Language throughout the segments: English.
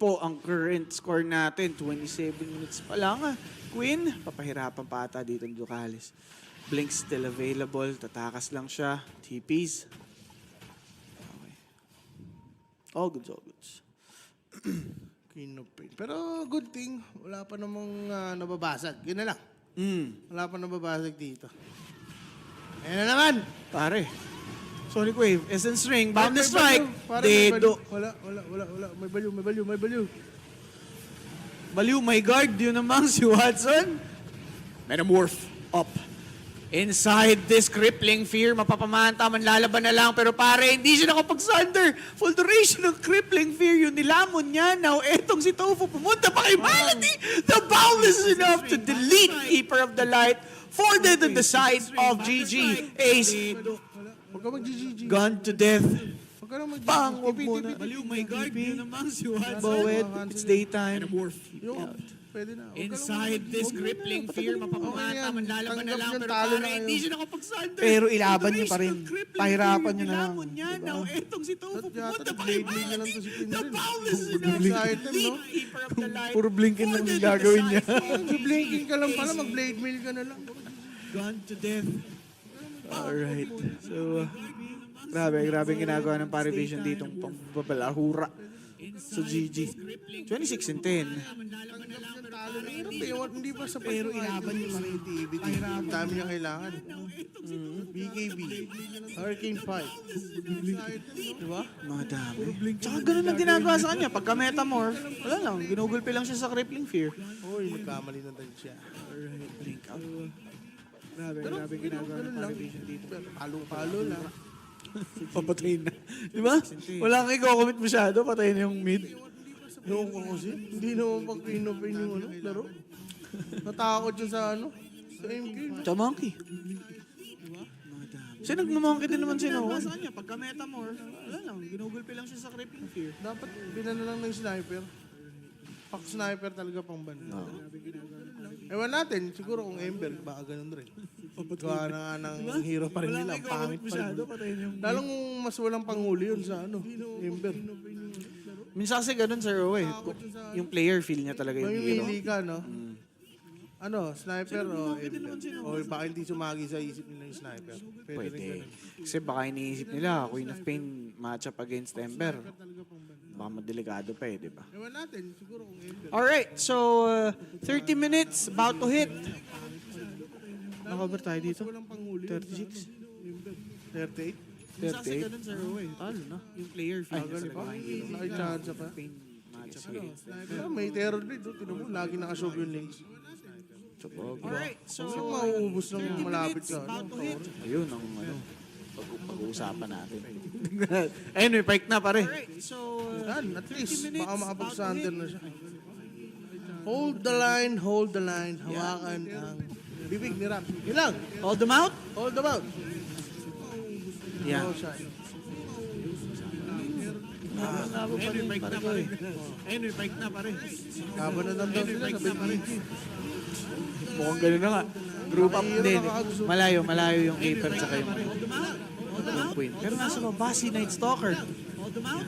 po ang current score natin. 27 minutes pa lang. Queen, papahirapan pa ata dito ng Ducalis. Blink still available. Tatakas lang siya. TPs. Okay. All goods, all goods. Kinupin. Pero good thing, wala pa namang nababasag. Yun na lang. Wala pa nababasag dito. Ayan na naman. Pare. Sonic Wave. Essence Ring. Bound the May strike. balyo. Pare, may Dedo. balyo. Wala. May balyo. Baliw, my guard. Yun namang si Watson. Metamorph. Up. Inside this crippling fear, mapapamanta, manlalaban na lang. Pero pare, hindi siya nakapag-sunder. Full duration ng crippling fear, yung nilamon niya. Now, etong si Tofu, pumunta pa kay Malady. The boundless is enough to delete Keeper of the Light. Folded on the side of GG. Ace. Huwag ka mag-GG. Gone to death. Huwag ka na mag-GG. Bang! Huwag muna. Baliw, my guard. Yun namang si Watson. Bowed. It's daytime. Yung, pwede na. Huwag ka na Inside this crippling fear, mapapamata, manlalaban na lang. Pero Talo na pare, hindi kayo. siya nakapag-sunder. Pero ilaban niyo pa rin. Pahirapan niyo na lang. Nilamon niya. Diba? Now, etong si Tofu, At yata pumunta pa kay blade mail na lang to si Queen The rin. boundless is enough Blink to item, no? delete Keeper of the Light. Puro blinkin lang Folded yung on the gagawin niya. side. Blinking ka lang pala, mag-blade mail ka na lang. Gone to death. Alright. So, grabe ang ginagawa ng Parivision dito. Pambabalahura sa GG. 26 and 10. Talo na hirap eh. Hindi pa sa pero ilaban niyo pa rin yung TBT. Ang dami niya kailangan. BKB. Hurricane 5. Diba? Mga dami. Tsaka ganun lang ginagawa sa kanya. Pagka metamorph, wala lang. Ginugulpi lang siya sa crippling fear. Uy, nagkamali na tayo siya. Alright, blink out. Grabe ginagawa ng Parivision dito. Palo-palo lang. Papatayin na. Di ba? Wala kang i-commit masyado. Patayin na yung mid. Yung ko kasi, hindi naman pag pinopin yung laro. Natakot siya sa sa MK. Tsaka monkey. Kasi nagmamonkey din naman si Noah. Sa kanya, pagka metamorph, wala lang. Ginugulpi lang siya sa crippling fear. Dapat binala lang ng sniper. Pak sniper talaga pang banda. Ewan natin, siguro kung Ember, baka ganun rin. Gawa na nga ng hero pa rin nila, pangit pa rin. Lalong mas walang panghuli yun sa Ember. Minsan kasi ganun, Sir Owe. Yung player feel niya talaga yung hero. Mamimili ka, no? Sniper o Ember? O baka hindi sumagi sa isip nila yung sniper. Pwede rin Pwede. ganun. Kasi baka iniisip nila, Queen of Pain match up against Ember. Baka madelikado pa di ba? Ewan natin, siguro kung Ember. Alright, so 30 minutes, about to hit. Nakabar tayo dito. Walang panghuli. 36. 38? 38. Ganun, Sir Owe. Talo na. Yung player feel. Tagal pa. Nakicharge pa. Pain match up against May terror blade. Tinan mo, lagi nakashow yung links. Alright, so So, mauubos ng malapit ka. Ayun ang pag-uusapan natin. Anyway, pike na pare. alright, so Yan, at least, baka makapag-sander na siya. Hold the line, hawakan ang bibig ni Ram. Yun lang, Hold them out. hold the mouth. Yeah. Oh, siya. anyway, bike na pare. Anyway, bike na pare. Laban na daw sila sa BG. Mukhang ganun na nga. Group up din. Malayo yung Aper tsaka yung Queen. Pero nasa baba si Night Stalker.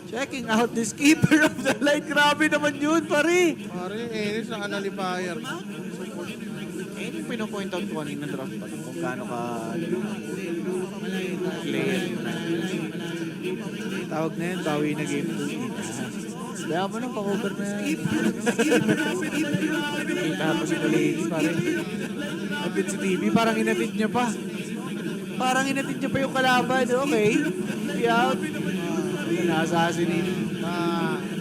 Checking out this Keeper of the Light. Grabe naman yun, pare. Pare, Enes, naka-nullifier. Yung pinopoint out ko kanina draft pa kung gaano ka player. Tawag na yun, bawi na game. Kaya mo nang pa-cover na yan. Tapos si Kalegi, pare. Kapit si TV, parang inatid niya pa. Parang inatid niya pa yung kalaban. Okay. Be out. Na-assassinate.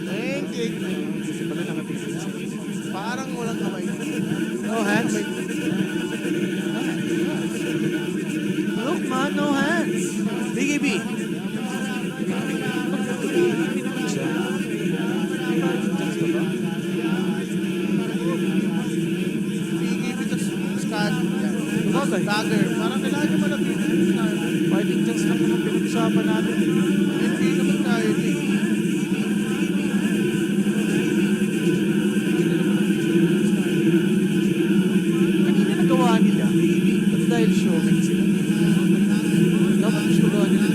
Thank you. Kasi pala nakatid. Parang walang kamay. No hands. Look man, no hands. BKB. BKB to scan. Okay. Dagger. Parang kailangan nyo malapit. Fighting chance lang naman pinag-usapan natin. Hindi naman tayo. Kanina nagawa nila. At dahil showing sila. Dapat mas magawa nila.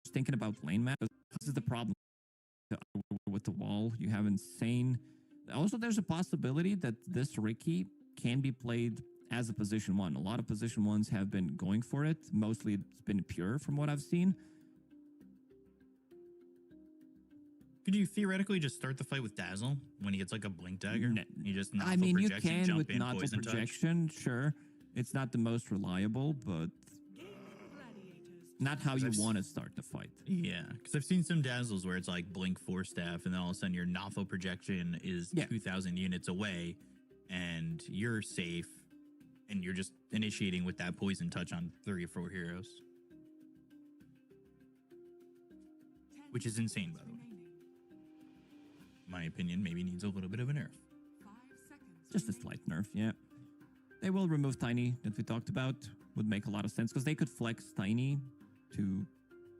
thinking about lane map. This is the problem with the wall. You have insane. Also, there's a possibility that this Ricky can be played as a position 1. A lot of position 1s have been going for it. Mostly it's been pure from what I've seen. Could you theoretically just start the fight with Dazzle when he gets like a blink dagger? You just I mean, you projection, can jump with in, not poison projection, sure. It's not the most reliable, but not how you want to start the fight. Yeah, because I've seen some Dazzles where it's like blink 4 staff, and then all of a sudden your Nathal projection is 2,000 units away, and you're safe, and you're just initiating with that poison touch on 3 or 4 heroes. Which is insane, by the way. My opinion, maybe needs a little bit of a nerf. Just a slight nerf, yeah. They will remove Tiny that we talked about. Would make a lot of sense because they could flex Tiny to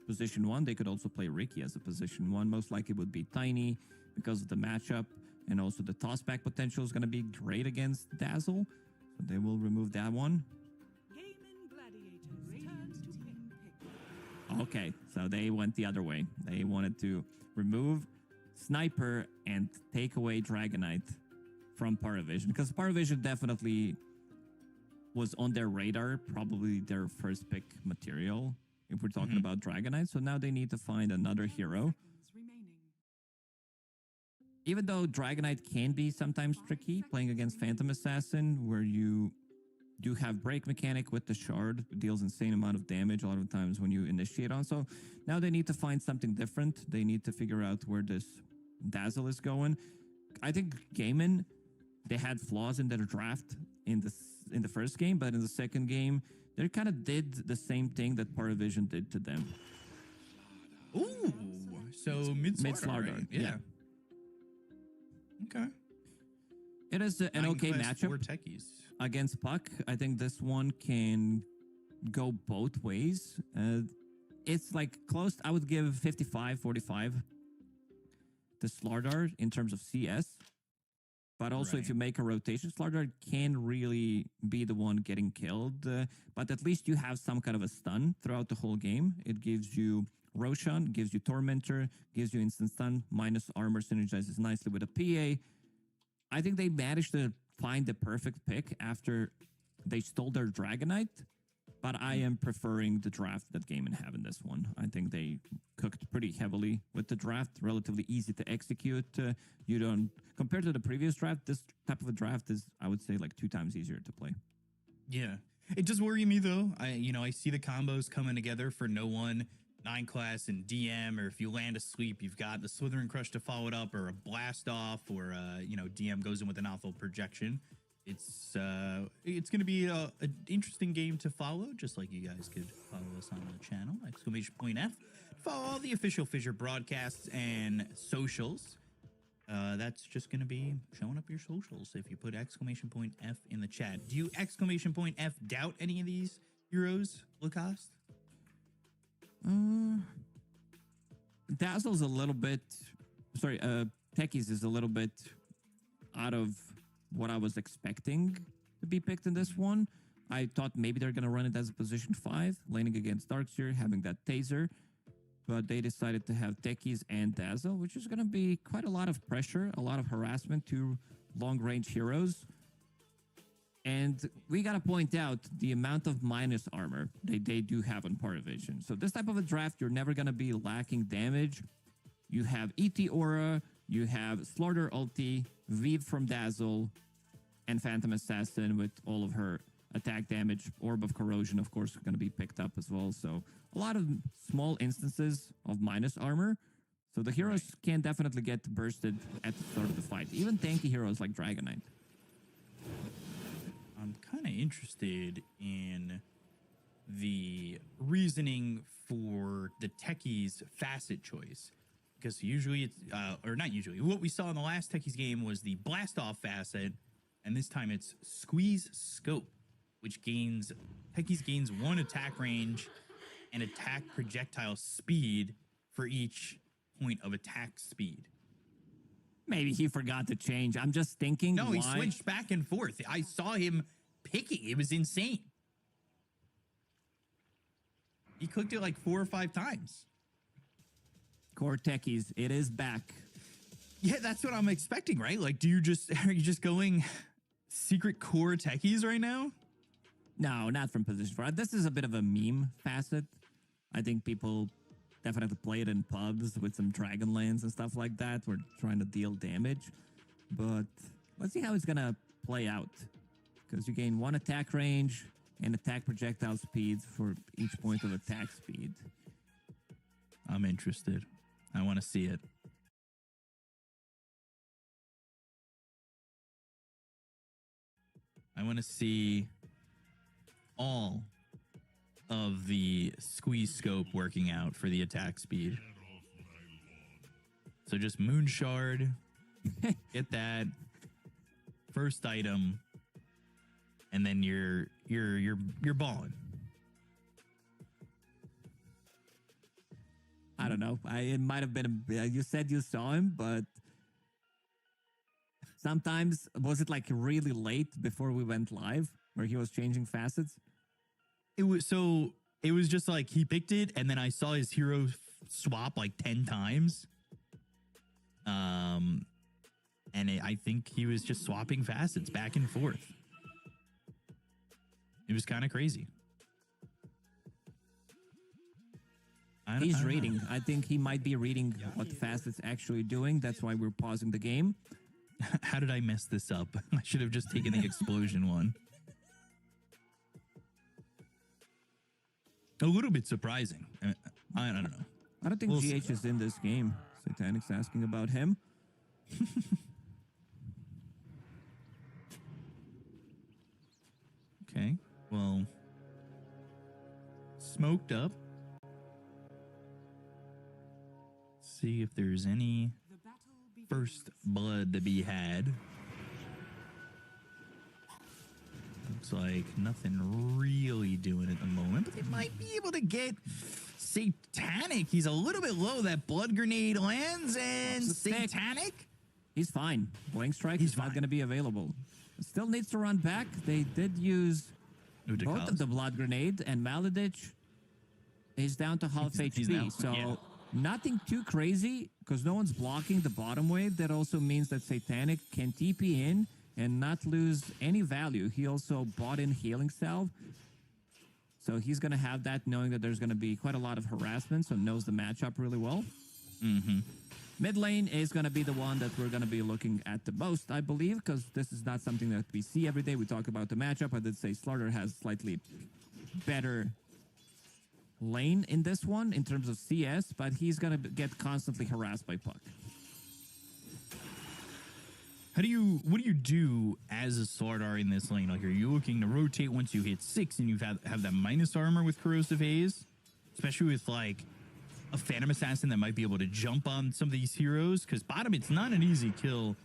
position 1. They could also play Ricky as a position 1. Most likely would be Tiny because of the matchup, and also the tossback potential is going to be great against Dazzle. So they will remove that one. Gaimin Gladiators return to pick. Okay, so they went the other way. They wanted to remove Sniper and take away Dragonite from Parivision, because Parivision definitely was on their radar, probably their first pick material if we're talking about Dragonite. So now they need to find another hero. Even though Dragonite can be sometimes tricky playing against Phantom Assassin, where you do have break mechanic with the shard, it deals insane amount of damage a lot of times when you initiate on. So now they need to find something different. They need to figure out where this Dazzle is going. I think Gaimin, they had flaws in their draft in the first game, but in the second game, they kind of did the same thing that Parivision did to them. Ooh, so mid-Slardar. Right? Yeah. Okay. It is an okay matchup 4 techies against Puck. I think this one can go both ways. It's like close. I would give 55-45 to Slardar in terms of CS. But also, if you make a rotation, Slardar can really be the one getting killed. But at least you have some kind of a stun throughout the whole game. It gives you Roshan, gives you Tormentor, gives you instant stun, minus armor, synergizes nicely with a PA. I think they managed to find the perfect pick after they stole their Dragonite. But I am preferring the draft that Gaimin have in this one. I think they cooked pretty heavily with the draft, relatively easy to execute. You don't, compared to the previous draft, this type of a draft is, I would say, like 2 times easier to play. Yeah. It does worry me though. I see the combos coming together for no one, 9 class and DM, or if you land a sweep, you've got the Slithering Crush to follow it up, or a blast off, or DM goes in with an awful projection. It's going to be an interesting game to follow, just like you guys could follow us on the channel, !F. Follow all the official Fissure broadcasts and socials. That's just going to be showing up your socials if you put !F in the chat. Do you !F doubt any of these heroes, Lacoste? Dazzle's a little bit, Techies is a little bit out of what I was expecting to be picked in this one. I thought maybe they're going to run it as a position 5, laning against Darkseer, having that taser. But they decided to have Techies and Dazzle, which is going to be quite a lot of pressure, a lot of harassment to long-range heroes. And we got to point out the amount of minus armor they do have on Parivision. So this type of a draft, you're never going to be lacking damage. You have ET Aura, you have Slardar ulti, Vive from Dazzle, and Phantom Assassin with all of her attack damage. Orb of Corrosion, of course, going to be picked up as well. So a lot of small instances of minus armor. So the heroes can definitely get bursted at the start of the fight. Even tanky heroes like Dragonite. I'm kind of interested in the reasoning for the Techies facet choice. Because usually it's, or not usually, what we saw in the last Techies game was the blast off facet, and this time it's Squeeze Scope, which Techies gains 1 attack range and attack projectile speed for each point of attack speed. Maybe he forgot to change. I'm just thinking. No, he switched back and forth. I saw him picking. It was insane. He clicked it like 4 or 5 times. Core techies, it is back. Yeah, that's what I'm expecting, right? Like, are you just going secret core techies right now? No, not from position 4. This is a bit of a meme facet. I think people definitely play it in pubs with some Dragonlance and stuff like that. We're trying to deal damage. But let's see how it's going to play out. Because you gain 1 attack range and attack projectile speeds for each point of attack speed. I'm interested. I want to see it. I want to see all of the squeeze scope working out for the attack speed. So just Moon Shard, get that first item, and then you're balling. I don't know. It might have been you said you saw him, but sometimes was it like really late before we went live where he was changing facets? It was just like he picked it, and then I saw his hero swap like 10 times. I think he was just swapping facets back and forth. It was kind of crazy. He's reading. I think he might be reading what the facet's actually doing. That's why we're pausing the game. How did I mess this up? I should have just taken the explosion one. A little bit surprising. I don't know. I don't think GH is in this game. Satanic's asking about him. Okay. Well, smoked up. See if there's any first blood to be had. Looks like nothing really doing at the moment, but they might be able to get Satanic. He's a little bit low. That blood grenade lands, and Satanic. He's fine. Blank Strike is not going to be available. Still needs to run back. They did use both of the blood grenade, and Maladich is down to half HP. So nothing too crazy because no one's blocking the bottom wave. That also means that Satanic can TP in and not lose any value. He also bought in Healing Salve. So he's going to have that knowing that there's going to be quite a lot of harassment, so knows the matchup really well. Mm-hmm. Mid lane is going to be the one that we're going to be looking at the most, I believe, because this is not something that we see every day. We talk about the matchup. I did say Slaughter has slightly better lane in this one in terms of CS, but he's going to get constantly harassed by Puck. What do you do as a Slardar in this lane? Like, are you looking to rotate once you hit 6 and you have that minus armor with Corrosive Haze? Especially with, like, a Phantom Assassin that might be able to jump on some of these heroes? Because bottom, it's not an easy kill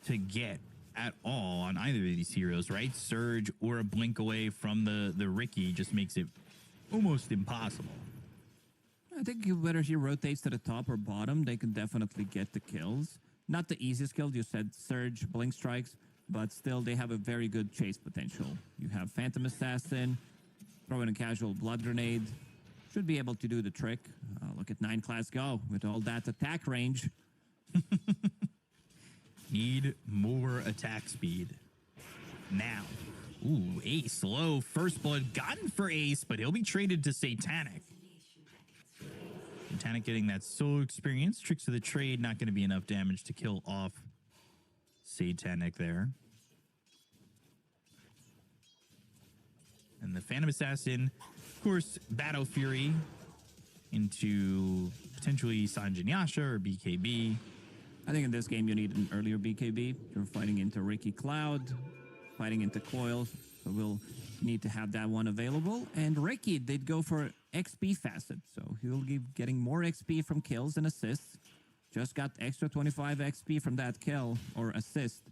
to get at all on either of these heroes, right? Surge or a blink away from the Ricky just makes it almost impossible. I think whether he rotates to the top or bottom, they can definitely get the kills. Not the easiest kill. You said Surge, Blink Strikes, but still they have a very good chase potential. You have Phantom Assassin, throw in a casual Blood Grenade. Should be able to do the trick. Look at 9 class go with all that attack range. Need more attack speed. Now. Ooh, Ace low. First blood gotten for Ace, but he'll be traded to Satanic. Satanic getting that solo experience. Tricks of the trade, not going to be enough damage to kill off Satanic there. And the Phantom Assassin, of course, Battle Fury into potentially Sanjin Yasha or BKB. I think in this game you need an earlier BKB. You're fighting into Ricky Cloud, fighting into Coil, so we'll need to have that one available. And Ricky did go for XP facet, so he'll be getting more XP from kills and assists. Just got extra 25 XP from that kill or assist.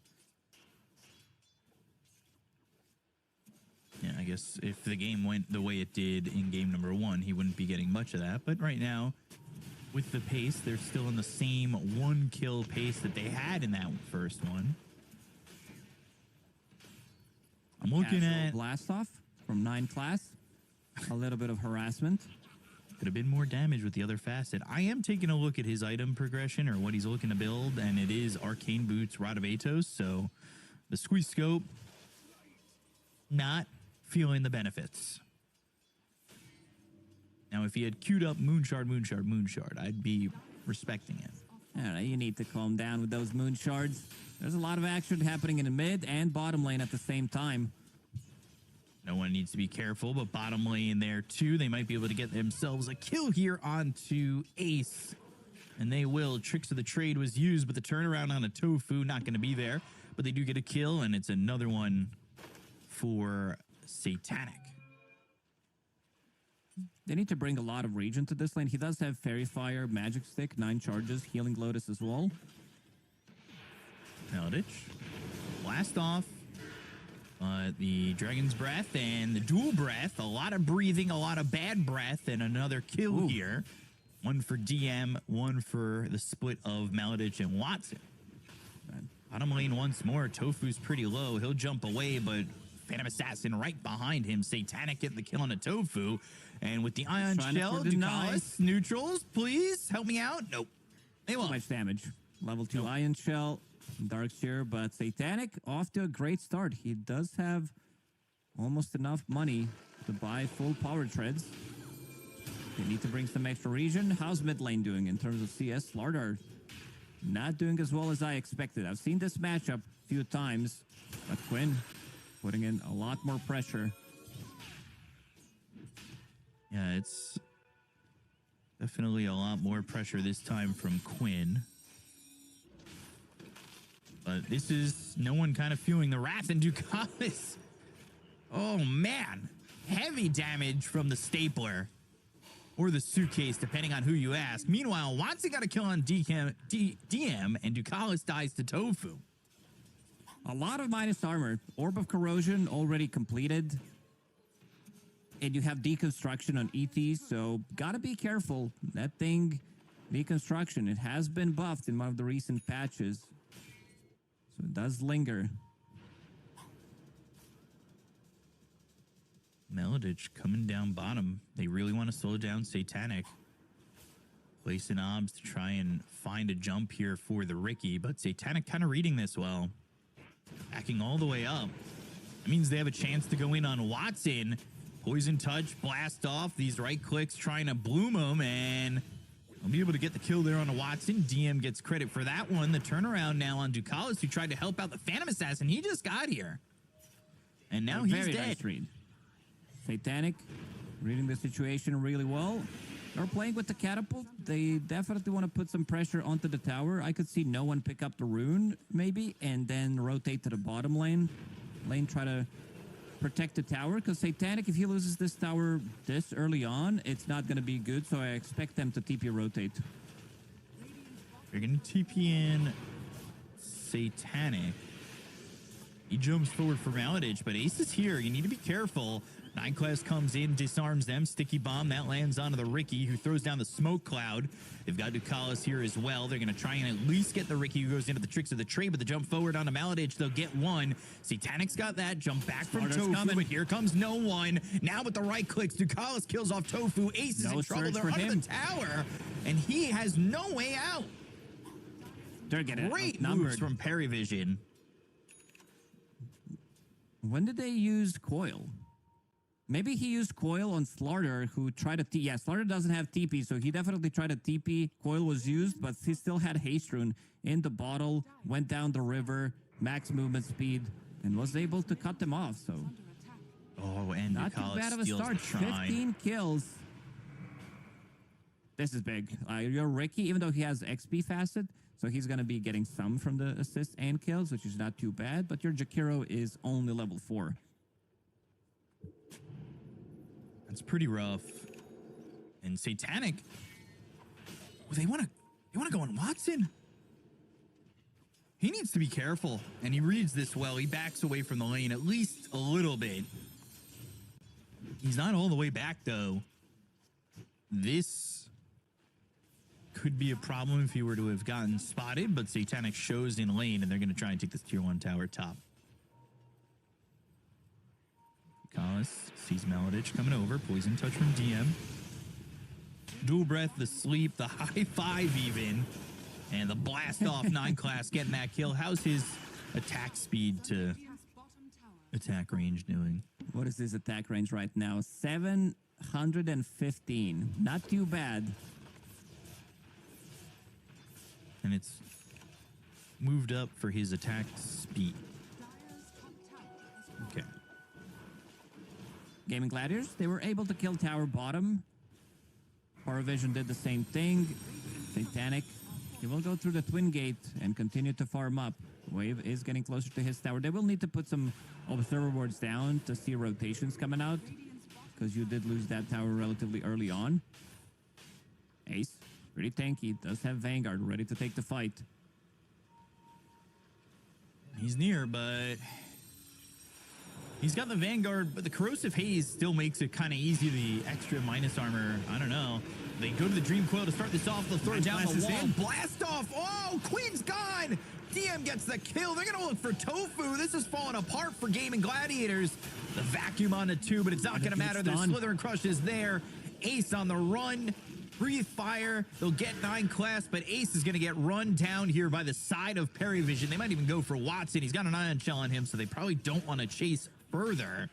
Yeah, I guess if the game went the way it did in game number 1, he wouldn't be getting much of that. But right now, with the pace, they're still in the same 1 kill pace that they had in that first one. I'm looking at Blast off from 9 class. A little bit of harassment. Could have been more damage with the other facet. I am taking a look at his item progression or what he's looking to build, and it is Arcane Boots, Rod of Atos. So the Squeeze Scope, not feeling the benefits. Now, if he had queued up Moonshard, I'd be respecting it. All right, you need to calm down with those moon shards. There's a lot of action happening in the mid and bottom lane at the same time. No one needs to be careful, but bottom lane there too. They might be able to get themselves a kill here onto Ace. And they will. Tricks of the Trade was used, but the turnaround on a Tofu, not going to be there. But they do get a kill, and it's another one for Satanic. They need to bring a lot of regen to this lane. He does have Fairy Fire, Magic Stick, 9 charges, Healing Lotus as well. Eldritch. Blast off. The Dragon's Breath and the Dual Breath. A lot of breathing, a lot of bad breath, and another kill here. One for DM, one for the split of Maladich and Watson. Bottom lane once more. Tofu's pretty low. He'll jump away, but Phantom Assassin right behind him. Satanic getting the kill on a Tofu. And with the Ion Shell, Ducalis, neutrals, please help me out. Nope. They won't. Too much damage. Level 2 Ion Shell, Dark Shear, but Satanic off to a great start. He does have almost enough money to buy full power treads. They need to bring some extra regen. How's mid lane doing in terms of CS? Slardar not doing as well as I expected. I've seen this matchup a few times, but Quinn putting in a lot more pressure. Yeah, it's definitely a lot more pressure this time from Quinn. But this is no one kind of feeling the wrath in Ducalis. Oh, man. Heavy damage from the stapler. Or the suitcase, depending on who you ask. Meanwhile, Watson got a kill on DM, and Ducalis dies to Tofu. A lot of minus armor. Orb of Corrosion already completed. And you have Deconstruction on ET, so gotta be careful. That thing, Deconstruction, it has been buffed in one of the recent patches. So it does linger. Maladich coming down bottom. They really want to slow down Satanic. Placing obs to try and find a jump here for the Ricky, but Satanic kind of reading this well. Backing all the way up. That means they have a chance to go in on Watson. Poison Touch, blast off. These right clicks trying to bloom him, and I'll be able to get the kill there on a Watson. DM gets credit for that one. The turnaround now on Ducalis, who tried to help out the Phantom Assassin. He just got here. And now he's very dead. Nice read. Satanic reading the situation really well. They're playing with the catapult. They definitely want to put some pressure onto the tower. I could see no one pick up the rune, maybe, and then rotate to the bottom lane. Try to protect the tower, because Satanic, if he loses this tower this early on, it's not going to be good, so I expect them to TP rotate. You're going to TP in Satanic. He jumps forward for Maladich, but Ace is here. You need to be careful. 9 class comes in, disarms them. Sticky bomb, that lands onto the Ricky, who throws down the smoke cloud. They've got Ducalis here as well. They're going to try and at least get the Ricky, who goes into the tricks of the trade, but the jump forward onto Maladich, they'll get one. Satanic's got that. Jump back from Tofu, but here comes no one. Now with the right clicks, Ducalis kills off Tofu. Ace is in trouble. They're under the tower, and he has no way out. They're getting great moves from Parivision. When did they use Coil? Maybe he used Coil on Slardar, who tried to yeah, Slardar doesn't have TP, so he definitely tried to TP. Coil was used, but he still had Haste Rune in the bottle, went down the river, max movement speed, and was able to cut them off, so... Oh, and not too bad of a start. 15 kills. This is big. Your Ricky, even though he has XP facet, so he's going to be getting some from the assists and kills, which is not too bad, but your Jakiro is only level 4. That's pretty rough. And Satanic, they want to go on Watson. He needs to be careful, and he reads this well. He backs away from the lane at least a little bit. He's not all the way back, though. This could be a problem if he were to have gotten spotted, but Satanic shows in lane, and they're going to try and take this tier 1 tower top. Ducalis sees Maladich coming over. Poison touch from DM. dual breath, the sleep, the high five even, and the blast off 9 class getting that kill. How's his attack speed to attack range doing? What is his attack range right now? 715. Not too bad. And it's moved up for his attack speed. Okay. Gaimin Gladiators, they were able to kill tower bottom. Parivision did the same thing. Satanic, he will go through the twin gate and continue to farm up. Wave is getting closer to his tower. They will need to put some observer wards down to see rotations coming out, because you did lose that tower relatively early on. Ace, pretty tanky, does have Vanguard ready to take the fight. He's near, but he's got the Vanguard, but the Corrosive Haze still makes it kind of easy. The extra minus armor, I don't know. They go to the Dream Coil to start this off. They'll throw it down the wall. Blast off. Oh, Queen's gone. DM gets the kill. They're going to look for Tofu. This is falling apart for Gaimin Gladiators. The vacuum on the 2, but it's not going to matter. The Slither and Crush is there. Ace on the run. Breathe fire. They'll get 9 class, but Ace is going to get run down here by the side of Parivision. They might even go for Watson. He's got an ion shell on him, so they probably don't want to chase further.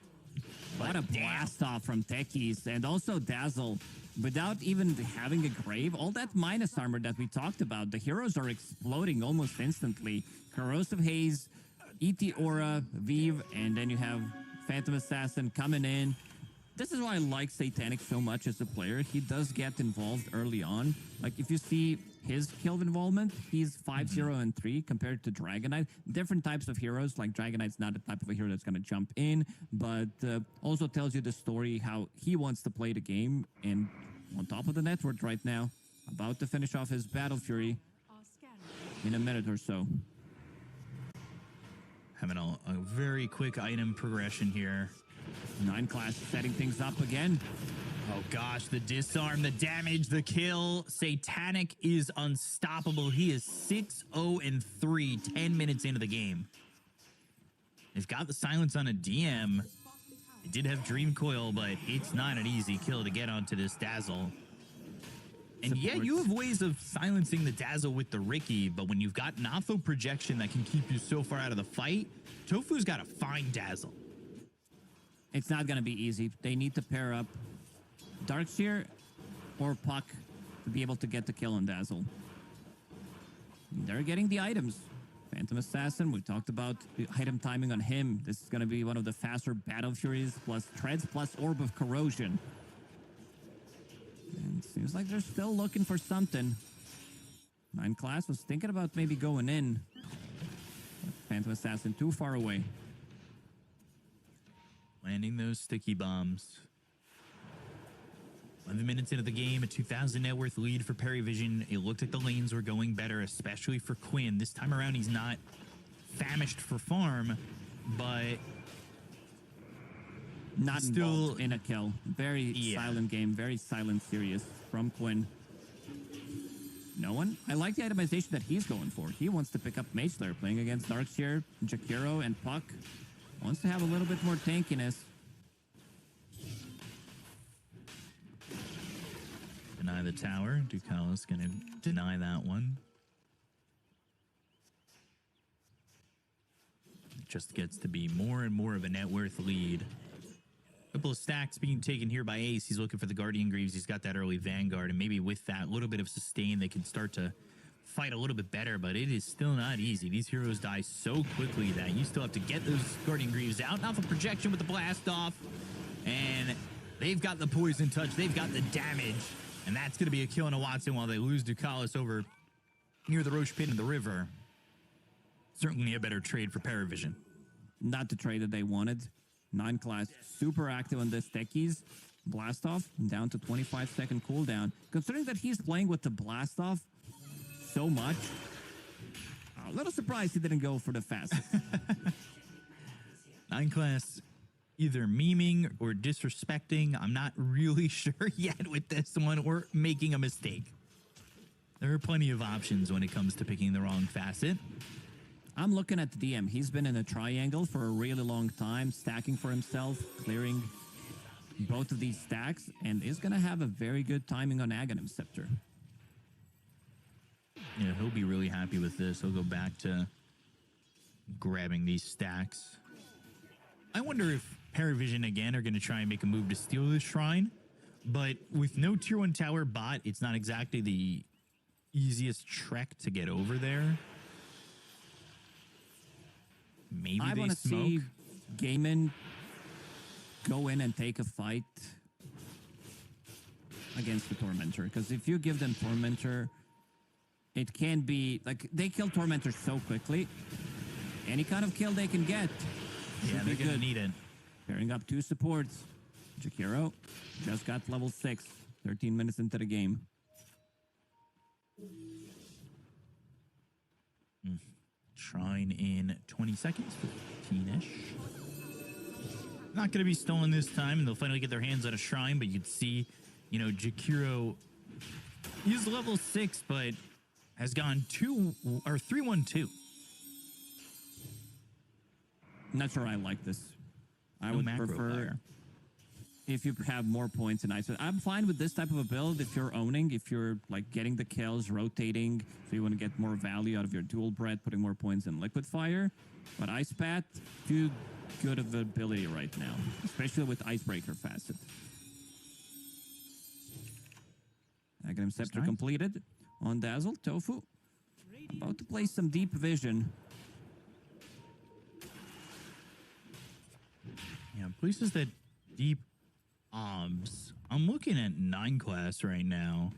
What a blast off from Techies, and also Dazzle. Without even having a grave, all that minus armor that we talked about, the heroes are exploding almost instantly. Corrosive Haze, ET Aura, Vive, and then you have Phantom Assassin coming in. This is why I like Satanic so much as a player. He does get involved early on. Like, if you see his kill involvement, he's 5-0 and 3 compared to Dragonite. Different types of heroes, like Dragonite's not the type of a hero that's going to jump in, but also tells you the story, how he wants to play the game. And on top of the network right now, about to finish off his Battle Fury in a minute or so. Having a very quick item progression here. 9 class setting things up again. Oh gosh, the disarm, the damage, the kill. Satanic is unstoppable. He is 6-0 and 3, 10 minutes into the game. They've got the silence on a DM. It did have Dream Coil, but it's not an easy kill to get onto this Dazzle. And yeah, you have ways of silencing the Dazzle with the Ricky, but when you've got Natho projection that can keep you so far out of the fight, Tofu's got to find Dazzle. It's not going to be easy. They need to pair up Darkseer or Puck to be able to get the kill on Dazzle. They're getting the items. Phantom Assassin, we talked about the item timing on him. This is going to be one of the faster Battle Furies, plus Treads, plus Orb of Corrosion. And it seems like they're still looking for something. 9 class was thinking about maybe going in. But Phantom Assassin too far away. Landing those sticky bombs. 11 minutes into the game, a 2,000 net worth lead for Parivision. It looked like the lanes were going better, especially for Quinn. This time around, he's not famished for farm, but not still involved in a kill. Very silent game, very silent serious from Quinn. No one? I like the itemization that he's going for. He wants to pick up Mage Slayer, playing against Darkseer, Jakiro, and Puck. Wants to have a little bit more tankiness. Deny the tower. Ducala's going to deny that one. It just gets to be more and more of a net worth lead. A couple of stacks being taken here by Ace. He's looking for the Guardian Greaves. He's got that early Vanguard, and maybe with that little bit of sustain, they can start to fight a little bit better, but it is still not easy. These heroes die so quickly that you still have to get those Guardian Greaves out. Now the projection with the blast off, and they've got the poison touch. They've got the damage, and that's going to be a kill on a Watson while they lose Ducalis over near the Roche Pit in the river. Certainly a better trade for Parivision. Not the trade that they wanted. 9 class, super active on this Techies. Blast off, down to 25-second cooldown. Considering that he's playing with the blast off so much, a little surprised he didn't go for the fastest. 9 class either memeing or disrespecting. I'm not really sure yet with this one, or making a mistake. There are plenty of options when it comes to picking the wrong facet. I'm looking at the DM. He's been in a triangle for a really long time, stacking for himself, clearing both of these stacks and is going to have a very good timing on Aghanim Scepter. Yeah, he'll be really happy with this. He'll go back to grabbing these stacks. I wonder if Parivision again are going to try and make a move to steal this shrine, but with no tier 1 tower bot, it's not exactly the easiest trek to get over there. Maybe I they want to smoke. see Gaimin go in and take a fight against the Tormentor, because if you give them Tormentor, it can be like they kill Tormentor so quickly. Any kind of kill they can get. Yeah, they're going to need it. Pairing up 2 supports. Jakiro just got level 6, 13 minutes into the game. Shrine in 20 seconds, 15-ish. Not going to be stolen this time, and they'll finally get their hands on a shrine, but you'd see, you know, Jakiro is level 6, but has gone 3-1-2. Not sure I like this. I No would macro prefer player. if you have more points in ice. I'm fine with this type of a build if you're owning, if you're like getting the kills, rotating, so you want to get more value out of your dual bread, putting more points in liquid fire. But Ice Path, too good of an ability right now, especially with Icebreaker facet. Aghanim Scepter nice. completed on Dazzle. Tofu about to play some Deep Vision. Yeah, places that deep obs. I'm looking at 9 class right now.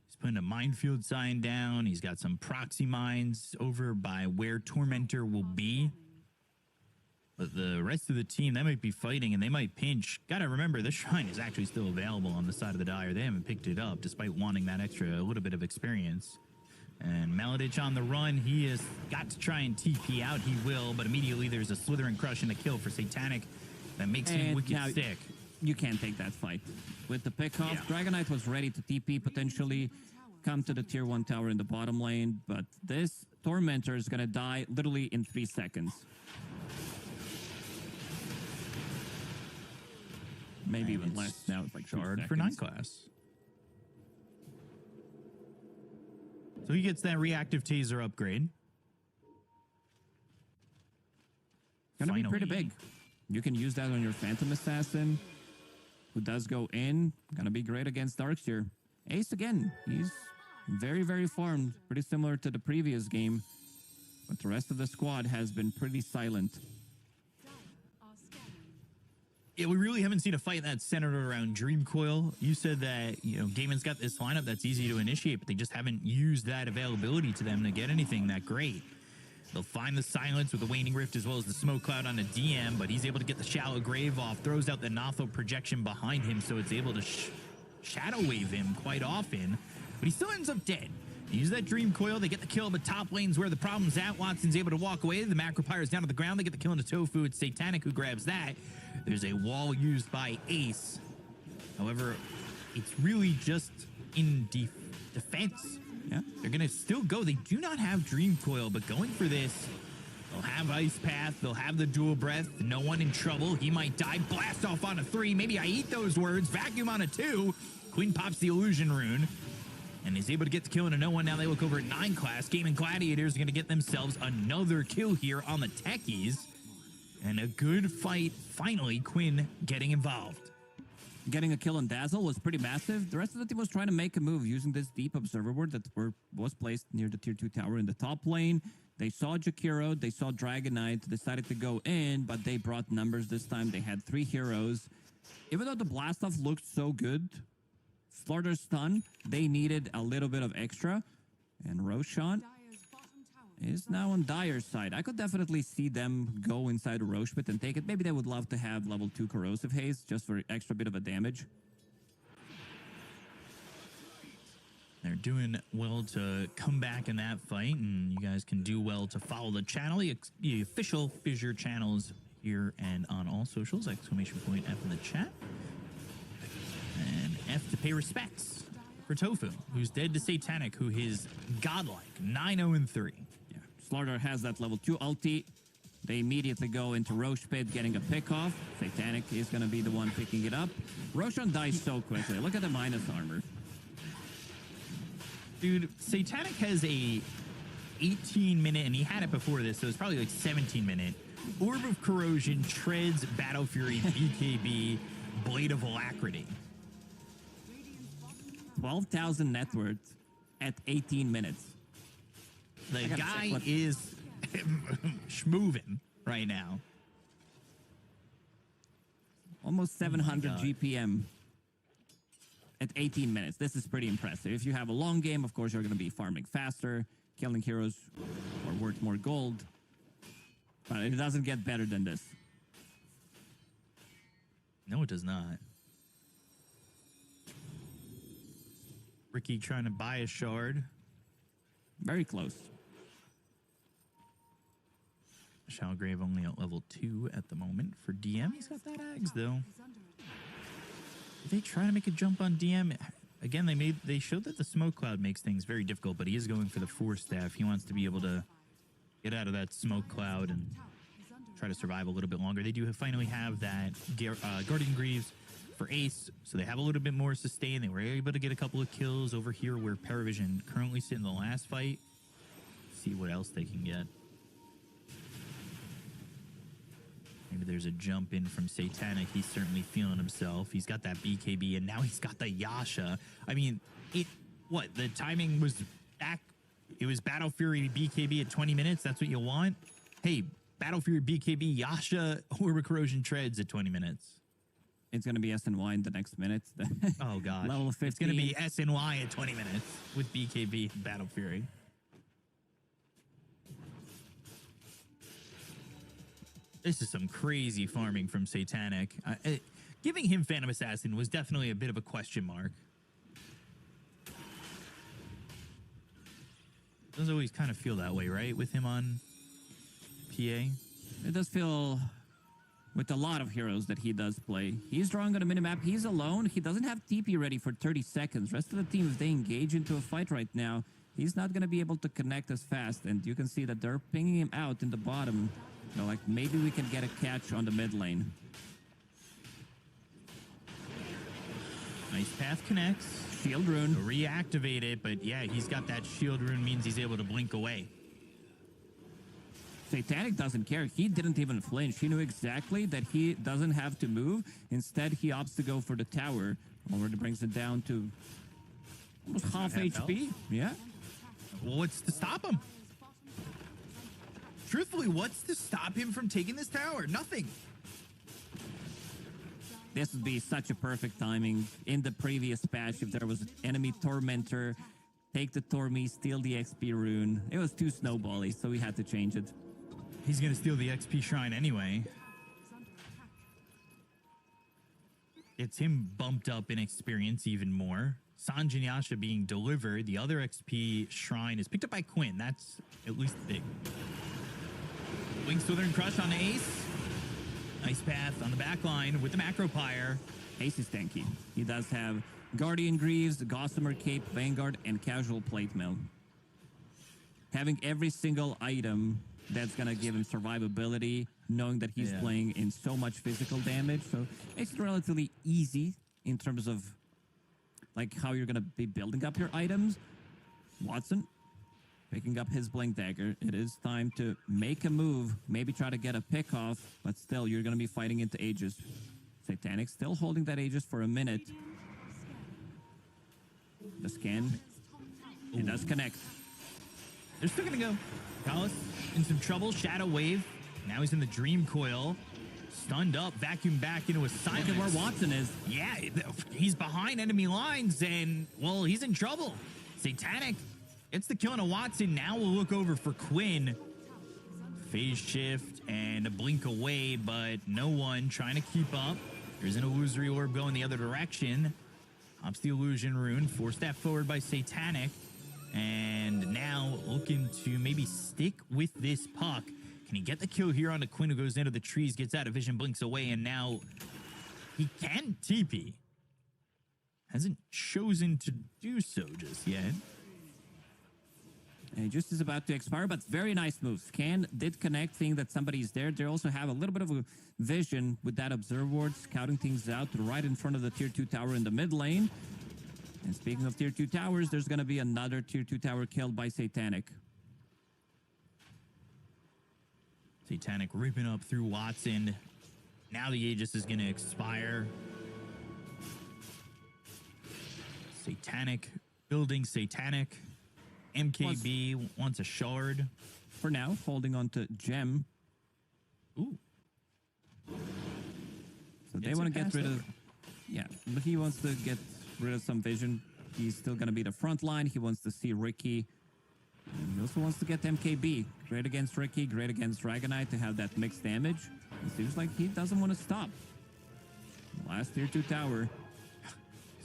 He's putting a minefield sign down. He's got some proxy mines over by where Tormentor will be. But the rest of the team, they might be fighting and they might pinch. Gotta remember, this shrine is actually still available on the side of the Dire. They haven't picked it up despite wanting that extra little bit of experience. And Maladich on the run. He has got to try and TP out. He will, but immediately there's a Slithering Crush and a kill for Satanic that makes him And wicked now sick. You can't take that fight. With the pickoff, Yeah. Dragon Knight was ready to TP, potentially come to the tier 1 tower in the bottom lane, but this Tormentor is going to die literally in 3 seconds. Maybe And even it's less now. It's like 3 Shard for 9 seconds. class. So he gets that reactive taser upgrade. Gonna be pretty Finally. big. You can use that on your Phantom Assassin, who does go in. Gonna be great against Darkseer. Ace again. He's very, very farmed. Pretty similar to the previous game. But the rest of the squad has been pretty silent. Yeah, we really haven't seen a fight that's centered around Dream Coil. You said that, you know, Gaimin's got this lineup that's easy to initiate, but they just haven't used that availability to them to get anything that great. They'll find the silence with the Waning Rift as well as the Smoke Cloud on a DM, but he's able to get the Shallow Grave off, throws out the Notho projection behind him, so it's able to Shadow Wave him quite often, but he still ends up dead. They use that Dream Coil, they get the kill, but top lane's where the problem's at. Watson's able to walk away. The Macro Pyre's down to the ground. They get the kill into Tofu. It's Satanic who grabs that. There's a wall used by Ace. However, it's really just in defense. Yeah. They're going to still go. They do not have Dream Coil, but going for this, they'll have Ice Path. They'll have the Dual Breath. No one in trouble. He might die. Blast off on a 3. Maybe I eat those words. Vacuum on a 2. Quinn pops the Illusion Rune and is able to get the kill into no one. Now they look over at 9 class. Gaimin Gladiators are going to get themselves another kill here on the Techies. And a good fight. Finally, Quinn getting involved. Getting a kill on Dazzle was pretty massive. The rest of the team was trying to make a move using this deep observer ward that was placed near the tier 2 tower in the top lane. They saw Jakiro, they saw Dragon Knight, decided to go in, but they brought numbers this time. They had 3 heroes. Even though the blast off looked so good, Slaughter's stun, they needed a little bit of extra. And Roshan is now on Dire's side. I could definitely see them go inside a Roche Pit and take it. Maybe they would love to have level 2 Corrosive Haze just for extra bit of a damage. They're doing well to come back in that fight, and you guys can do well to follow the channel. The official Fissure channels here and on all socials. Exclamation point F in the chat. And F to pay respects for Tofu, who's dead to Satanic, who is godlike, 9-0-3. Yeah, Slaughter has that level 2 ulti. They immediately go into Roche Pit, getting a pick off. Satanic is going to be the one picking it up. Roshan dies so quickly. Look at the minus armor. Dude, Satanic has a 18-minute, and he had it before this, so it's probably like 17-minute. Orb of Corrosion, Treads, Battle Fury, BKB, Blade of Alacrity. 12,000 net worth at 18 minutes. The gotta guy check what- is schmoving right now. Almost 700 God. GPM at 18 minutes. This is pretty impressive. If you have a long game, of course, you're going to be farming faster, killing heroes are worth more gold. But it doesn't get better than this. No, it does not. Ricky trying to buy a shard. Very close. Shalgrave only at level 2 at the moment. For DM, he's got that Ags, though. Did they try to make a jump on DM? Again, they showed that the smoke cloud makes things very difficult, but he is going for the Force Staff. He wants to be able to get out of that smoke cloud and try to survive a little bit longer. They do finally have that Guardian Greaves for Ace, so they have a little bit more sustain. They were able to get a couple of kills over here where Parivision currently sit in the last fight. See what else they can get. Maybe there's a jump in from Satanic. He's certainly feeling himself. He's got that BKB, and now he's got the Yasha. I mean, the timing was back. It was Battle Fury BKB at 20 minutes. That's what you want? Hey, Battle Fury BKB, Yasha, Orb of Corrosion Treads at 20 minutes. It's going to be SNY in the next minute. Oh, gosh. Level 15. It's going to be SNY at 20 minutes with BKB and Battle Fury. This is some crazy farming from Satanic. Giving him Phantom Assassin was definitely a bit of a question mark. Does always kind of feel that way, right? With him on PA? It does feel with a lot of heroes that he does play. He's drawing on a minimap. He's alone. He doesn't have TP ready for 30 seconds. Rest of the team, if they engage into a fight right now, he's not going to be able to connect as fast. And you can see that they're pinging him out in the bottom. You know, like, maybe we can get a catch on the mid lane. Nice path connects. Shield rune. Reactivate it, but yeah, he's got that shield rune, means he's able to blink away. Satanic doesn't care. He didn't even flinch. He knew exactly that he doesn't have to move. Instead, he opts to go for the tower. Already brings it down to almost half HP. Yeah. Well, what's to stop him? Truthfully, what's to stop him from taking this tower? Nothing. This would be such a perfect timing in the previous patch if there was an enemy Tormentor, take the Torme, steal the XP rune. It was too snowbally, so we had to change it. He's going to steal the XP shrine anyway. It's him bumped up in experience even more. Sanjin Yasha being delivered. The other XP shrine is picked up by Quinn. That's at least big. Wing Southern Crush on Ace. Nice path on the back line with the Macro Pyre. Ace is tanky. He does have Guardian Greaves, Gossamer Cape, Vanguard, and Casual Plate Mill. Having every single item that's going to give him survivability, knowing that he's playing in so much physical damage. So it's relatively easy in terms of like how you're going to be building up your items. Watson picking up his Blink Dagger. It is time to make a move, maybe try to get a pick off, but still you're going to be fighting into Aegis. Satanic still holding that Aegis for a minute. The scan, it does connect. They're still going to go. Palace in some trouble. Shadow Wave. Now he's in the Dream Coil. Stunned up. Vacuum back into a silence. Look at where Watson is. Yeah, he's behind enemy lines and, well, he's in trouble. Satanic gets the kill on a Watson. Now we'll look over for Quinn. Phase shift and a blink away, but no one trying to keep up. There's an illusory orb going the other direction. Pops the illusion rune. Force that forward by Satanic. And now looking to maybe stick with this puck. Can he get the kill here on the Quinn, who goes into the trees, gets out of vision, blinks away, and now he can TP. Hasn't chosen to do so just yet. Just is about to expire, but very nice move. Scan did connect, seeing that somebody's there. They also have a little bit of a vision with that observe ward, scouting things out right in front of the tier 2 tower in the mid lane. And speaking of tier 2 towers, there's going to be another tier 2 tower killed by Satanic. Satanic ripping up through Watson. Now the Aegis is going to expire. Satanic building Satanic. MKB wants a shard. For now, holding on to Gem. Ooh. So they want to get rid of... Yeah, but he wants to get rid of some vision. He's still going to be the front line. He wants to see Ricky. And he also wants to get MKB. Great against Ricky, great against Dragonite to have that mixed damage. It seems like he doesn't want to stop. Last tier 2 tower.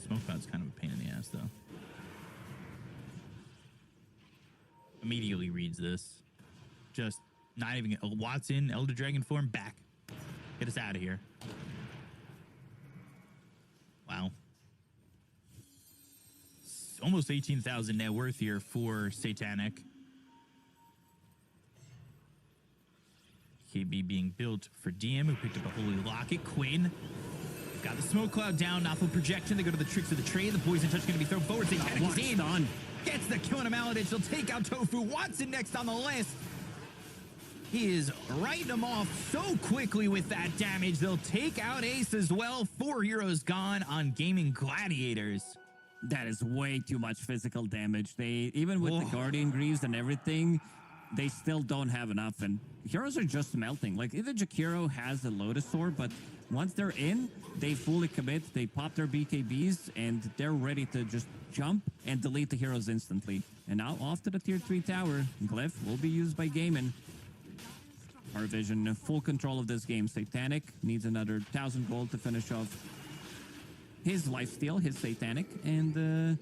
Smoke Cloud's kind of a pain in the ass, though. Immediately reads this. Just not even... Watson, Elder Dragon form, back. Get us out of here. Wow. Almost 18,000 net worth here for Satanic. KB being built for DM, who picked up a Holy Locket. Quinn got the Smoke Cloud down. Novel projection. They go to the tricks of the trade. The Poison Touch going to be thrown forward. Satanic is in. Gets the kill on a Maladich. They'll take out Tofu. Watson next on the list. He is writing them off so quickly with that damage. They'll take out Ace as well. 4 heroes gone on Gaimin Gladiators. That is way too much physical damage. They, even with the Guardian Greaves and everything, they still don't have enough. And heroes are just melting. Like, even Jakiro has a Lotus Orb, but once they're in, they fully commit. They pop their BKBs, and they're ready to just jump and delete the heroes instantly. And now off to the tier 3 tower. Glyph will be used by Gaimin. Parivision, full control of this game. Satanic needs another 1,000 gold to finish off his lifesteal, his Satanic, and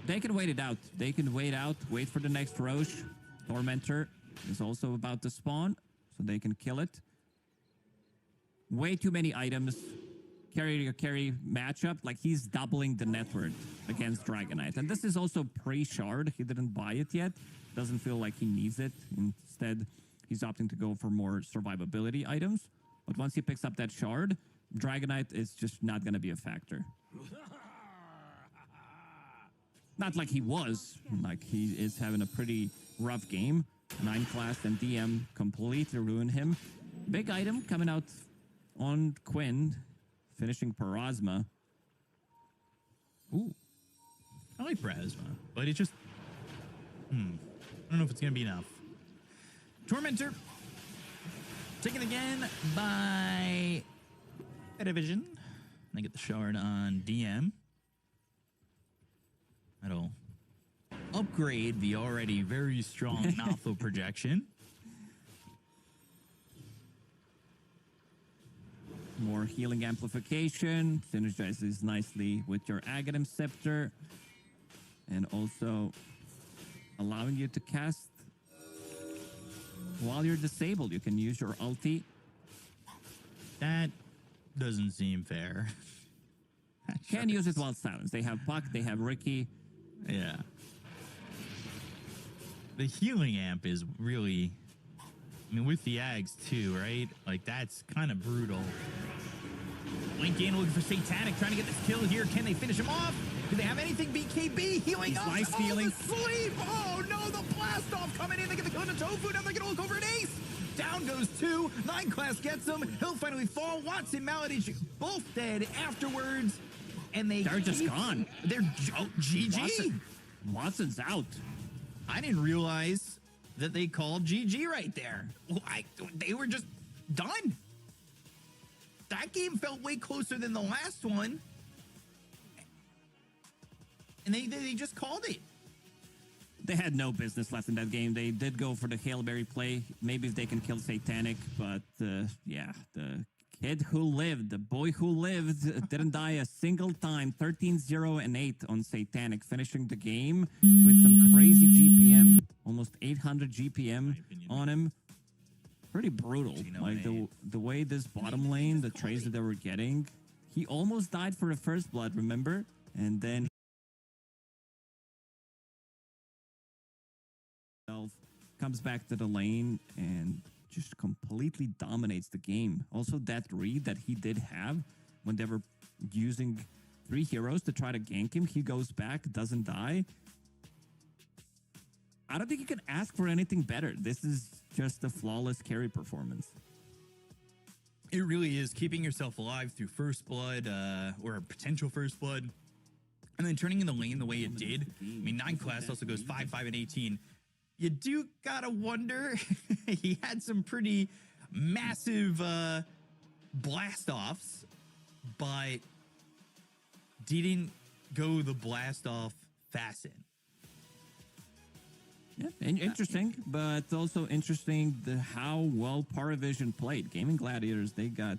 they can wait it out. They can wait out, wait for the next Roche. Tormentor is also about to spawn, so they can kill it. Way too many items. Carry matchup, like he's doubling the net worth against Dragonite. And this is also pre-shard. He didn't buy it yet. Doesn't feel like he needs it. Instead, he's opting to go for more survivability items. But once he picks up that shard, Dragonite is just not going to be a factor. Not like he was. Like, he is having a pretty rough game. 9 class and DM completely ruined him. Big item coming out on Quinn, finishing Parasma. Ooh. I like Parasma, but it just... I don't know if it's going to be enough. Tormentor. Taken again by Parivision. They get the shard on DM. That'll upgrade the already very strong Notho projection. More healing amplification. Synergizes nicely with your Aghanim Scepter. And also allowing you to cast while you're disabled. You can use your ulti. That doesn't seem fair. Can use it while silenced. They have Puck, they have Ricky. Yeah. The healing amp is really... I mean, with the Ags too, right? Like, that's kind of brutal. Link in looking for Satanic, trying to get this kill here. Can they finish him off? Do they have anything? BKB healing up. Nice healing. Sleep. Oh, no, the blast off coming in. They get the kill on the Tofu. Now they're going to look over at Ace. Down goes 2. 9 class gets him. He'll finally fall. Watson, Maladich, both dead afterwards. And they're just gone. They're GG. Watson's out. I didn't realize that they called GG right there. They were just done. That game felt way closer than the last one. And they just called it. They had no business left in that game. They did go for the Hail Mary play. Maybe if they can kill Satanic. But, yeah, the kid who lived, the boy who lived, didn't die a single time. 13-0 and 8 on Satanic, finishing the game with some crazy GPM. Almost 800 GPM on him. Pretty brutal. Like, the way this bottom lane, the trades that they were getting, he almost died for the first blood, remember? And then himself, comes back to the lane, and just completely dominates the game. Also, that read that he did have when they were using 3 heroes to try to gank him, he goes back, doesn't die. I don't think you can ask for anything better. This is just a flawless carry performance. It really is keeping yourself alive through first blood or potential first blood, and then turning in the lane the way it did. I mean, 9 class also goes 5, 5, and 18. You do gotta wonder. He had some pretty massive blast offs, but didn't go the blast off facet. Yeah, interesting, but also interesting how well Parivision played. Gaimin Gladiators, they got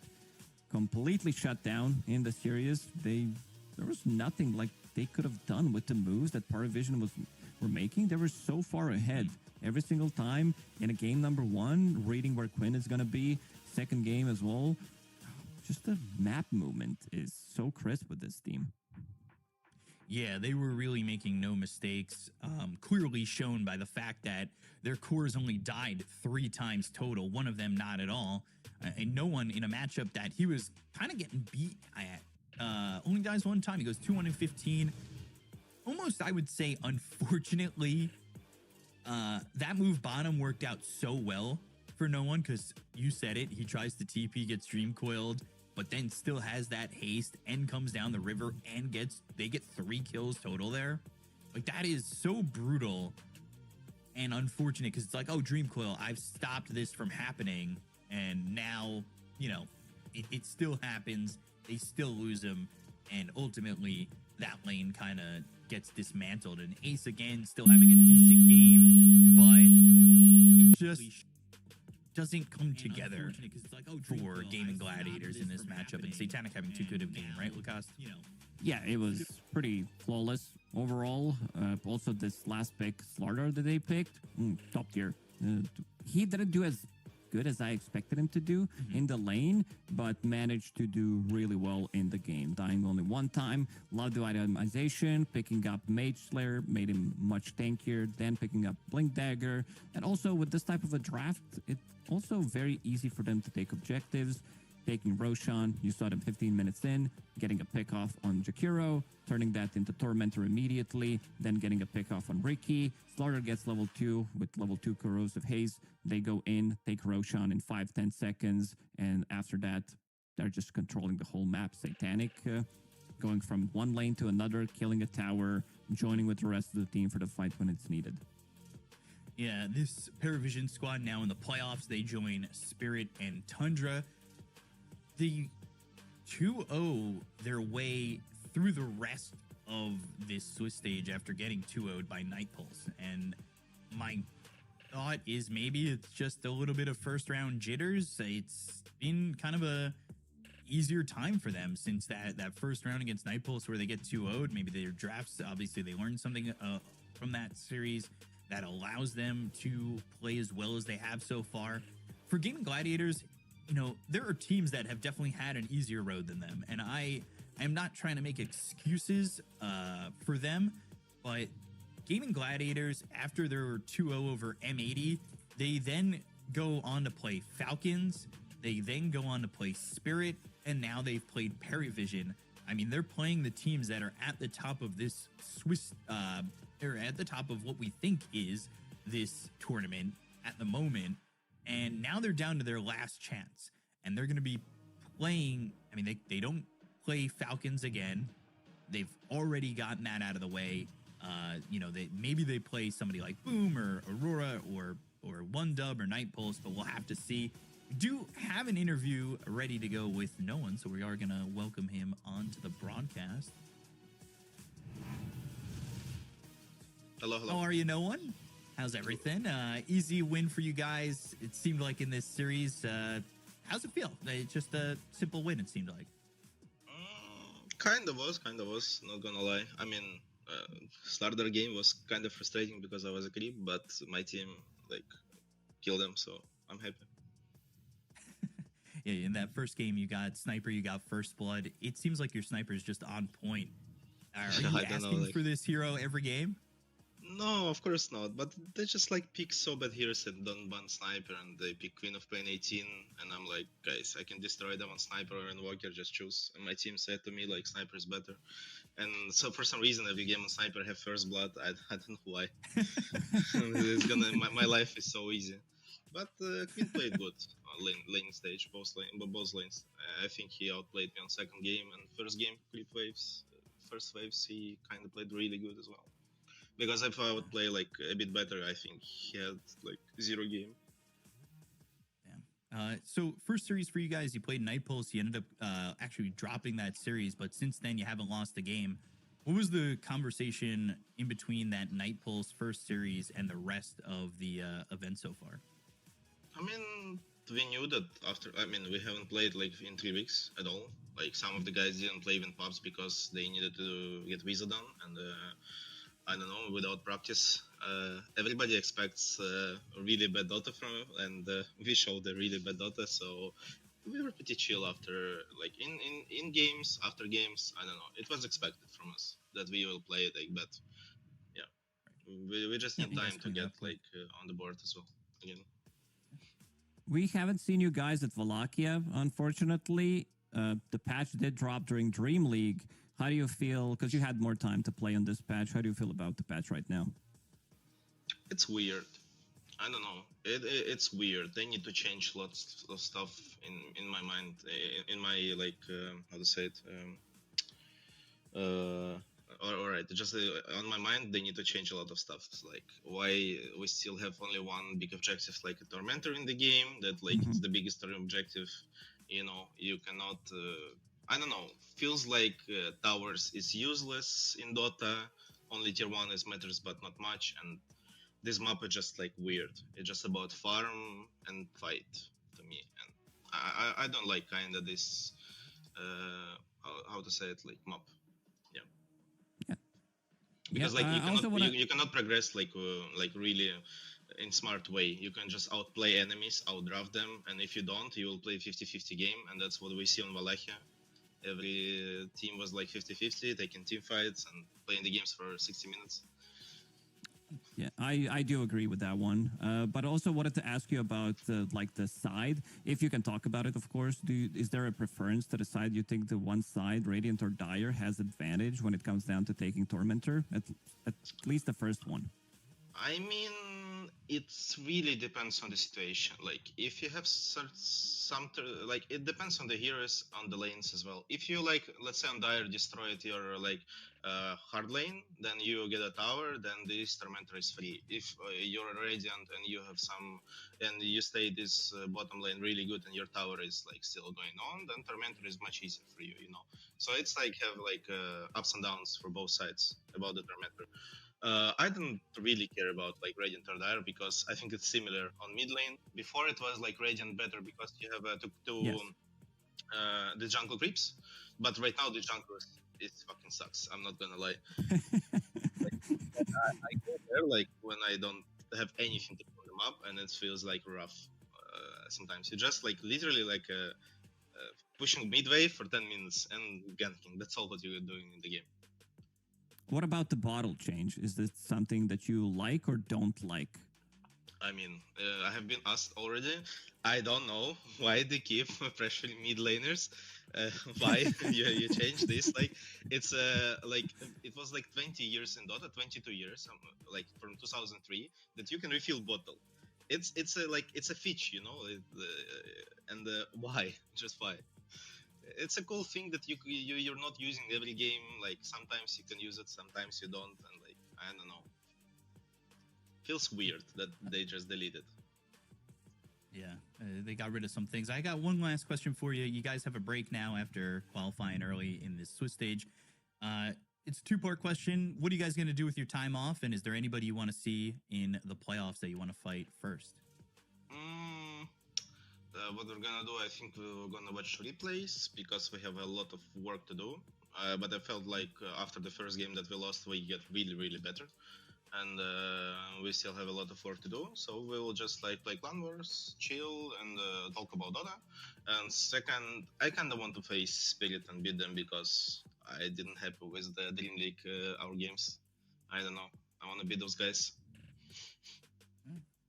completely shut down in the series. There was nothing like they could have done with the moves that Parivision were making. They were so far ahead every single time in a game number 1, reading where Quinn is going to be, second game as well. Just the map movement is so crisp with this team. Yeah, they were really making no mistakes, clearly shown by the fact that their cores only died 3 times total, one of them not at all. And no one in a matchup that he was kind of getting beat at only dies 1 time. He goes 2-1 and 15. Almost, I would say, unfortunately, that move bottom worked out so well for no one because you said it. He tries to TP, gets dream coiled, but then still has that haste and comes down the river and they get 3 kills total there. Like, that is so brutal and unfortunate because it's like, oh, dream coil, I've stopped this from happening. And now, you know, it still happens. They still lose him. And ultimately, that lane kind of gets dismantled. And Ace, again, still having a decent game, but it just doesn't come together for Gaimin Gladiators in this matchup. And Satanic having too good of a game, right, Lucas? Yeah, it was pretty flawless overall. Also, this last pick, Slardar, that they picked, top tier. He didn't do as good as I expected him to do in the lane, but managed to do really well in the game, dying only 1 time. Love the itemization, picking up Mage Slayer, made him much tankier, then picking up Blink Dagger. And also with this type of a draft, it's also very easy for them to take objectives. Taking Roshan, you saw them 15 minutes in, getting a pick off on Jakiro, turning that into Tormentor immediately, then getting a pick off on Ricky. Slaughter gets level 2 with level 2 Corrosive Haze. They go in, take Roshan in 5-10 seconds, and after that, they're just controlling the whole map. Satanic, going from one lane to another, killing a tower, joining with the rest of the team for the fight when it's needed. Yeah, this Parivision squad now in the playoffs, they join Spirit and Tundra. They 2-0 their way through the rest of this Swiss stage after getting 2-0'd by Night Pulse. And my thought is maybe it's just a little bit of first round jitters. It's been kind of a easier time for them since that first round against Night Pulse where they get 2-0'd. Maybe their drafts, obviously they learned something from that series that allows them to play as well as they have so far. For Gaimin Gladiators, you know, there are teams that have definitely had an easier road than them. And I am not trying to make excuses for them, but Gaimin Gladiators, after their 2-0 over M80, they then go on to play Falcons. They then go on to play Spirit. And now they've played Parivision. I mean, they're playing the teams that are at the top of this Swiss, or at the top of what we think is this tournament at the moment. And now they're down to their last chance. And they're going to be playing, I mean, they don't play Falcons again. They've already gotten that out of the way. You know, maybe they play somebody like Boom or Aurora or One Dub or Night Pulse, but we'll have to see. We do have an interview ready to go with No One, so we are going to welcome him onto the broadcast. Hello. How are you, No One? How's everything? Easy win for you guys, it seemed like, in this series. How's it feel? It's just a simple win, it seemed like. Kind of was, not gonna lie. I mean, starter game was kind of frustrating because I was a creep, but my team, like, killed them, so I'm happy. Yeah, in that first game, you got Sniper, you got First Blood. It seems like your Sniper is just on point. Are you asking for this hero every game? No, of course not. But they just like pick so bad heroes and don't ban sniper, and they pick Queen of Pain 18, and I'm like, guys, I can destroy them on sniper or invoker, just choose. And my team said to me like sniper is better, and so for some reason every game on sniper have first blood. I don't know why. It's gonna my life is so easy. But Queen played good on lane stage, both lanes. I think he outplayed me on second game and first game clip waves. First waves he kind of played really good as well. Because if I would play like a bit better, I think he had like 0 game. So first series for you guys, you played Night Pulse. You ended up actually dropping that series, but since then you haven't lost a game. What was the conversation in between that Night Pulse first series and the rest of the event so far? I mean, we knew that after. I mean, we haven't played like in 3 weeks at all. Like some of the guys didn't play even pubs because they needed to get visa done, and I don't know, without practice. Everybody expects a really bad Dota from him, and we showed a really bad Dota, so we were pretty chill after, like, in games, after games, I don't know. It was expected from us that we will play like that. Yeah. We just need time to get, like, on the board as well, again. We haven't seen you guys at Wallachia, unfortunately. The patch did drop during Dream League. How do you feel, because you had more time to play on this patch, how do you feel about the patch right now? It's weird. I don't know. It's weird. They need to change lots of stuff in my mind, in my, like, how to say it? All right, just on my mind, they need to change a lot of stuff. Like, why we still have only one big objective, like a Tormentor in the game, that, like, it's the biggest objective. You know, you cannot... I don't know, feels like towers is useless in Dota, only tier 1 is matters but not much, and this map is just like weird. It's just about farm and fight to me, and I don't like kinda this, how to say it, like map. Yeah. Because like you cannot progress like really in smart way. You can just outplay enemies, outdraft them, and if you don't, you will play 50-50 game, and that's what we see on Wallachia. Every team was like 50-50, taking team fights and playing the games for 60 minutes. Yeah, I do agree with that one. But also wanted to ask you about like the side, if you can talk about it, of course. Is there a preference to the side you think the one side, Radiant or Dire, has advantage when it comes down to taking Tormentor? At least the first one. I mean, it really depends on the situation. Like, if you have like, it depends on the heroes, on the lanes as well. If you, like, let's say on Dire destroyed your, like, hard lane, then you get a tower, then this Tormentor is free. If you're a Radiant and you have and you stay this bottom lane really good and your tower is, like, still going on, then Tormentor is much easier for you, you know? So it's, like, have, like, ups and downs for both sides about the Tormentor. I don't really care about like Radiant or Dire because I think it's similar on mid lane. Before it was like Radiant better because you have the jungle creeps, but right now the jungle it fucking sucks. I'm not gonna lie. I go there like when I don't have anything to put them up, and it feels like rough. Sometimes you just like literally like pushing mid wave for 10 minutes and ganking. That's all what you're doing in the game. What about the bottle change? Is this something that you like or don't like? I mean, I have been asked already. I don't know why they keep pressuring mid laners. Why you change this? Like, it's like it was like 20 years in Dota, 22 years, like from 2003, that you can refill bottle. It's a feature, you know. And why? Just why? It's a cool thing that you're not using every game. Like, sometimes you can use it, sometimes you don't, and like, I don't know. Feels weird that they just deleted. Yeah, they got rid of some things. I got one last question for you. You guys have a break now after qualifying early in this Swiss stage. It's a two-part question. What are you guys going to do with your time off? And is there anybody you want to see in the playoffs that you want to fight first? What we're gonna do, I think we're gonna watch replays because we have a lot of work to do. But I felt like after the first game that we lost, we get really better. And we still have a lot of work to do. So we will just like play Clan Wars, chill, and talk about Dota. And second, I kind of want to face Spirit and beat them because I didn't happy with the Dream League our games. I don't know. I want to beat those guys.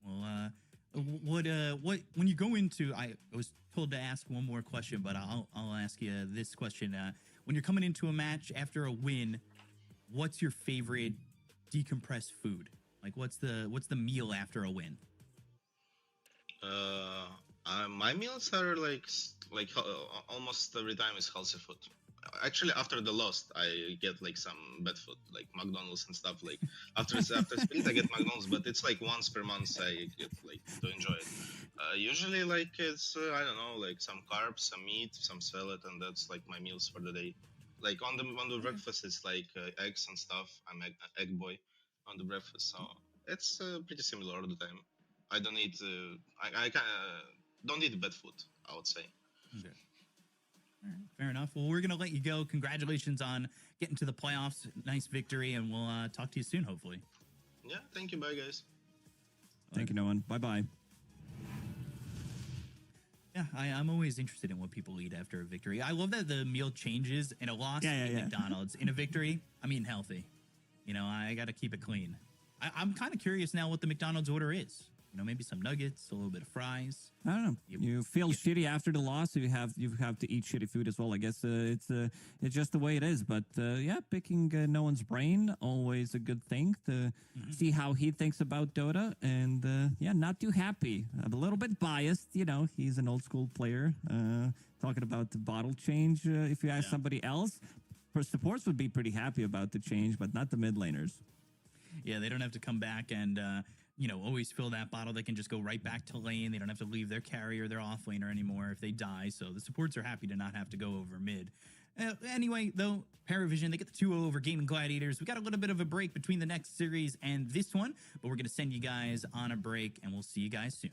Well, what when you go into, I was told to ask one more question, but I'll ask you this question. When you're coming into a match after a win, what's your favorite decompressed food? Like, what's the meal after a win? My meals are almost every time is healthy food. Actually, after the loss, I get like some bad food, like McDonald's and stuff. Like after split, I get McDonald's, but it's like once per month I get like to enjoy it. Usually, like it's I don't know, like some carbs, some meat, some salad, and that's like my meals for the day. Like on the breakfast, it's like eggs and stuff. I'm egg boy on the breakfast, so it's pretty similar all the time. I don't eat. I kind of don't eat bad food, I would say. Okay. All right, fair enough. Well, we're gonna let you go. Congratulations on getting to the playoffs. Nice victory, and we'll talk to you soon, hopefully. Yeah, thank you. Bye, guys. Thank you, Noah. Bye-bye. Yeah, I'm always interested in what people eat after a victory. I love that the meal changes in a loss in McDonald's. In a victory, I'm eating healthy. You know, I got to keep it clean. I'm kind of curious now what the McDonald's order is. You know, maybe some nuggets, a little bit of fries. I don't know. You feel shitty after the loss, so you have to eat shitty food as well. I guess it's just the way it is. But yeah, picking no one's brain, always a good thing to see how he thinks about Dota. And yeah, not too happy. I'm a little bit biased. You know, he's an old school player. Talking about the bottle change. If you ask somebody else, supports would be pretty happy about the change, but not the mid laners. Yeah, they don't have to come back and you know, always fill that bottle. They can just go right back to lane. They don't have to leave their carrier, their off laner anymore if they die. So the supports are happy to not have to go over mid. Anyway, though, Parivision, they get the 2-0 over Gaimin Gladiators. We got a little bit of a break between the next series and this one, but we're going to send you guys on a break, and we'll see you guys soon.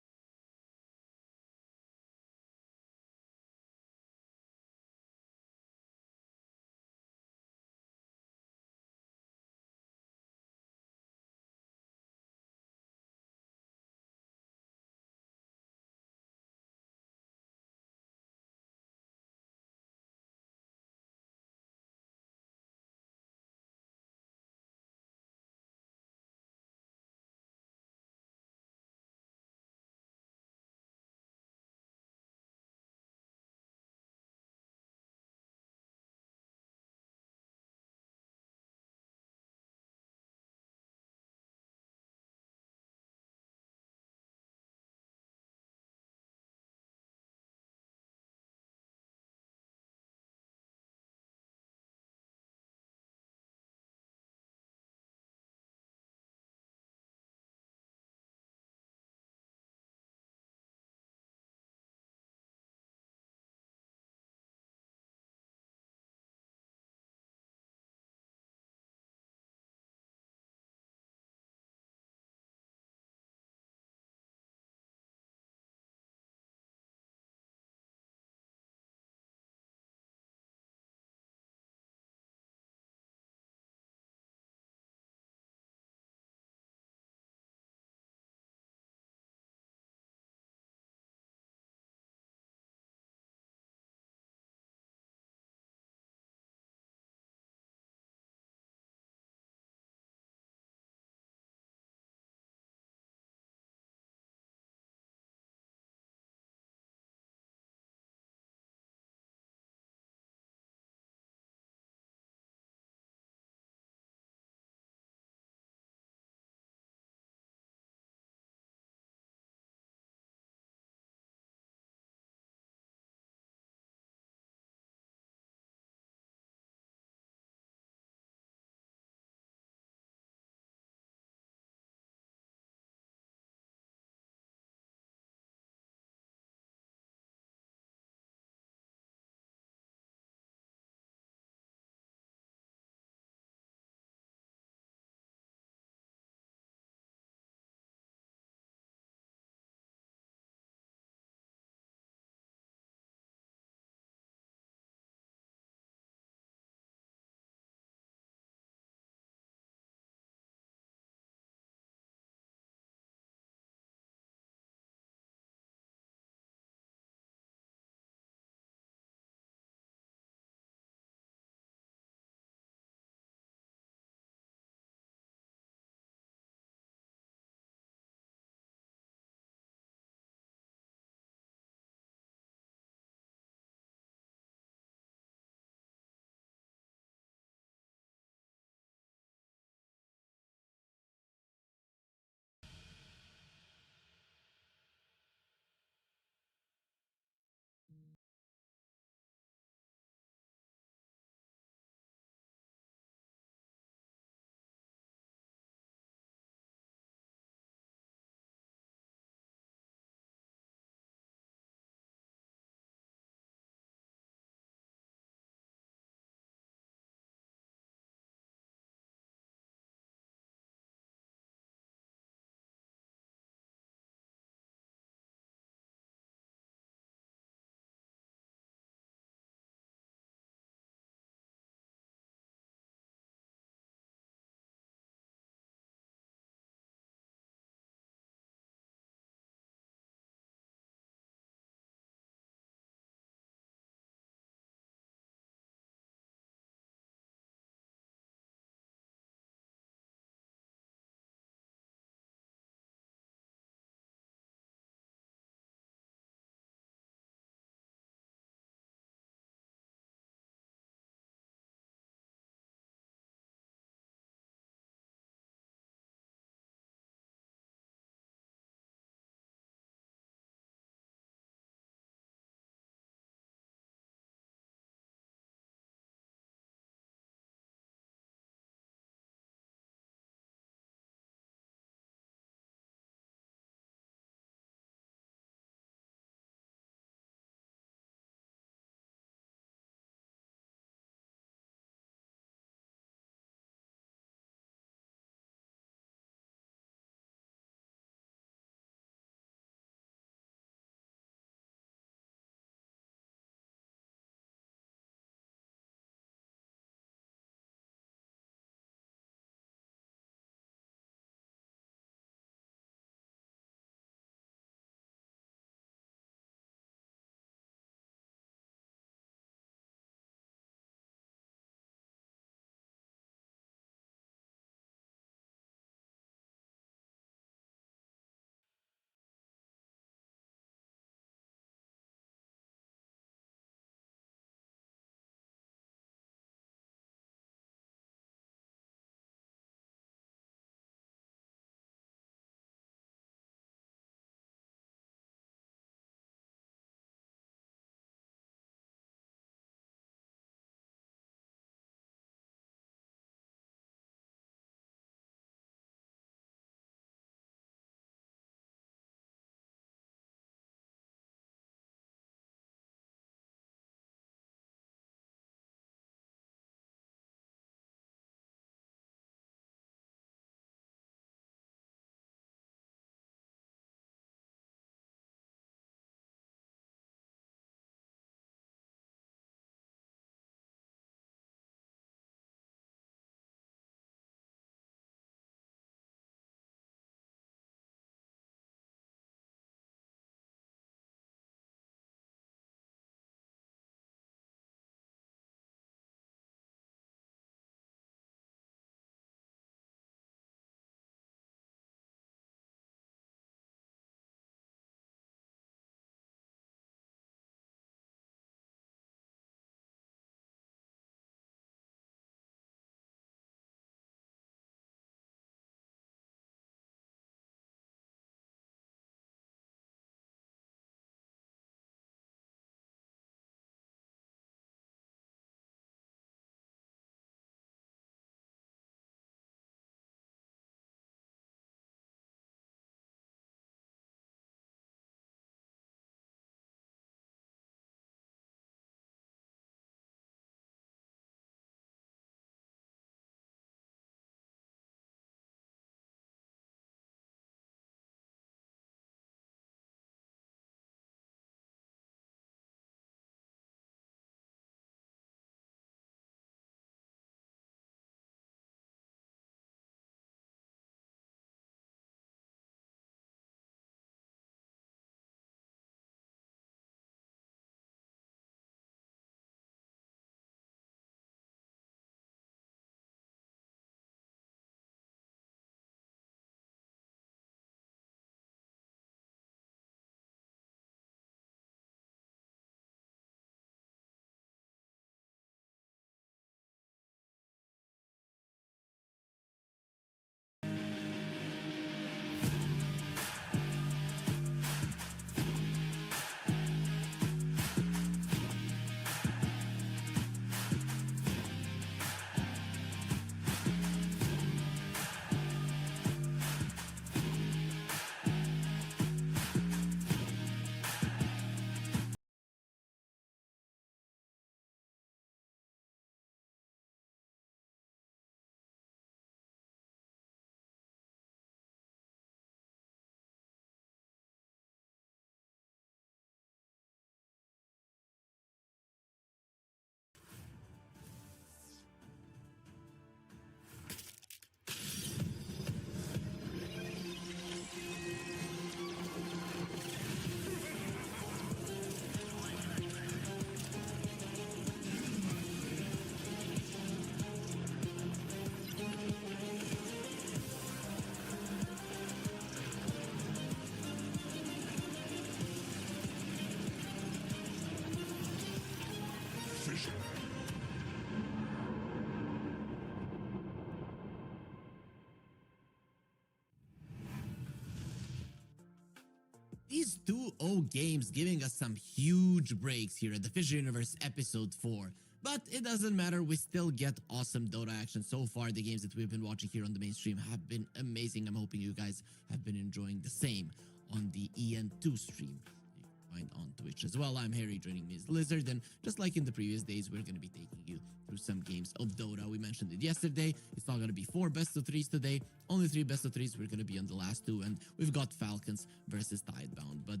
these 2-0 games giving us some huge breaks here at the Fisher Universe episode 4. But it doesn't matter, we still get awesome Dota action. So far, the games that we've been watching here on the mainstream have been amazing. I'm hoping you guys have been enjoying the same on the EN2 stream. You can find on Twitch as well. I'm Harry, joining me is Lizard, and just like in the previous days, we're going to be taking you through some games of Dota. We mentioned it yesterday. It's not going to be 4 best of 3s today, only 3 best of 3s. We're going to be on the last 2, and we've got Falcons versus Tidebound. But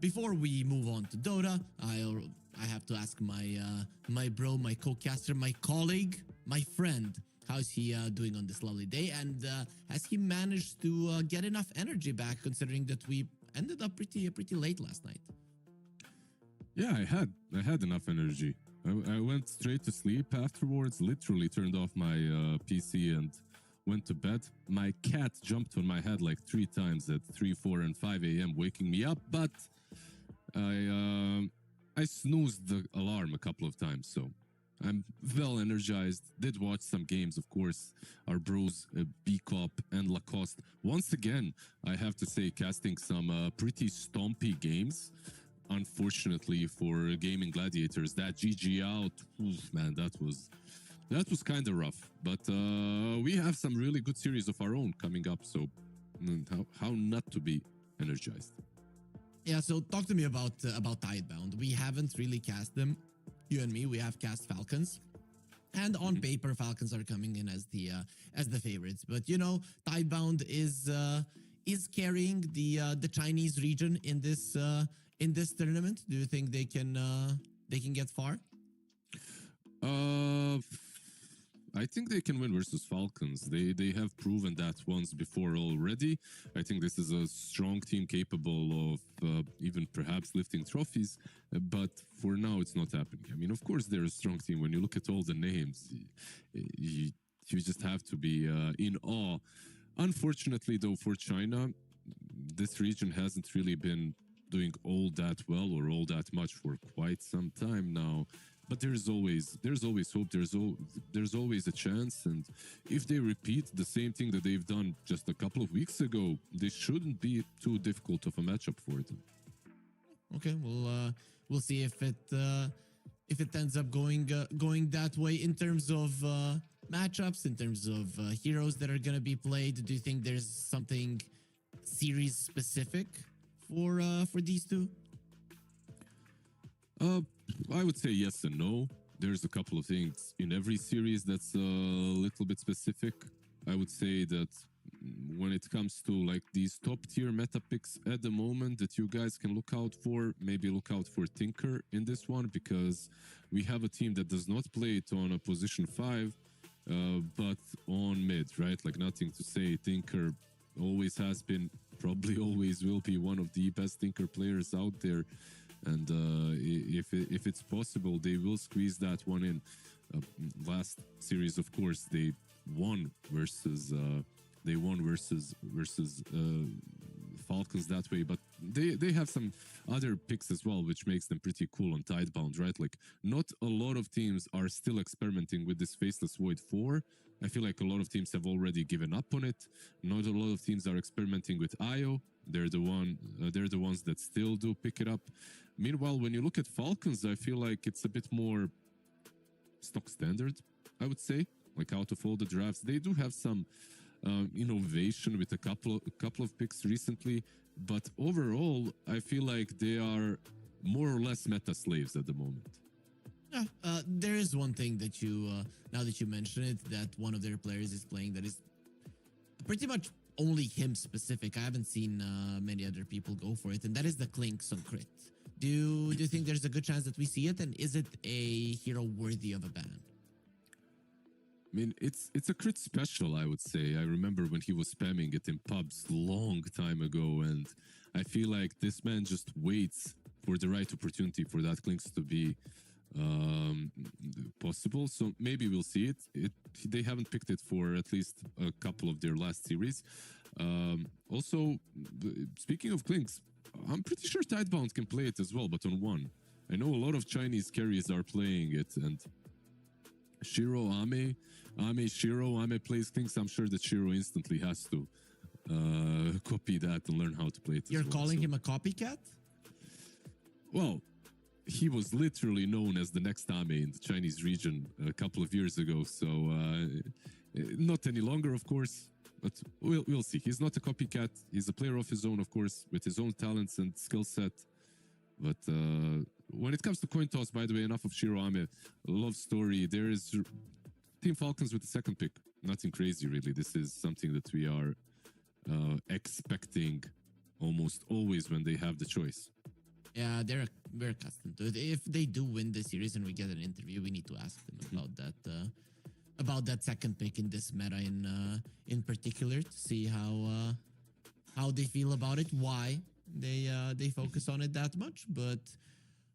before we move on to Dota, I have to ask my bro, my co-caster, my colleague, my friend, how's he doing on this lovely day? And has he managed to get enough energy back, considering that we ended up pretty late last night? Yeah, I had enough energy. I went straight to sleep afterwards, literally turned off my PC and went to bed. My cat jumped on my head like 3 times at 3, 4, and 5 a.m., waking me up, but I snoozed the alarm a couple of times, so I'm well energized. Did watch some games, of course. Our bros, B-Cop and Lacoste. Once again, I have to say, casting some pretty stompy games. Unfortunately for Gaimin Gladiators, that GG out, oof, man, that was kind of rough. But we have some really good series of our own coming up, so how not to be energized? Yeah, so talk to me about Tidebound. We haven't really cast them. You and me, we have cast Falcons. And on paper, Falcons are coming in as the favorites. But you know, Tidebound is carrying the Chinese region in this tournament. Do you think they can get far? I think they can win versus Falcons. They have proven that once before already. I think this is a strong team capable of even perhaps lifting trophies, but for now it's not happening. I mean, of course they're a strong team. When you look at all the names, you just have to be in awe. Unfortunately though, for China, this region hasn't really been doing all that well or all that much for quite some time now. But there's always hope. There's always a chance, and if they repeat the same thing that they've done just a couple of weeks ago, this shouldn't be too difficult of a matchup for them. Okay, we'll see if it ends up going that way in terms of matchups, in terms of heroes that are gonna be played. Do you think there's something series specific for these two? I would say yes and no. There's a couple of things in every series that's a little bit specific. I would say that when it comes to like these top tier meta picks at the moment that you guys can look out for, maybe look out for Tinker in this one, because we have a team that does not play it on a position 5, but on mid, right? Like, nothing to say. Tinker always has been, probably always will be one of the best Tinker players out there. And if it's possible, they will squeeze that one in. Last series, of course, they won versus Falcons that way, but they have some other picks as well, which makes them pretty cool on Tidebound, right? Like, not a lot of teams are still experimenting with this Faceless Void 4. I feel like a lot of teams have already given up on it. Not a lot of teams are experimenting with IO. They're the ones that still do pick it up. Meanwhile, when you look at Falcons, I feel like it's a bit more stock standard, I would say. Like, out of all the drafts, they do have some innovation with a couple of picks recently, but overall, I feel like they are more or less meta slaves at the moment. Yeah, there is one thing that you, now that you mention it, that one of their players is playing that is pretty much only him specific. I haven't seen many other people go for it, and that is the Clinks on crit. Do you think there's a good chance that we see it, and is it a hero worthy of a ban? I mean, it's a crit special, I would say. I remember when he was spamming it in pubs long time ago, and I feel like this man just waits for the right opportunity for that Clinks to be possible. So maybe we'll see it. They haven't picked it for at least a couple of their last series. Also, speaking of Clinks, I'm pretty sure Tidebound can play it as well, but on 1. I know a lot of Chinese carries are playing it, and Shiro, Ame plays Clinks. I'm sure that Shiro instantly has to copy that and learn how to play it. You're calling him a copycat? Well, he was literally known as the next Ame in the Chinese region a couple of years ago. So not any longer, of course. But we'll see. He's not a copycat. He's a player of his own, of course, with his own talents and skill set. But when it comes to coin toss, by the way, enough of Shiro Ame. Love story. There is Team Falcons with the second pick. Nothing crazy, really. This is something that we are expecting almost always when they have the choice. Yeah, we're accustomed to it. If they do win the series and we get an interview, we need to ask them about that second pick in this meta in particular, to see how they feel about it, why they focus on it that much. But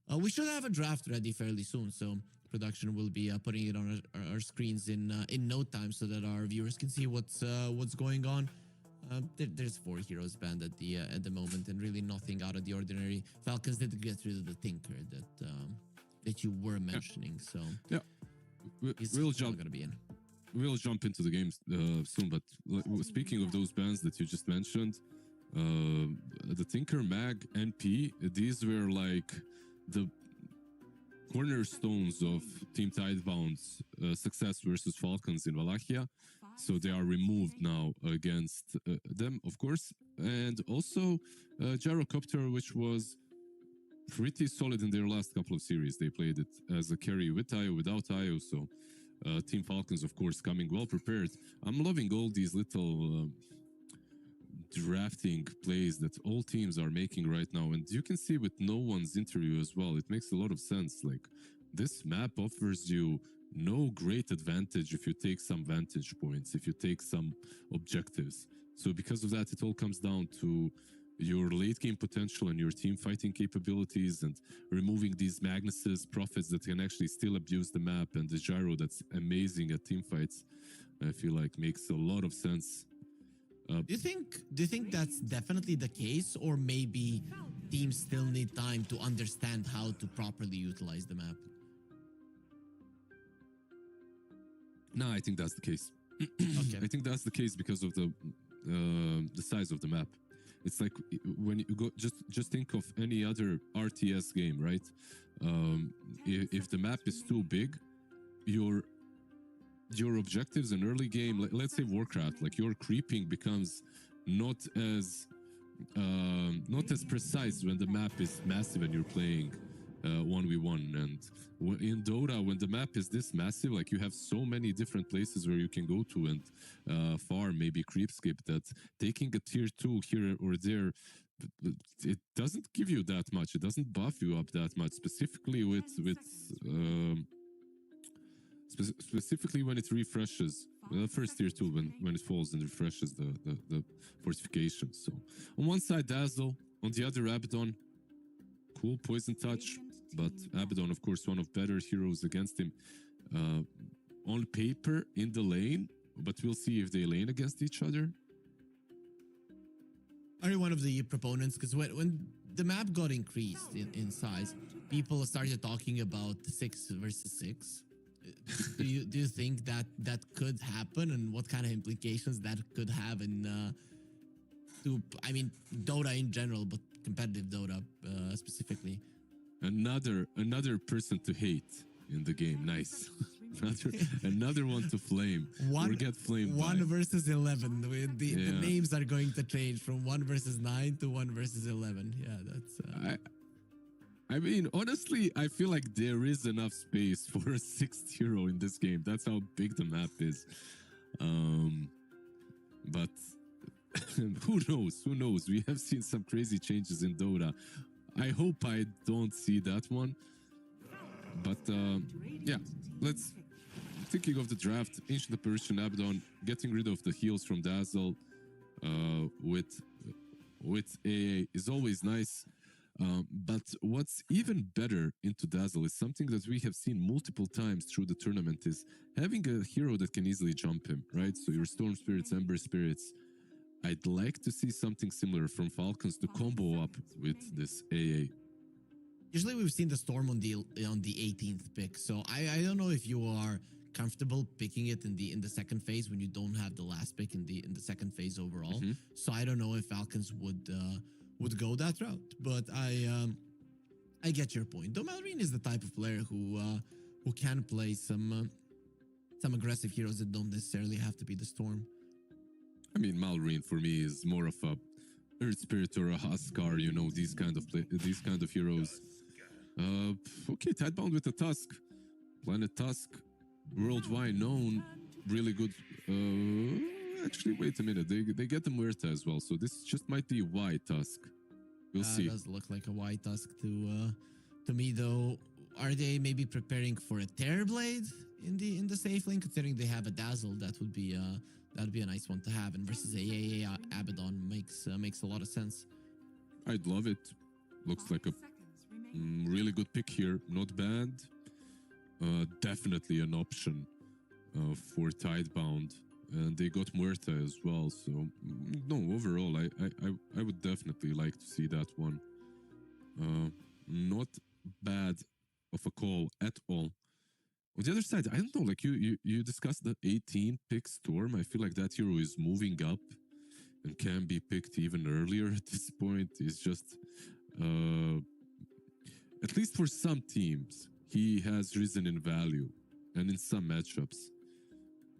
we should have a draft ready fairly soon, so production will be putting it on our screens in no time, so that our viewers can see what's going on. There's 4 heroes banned at the moment, and really nothing out of the ordinary. Falcons did get rid of the Tinker that you were mentioning, so yeah, we'll jump. Gonna be in. We'll jump into the games soon. But speaking of those bans that you just mentioned, the Tinker, Mag, NP, these were like the cornerstones of Team Tidebound's success versus Falcons in Wallachia. So they are removed now against them, of course. And also Gyrocopter, which was pretty solid in their last couple of series. They played it as a carry with IO, without IO. So Team Falcons, of course, coming well prepared. I'm loving all these little drafting plays that all teams are making right now. And you can see with no one's interview as well, it makes a lot of sense. Like, this map offers you no great advantage if you take some vantage points, if you take some objectives. So because of that, it all comes down to your late game potential and your team fighting capabilities, and removing these Magnuses, Prophets that can actually still abuse the map, and the Gyro that's amazing at team fights, I feel like makes a lot of sense. Do you think that's definitely the case, or maybe teams still need time to understand how to properly utilize the map? No, I think that's the case. Okay. I think that's the case because of the size of the map. It's like when you go, just think of any other RTS game, right? If the map is too big, your objectives in early game, let's say Warcraft, like your creeping becomes not as precise when the map is massive and you're playing 1v1. And in Dota, when the map is this massive, like you have so many different places where you can go to and farm, maybe creepscape, that taking a tier 2 here or there, it doesn't give you that much. It doesn't buff you up that much, specifically specifically when it refreshes. The first tier 2, when it falls and refreshes the fortifications. So on one side Dazzle, on the other Abaddon. Cool poison touch, but Abaddon, of course, one of better heroes against him on paper in the lane, but we'll see if they lane against each other. Are you one of the proponents? Because when the map got increased in size, people started talking about 6 versus 6. Do you think that could happen, and what kind of implications that could have in Dota in general, but competitive Dota specifically? Another person to hate in the game. Nice. another one to flame. Or get flamed. 1 versus 11. The names are going to change from 1 versus 9 to 1 versus 11. Yeah, that's. I mean, honestly, I feel like there is enough space for a 6th hero in this game. That's how big the map is. But who knows? Who knows? We have seen some crazy changes in Dota. I hope I don't see that one. But yeah, thinking of the draft, Ancient Apparition, Abaddon, getting rid of the heals from Dazzle with AA is always nice. But what's even better into Dazzle is something that we have seen multiple times through the tournament, is having a hero that can easily jump him, right? So your Storm Spirits, Ember Spirits. I'd like to see something similar from Falcons to combo up with this AA. Usually we've seen the Storm on the 18th pick, so I don't know if you are comfortable picking it in the second phase when you don't have the last pick in the second phase overall. So I don't know if Falcons would go that route, but I get your point. Though Malrine is the type of player who can play some aggressive heroes that don't necessarily have to be the Storm. I mean, Malrine for me is more of a Earth Spirit or a Huskar, you know, these kind of heroes. Okay, Tidebound with a Tusk. Planet Tusk, worldwide known, really good. Actually, wait a minute, they get the Muerta as well, so this just might be White Tusk. We'll see. It does look like a White Tusk to me, though. Are they maybe preparing for a Terrorblade in the safe lane? Considering they have a Dazzle, that'd be a nice one to have. And versus AAA Abaddon makes a lot of sense. I'd love it. Looks like a really good pick here. Not bad. Definitely an option for Tidebound, and they got Muerta as well. So no, overall, I would definitely like to see that one. Not bad of a call at all. On the other side, I don't know, like you discussed the 18 pick Storm. I feel like that hero is moving up and can be picked even earlier at this point. It's just, at least for some teams, he has risen in value and in some matchups,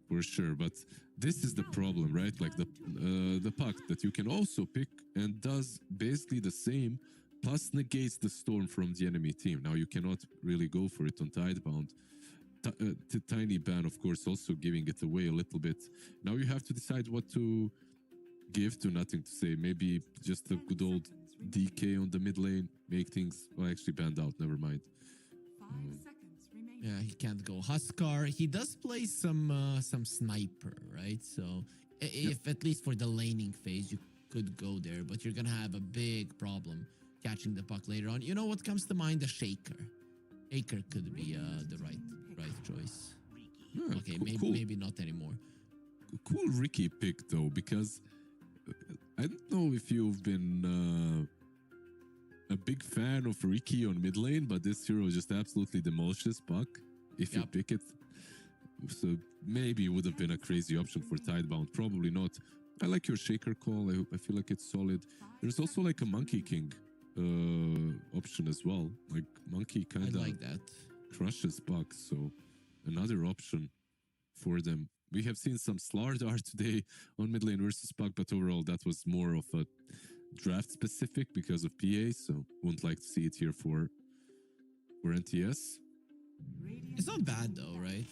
for sure. But this is the problem, right? Like the puck that you can also pick and does basically the same, plus negates the Storm from the enemy team. Now you cannot really go for it on Tidebound. Tiny Ban, of course, also giving it away a little bit. Now you have to decide what to give to Nothing to Say. Maybe just a good old DK on the mid lane, make things actually banned out. Never mind. Yeah, he can't go Huskar. He does play some sniper, right? So if at least for the laning phase you could go there, but you're gonna have a big problem catching the puck later on. You know what comes to mind? The Shaker. Shaker could be the right choice. Yeah, okay, cool. maybe not anymore. Cool Ricky pick though, because I don't know if you've been a big fan of Ricky on mid lane, but this hero just absolutely demolishes puck if you pick it. So maybe it would have been a crazy option for Tidebound. Probably not. I like your Shaker call. I feel like it's solid. There's also like a Monkey King option as well. Like Monkey kind of like that. crushes puck. So another option for them. We have seen some Slardar today on mid lane versus puck, but overall that was more of a draft specific because of PA, so wouldn't like to see it here for NTS. It's not bad though, right?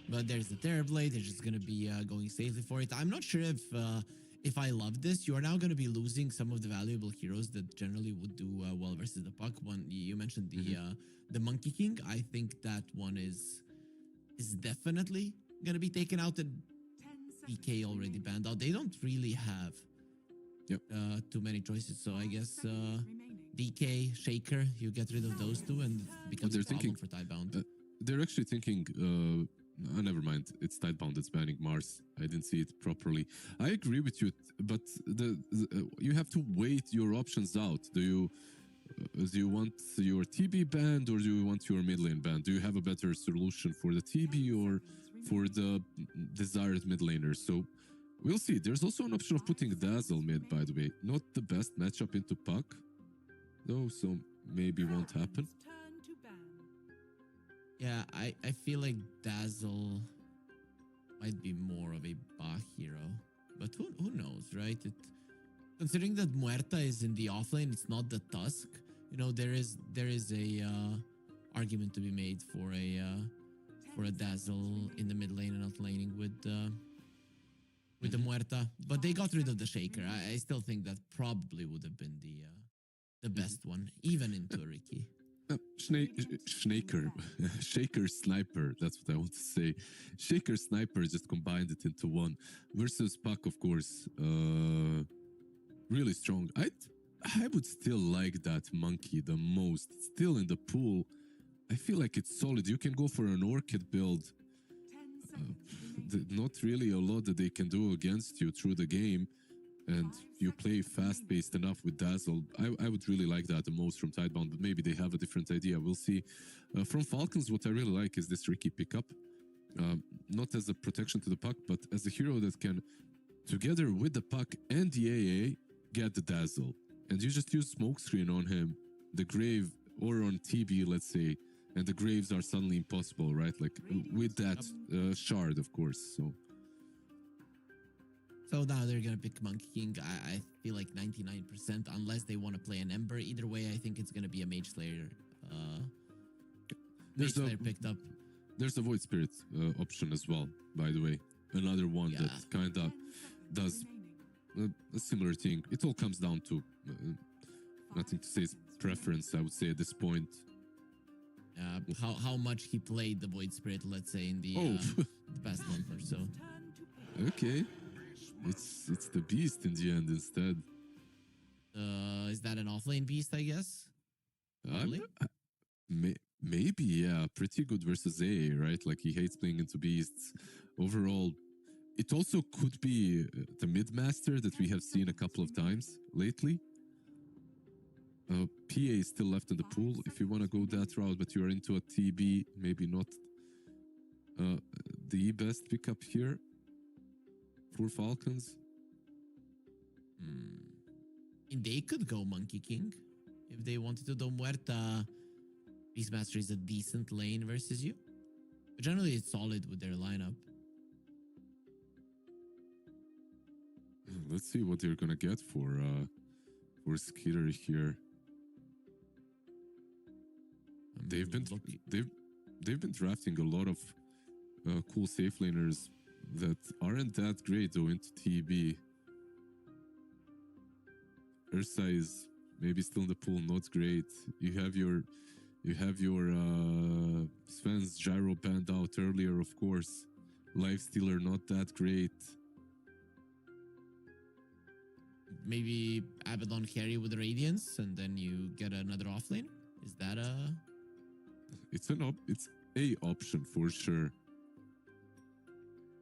But there's the Terrorblade. They're just gonna be going safely for it. I'm not sure if I love this. You are now gonna be losing some of the valuable heroes that generally would do well versus the puck. One you mentioned the Monkey King. I think that one is definitely gonna be taken out. And DK already banned out. They don't really have too many choices. So I guess DK, Shaker, you get rid of those two and it becomes a problem for Tidebound. They're actually thinking, never mind, it's Tidebound that's banning Mars. I didn't see it properly. I agree with you, but you have to wait your options out. Do you want your TB banned or do you want your mid lane banned? Do you have a better solution for the TB or for the desired mid laner? So we'll see. There's also an option of putting Dazzle mid, by the way. Not the best matchup into puck, though, so maybe won't happen. Yeah, I feel like Dazzle might be more of a Bach hero. But who knows, right? Considering that Muerta is in the offlane, it's not the Tusk. You know, there is a argument to be made for a Dazzle in the mid lane and out laning with the Muerta. But they got rid of the Shaker. I still think that probably would have been the best one, even into a Ricky. Shaker Sniper, that's what I want to say. Shaker Sniper just combined it into one. Versus Puck, of course, really strong. I would still like that Monkey the most. Still in the pool, I feel like it's solid. You can go for an Orchid build. Not really a lot that they can do against you through the game. And you play fast-paced enough with Dazzle. I would really like that the most from Tidebound, but maybe they have a different idea. We'll see. From Falcons, what I really like is this Ricky pickup. not as a protection to the puck, but as a hero that can, together with the puck and the AA, get the dazzle. And you just use smokescreen on him, the grave, or on TB, let's say, and the graves are suddenly impossible, right? Like with that shard, of course. So now they're gonna pick Monkey King. I feel like 99%, unless they want to play an Ember. Either way, I think it's gonna be a Mage Slayer. Mage Slayer picked up. There's a Void Spirit option as well, by the way. Another one that kind of does a similar thing. It all comes down to nothing to say is preference, I would say, at this point. How much he played the Void Spirit, let's say, in the past month or so. Okay. It's the Beast in the end instead. Is that an offlane Beast, I guess? Maybe, yeah. Pretty good versus AA, right? Like, he hates playing into Beasts. Overall, it also could be the mid-master that we have seen a couple of times lately. PA is still left in the pool if you want to go that route, but you're into a TB, maybe not the best pickup here for Falcons. They could go Monkey King if they wanted to. Do Muerta Beastmaster is a decent lane versus you. But generally, it's solid with their lineup. Let's see what they're gonna get for Skitter here. They've been drafting a lot of cool safe laners that aren't that great though into TB. Ursa is maybe still in the pool, not great. You have your Sven's gyro banned out earlier, of course. Lifestealer not that great. Maybe Abaddon carry with Radiance, and then you get another offlane. Is that a? It's a option for sure.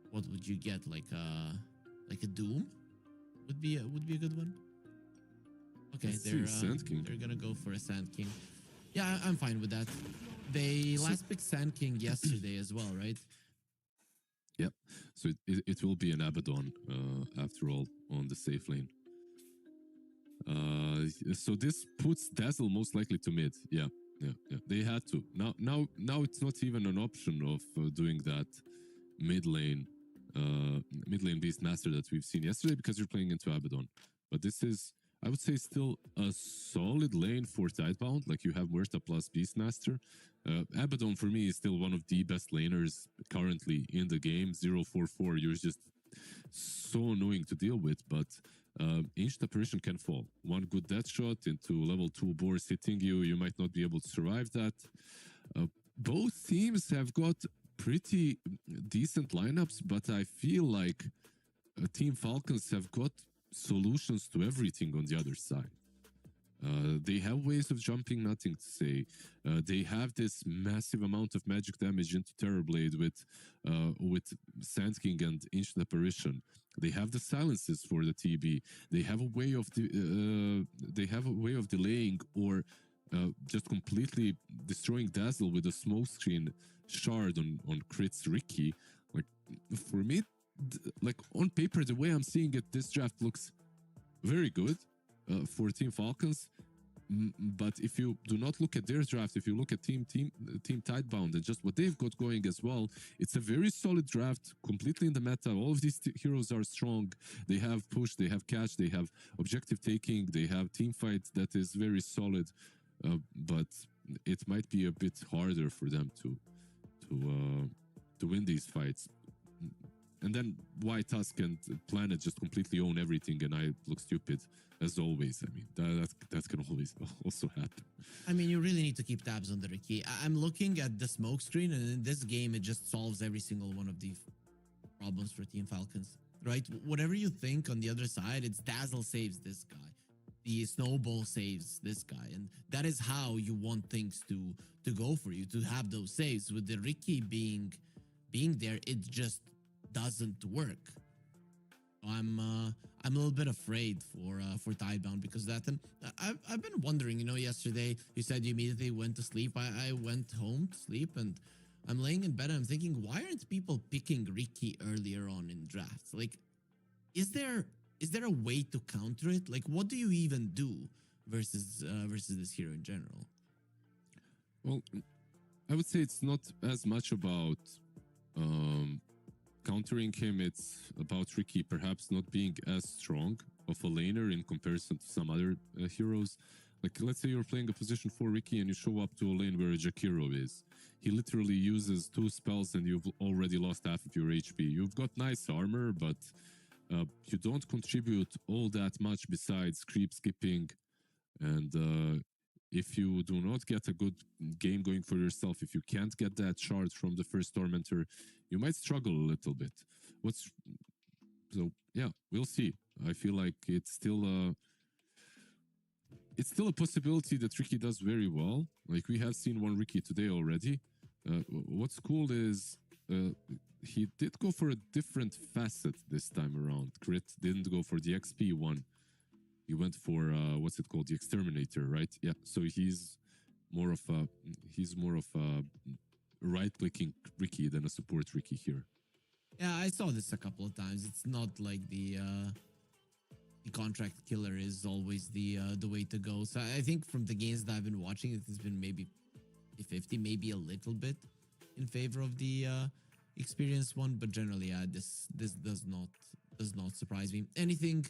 What would you get? Like a Doom would be a good one. Okay, they're gonna go for a Sand King. Yeah, I'm fine with that. They last picked Sand King yesterday as well, right? Yep. So it will be an Abaddon after all on the safe lane. So this puts Dazzle most likely to mid. Yeah. They had to. Now it's not even an option of doing that mid lane Beastmaster that we've seen yesterday because you're playing into Abaddon. But this is, I would say, still a solid lane for Tidebound. Like, you have Muerta plus Beastmaster. Abaddon for me is still one of the best laners currently in the game. 044, you're just so annoying to deal with, but Ancient Apparition can fall. One good death shot into level 2 boars hitting you, you might not be able to survive that. Both teams have got pretty decent lineups, but I feel like Team Falcons have got solutions to everything on the other side. They have ways of jumping, nothing to say. They have this massive amount of magic damage into Terrorblade with Sand King and Ancient Apparition. They have the silences for the TB. They have a way of delaying or just completely destroying Dazzle with a smoke screen shard on crits Ricky. Like, for me, like, on paper, the way I'm seeing it, this draft looks very good for Team Falcons. But if you do not look at their draft, if you look at Team Tidebound and just what they've got going as well, it's a very solid draft, completely in the meta. All of these heroes are strong. They have push, they have catch, they have objective taking, they have team fight that is very solid. But it might be a bit harder for them to win these fights. And then why Tusk and Planet just completely own everything and I look stupid, as always. I mean, that can always also happen. I mean, you really need to keep tabs on the Ricky. I'm looking at the smoke screen, and in this game, it just solves every single one of the problems for Team Falcons, right? Whatever you think on the other side, it's Dazzle saves this guy. The Snowball saves this guy. And that is how you want things to go for you, to have those saves. With the Ricky being there, it just doesn't work. I'm a little bit afraid for Tidebound because of that. And I've been wondering, yesterday you said you immediately went to sleep. I went home to sleep, and I'm laying in bed and I'm thinking, why aren't people picking Ricky earlier on in drafts? Like, is there a way to counter it? Like, what do you even do versus this hero in general? Well, I would say it's not as much about countering him. It's about Ricky perhaps not being as strong of a laner in comparison to some other heroes. Like, let's say you're playing a position 4 Ricky and you show up to a lane where a Jakiro is. He literally uses 2 spells and you've already lost half of your HP. You've got nice armor, but you don't contribute all that much besides creep skipping. And if you do not get a good game going for yourself, if you can't get that shard from the first Tormentor, you might struggle a little bit. So yeah, we'll see. I feel like it's still a possibility that Ricky does very well. Like, we have seen one Ricky today already. What's cool is he did go for a different facet this time around. Crit didn't go for the XP one. He went for what's it called, the Exterminator, right? Yeah. So he's more of a right-clicking Ricky than a support Ricky here. Yeah, I saw this a couple of times. It's not like the contract killer is always the way to go. So I think from the games that I've been watching, it has been maybe 50, maybe a little bit in favor of the experienced one, but generally, this does not surprise me. Anything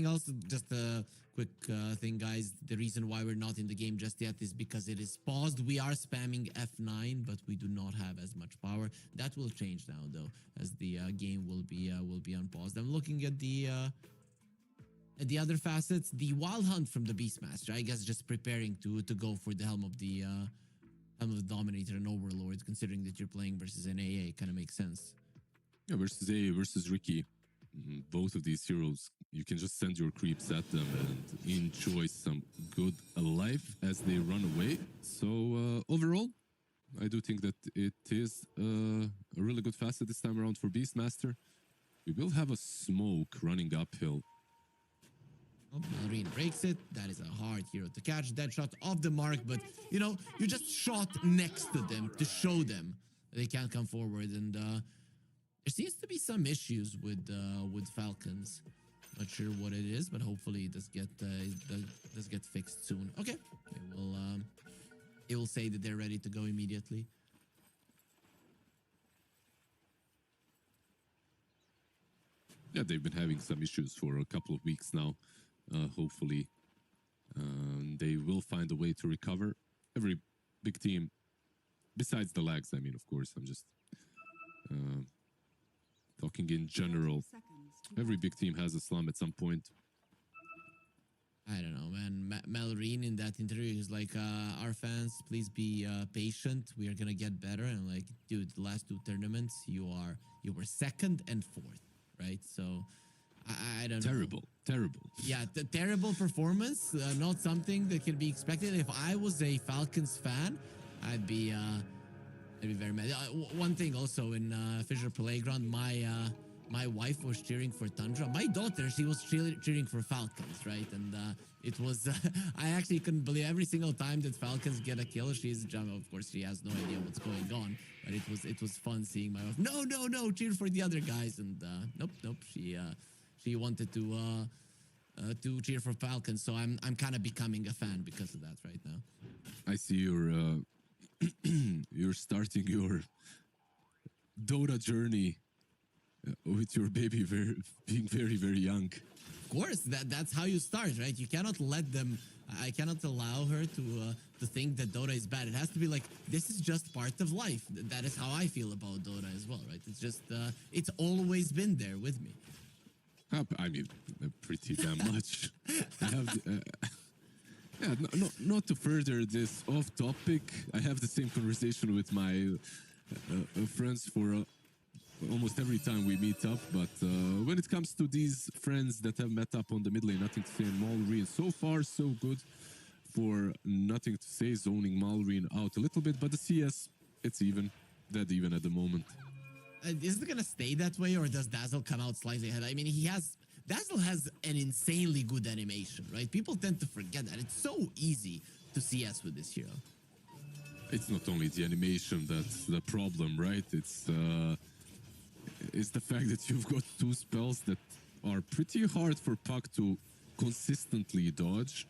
else? Just a quick thing, guys. The reason why we're not in the game just yet is because it is paused. We are spamming F9, but we do not have as much power. That will change now, though, as the game will be unpaused. I'm looking at the other facets. The Wild Hunt from the Beastmaster, I guess, just preparing to go for the Helm of the Dominator and Overlord, considering that you're playing versus an AA, kind of makes sense. Yeah, versus AA versus Ricky. Both of these heroes, you can just send your creeps at them and enjoy some good life as they run away. So overall, I do think that it is a really good facet this time around for Beastmaster. We will have a smoke running uphill. Oh, Malrine breaks it. That is a hard hero to catch. Dead shot off the mark, but you know, you just shot next to them to show them they can't come forward. And there seems to be some issues with Falcons. Not sure what it is, but hopefully it does get fixed soon. Okay, it will say that they're ready to go immediately. Yeah, they've been having some issues for a couple of weeks now. Hopefully, they will find a way to recover. Every big team, besides the lags, I mean, of course, I'm just talking in general. Every big team has a slum at some point. I don't know, man. Malrine in that interview is like, our fans, please be patient. We are gonna get better. And like, dude, the last 2 tournaments, you were 2nd and 4th, right? So I don't know. Terrible. Yeah, terrible performance. Not something that can be expected. If I was a Falcons fan, I'd be very mad. One thing also in Fisher Playground, my wife was cheering for Tundra. My daughter, she was cheering for Falcons, right? And it was, I actually couldn't believe every single time that Falcons get a kill. She's, of course, she has no idea what's going on, but it was fun seeing my wife. No, cheer for the other guys. And nope. She wanted to cheer for Falcons, so I'm kind of becoming a fan because of that right now. I see you're starting your Dota journey with your baby being very, very young. Of course, that's how you start, right? You cannot let them. I cannot allow her to think that Dota is bad. It has to be like, this is just part of life. That is how I feel about Dota as well, right? It's just it's always been there with me. I mean, pretty damn much. I have, not to further this off topic. I have the same conversation with my friends for almost every time we meet up. But when it comes to these friends that have met up on the mid lane, nothing to say. Malrine, so far so good for nothing to say. Zoning Malrine out a little bit, but the CS, it's dead even at the moment. Is it gonna stay that way, or does Dazzle come out slightly ahead? I mean, Dazzle has an insanely good animation, right? People tend to forget that. It's so easy to CS with this hero. It's not only the animation that's the problem, right? It's the fact that you've got two spells that are pretty hard for Puck to consistently dodge.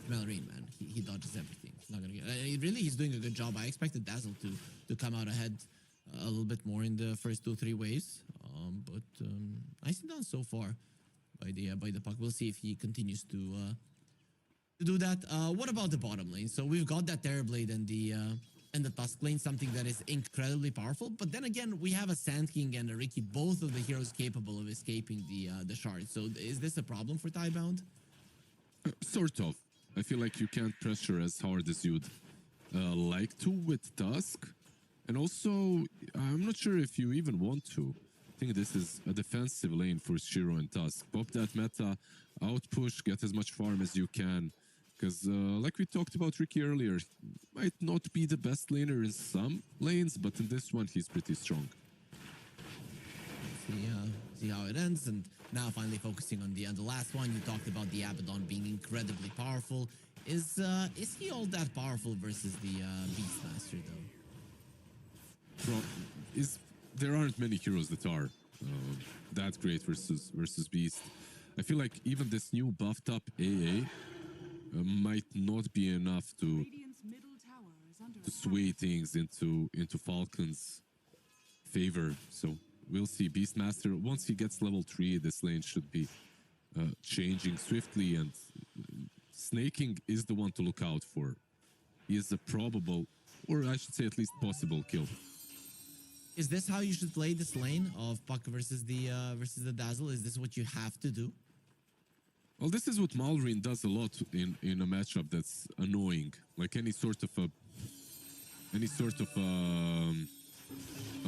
Malrine, man, he dodges everything. He's not gonna get. Really, he's doing a good job. I expected Dazzle to come out ahead a little bit more in the first 2-3 waves, but nicely done so far by the Puck. We'll see if he continues to do that. What about the bottom lane? So we've got that Terrorblade and the Tusk lane, something that is incredibly powerful. But then again, we have a Sand King and a Riki, both of the heroes capable of escaping the shard. So is this a problem for Tiebound? Sort of. I feel like you can't pressure as hard as you'd like to with Tusk. And also, I'm not sure if you even want to. I think this is a defensive lane for Shiro and Tusk. Pop that meta, outpush, get as much farm as you can. Because, like we talked about Riki earlier, might not be the best laner in some lanes, but in this one, he's pretty strong. See how it ends, and now finally focusing on the last one. You talked about the Abaddon being incredibly powerful. Is he all that powerful versus the Beastmaster though? There aren't many heroes that are that great versus Beast. I feel like even this new buffed up AA might not be enough to sway things into Falcon's favor. So we'll see. Beastmaster, once he gets level 3, this lane should be changing swiftly, and Snaking is the one to look out for. He is a probable, or I should say at least possible kill. Is this how you should play this lane of Puck versus the Dazzle? Is this what you have to do? Well, this is what Malrine does a lot in a matchup that's annoying. Like any sort of how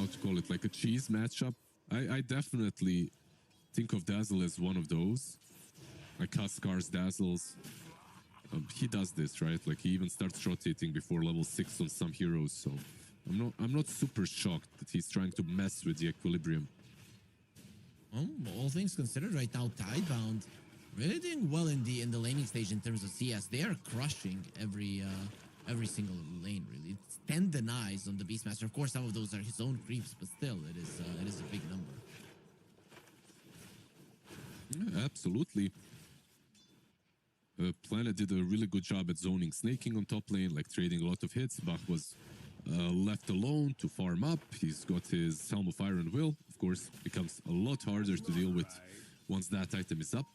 to call it, like a cheese matchup. I definitely think of Dazzle as one of those. Like Huskar's Dazzles. He does this, right? Like he even starts rotating before level 6 on some heroes, so I'm not super shocked that he's trying to mess with the equilibrium. Well, all things considered, right now, Tidebound really doing well in the laning stage in terms of CS. They are crushing every single lane, really. It's 10 denies on the Beastmaster. Of course, some of those are his own creeps, but still, it is a big number. Yeah, absolutely. Planet did a really good job at zoning Snaking on top lane, like trading a lot of hits. Bach was left alone to farm up. He's got his Helm of Iron Will. Of course, becomes a lot harder to deal with once that item is up.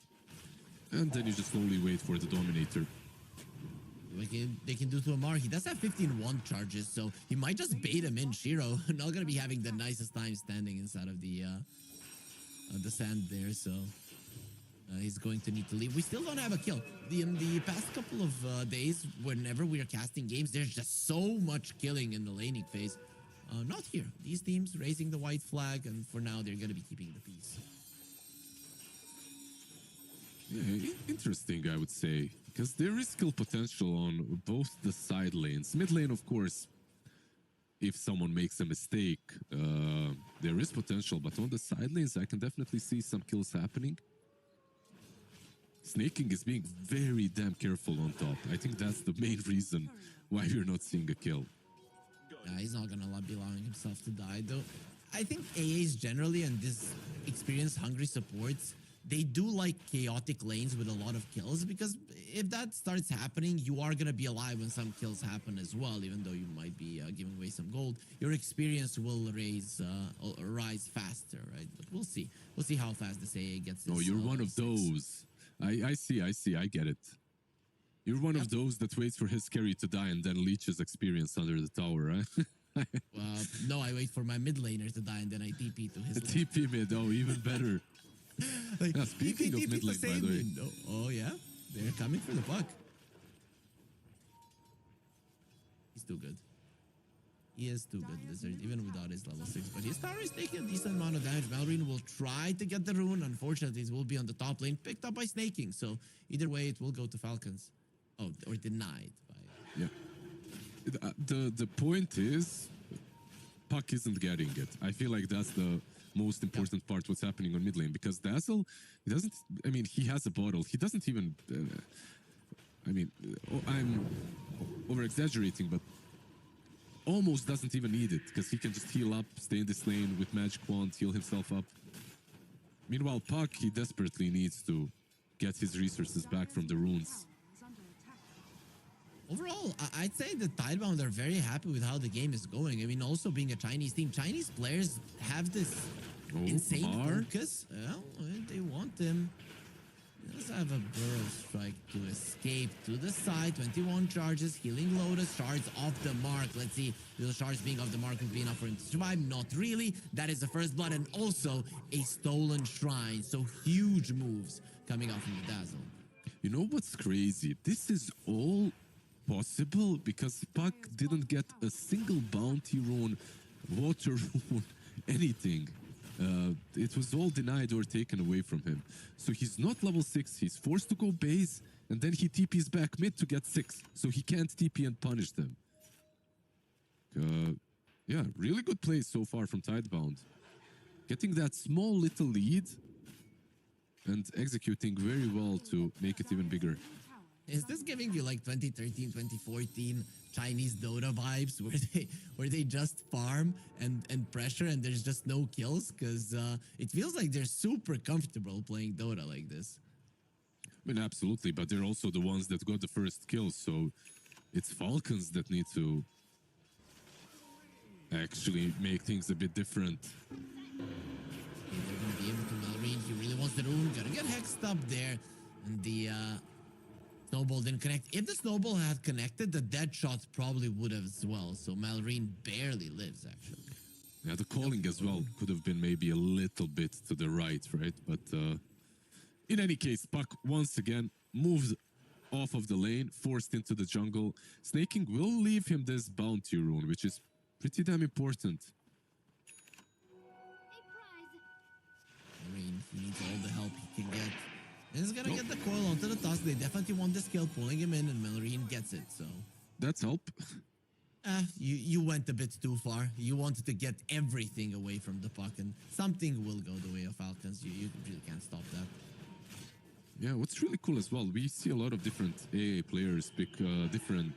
And then you just slowly wait for the Dominator. They can do to Amar. He does have 15-1 charges, so he might just bait him in. Shiro not gonna be having the nicest time standing inside of the sand there, so he's going to need to leave. We still don't have a kill. In the past couple of days, whenever we are casting games, there's just so much killing in the laning phase. Not here. These teams raising the white flag, and for now, they're gonna be keeping the peace. Yeah, interesting, I would say, because there is skill potential on both the side lanes. Mid lane, of course, if someone makes a mistake, there is potential, but on the side lanes, I can definitely see some kills happening. Snaking is being very damn careful on top. I think that's the main reason why we're not seeing a kill. Yeah, he's not gonna be allowing himself to die, though. I think AAs generally, and this experience-hungry supports, they do like chaotic lanes with a lot of kills, because if that starts happening, you are going to be alive when some kills happen as well, even though you might be giving away some gold. Your experience will rise faster, right? But we'll see. We'll see how fast this AA gets this. Oh, you're one of those. I see, I get it. You're one of those that waits for his carry to die and then leeches experience under the tower, right? No, I wait for my mid laner to die and then I TP to his lane. TP mid, oh, even better. Like, yeah, speaking of mid lane, by the way. No. Oh, yeah? They're coming for the buck. He's too good. He is too good, Lizard, even without his level 6. But his tower is taking a decent amount of damage. Malrine will try to get the rune. Unfortunately, it will be on the top lane, picked up by Snaking. So either way, it will go to Falcons. Oh, or denied by... Yeah. The point is, Puck isn't getting it. I feel like that's the most important part, what's happening on mid lane, because Dazzle, he doesn't, I mean, he has a bottle. He doesn't even, I mean, I'm over-exaggerating, but almost doesn't even need it, because he can just heal up, stay in this lane with Magic Wand, heal himself up. Meanwhile, Puck, he desperately needs to get his resources back from the runes. Overall, I'd say the Tidebound are very happy with how the game is going. I mean, also being a Chinese team, Chinese players have this insane focus. Well, they want him. He does have a Burrow Strike to escape to the side. 21 charges, Healing Lotus, shards off the mark. Let's see, will the shards being off the mark would be enough for him to survive? Not really. That is the first blood, and also a stolen shrine. So huge moves coming out from the Dazzle. You know what's crazy? This is all possible because Puck didn't get a single bounty rune, water rune, anything. It was all denied or taken away from him. So he's not level 6, he's forced to go base, and then he TPs back mid to get 6. So he can't TP and punish them. Yeah, really good play so far from Tidebound. Getting that small little lead and executing very well to make it even bigger. Is this giving you like 2013, 2014 Chinese Dota vibes where they just farm and pressure and there's just no kills? Because it feels like they're super comfortable playing Dota like this. I mean, absolutely, but they're also the ones that got the first kill, so it's Falcons that need to actually make things a bit different. They're going to be able to Malrine. He really wants the rune. Gonna get hexed up there. And the snowball didn't connect. If the snowball had connected, the dead shot probably would have as well. So Malrine barely lives, actually. Yeah, the calling as well could have been maybe a little bit to the right? But in any case, Puck once again moved off of the lane, forced into the jungle. Snaking will leave him this bounty rune, which is pretty damn important. Malrine, he needs all the help he can get. And he's gonna get the coil onto the tusk. They definitely want this kill, pulling him in, and Malrine gets it, so... That's help. You went a bit too far. You wanted to get everything away from the puck, and something will go the way of Falcons. You really can't stop that. Yeah, what's really cool as well, we see a lot of different AA players pick different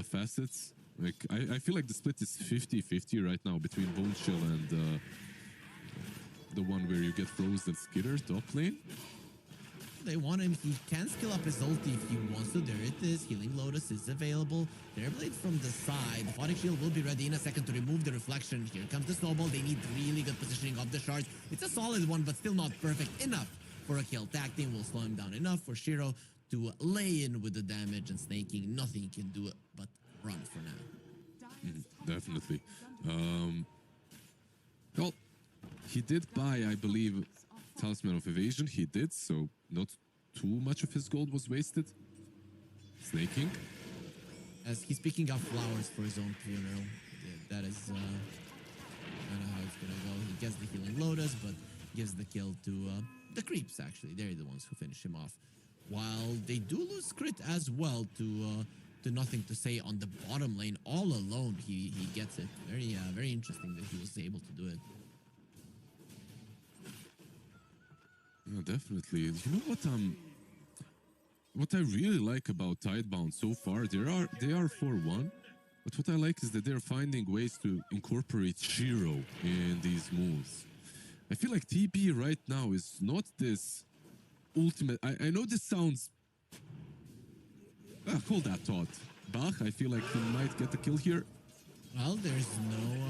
facets. Like, I feel like the split is 50-50 right now between Bone Chill and the one where you get frozen Skitter top lane. They want him. He can skill up his ulti if he wants to. There it is. Healing Lotus is available. Terrorblade from the side. The Photic Shield will be ready in a second to remove the reflection. Here comes the snowball. They need really good positioning of the shards. It's a solid one, but still not perfect enough for a kill. Tag team will slow him down enough for Shiro to lay in with the damage, and Snaking, nothing he can do but run for now. Definitely. Well, he did buy, I believe, Talisman of Evasion. He did, so not too much of his gold was wasted. Snaking. As he's picking up flowers for his own funeral. That is kind of how it's gonna go. He gets the Healing Lotus, but gives the kill to the creeps, actually. They're the ones who finish him off. While they do lose crit as well to nothing to say on the bottom lane. All alone, he gets it. Very interesting that he was able to do it. Yeah, definitely. You know what I really like about Tidebound so far? They are 4-1, but what I like is that they're finding ways to incorporate Shiro in these moves. I feel like TB right now is not this ultimate. I know this sounds. Hold that thought. Bach, I feel like he might get the kill here. Well, there's no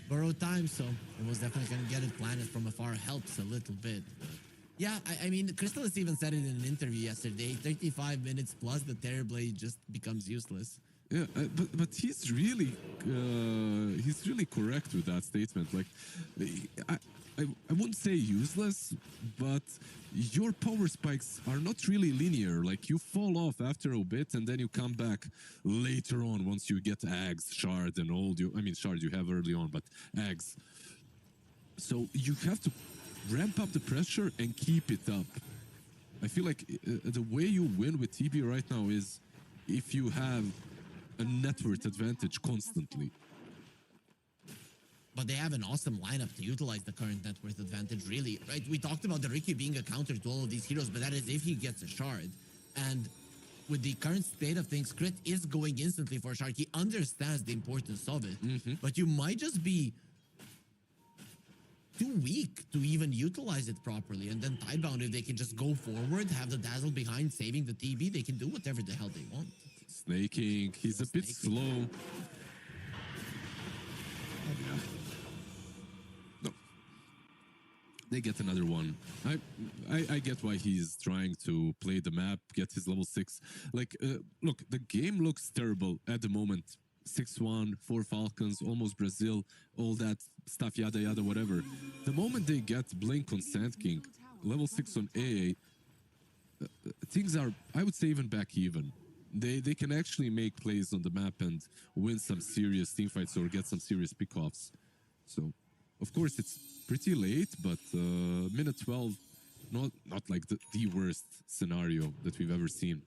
burrow time, so it was definitely going to get it planted from afar. Helps a little bit. But yeah, I mean, Crystallis even said it in an interview yesterday. 35 minutes plus the Terrorblade just becomes useless. Yeah, but he's really correct with that statement. Like, I wouldn't say useless, but your power spikes are not really linear. Like, you fall off after a bit, and then you come back later on once you get Ags, Shard, and all. Shard you have early on, but Ags. So you have to ramp up the pressure and keep it up. I feel like the way you win with TB right now is if you have a network advantage constantly. But they have an awesome lineup to utilize the current net worth advantage, really. Right? We talked about the Riki being a counter to all of these heroes, but that is if he gets a shard. And with the current state of things, crit is going instantly for Shark. He understands the importance of it, but you might just be too weak to even utilize it properly. And then Tidebound, if they can just go forward, have the Dazzle behind, saving the TB, they can do whatever the hell they want. Snaking, he's a bit slow. No. They get another one. I get why he's trying to play the map, get his level 6. Like, look, the game looks terrible at the moment. 6-1, 4 Falcons, almost Brazil, all that stuff, yada yada, whatever. The moment they get Blink on Sand King, level 6 on AA, things are, I would say, even back even. They can actually make plays on the map and win some serious teamfights or get some serious pickoffs. So, of course, it's pretty late, but minute 12, not like the worst scenario that we've ever seen.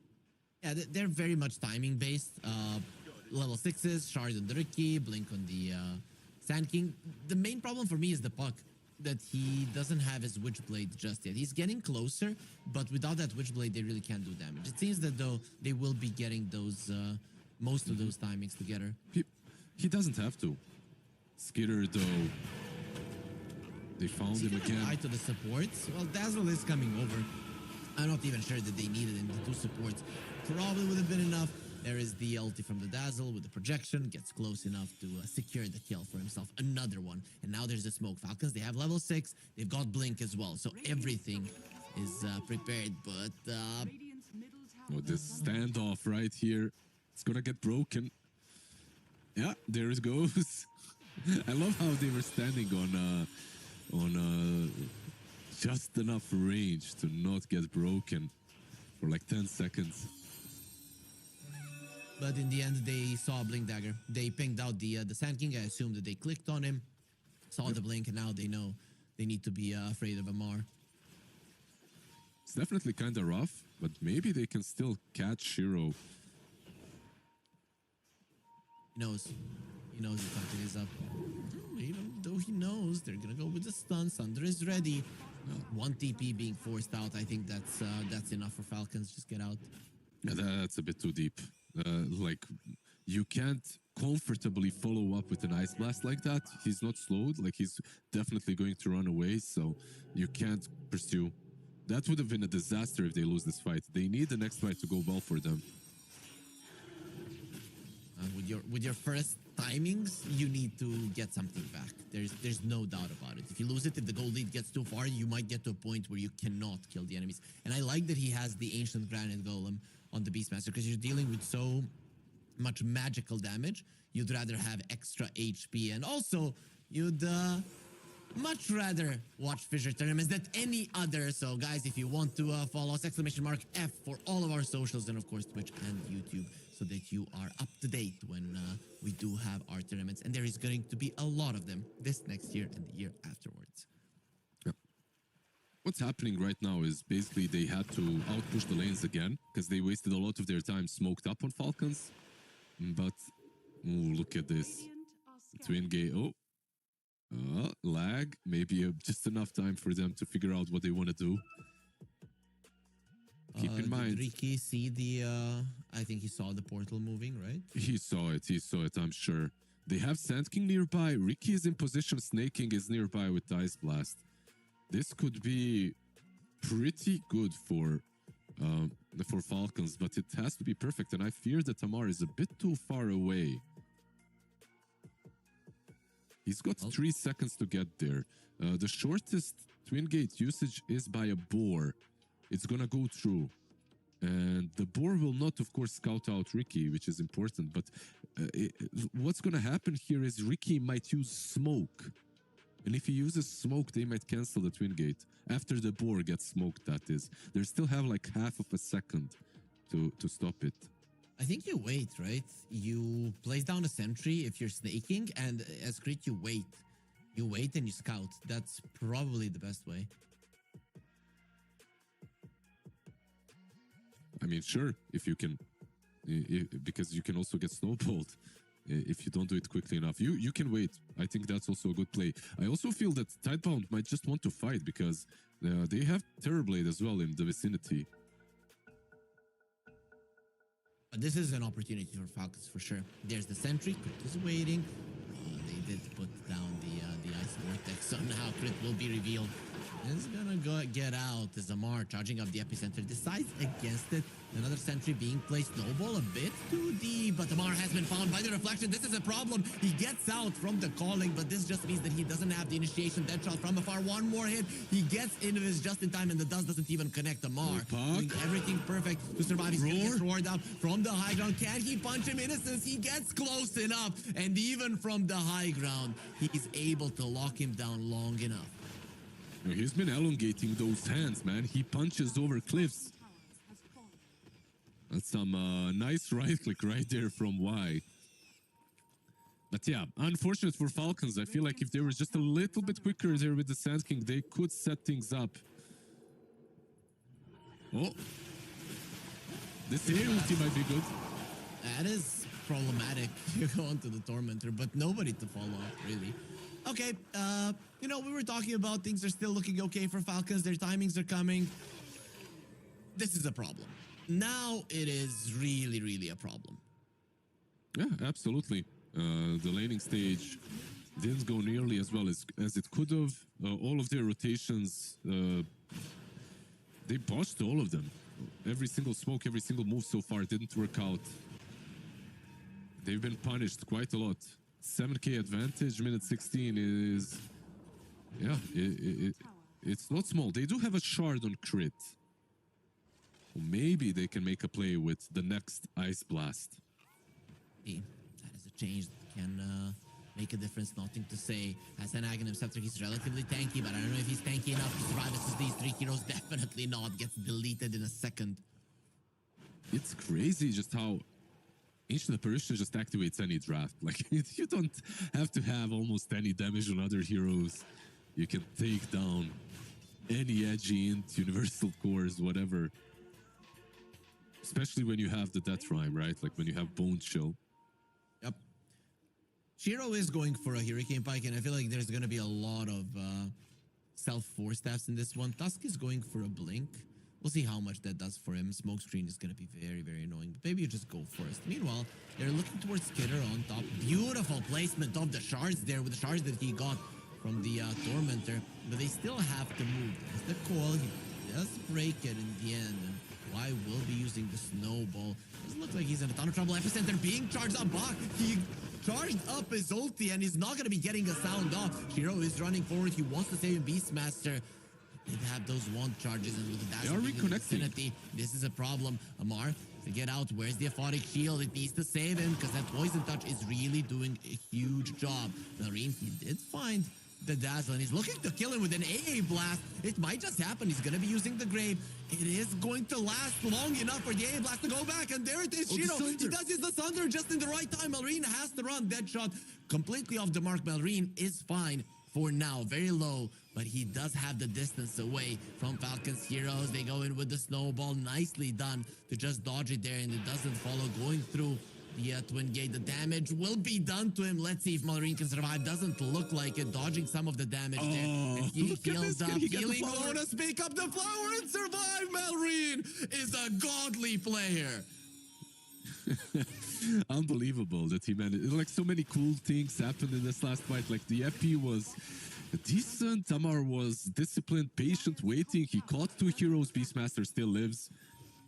Yeah, they're very much timing based. Level 6s, Shard on the Ricky, Blink on the Sand King. The main problem for me is the puck, that he doesn't have his Witchblade just yet. He's getting closer, but without that Witchblade, they really can't do damage. It seems that though they will be getting those most of those timings together. He doesn't have to. Skitter though, they found him again. Eye to the supports. Well, Dazzle is coming over. I'm not even sure that they needed him to do supports. Probably would have been enough. There is the ulti from the Dazzle with the projection. Gets close enough to secure the kill for himself. Another one. And now there's the smoke. Falcons, they have level 6. They've got Blink as well. So everything is prepared. But this standoff right here, it's gonna get broken. Yeah, there it goes. I love how they were standing on just enough range to not get broken for like 10 seconds. But in the end, they saw a Blink Dagger. They pinged out the Sand King. I assume that they clicked on him, saw the Blink, and now they know they need to be afraid of Amar. It's definitely kind of rough, but maybe they can still catch Shiro. He knows that something is up. Even though he knows, they're gonna go with the stun. Sunder is ready. One TP being forced out. I think that's enough for Falcons. Just get out. Yeah, that's a bit too deep. Like, you can't comfortably follow up with an Ice Blast like that. He's not slowed. Like, he's definitely going to run away, so you can't pursue. That would have been a disaster if they lose this fight. They need the next fight to go well for them. With your first timings, you need to get something back. There's no doubt about it. If you lose it, if the gold lead gets too far, you might get to a point where you cannot kill the enemies. And I like that he has the Ancient Granite Golem on the Beastmaster, because you're dealing with so much magical damage. You'd rather have extra HP, and also you'd much rather watch Fissure tournaments than any other. So guys, if you want to follow us, !F for all of our socials, and of course Twitch and YouTube, so that you are up to date when we do have our tournaments. And there is going to be a lot of them this next year and the year afterwards. What's happening right now is basically they had to outpush the lanes again because they wasted a lot of their time smoked up on Falcons. But look at this. Twin gate. Lag. Maybe just enough time for them to figure out what they want to do. Keep in mind. Did Ricky see the, I think he saw the portal moving, right? He saw it, I'm sure. They have Sand King nearby. Ricky is in position. Snaking is nearby with the Ice Blast. This could be pretty good for Falcons, but it has to be perfect. And I fear that Tamar is a bit too far away. He's got 3 seconds to get there. The shortest Twin Gate usage is by a boar. It's gonna go through. And the boar will not, of course, scout out Ricky, which is important. But what's gonna happen here is Ricky might use smoke. And if he uses smoke, they might cancel the Twin Gate. After the boar gets smoked, that is. They still have like half of a second to stop it. I think you wait, right? You place down a sentry if you're snaking, and as crit, you wait. You wait and you scout. That's probably the best way. I mean, sure, if you can, because you can also get snowballed if you don't do it quickly enough. You can wait. I think that's also a good play. I also feel that Tidebound might just want to fight because they have Terrorblade as well in the vicinity. This is an opportunity for Falcons for sure. There's the sentry. Crit is waiting. They did put down the ice vortex, so now Crit will be revealed. It's gonna get out as Amar charging up the epicenter decides against it. Another sentry being placed. Snowball a bit too deep, but Amar has been found by the reflection. This is a problem. He gets out from the calling, but this just means that he doesn't have the initiation. Dead shot from afar. One more hit. He gets into his just in time, and the dust doesn't even connect Amar. Doing everything perfect to survive. He's gonna get roared out from the high ground. Can he punch him? Innocence. He gets close enough, and even from the high ground, he's able to lock him down long enough. He's been elongating those hands, man. He punches over cliffs. That's some nice right click right there from Y. But yeah, unfortunate for Falcons. I feel like if they were just a little bit quicker there with the Sand King, they could set things up. Oh. This air ulti might be good. That is problematic. You go onto the Tormentor, but nobody to follow up, really. Okay, you know, we were talking about things are still looking okay for Falcons. Their timings are coming. This is a problem. Now it is really, really a problem. Yeah, absolutely. The laning stage didn't go nearly as well as it could have. All of their rotations, they botched all of them. Every single smoke, every single move so far didn't work out. They've been punished quite a lot. 7k advantage, minute 16 is... Yeah, it's not small. They do have a shard on crit. Maybe they can make a play with the next Ice Blast. That is a change that can make a difference. Nothing to say. Has an Aghanim Scepter. He's relatively tanky, but I don't know if he's tanky enough to survive versus these three heroes. Definitely not. Gets deleted in a second. It's crazy just how Ancient Apparition just activates any draft. Like, you don't have to have almost any damage on other heroes. You can take down any edgy int, universal cores, whatever. Especially when you have the Death Rhyme, right? Like when you have Bone Chill. Yep. Shiro is going for a Hurricane Pike, and I feel like there's going to be a lot of self-force staffs in this one. Tusk is going for a Blink. We'll see how much that does for him. Smokescreen is going to be very, very annoying, but maybe you just go first. Meanwhile, they're looking towards Kidder on top. Beautiful placement of the shards there with the shards that he got from the Tormentor, but they still have to move. There's the call. He does break it in the end, and Y will be using the Snowball. Doesn't look like he's in a ton of trouble. Epicenter being charged up. Bach, he charged up his ulti, and he's not going to be getting a sound off. Shiro is running forward. He wants to save Beastmaster. They have those wand charges, and with the dash they are reconnecting. This is a problem. Amar to get out. Where's the Aphotic Shield? It needs to save him because that Poison Touch is really doing a huge job. Marine, he did find the Dazzle, and he's looking to kill him with an AA Blast. It might just happen. He's going to be using the Grave. It is going to last long enough for the AA Blast to go back, and there it is. Shiro, he does his the Thunder just in the right time. Malrine has to run. Deadshot completely off the mark. Malrine is fine for now, very low, but he does have the distance away from Falcon's heroes. They go in with the Snowball. Nicely done to just dodge it there, and it doesn't follow. Going through the Twin Gate, the damage will be done to him. Let's see if Malrine can survive. Doesn't look like it. Dodging some of the damage there. And he heals up. Healing bonus. Pick up the flower and survive. Malrine is a godly player. Unbelievable that he managed. Like, so many cool things happened in this last fight. Like, the EP was decent. Tamar was disciplined, patient, waiting. He caught two heroes. Beastmaster still lives.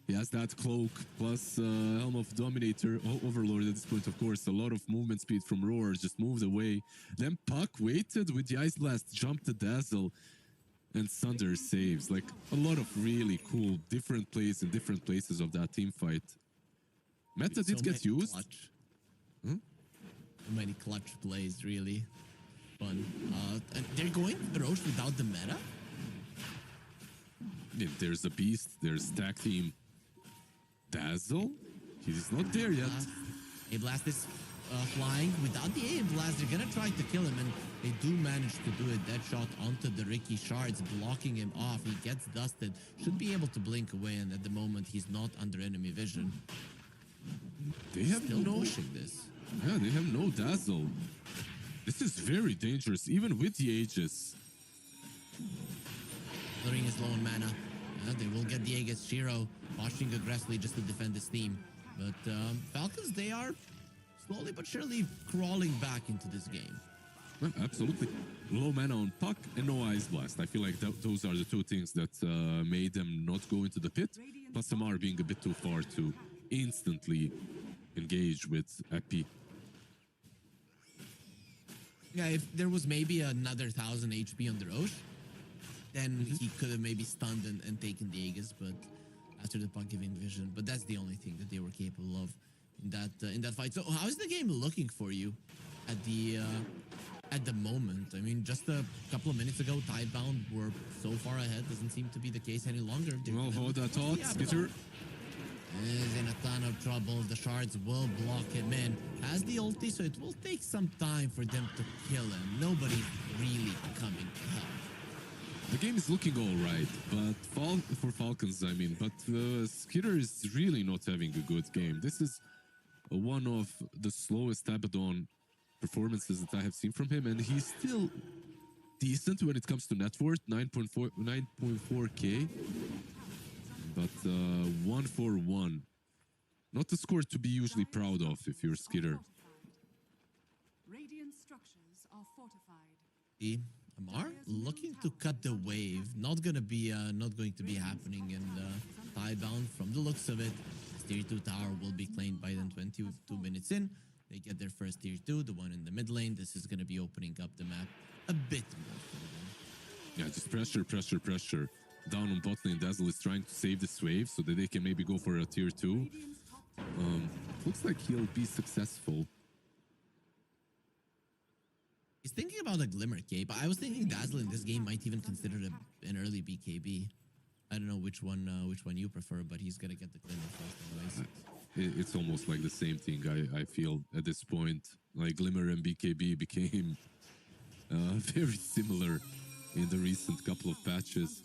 He has that cloak plus Helm of Dominator. Overlord at this point, of course. A lot of movement speed from Roar. Just moved away. Then Puck waited with the Ice Blast, jumped the Dazzle, and Sunder saves. Like, a lot of really cool different plays in different places of that team fight. Meta did get used. So many clutch plays, really fun. And they're going Roche without the meta? Yeah, there's a Beast, there's Tag Team. Dazzle? He's not there yet. A Blast is flying. Without the A Blast, they're gonna try to kill him, and they do manage to do a dead shot onto the Ricky Shards, blocking him off. He gets dusted. Should be able to blink away, and at the moment, he's not under enemy vision. They have still no pushing this. Yeah, they have no Dazzle. This is very dangerous, even with the Aegis. The ring is low on mana. They will get the Aegis. Shiro pushing aggressively just to defend this team. But Falcons, they are slowly but surely crawling back into this game. Well, absolutely. Low mana on Puck and no Ice Blast. I feel like those are the two things that made them not go into the pit. Plus Samar being a bit too far to instantly engage with Epi. Yeah, if there was maybe another 1,000 HP on the Roche, then he could have maybe stunned and taken the Aegis, but after the puck giving vision. But that's the only thing that they were capable of in that fight. So how is the game looking for you at the moment? I mean, just a couple of minutes ago, Tidebound were so far ahead. Doesn't seem to be the case any longer. Well, hold that thought, Skitter. Is in a ton of trouble. The shards will block him in. Has the ulti, so it will take some time for them to kill him. Nobody's really coming to help. The game is looking all right, but for Falcons, I mean, but Skitter is really not having a good game. This is one of the slowest Abaddon performances that I have seen from him, and he's still decent when it comes to net worth, 9.4k, but 141. Not a score to be usually proud of if you're Skitter. Radiant structures are fortified. Amar looking to cut the wave. Not going to be happening in Tidebound from the looks of it. Tier 2 tower will be claimed by them 22 minutes in. They get their first tier 2, the one in the mid lane. This is going to be opening up the map a bit more for them. Yeah, just pressure. Down on bot lane, Dazzle is trying to save this wave so that they can maybe go for a tier 2. Looks like he'll be successful. He's thinking about a Glimmer Cape. I was thinking Dazzle in this game might even consider an early BKB. I don't know which one you prefer, but he's gonna get the Glimmer first anyways. It's almost like the same thing, I feel, at this point. Like, Glimmer and BKB became very similar in the recent couple of patches.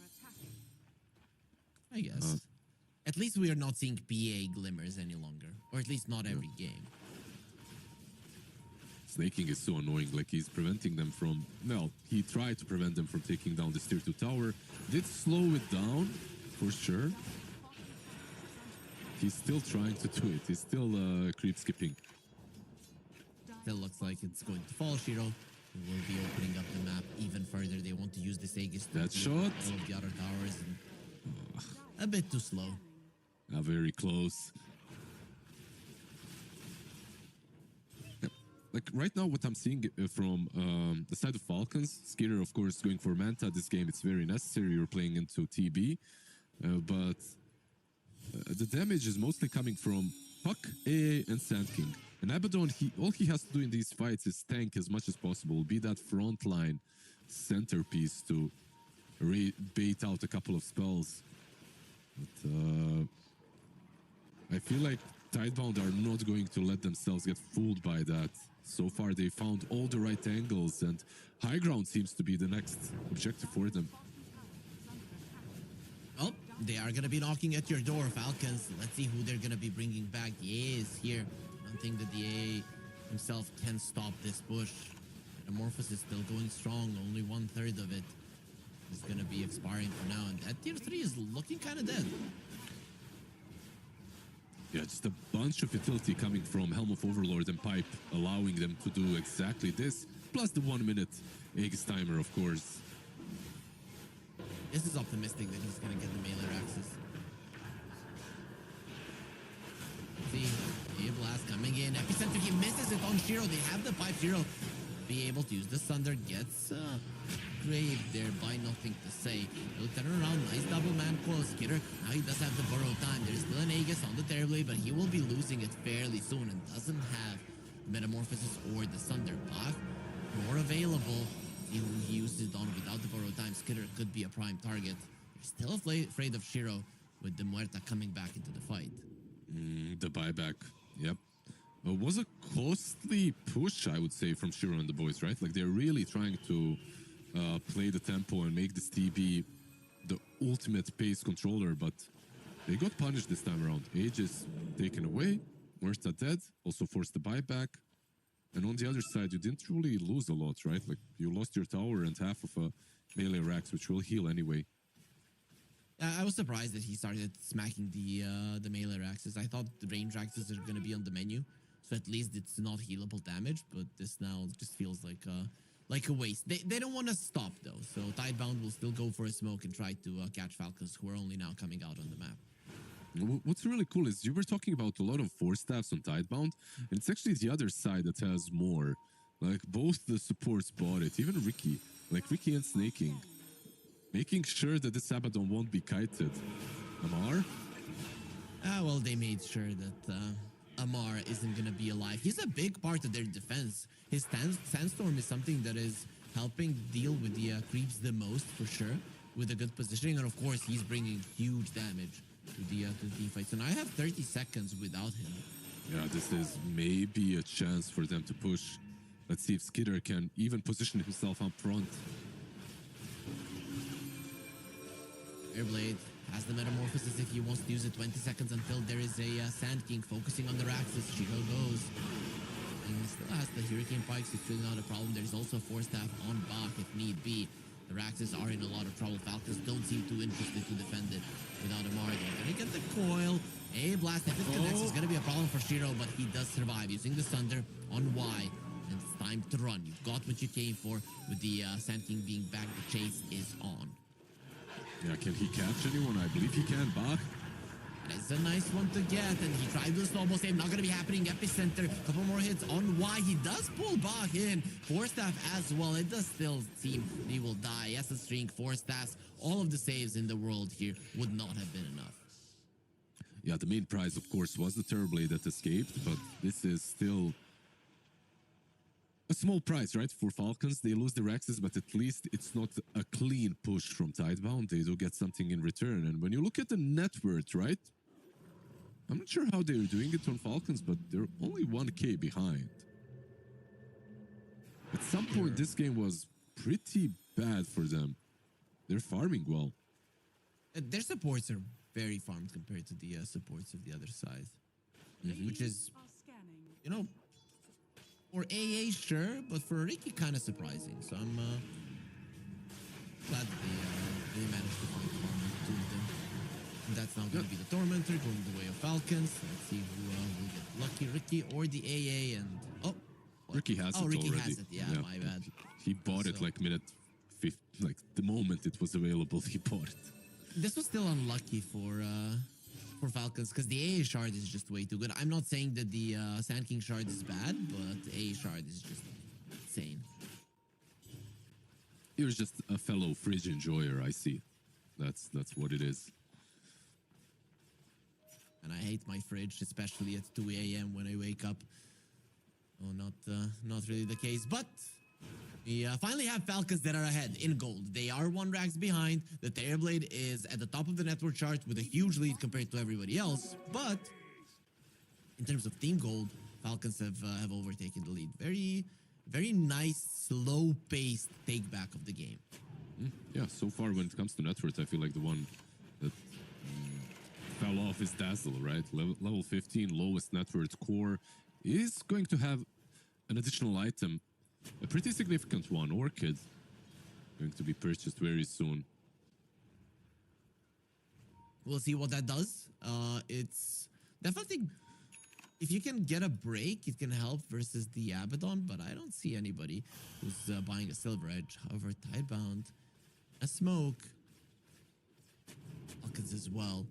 I guess. At least we are not seeing PA Glimmers any longer. Or at least not every game. Snaking is so annoying, like he's preventing them from... Well, he tried to prevent them from taking down this tier 2 tower. Did slow it down, for sure. He's still trying to do it. He's still creep skipping. Still looks like it's going to fall. Shiro will be opening up the map even further. They want to use this Aegis to That shot? all of the other towers. And a bit too slow. Very close. Like right now, what I'm seeing from the side of Falcons, Skitter, of course, going for Manta. This game, it's very necessary. You're playing into TB. But the damage is mostly coming from Puck, AA, and Sand King. And Abaddon, all he has to do in these fights is tank as much as possible. Be that frontline centerpiece to bait out a couple of spells. But I feel like Tidebound are not going to let themselves get fooled by that. So far, they found all the right angles, and high ground seems to be the next objective for them. Oh, they are going to be knocking at your door, Falcons. Let's see who they're going to be bringing back. The A is here. I don't think that the A himself can stop this push. Metamorphosis is still going strong. Only 1/3 of it is going to be expiring for now. And that tier 3 is looking kind of dead. Yeah, just a bunch of utility coming from Helm of Overlord and Pipe, allowing them to do exactly this. Plus the 1 minute Aegis timer, of course. This is optimistic that he's going to get the melee axis. See, A Blast coming in. Epicenter, he misses it on Shiro. They have the pipe. Shiro be able to use the Thunder. Gets graved there by nothing to say. He'll turn around. Nice double man close. Skitter, now he does have the burrow time. There's still an Aegis on the Terrorblade, but he will be losing it fairly soon and doesn't have Metamorphosis or the Thunder. Bach, more available. See who he uses it on without the burrow time. Skitter could be a prime target. They're still afraid of Shiro with the Muerta coming back into the fight. The buyback, yep. It was a costly push, I would say, from Shiro and the boys, right? Like, they're really trying to play the tempo and make this TB the ultimate pace controller, but they got punished this time around. Aegis taken away, Muerta dead, also forced the buyback. And on the other side, you didn't really lose a lot, right? Like, you lost your tower and half of a melee Rax, which will heal anyway. I was surprised that he started smacking the melee axes. I thought the range axes are gonna be on the menu, so at least it's not healable damage. But this now just feels like a waste. They don't want to stop though, so Tidebound will still go for a smoke and try to catch Falcons, who are only now coming out on the map. What's really cool is you were talking about a lot of force staffs on Tidebound, and it's actually the other side that has more. Like both the supports bought it, even Ricky, like Ricky and Snaking, making sure that this Abaddon won't be kited. Amar? Well, they made sure that Amar isn't gonna be alive. He's a big part of their defense. His Sandstorm is something that is helping deal with the creeps the most, for sure, with a good positioning, and of course, he's bringing huge damage to the team fights. And I have 30 seconds without him. Yeah, this is maybe a chance for them to push. Let's see if Skitter can even position himself up front. Airblade has the Metamorphosis if he wants to use it. 20 seconds until there is a Sand King focusing on the Raxus. Shiro goes. And he still has the Hurricane Pikes. It's really not a problem. There's also Force Staff on Bach if need be. The Raxus are in a lot of trouble. Falcons don't seem too interested to defend it without Amar. They're gonna get the coil. A blast, if it connects, it's gonna be a problem for Shiro, but he does survive using the Sunder on Y. And it's time to run. You've got what you came for. With the Sand King being back, the chase is on. Yeah, can he catch anyone? I believe he can. Bach. It's a nice one to get, and he tried the snowball save. Not gonna be happening. Epicenter, couple more hits on Y. He does pull Bach in. Force Staff as well. It does still seem he will die. Essence String, Force Staffs, all of the saves in the world here would not have been enough. Yeah, the main prize, of course, was the Turboblade that escaped, but this is still a small price, right? For Falcons, they lose the Rexes, but at least it's not a clean push from Tidebound. They do get something in return. And when you look at the net worth, right? I'm not sure how they're doing it on Falcons, but they're only 1k behind. At some point, this game was pretty bad for them. They're farming well. Their supports are very farmed compared to the supports of the other side. Which is, Are scanning. you know, for AA, sure, but for Ricky, kind of surprising. So I'm glad that they managed to find farming two of them. And that's now going to be the Tormentor going the way of Falcons. Let's see who will get lucky, Ricky or the AA. And what? Ricky has it Ricky already. has it. Yeah, my bad. He bought it So- like minute 50, like the moment it was available, he bought it. This was still unlucky for Falcons because the AA shard is just way too good. I'm not saying that the Sand King shard is bad, but the AA shard is just insane. You're just a fellow fridge enjoyer, I see. That's what it is. And I hate my fridge, especially at 2 a.m. when I wake up. Oh, not really the case, but we finally have Falcons that are ahead in gold. They are 1 Rax behind. The Terrorblade is at the top of the network chart with a huge lead compared to everybody else. But in terms of team gold, Falcons have overtaken the lead. Very, very nice, slow-paced take-back of the game. Yeah, so far when it comes to net worth, I feel like the one that fell off is Dazzle, right? Level 15, lowest net worth core, is going to have an additional item, a pretty significant one, Orchid, going to be purchased very soon. We'll see what that does. It's definitely, if you can get a break, it can help versus the Abaddon, but I don't see anybody who's buying a Silver Edge. However, Tidebound, a smoke, Falcons as well.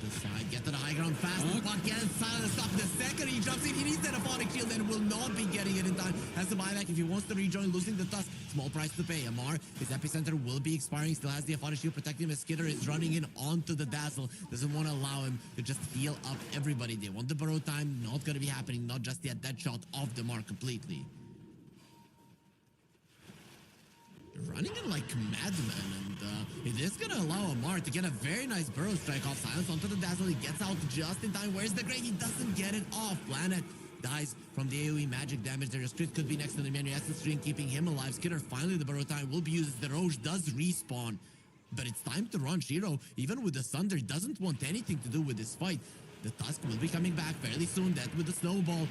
The side, get to the high ground fast. The puck gets silent stop. The second he jumps in, he needs that Aphonic Shield and will not be getting it in time. Has the buyback if he wants to rejoin, losing the Tusk. Small price to pay. Amar, his epicenter will be expiring. Still has the Aphonic Shield protecting him as Skitter is running in onto the Dazzle. Doesn't want to allow him to just heal up everybody. They want the burrow time. Not going to be happening. Not just yet. That shot off the mark completely. Running in like madman, and it is gonna allow Amar to get a very nice burrow strike off. Silence onto the Dazzle. He gets out just in time. Where's the Grey? He doesn't get it off. Planet dies from the AoE magic damage. There is Crit could be next to the menu. Essence String keeping him alive. Skitter finally the burrow time will be used. The Roche does respawn, but it's time to run. Shiro, even with the Thunder, doesn't want anything to do with this fight. The Tusk will be coming back fairly soon. That with the snowball,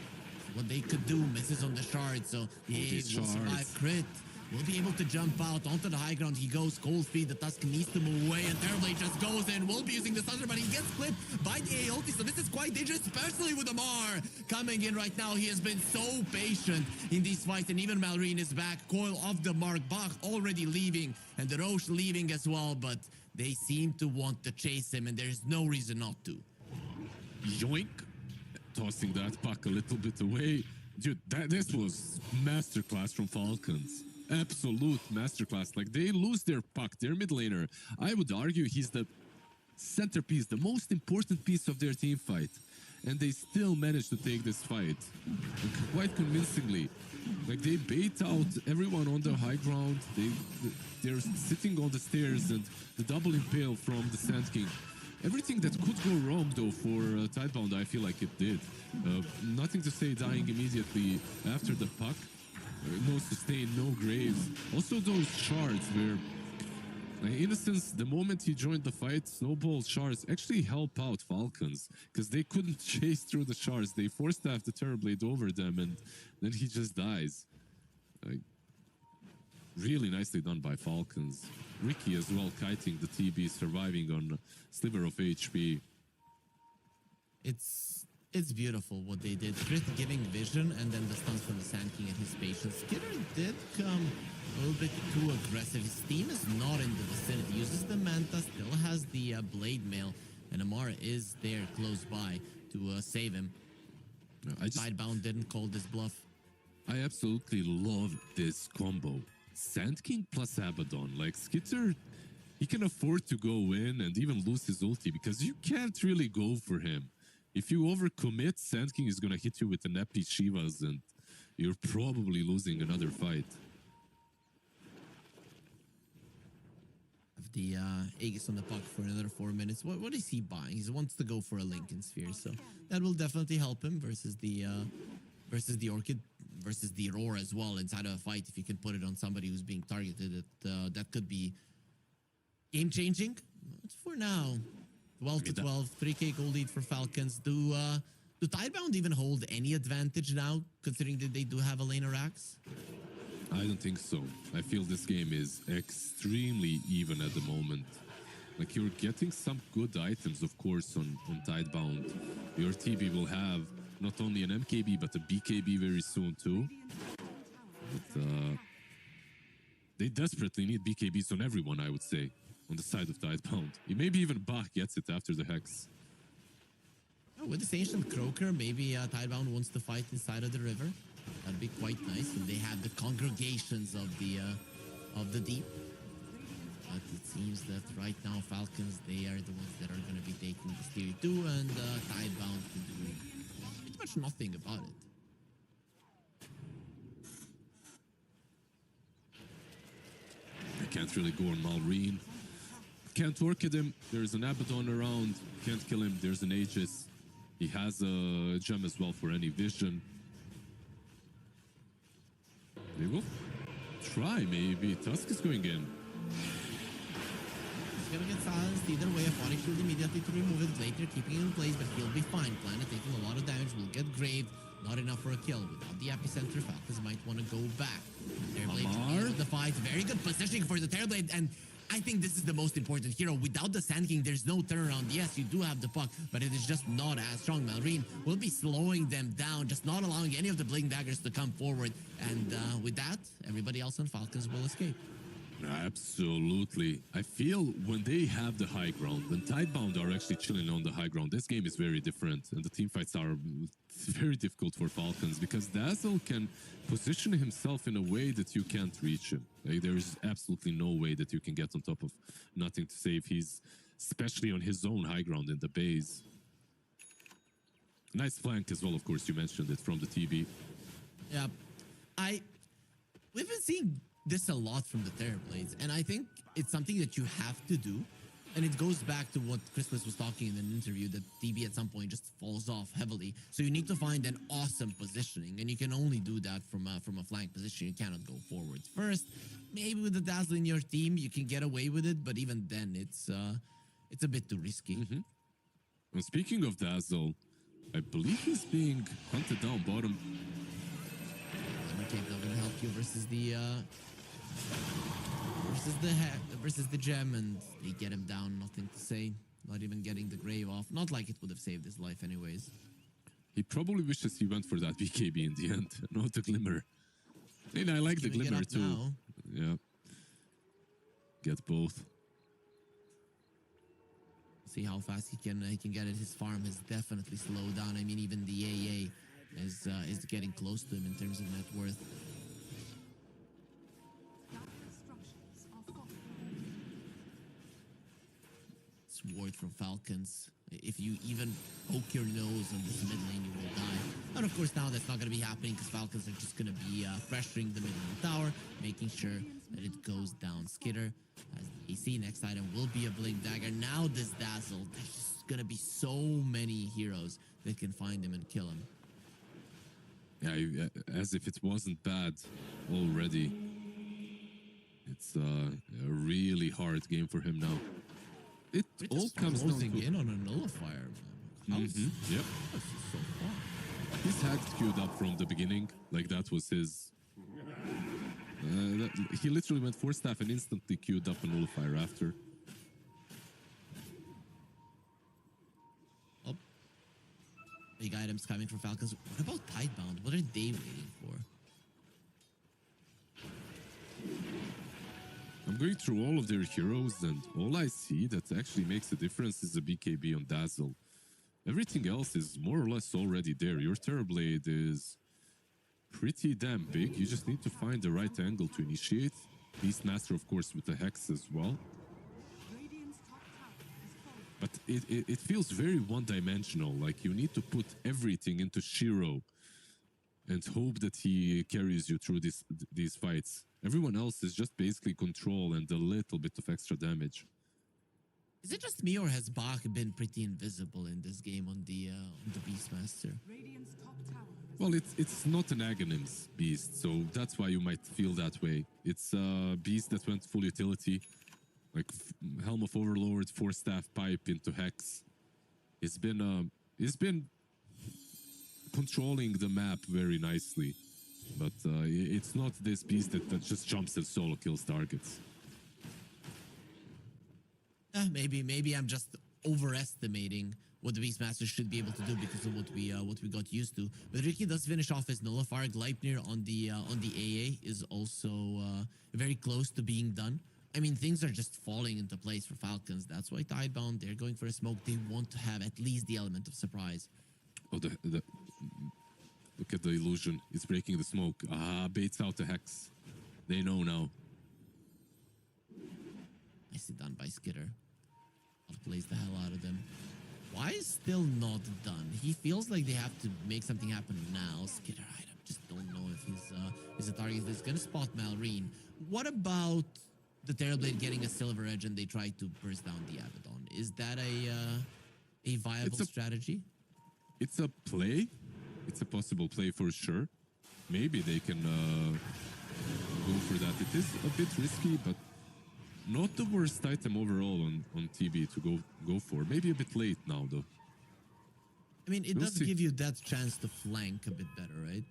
what they could do misses on the shard, so the AA will survive. Crit will be able to jump out onto the high ground. He goes cold feet. The Tusk needs to move away, and Terrorblade just goes in. Will be using the Thunder, but he gets clipped by the AOT, so this is quite dangerous, especially with Amar coming in right now. He has been so patient in these fights, and even Malrine is back. Coil off the mark. Bach already leaving, and the Roche leaving as well, but they seem to want to chase him, and there's no reason not to. Yoink. Tossing that puck a little bit away. Dude, this was masterclass from Falcons. Absolute masterclass. Like, they lose their puck, their mid laner. I would argue he's the centerpiece, the most important piece of their team fight. And they still managed to take this fight. Like, quite convincingly. Like, they bait out everyone on the high ground. They're sitting on the stairs, and the double impale from the Sand King. Everything that could go wrong, though, for Tidebound, I feel like it did. Nothing to say dying immediately after the puck. No sustain, no graves. Also, those shards where, in a sense, the moment he joined the fight, Snowball shards actually help out Falcons, because they couldn't chase through the shards. They forced to have the Terrorblade over them, and then he just dies. Really nicely done by Falcons. Ricky as well, kiting the TB, surviving on a sliver of HP. It's beautiful what they did. Crit giving vision, and then the stuns from the Sand King and his patience. Skidder did come a little bit too aggressive. His team is not in the vicinity. Uses the Manta, still has the Blade Mail, and Amara is there close by to save him. Tidebound didn't call this bluff. I absolutely love this combo. Sand King plus Abaddon. Like, Skitter, he can afford to go in and even lose his ulti, because you can't really go for him. If you overcommit, Sand King is gonna hit you with an epi Shivas, and you're probably losing another fight. The Aegis on the puck for another 4 minutes. What is he buying? He wants to go for a Lincoln Sphere, so that will definitely help him versus the Orchid, versus the Roar as well inside of a fight. If you can put it on somebody who's being targeted, that could be game changing. But for now, 12 to 12, 3K goal lead for Falcons. Do Tidebound even hold any advantage now, considering that they do have a laner Axe? I don't think so. I feel this game is extremely even at the moment. Like, you're getting some good items, of course, on Tidebound. Your TB will have not only an MKB, but a BKB very soon, too. But, they desperately need BKBs on everyone, I would say, on the side of Tidebound. Maybe even Bach gets it after the Hex. Oh, with this Ancient Croaker, maybe Tidebound wants to fight inside of the river. That'd be quite nice. And they have the congregations of the deep. But it seems that right now Falcons, they are the ones that are going to be taking this tier 2, and Tidebound can do pretty much nothing about it. I can't really go on Malrine. Can't Orchid him. There's an Abaddon around. Can't kill him. There's an Aegis. He has a gem as well for any vision. They will try, maybe. Tusk is going in. He's gonna get silenced either way. A Phonic Shield immediately to remove it. Later keeping it in place, but he'll be fine. Planet taking a lot of damage, will get graved. Not enough for a kill. Without the epicenter, Falcons might want to go back. Terrorblade the fight. Very good positioning for the Terrorblade, and I think this is the most important hero. Without the Sand King, there's no turnaround. Yes, you do have the puck, but it is just not as strong. Malrine will be slowing them down, just not allowing any of the Bling Daggers to come forward. And with that, everybody else on Falcons will escape. Absolutely. I feel when they have the high ground, when Tidebound are actually chilling on the high ground, this game is very different, and the team fights are very difficult for Falcons, because Dazzle can position himself in a way that you can't reach him. Like, there is absolutely no way that you can get on top of nothing to save. He's especially on his own high ground in the base. Nice flank as well, of course, you mentioned it from the TB. Yeah, we've been seeing this a lot from the Terrorblades, and I think it's something that you have to do. And it goes back to what Christmas was talking in an interview, that TB at some point just falls off heavily. So you need to find an awesome positioning, and you can only do that from a flank position. You cannot go forwards first. Maybe with the Dazzle in your team, you can get away with it, but even then, it's a bit too risky. And speaking of Dazzle, I believe he's being hunted down bottom. Okay, they're gonna help you versus the Versus the gem, and they get him down. Nothing to say. Not even getting the grave off. Not like it would have saved his life, anyways. He probably wishes he went for that BKB in the end, not the glimmer. And I like the Giving it glimmer up too. now. Yeah. Get both. See how fast he can get it. His farm has definitely slowed down. I mean, even the AA is getting close to him in terms of net worth. Dire structures are fortified. It's ward from Falcons. If you even poke your nose on this mid lane, you will die. And of course, now that's not going to be happening because Falcons are just going to be pressuring the mid lane tower, making sure that it goes down. Skitter as the AC. Next item will be a Blink Dagger. Now this Dazzle. There's just going to be so many heroes that can find him and kill him. Yeah, as if it wasn't bad already. It's a really hard game for him now. It We're all just comes down closing to... in on a nullifier, man. How's Yep. this is so far? His hacks queued up from the beginning. Like that was his... he literally went 4 staff and instantly queued up a nullifier after. Oh. Big items coming from Falcons. What about Tidebound? What are they waiting for? I'm going through all of their heroes, and all I see that actually makes a difference is the BKB on Dazzle. Everything else is more or less already there. Your Terrorblade is pretty damn big. You just need to find the right angle to initiate. Beastmaster, of course, with the Hex as well. Radiant's top tower is But it feels very one-dimensional. Like you need to put everything into Shiro and hope that he carries you through these fights. Everyone else is just basically control and a little bit of extra damage. Is it just me, or has Bach been pretty invisible in this game on the Beastmaster? Radiant's top tower is Well, it's not an Aghanims beast, so that's why you might feel that way. It's a beast that went full utility, like Helm of Overlord, 4-staff pipe into Hex. It's been controlling the map very nicely, but it's not this beast that just jumps and solo kills targets. Maybe I'm just overestimating what the Beastmaster should be able to do because of what we got used to. But Ricky does finish off his nullifier. Gleipnir on the AA is also very close to being done. I mean, things are just falling into place for Falcons. That's why Tidebound, they're going for a smoke. They want to have at least the element of surprise. Oh, look at the illusion. It's breaking the smoke. Baits out the Hex. They know now. Nicely done by Skitter. Outplays the hell out of them. Why is still not done? He feels like they have to make something happen now. Skitter, I just don't know if he's a target that's gonna spot Malrine. What about the Terrorblade getting a silver edge and they try to burst down the Abaddon? Is that a viable strategy? It's a play. It's a possible play for sure. Maybe they can go for that. It is a bit risky, but not the worst item overall on TB to go for. Maybe a bit late now, though. I mean, it We'll does see. give you that chance to flank a bit better, right?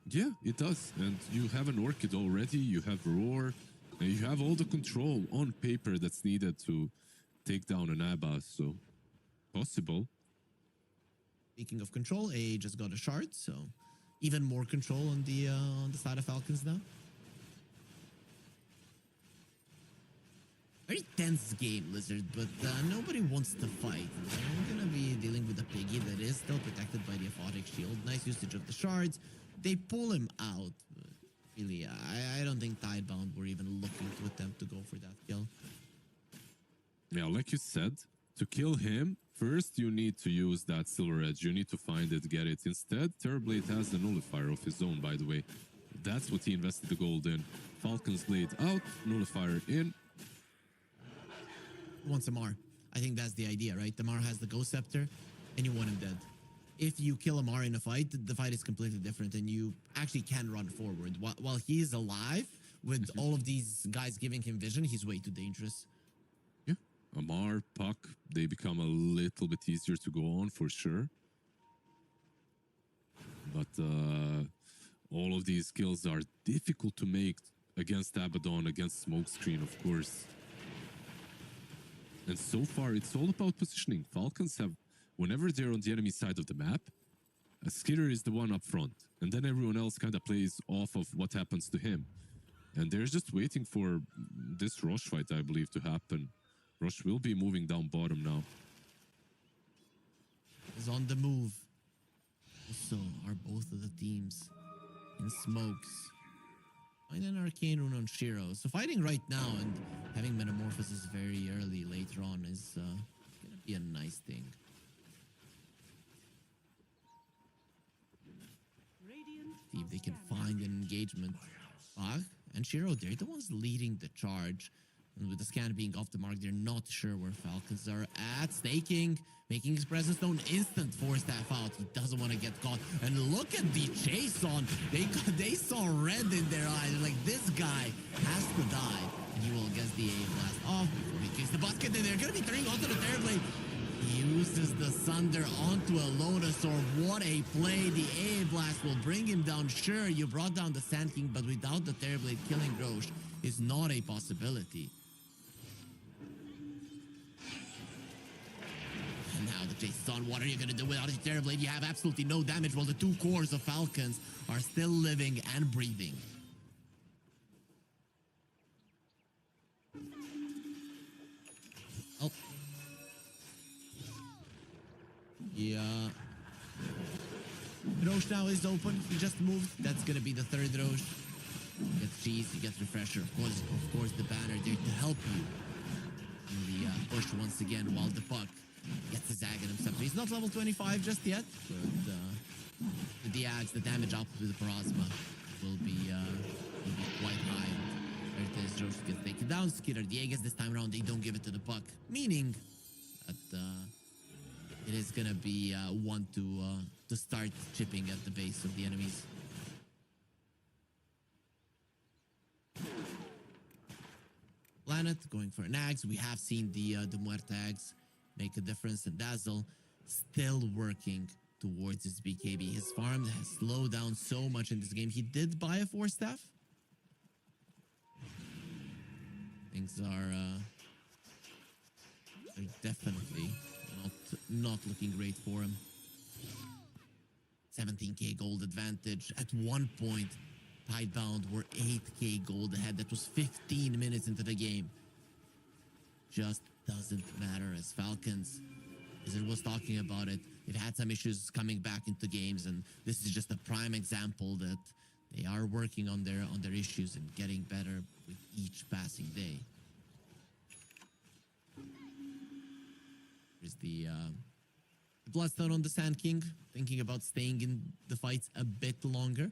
Yeah, it does. And you have an Orchid already. You have Roar. And you have all the control on paper that's needed to take down an Abba. So, possible. Speaking of control, AA just got a shard, so even more control on the side of Falcons now. Very tense game, Lizard, but nobody wants to fight. I'm gonna be dealing with a Piggy that is still protected by the Aphotic Shield. Nice usage of the shards. They pull him out. But really, I don't think Tidebound were even looking to attempt to go for that kill. Yeah, like you said, to kill him, first you need to use that Silver Edge. You need to find it, get it. Instead, Terrorblade has the Nullifier of his own, by the way. That's what he invested the gold in. Falcon's Blade out, Nullifier in. Wants a Mar. I think that's the idea, right? The Mar has the Ghost Scepter, and you want him dead. If you kill a Mar in a fight, the fight is completely different, and you actually can run forward. While he is alive, with all of these guys giving him vision, he's way too dangerous. Yeah, Amar, Puck, they become a little bit easier to go on for sure. But all of these kills are difficult to make against Abaddon, against Smokescreen, of course. And so far, it's all about positioning. Falcons have, whenever they're on the enemy side of the map, Skitter is the one up front. And then everyone else kind of plays off of what happens to him. And they're just waiting for this Rosh fight, I believe, to happen. Rosh will be moving down bottom now. Is on the move. Also, are both of the teams in smokes. Find an arcane rune on Shiro. So fighting right now and having metamorphosis very early later on is gonna be a nice thing. See if they can find an engagement. Bach and Shiro, they're the ones leading the charge. And with the scan being off the mark, they're not sure where Falcons are at. Staking, making his presence known. Instant force staff out. He doesn't want to get caught. And look at the chase on. They saw red in their eyes. They're like, this guy has to die. And he will get the A blast off before he kicks the basket. And they're going to be turning onto the Terrorblade. He uses the Sunder onto a Lotus Orb. What a play. The A blast will bring him down. Sure, you brought down the Sand King, but without the Terrorblade, killing Roche is not a possibility. And now the chase is on. What are you going to do without the Terrorblade? You have absolutely no damage while the two cores of Falcons are still living and breathing. Oh. Yeah. Roche now is open. He just moved. That's going to be the third Roche. You get cheese, you get refresher. Of course, the banner there to help you in the push once again while the puck gets the Zagan himself. He's not level 25 just yet, but with the ads, the damage output with the Parasma will be quite high. There it is, Roche gets taken down. Skitter, the Aegis this time around, they don't give it to the puck, meaning that it is gonna be one to start chipping at the base of the enemies. Planet going for nags. We have seen the Muertags make a difference, and Dazzle still working towards his BKB. His farm has slowed down so much in this game. He did buy a 4-staff. Things are definitely not looking great for him. 17k gold advantage. At one point, Tidebound were 8k gold ahead. That was 15 minutes into the game. Just doesn't matter as Falcons, as it was talking about it, they've had some issues coming back into games, and this is just a prime example that they are working on their issues and getting better with each passing day. Here's the Bloodstone on the Sand King, thinking about staying in the fights a bit longer.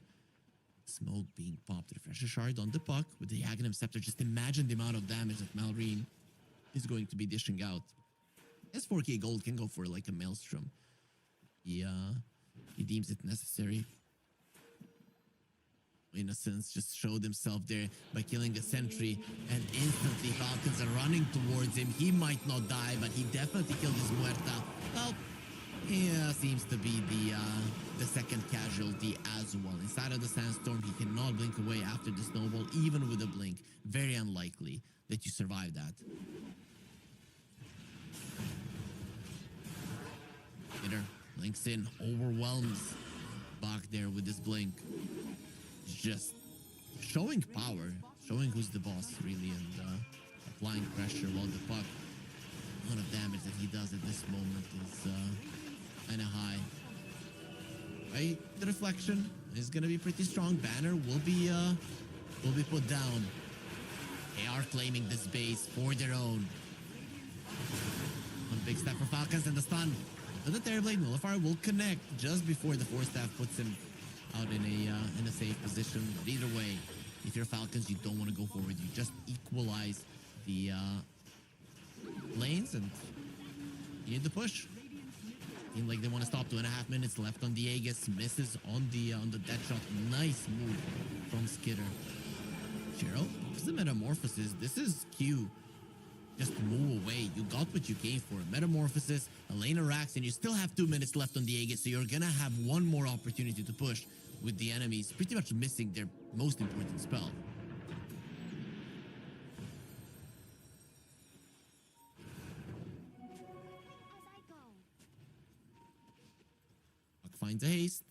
Smoke being popped, refresher shard on the puck with the Aghanim Scepter. Just imagine the amount of damage that Malrine is going to be dishing out. His 4k gold can go for like a Maelstrom. He deems it necessary. In a sense, just showed himself there by killing a sentry, and instantly Falcons are running towards him. He might not die, but he definitely killed his Muerta. Well, he seems to be the second casualty as well. Inside of the Sandstorm, he cannot blink away after the snowball, even with a blink. Very unlikely that you survive that. Hitter links in, overwhelms Bach there with this blink. Just showing power, showing who's the boss, really, and applying pressure while the puck. A lot of damage that he does at this moment is kind of high. Right, the reflection is gonna be pretty strong. Banner will be put down. They are claiming this base for their own. One big step for Falcons and the stun. But the Terrorblade Nullifier will connect just before the 4-staff puts him out in a safe position. But either way, if you're Falcons, you don't want to go forward. You just equalize the lanes and you need to push. Seems like they want to stop. 2.5 minutes left on the Aegis. Misses on the dead shot. Nice move from Skitter. Shiro, this is the Metamorphosis. This is Q. Just move away. You got what you came for. Metamorphosis, Elena racks, and you still have 2 minutes left on the Aegis, so you're gonna have one more opportunity to push with the enemies pretty much missing their most important spell. finds a haste.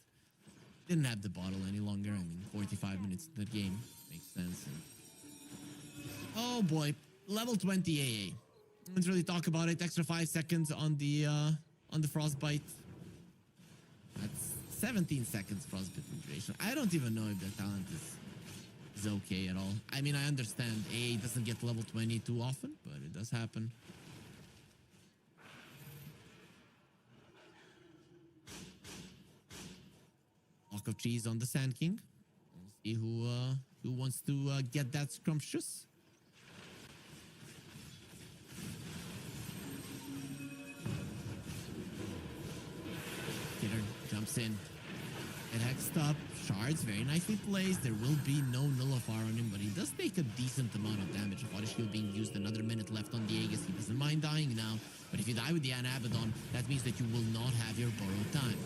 Didn't have the bottle any longer. I mean, 45 minutes in the game. Makes sense. And oh boy, level 20 AA. Let's really talk about it. Extra 5 seconds on the frostbite. That's 17 seconds frostbite duration. I don't even know if the talent is okay at all. I mean, I understand AA doesn't get level 20 too often, but it does happen. Block of cheese on the Sand King. We'll see who wants to get that scrumptious. Kidder jumps in. It hexed up. Shards very nicely placed. There will be no nullifier on him, but he does take a decent amount of damage. Body shield being used. Another minute left on the Aegis. He doesn't mind dying now. But if you die with the Abaddon, that means that you will not have your borrowed time.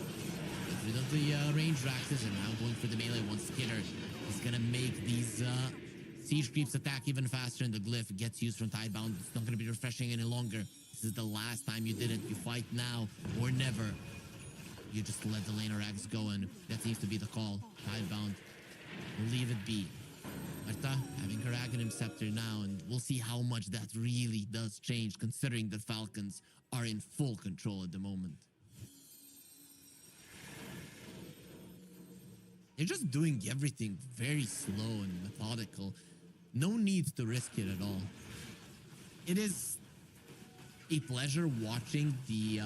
Get rid of the range Raxes and now going for the melee once Kidder is gonna make these siege creeps attack even faster, and the glyph gets used from Tidebound. It's not gonna be refreshing any longer. This is the last time you did it. You fight now or never. You just let the laner Axe go, and that seems to be the call. Tidebound, leave it be. Marta having her Aghanim Scepter now, and we'll see how much that really does change, considering that Falcons are in full control at the moment. They're just doing everything very slow and methodical. No need to risk it at all. It is a pleasure watching the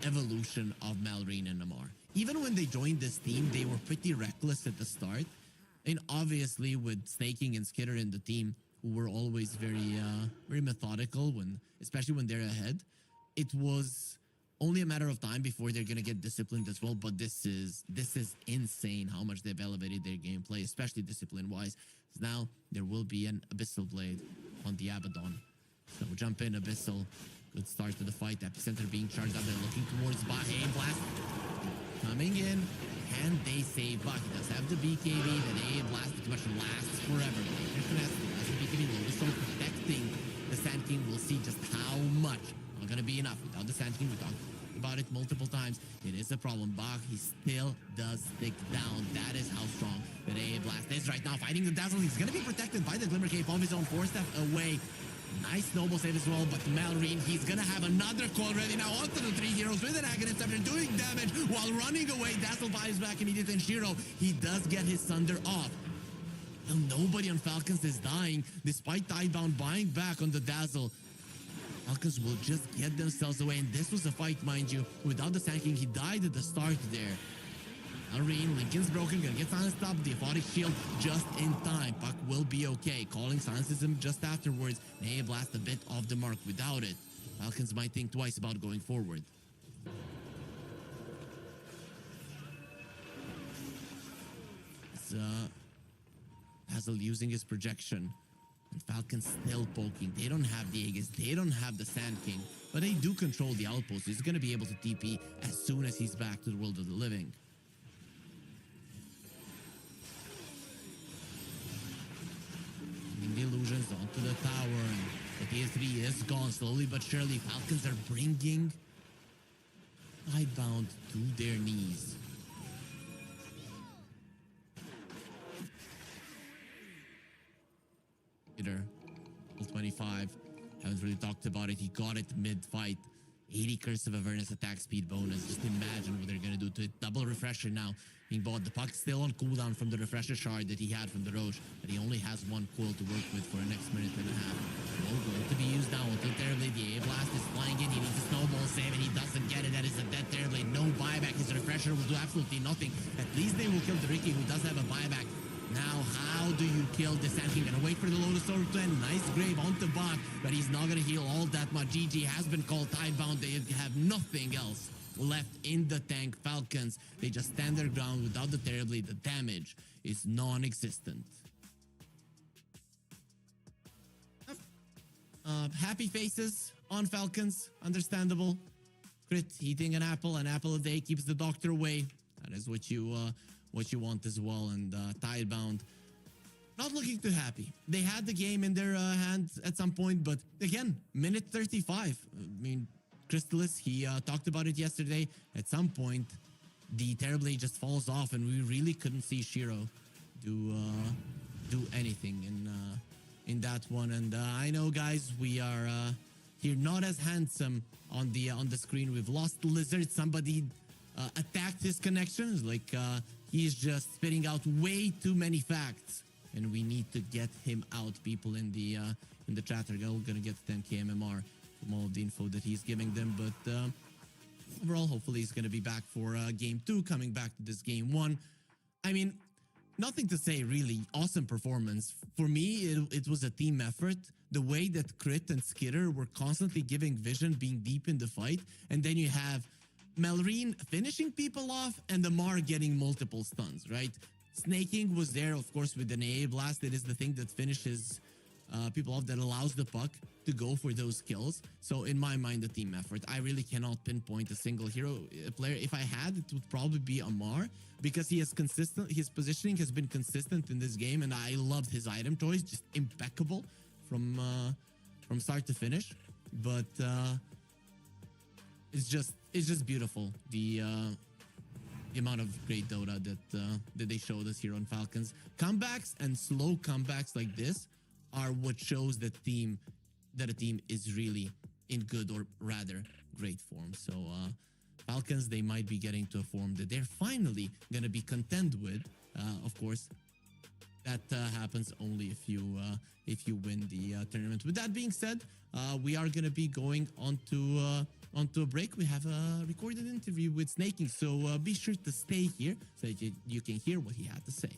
evolution of Malrine and Namar. Even when they joined this team, they were pretty reckless at the start. And obviously with Snaking and Skidder in the team, who were always very methodical, especially when they're ahead, it was only a matter of time before they're gonna get disciplined as well. But this is insane how much they've elevated their gameplay, especially discipline-wise. So now there will be an Abyssal Blade on the Abaddon. So jump in, Abyssal. Good start to the fight. Epicenter being charged up. They're looking towards Bahane. Blast coming in. Can they save Bach? He does have the BKB. The A Blast pretty much lasts forever. The BKB low. So protecting the Sand King. We'll see just how much. Not gonna be enough. Without the Sand King, we talked about it multiple times. It is a problem. Bach, he still does stick down. That is how strong the A Blast is right now. Fighting the Dazzle. He's gonna be protected by the Glimmer Cape of his own 4-step away. Nice noble save as well, but Malrine, he's gonna have another call ready now onto the 3 heroes with an Aghanim Scepter doing damage while running away. Dazzle buys back immediately, and Shiro, he does get his Sunder off. And nobody on Falcons is dying, despite Tidebound buying back on the Dazzle. Falcons will just get themselves away, and this was a fight, mind you. Without the Sand King, he died at the start there. Malrine, Lincoln's broken, gonna get silenced up. The Aphotic Shield just in time. Puck will be okay. Calling silences him just afterwards. Nay, blast a bit off the mark. Without it, Falcons might think twice about going forward. It's, Hazel using his projection. And Falcons still poking. They don't have the Aegis. They don't have the Sand King. But they do control the outpost. He's gonna be able to TP as soon as he's back to the world of the living. The illusions onto the tower, and the BO3 is gone slowly but surely. Falcons are bringing Tidebound to their knees. Hitter, 25. Haven't really talked about it. He got it mid-fight. 80 Curse of Avernus attack speed bonus. Just imagine what they're gonna do to it. Double refresher now being bought. The puck still on cooldown from the refresher shard that he had from the Roche, but he only has one coil to work with for the next minute and a half. Well, going to be used now until Terrorblade. The A-Blast is flying in. He needs a snowball save, and he doesn't get it. That is a dead Terrorblade. No buyback. His refresher will do absolutely nothing. At least they will kill the Ricky, who does have a buyback. Now, how do you kill the Sand King? Gonna wait for the Lotus Sword to end. Nice grave onto Bach, but he's not gonna heal all that much. GG has been called Tidebound. They have nothing else left in the tank. Falcons, they just stand their ground without the Terrorblade. The damage is non-existent. Happy faces on Falcons, understandable. Crit eating an apple a day keeps the doctor away. That is what you want as well. And Tidebound, not looking too happy. They had the game in their hands at some point, but again, minute 35. I mean, Crystalis, he talked about it yesterday. At some point, the Terrorblade just falls off, and we really couldn't see Shiro do anything in that one. And I know, guys, we are here not as handsome on the screen. We've lost Lizard. Somebody attacked his connections. Like he's just spitting out way too many facts, and we need to get him out. People in the chat are gonna get 10k MMR from all of the info that he's giving them, but overall, hopefully he's gonna be back for game 2, coming back to this game 1. I mean, nothing to say, really. Awesome performance. For me, it was a team effort. The way that Crit and Skitter were constantly giving vision, being deep in the fight, and then you have Melrine finishing people off and Amar getting multiple stuns, right? Snaking was there, of course, with an AA blast. It is the thing that finishes people off, that allows the puck to go for those kills. So in my mind, the team effort. I really cannot pinpoint a single hero player. If I had, it would probably be Amar, because he is consistent. His positioning has been consistent in this game, and I loved his item choice, just impeccable from start to finish. But it's just beautiful, the amount of great Dota that they showed us here on Falcons. Comebacks and slow comebacks like this are what shows that a team is really in good, or rather great form. So Falcons, they might be getting to a form that they're finally gonna be content with. Of course, that happens only if you win the tournament. With that being said, we are gonna be going onto a break. We have a recorded interview with Snaking, so be sure to stay here so that you can hear what he had to say.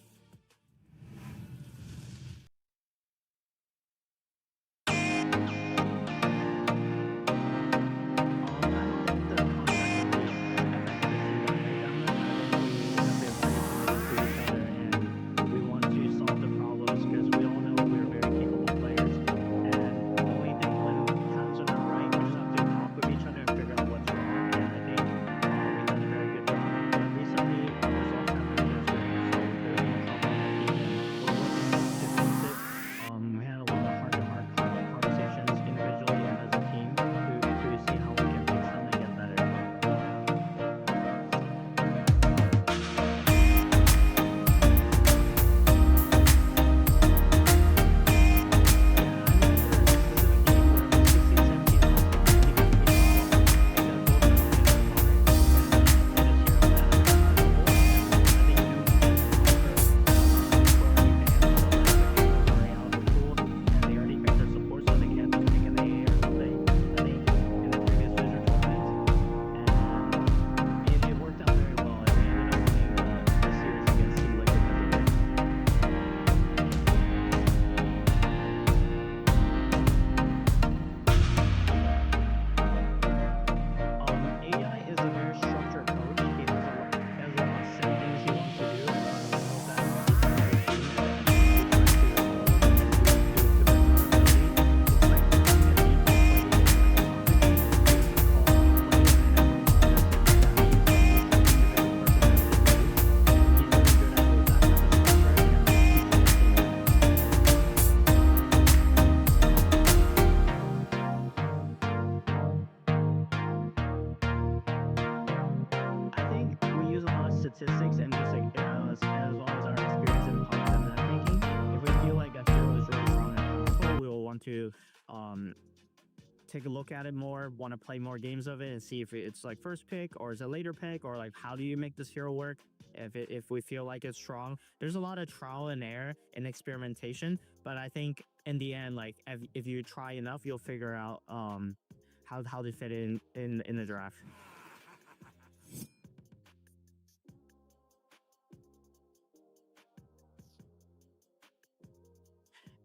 statistics and just like as well as our experience in content matchmaking. If we feel like a hero is really strong and powerful, we will want to take a look at it more, want to play more games of it and see if it's like first pick or is it later pick, or like how do you make this hero work if we feel like it's strong. There's a lot of trial and error and experimentation, but I think in the end, like if you try enough, you'll figure out how to fit in the draft.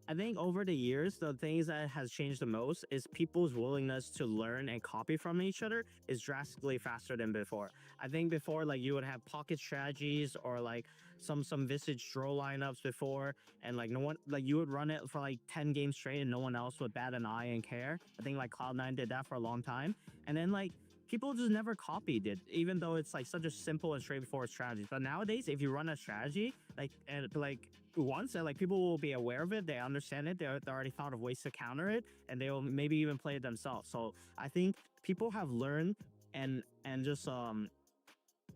I think over the years, the things that has changed the most is people's willingness to learn and copy from each other is drastically faster than before. I think before, like you would have pocket strategies or like some Visage draw lineups before, and like no one, like you would run it for like 10 games straight and no one else would bat an eye and care. I think like Cloud9 did that for a long time, and then like people just never copied it, even though it's like such a simple and straightforward strategy. But nowadays, if you run a strategy like once, and like people will be aware of it, they understand it, they already thought of ways to counter it, and they will maybe even play it themselves. So I think people have learned and just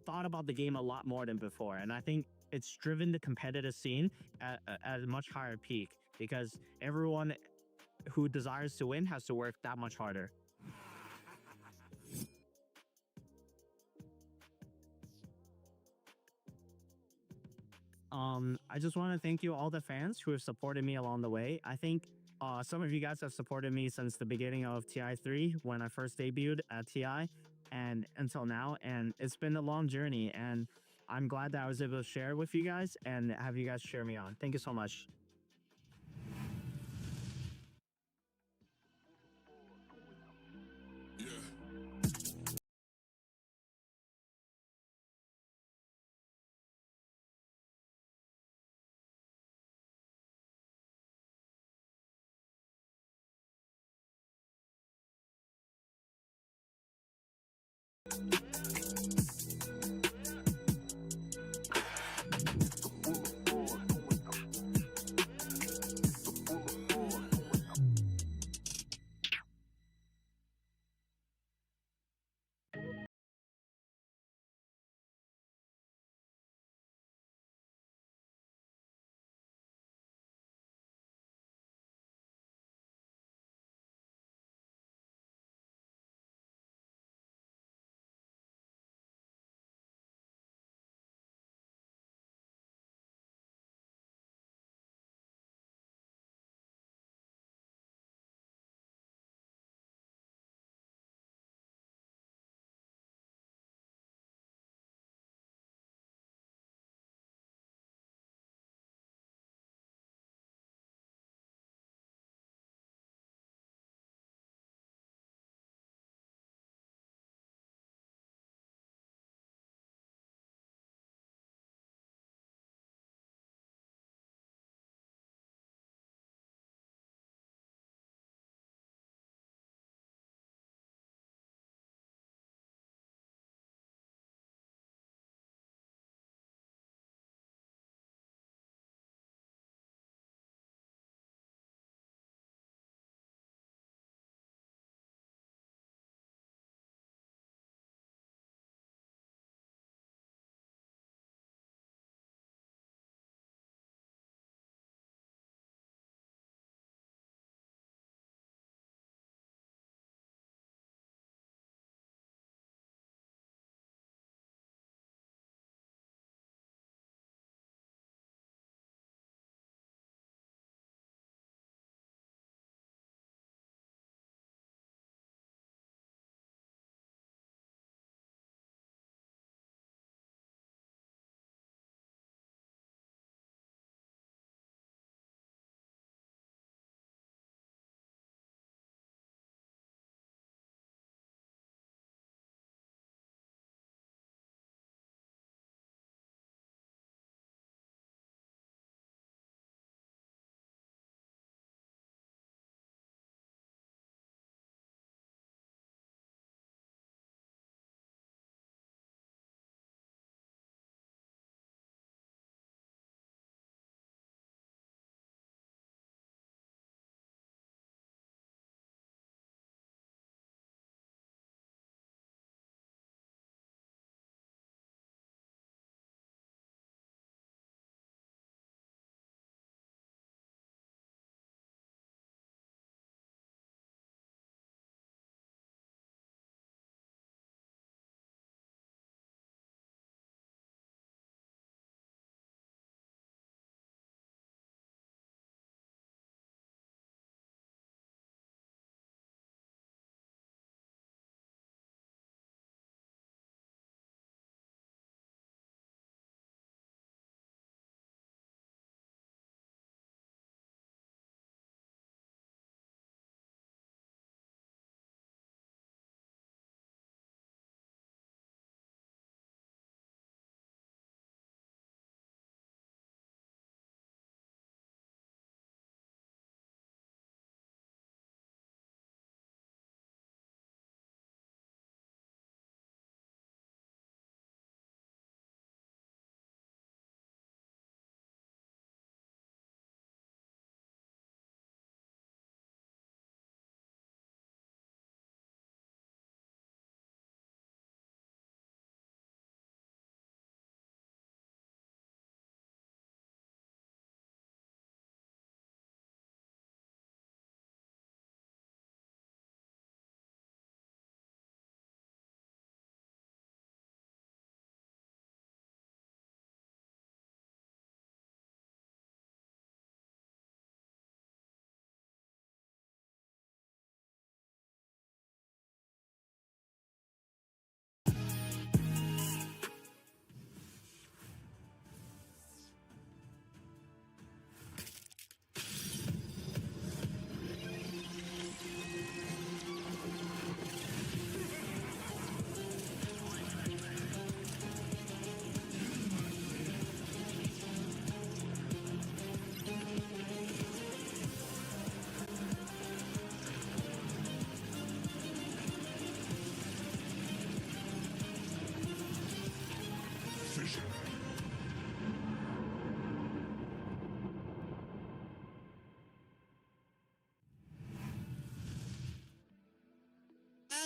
thought about the game a lot more than before, and I think it's driven the competitive scene at a much higher peak because everyone who desires to win has to work that much harder. I just want to thank you all the fans who have supported me along the way. I think some of you guys have supported me since the beginning of TI3 when I first debuted at TI and until now, and it's been a long journey, and I'm glad that I was able to share with you guys and have you guys cheer me on. Thank you so much.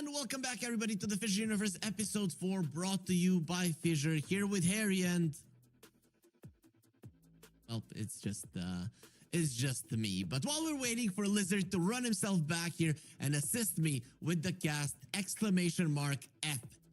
And welcome back, everybody, to the Fissure Universe episode 4, brought to you by Fissure, here with Harry and... well, it's just me. But while we're waiting for Lizard to run himself back here and assist me with the cast, !F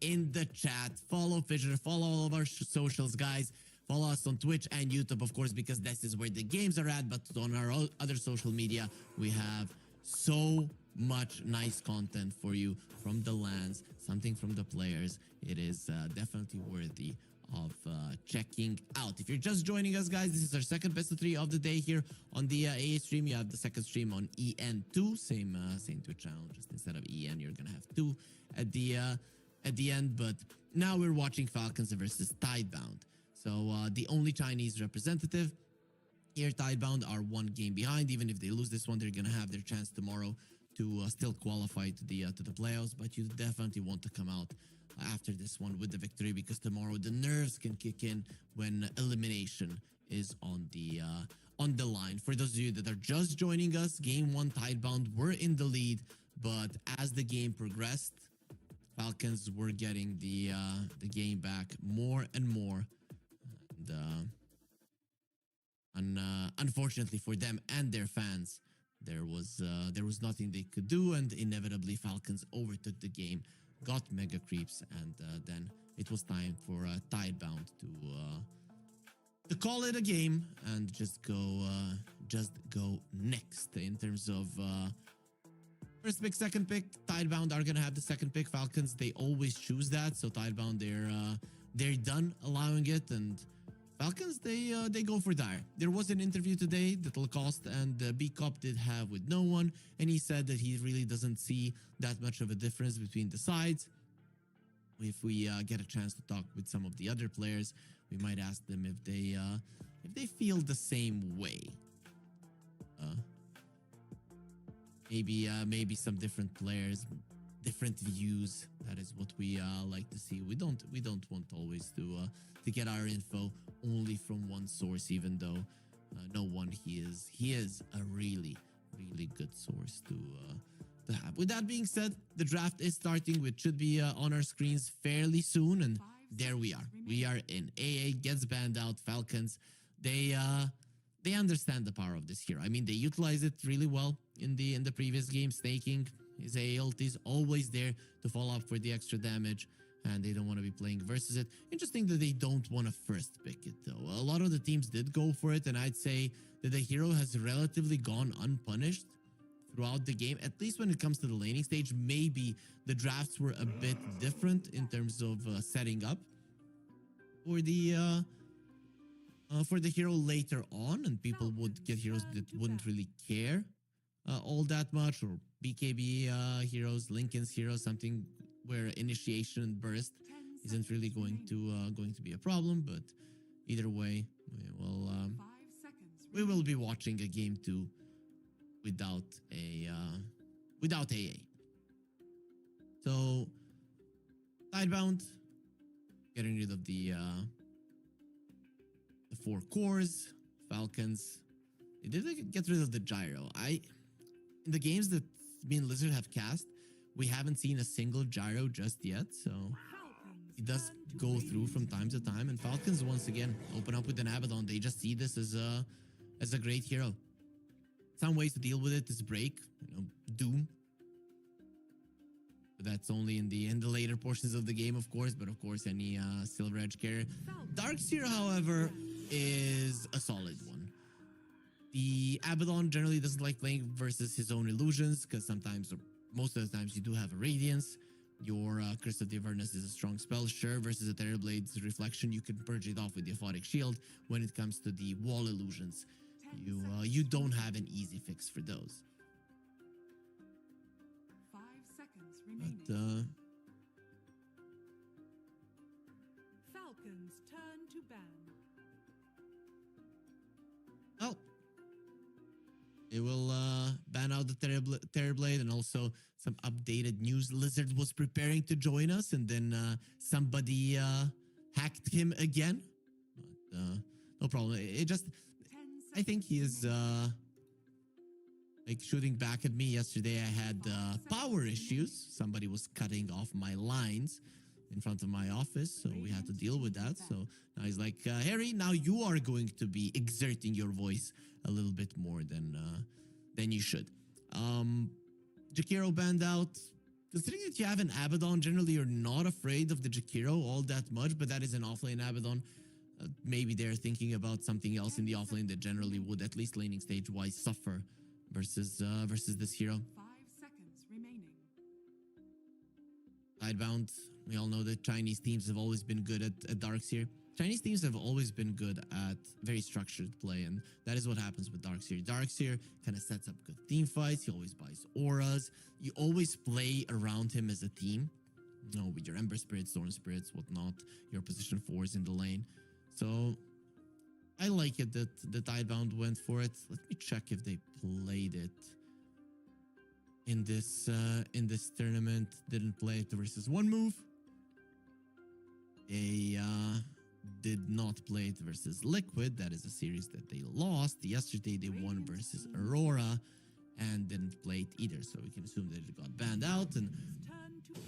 in the chat. Follow Fissure, follow all of our socials, guys. Follow us on Twitch and YouTube, of course, because this is where the games are at. But on our other social media, we have so much nice content for you from the lands, something from the players. It is definitely worthy of checking out. If you're just joining us, guys, this is our second best of 3 of the day here on the AA stream. You have the second stream on EN2, same Twitch channel. Just instead of EN, you're gonna have 2 at the end. But now we're watching Falcons versus Tidebound. So the only Chinese representative here, Tidebound, are 1 game behind. Even if they lose this one, they're gonna have their chance tomorrow to still qualify to the playoffs. But you definitely want to come out after this one with the victory, because tomorrow the nerves can kick in when elimination is on the line. For those of you that are just joining us, game 1, Tidebound were in the lead, but as the game progressed, Falcons were getting the game back more and more. And unfortunately for them and their fans, there was nothing they could do, and inevitably Falcons overtook the game, got mega creeps, and then it was time for Tidebound to call it a game and just go next. In terms of first pick, second pick, Tidebound are gonna have the second pick. Falcons, they always choose that, so Tidebound, they're done allowing it, and Falcons, they go for Dire. There was an interview today that Lacoste and B-Cop did have with no one, and he said that he really doesn't see that much of a difference between the sides. If we get a chance to talk with some of the other players, we might ask them if they feel the same way. Maybe some different players, different views. That is what we like to see. We don't want always to get our info only from one source, even though no one he is a really good source to have. With that being said, the draft is starting, which should be on our screens fairly soon, and there we are. We are in. AA gets banned out. Falcons, they understand the power of this hero. I mean, they utilize it really well in the previous game. Staking his AA ult is always there to follow up for the extra damage, and they don't want to be playing versus it. Interesting that they don't want to first pick it, though. A lot of the teams did go for it, and I'd say that the hero has relatively gone unpunished throughout the game, at least when it comes to the laning stage. Maybe the drafts were a bit different in terms of setting up for the hero later on, and people would get heroes that wouldn't really care all that much, or BKB heroes, Lincoln's heroes, something where initiation and burst isn't really going to be a problem. But either way, we will be watching a game 2 without AA. So Tidebound getting rid of the 4 cores. Falcons, they did get rid of the gyro. In the games that me and Lizard have cast, we haven't seen a single gyro just yet, so it does go through from time to time. And Falcons once again open up with an Abaddon. They just see this as a great hero. Some ways to deal with it is break, Doom. But that's only in the later portions of the game, of course. But of course, any Silver Edge carrier. Darkseer, however, is a solid one. The Abaddon generally doesn't like playing versus his own illusions, because sometimes, or most of the times, you do have a Radiance. Your Curse of the Avernus is a strong spell, sure, versus a Terrorblade's Reflection. You can purge it off with the Aphotic Shield. When it comes to the wall illusions, you don't have an easy fix for those. 5 seconds remaining. But Falcons turn to ban. well, they will ban out the Terrorblade, and also some updated news. Lizard was preparing to join us, and then somebody hacked him again. But no problem. I think he is like shooting back at me. Yesterday I had power issues. Somebody was cutting off my lines in front of my office, so we had to deal with that. So now he's like, Harry, now you are going to be exerting your voice a little bit more than you should. Jakiro banned out. Considering that you have an Abaddon, generally you're not afraid of the Jakiro all that much, but that is an offlane Abaddon. Maybe they're thinking about something else in the offlane that generally would, at least laning stage wise, suffer versus this hero. 5 seconds remaining. Tidebound. We all know that Chinese teams have always been good at Darkseer. Chinese teams have always been good at very structured play, and that is what happens with Darkseer. Darkseer kind of sets up good team fights. He always buys auras. You always play around him as a team. You know, with your Ember Spirits, Thorn Spirits, whatnot. Your position 4s in the lane. So I like it that the Tidebound went for it. Let me check if they played it in this tournament. Didn't play it versus one move. They did not play it versus Liquid. That is a series that they lost. Yesterday they won versus Aurora and didn't play it either. So we can assume that it got banned out. And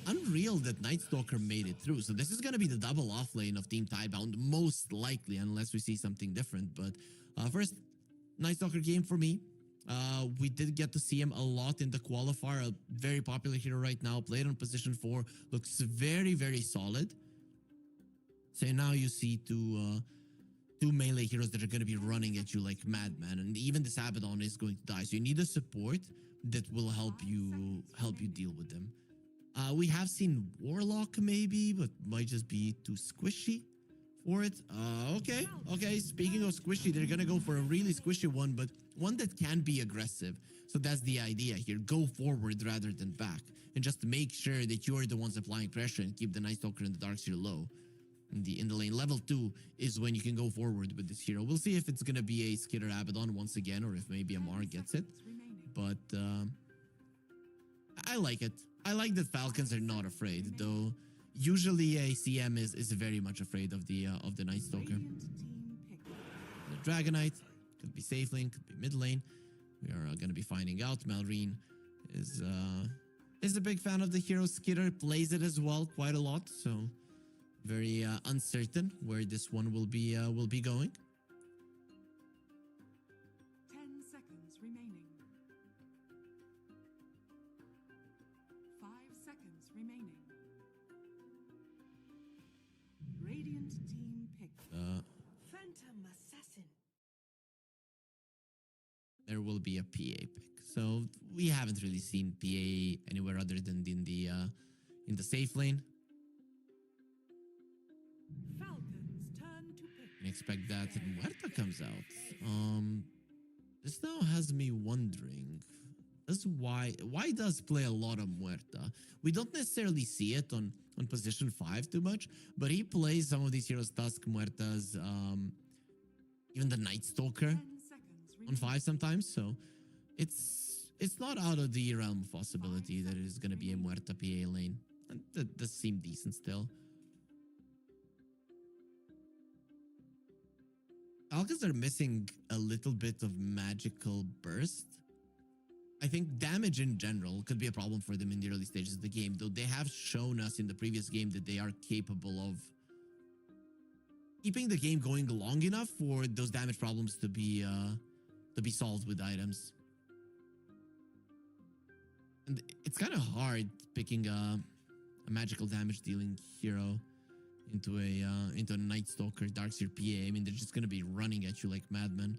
unreal that Night Stalker made it through. So this is going to be the double off lane of Team Tidebound, most likely, unless we see something different. But first, Night Stalker game for me. We did get to see him a lot in the qualifier. A very popular hero right now. Played on position 4. Looks very, very solid. So now you see two melee heroes that are going to be running at you like madmen, and even this Abaddon is going to die. So you need a support that will help you deal with them. We have seen Warlock maybe, but might just be too squishy for it. Okay. Speaking of squishy, they're gonna go for a really squishy one, but one that can be aggressive. So that's the idea here. Go forward rather than back, and just make sure that you're the ones applying pressure and keep the Night Stalker and the Darkseer low. In the lane. Level 2 is when you can go forward with this hero. We'll see if it's gonna be a Skitter Abaddon once again, or if maybe a Mar gets it. But I like it. I like that Falcons are not afraid, though. Usually a CM is very much afraid of the Night Stalker. The Dragonite could be safe lane, could be mid lane. We are gonna be finding out. Malrine is a big fan of the hero. Skitter plays it as well quite a lot, so very uncertain where this one will be going. 10 seconds remaining. 5 seconds remaining. Radiant team pick. Phantom Assassin. There will be a PA pick. So we haven't really seen PA anywhere other than in the safe lane. Falcons turn to pick. And expect that Muerta comes out. This now has me wondering, why does play a lot of Muerta? We don't necessarily see it on position 5 too much, but he plays some of these heroes, Tusk, Muertas, even the Night Stalker on 5 sometimes. So it's not out of the realm of possibility that it is going to be a Muerta PA lane. And that does seem decent still. Falcons are missing a little bit of magical burst. I think damage in general could be a problem for them in the early stages of the game, though they have shown us in the previous game that they are capable of keeping the game going long enough for those damage problems to be solved with items. And it's kind of hard picking a magical damage dealing hero into a Night Stalker, Darkseer PA. I mean, they're just gonna be running at you like madmen.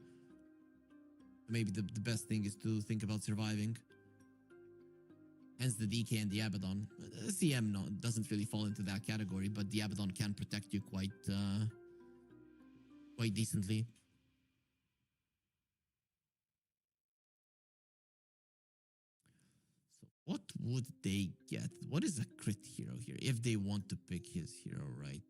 Maybe the best thing is to think about surviving. Hence the DK and the Abaddon. CM doesn't really fall into that category, but the Abaddon can protect you quite decently. So what would they get? What is a crit hero here if they want to pick his hero right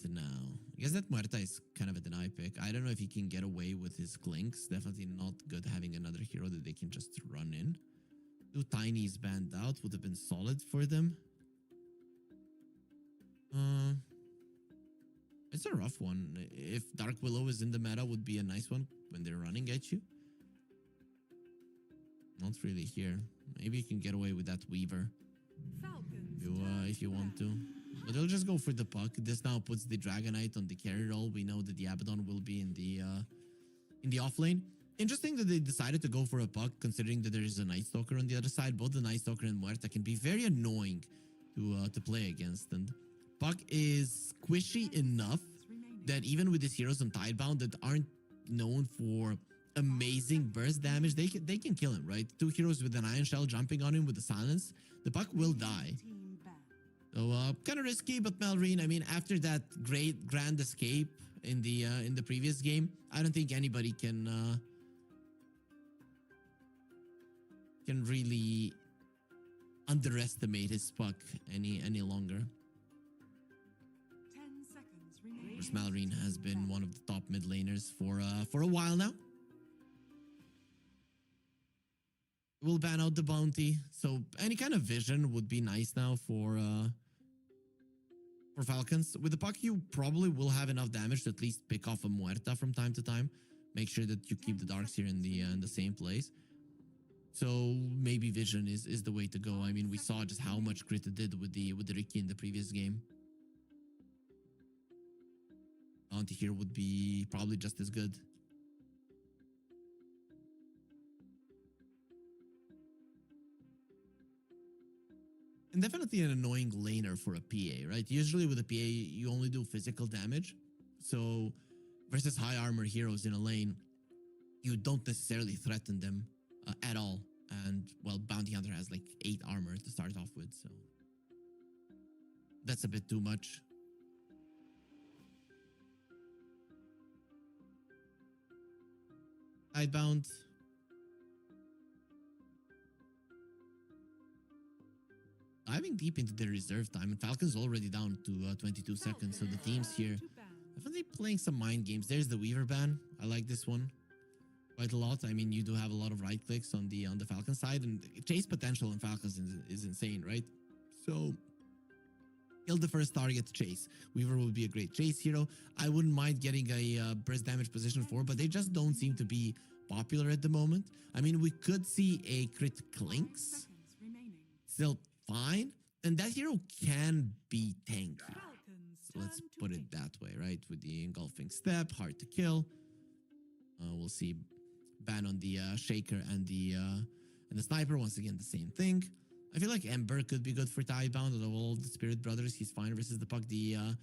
now? I guess that Muerta is kind of a deny pick. I don't know if he can get away with his Clinks. Definitely not good having another hero that they can just run in. 2 Tinies banned out would have been solid for them. It's a rough one. If Dark Willow is in the meta, would be a nice one when they're running at you. Not really here. Maybe you can get away with that Weaver if you want to. But they'll just go for the puck. This now puts the Dragonite on the carry roll. We know that the Abaddon will be in the off lane. Interesting that they decided to go for a puck, considering that there is a Night Stalker on the other side. Both the Night Stalker and Muerta can be very annoying to play against. And puck is squishy enough that even with these heroes on Tidebound that aren't known for amazing burst damage, they can kill him, right? 2 heroes with an Iron Shell jumping on him with the silence, the puck will die. So kind of risky, but Malrine, I mean, after that great grand escape in the previous game, I don't think anybody can really underestimate his puck any longer. 10 seconds remaining. Of course, Malrine has been one of the top mid laners for a while now. We'll ban out the bounty, so any kind of vision would be nice now for Falcons. With the puck, you probably will have enough damage to at least pick off a Muerta from time to time. Make sure that you keep the Darks here in the same place. So maybe vision is the way to go. I mean, we saw just how much crit it did with the Riki in the previous game. Bounty here would be probably just as good. And definitely an annoying laner for a PA, right? Usually with a PA, you only do physical damage. So versus high armor heroes in a lane, you don't necessarily threaten them at all. And, well, Bounty Hunter has like 8 armor to start off with, so that's a bit too much. Tidebound. Diving deep into their reserve time, and Falcon's already down to 22 seconds, so the teams here definitely playing some mind games. There's the Weaver ban. I like this one quite a lot. I mean, you do have a lot of right clicks on the Falcon side, and chase potential in Falcons is insane, right? So kill the first target to chase. Weaver would be a great chase hero. I wouldn't mind getting a burst damage position for, but they just don't seem to be popular at the moment. I mean, we could see a crit Clinks. Still fine, and that hero can be tanky. So let's put it that way, right? With the engulfing step, hard to kill. We'll see ban on the shaker and the sniper. Once again, the same thing. I feel like Ember could be good for Tidebound. Out of all the Spirit Brothers, he's fine versus the puck. The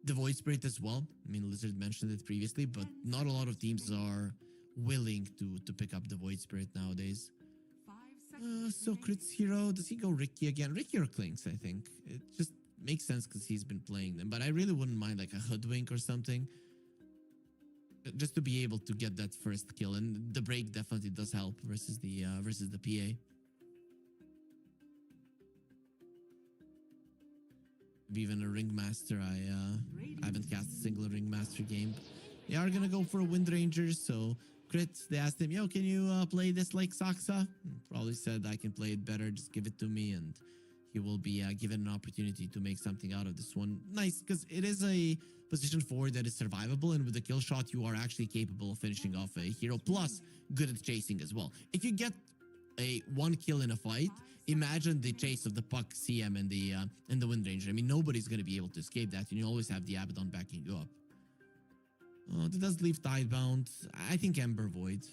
Void Spirit as well. I mean, Lizard mentioned it previously, but not a lot of teams are willing to pick up the Void Spirit nowadays. So Crit's hero, does he go Riki again? Riki or Clinks, I think. It just makes sense because he's been playing them. But I really wouldn't mind like a Hoodwink or something. Just to be able to get that first kill. And the break definitely does help versus the PA. Maybe even a Ringmaster. I haven't cast a single Ringmaster game. They are going to go for a Wind Ranger, so... Crit, they asked him, yo, can you play this like Saksa? Probably said, I can play it better, just give it to me, and he will be given an opportunity to make something out of this one. Nice, because it is a position 4 that is survivable, and with the kill shot, you are actually capable of finishing off a hero, plus good at chasing as well. If you get a 1 kill in a fight, imagine the chase of the puck, CM, and the Wind Ranger. I mean, nobody's going to be able to escape that, and you always have the Abaddon backing you up. Oh, that does leave Tidebound. I think Ember Void.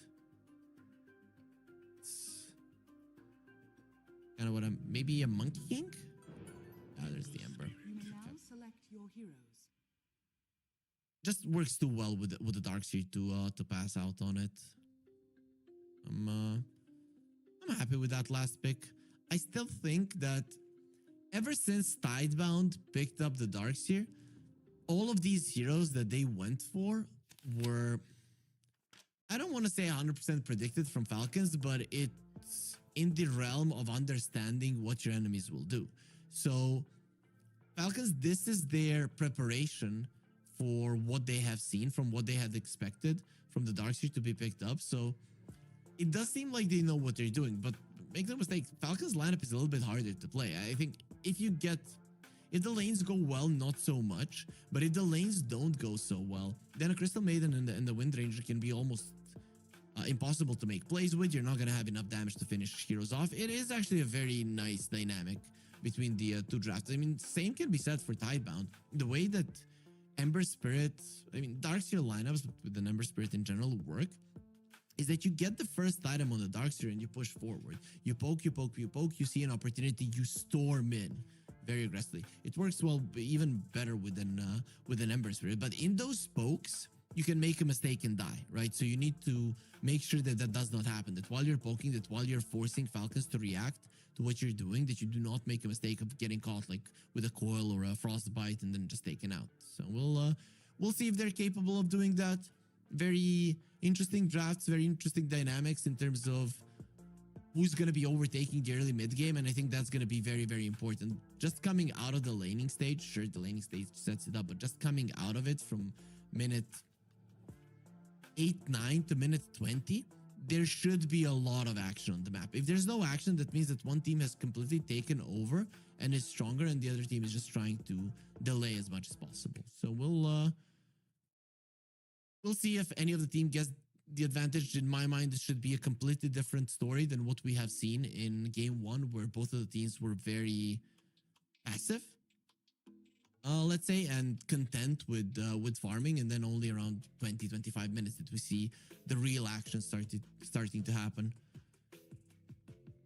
It's kind of what I'm... Maybe a Monkey King? Ah, there's the Ember. You may now select your heroes. Just works too well with the Darkseer to pass out on it. I'm happy with that last pick. I still think that ever since Tidebound picked up the Darkseer, all of these heroes that they went for were, I don't want to say 100% predicted from Falcons, but it's in the realm of understanding what your enemies will do. So Falcons, this is their preparation for what they have seen, from what they had expected from the Darkseer to be picked up. So it does seem like they know what they're doing, but make no mistake, Falcons lineup is a little bit harder to play. I think if the lanes go well, not so much. But if the lanes don't go so well, then a Crystal Maiden and the Wind Ranger can be almost impossible to make plays with. You're not going to have enough damage to finish heroes off. It is actually a very nice dynamic between the two drafts. I mean, same can be said for Tidebound. The way that Ember Spirit, I mean, Darkseer lineups with the Ember Spirit in general work is that you get the first item on the Darkseer and you push forward. You poke, you poke, you poke, you see an opportunity, you storm in very aggressively. It works well, even better with an Ember Spirit. But in those pokes, you can make a mistake and die, right? So you need to make sure that that does not happen, that while you're poking, that while you're forcing Falcons to react to what you're doing, that you do not make a mistake of getting caught like with a coil or a frostbite and then just taken out. So we'll see if they're capable of doing that. Very interesting drafts, very interesting dynamics in terms of who's going to be overtaking the early mid game, and I think that's going to be very, very important. Just coming out of the laning stage, sure, the laning stage sets it up, but just coming out of it from minute 8-9 to minute 20, there should be a lot of action on the map. If there's no action, that means that one team has completely taken over and is stronger, and the other team is just trying to delay as much as possible. So we'll see if any of the team gets the advantage. In my mind, it should be a completely different story than what we have seen in game one, where both of the teams were very passive, let's say, and content with farming, and then only around 20-25 minutes did we see the real action starting to happen.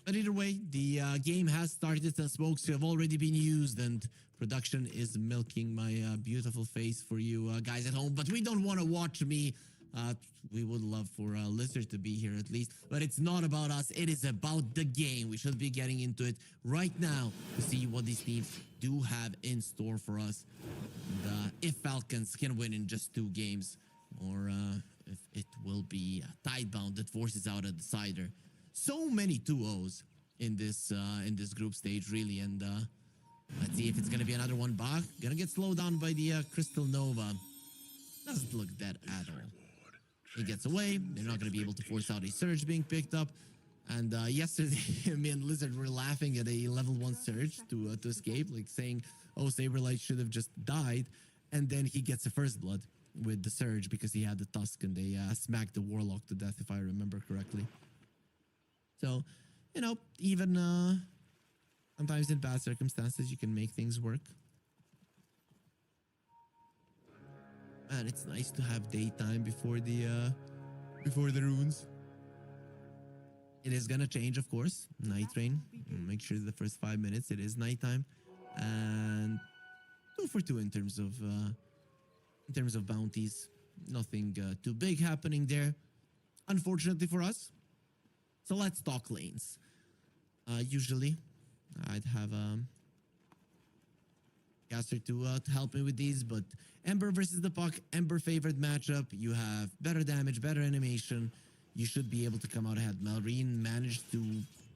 But either way, the game has started, and smokes have already been used, and production is milking my beautiful face for you guys at home. But we don't want to watch me. We would love for Lizard to be here at least, but it's not about us. It is about the game. We should be getting into it right now to see what these teams do have in store for us. And, if Falcons can win in just 2 games, or if it will be Tidebound that forces out a decider. So many 2-0s in this group stage, really, and let's see if it's gonna be another one back. Gonna get slowed down by the Crystal Nova. Doesn't look dead at all. He gets away. They're not going to be able to force out a surge being picked up. And yesterday, me and Lizard were laughing at a level 1 surge to escape, like saying, oh, Saberlight should have just died. And then he gets a first blood with the surge because he had the Tusk, and they smacked the Warlock to death, if I remember correctly. So, you know, even sometimes in bad circumstances, you can make things work. Man, it's nice to have daytime before the runes. It is gonna change, of course. Night rain. Make sure the first 5 minutes it is nighttime, and 2 for 2 in terms of bounties. Nothing too big happening there, unfortunately for us. So let's talk lanes. Usually, I'd have caster to help me with these, but Ember versus the Puck, Ember favored matchup. You have better damage, better animation. You should be able to come out ahead. Malrine managed to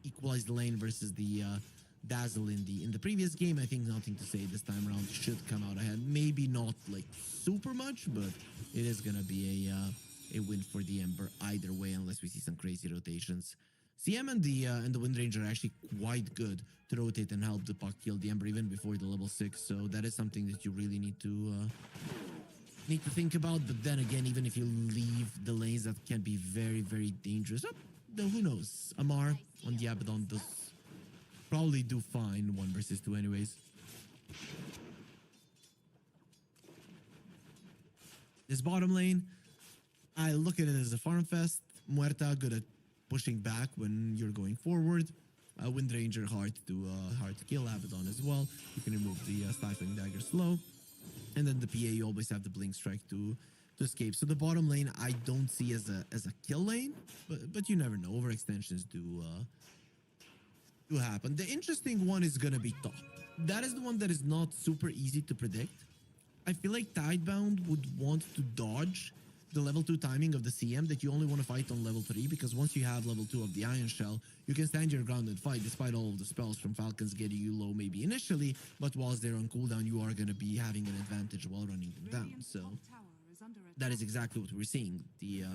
equalize the lane versus the Dazzle in the previous game. I think nothing to say this time around. Should come out ahead. Maybe not like super much, but it is gonna be a win for the Ember either way, unless we see some crazy rotations. CM and the Wind Ranger are actually quite good to rotate and help the Puck kill the Ember even before the level 6. So that is something that you really need to think about. But then again, even if you leave the lanes, that can be very, very dangerous. Though who knows? Amar on the Abaddon does probably do fine 1 versus 2 anyways. This bottom lane, I look at it as a farm fest. Muerta good at pushing back when you're going forward. Wind Ranger hard to kill. Abaddon as well. You can remove the Stifling Dagger slow. And then the PA, you always have the Blink Strike to escape. So the bottom lane I don't see as a kill lane, but you never know. Overextensions do happen. The interesting one is gonna be top. That is the one that is not super easy to predict. I feel like Tidebound would want to dodge the level 2 timing of the CM that you only want to fight on level 3, because once you have level 2 of the Iron Shell, you can stand your ground and fight despite all of the spells from Falcons getting you low maybe initially, but whilst they're on cooldown, you are going to be having an advantage while running them down. So that is exactly what we're seeing. The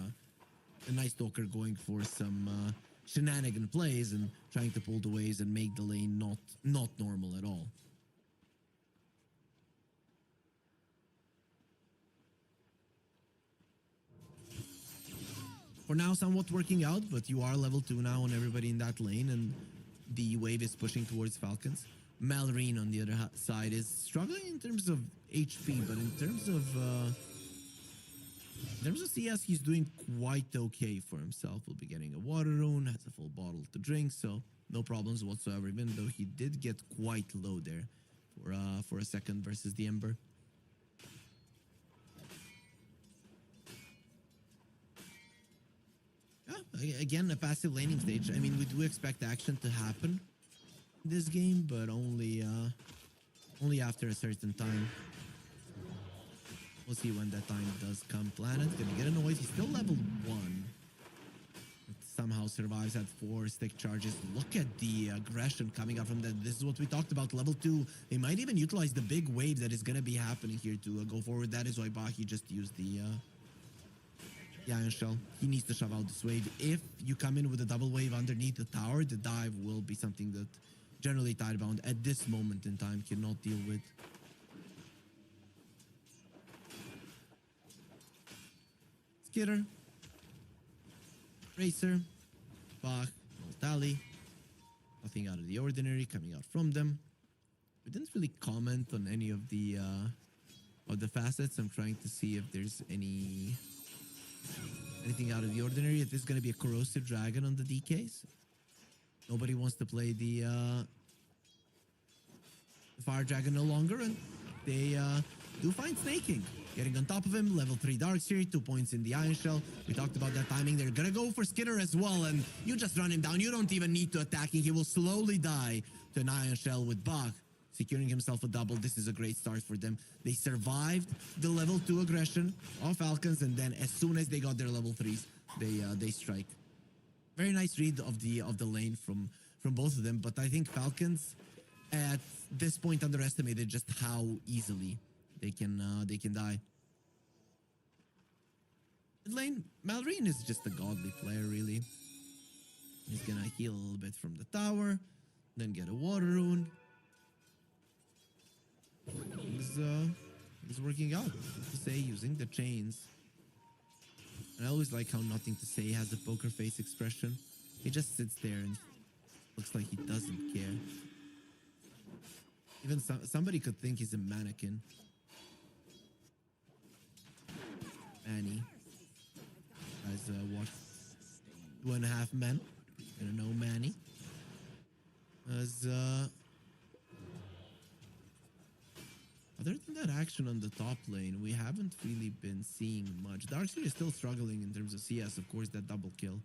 Night Stalker going for some shenanigan plays and trying to pull the waves and make the lane not normal at all. for now somewhat working out, but you are level 2 now on everybody in that lane, and the wave is pushing towards Falcons. Malrine on the other side is struggling in terms of HP, but in terms of CS, he's doing quite okay for himself. Will be getting a water rune, has a full bottle to drink, so no problems whatsoever, even though he did get quite low there for a second versus the Ember. Yeah, again, a passive laning stage. I mean, we do expect action to happen in this game, but only after a certain time. We'll see when that time does come. Planet gonna get annoyed. He's still level 1. But somehow survives at 4 stick charges. Look at the aggression coming up from that. This is what we talked about. Level 2. They might even utilize the big wave that is gonna be happening here to go forward. That is why Baki just used the Iron Shell. He needs to shove out this wave. If you come in with a double wave underneath the tower, the dive will be something that generally Tidebound at this moment in time cannot deal with. Skitter, Racer, Bach, Tally. Nothing out of the ordinary coming out from them. We didn't really comment on any of the facets. I'm trying to see if there's anything out of the ordinary. If there's gonna be a corrosive dragon on the DKs. Nobody wants to play the fire dragon no longer, and they do find snaking. Getting on top of him, level 3 Darkseer, 2 points in the Iron Shell. We talked about that timing. They're gonna go for Skitter as well, and you just run him down. You don't even need to attack him. He will slowly die to an Iron Shell with Bach. Securing himself a double. This is a great start for them. They survived the level 2 aggression of Falcons, and then as soon as they got their level 3s, they strike. Very nice read of the lane from both of them, but I think Falcons at this point underestimated just how easily they can die. Mid lane, Malrine is just a godly player, really. He's gonna heal a little bit from the tower, then get a water rune. He's working out, to say, using the chains. And I always like how Nothing to Say has a poker face expression. He just sits there and looks like he doesn't care. Even somebody could think he's a mannequin. Manny has watched 2.5 Men. Gonna know Manny. As other than that action on the top lane, we haven't really been seeing much. Darkseer is still struggling in terms of CS, of course, that double kill.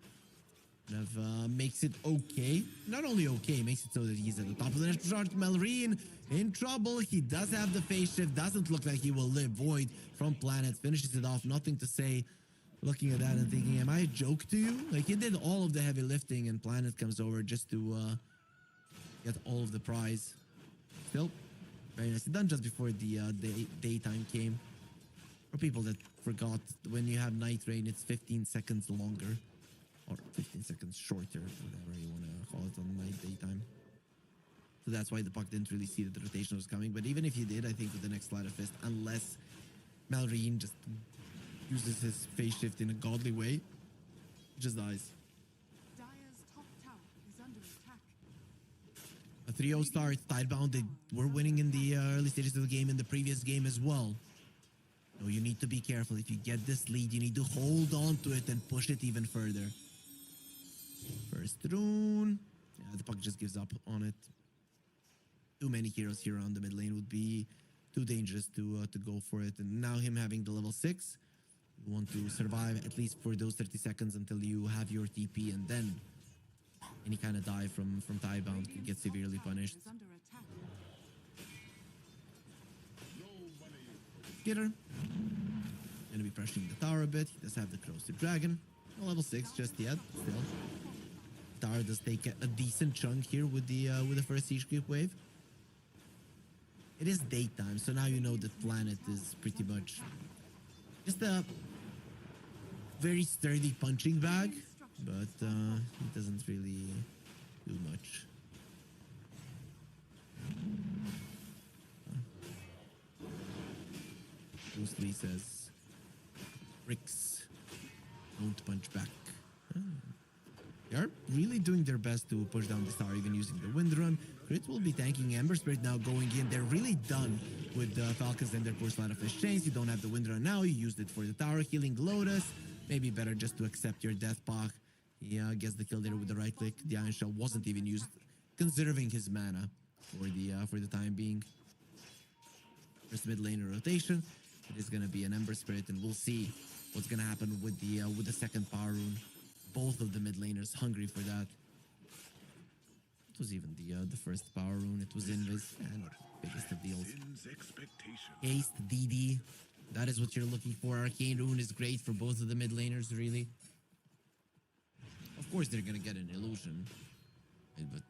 Kind of makes it okay. Not only okay, makes it so that he's at the top of the next chart. Malrine in trouble. He does have the phase shift. Doesn't look like he will live. Void from Planet finishes it off. Nothing to Say. Looking at that and thinking, am I a joke to you? Like, he did all of the heavy lifting and Planet comes over just to get all of the prize. Still, very nicely done just before the daytime came. For people that forgot, when you have night rain, it's 15 seconds longer. Or 15 seconds shorter, whatever you want to call it on night daytime. So that's why the puck didn't really see that the rotation was coming. But even if he did, I think with the next Sleight of Fist, unless Malrine just uses his phase shift in a godly way, he just dies. Dire's top tower is under attack. A 3-0 start, Tidebound, they were winning in the early stages of the game in the previous game as well. So you need to be careful. If you get this lead, you need to hold on to it and push it even further. First rune. Yeah, the puck just gives up on it. Too many heroes here on the mid lane would be too dangerous to go for it. And now him having the level 6, you want to survive at least for those 30 seconds until you have your TP, and then any kind of dive from Tidebound can get severely punished. Is under attack. Skitter. Gonna be pressuring the tower a bit. He does have the corrosive dragon. No level 6 just yet. Still, tower does take a decent chunk here with the first siege creep wave. It is daytime, so now you know that Planet is pretty much just a very sturdy punching bag, but it doesn't really do much. Bruce Lee says, "Bricks don't punch back." They are really doing their best to push down this tower, even using the Wind Run. Crit will be tanking Ember Spirit now going in. They're really done with the Falcons and their poor Sleight of Fish Chains. You don't have the Wind Run now. You used it for the tower healing Lotus. Maybe better just to accept your Death Pack. Yeah, gets the kill there with the right click. The Iron Shell wasn't even used, conserving his mana for the time being. First mid laner rotation. It is gonna be an Ember Spirit, and we'll see what's gonna happen with the second power rune. Both of the mid laners hungry for that. It was even the first power rune. It was Invis, and biggest of deals. Haste DD. That is what you're looking for. Arcane rune is great for both of the mid laners, really. Of course, they're gonna get an illusion, but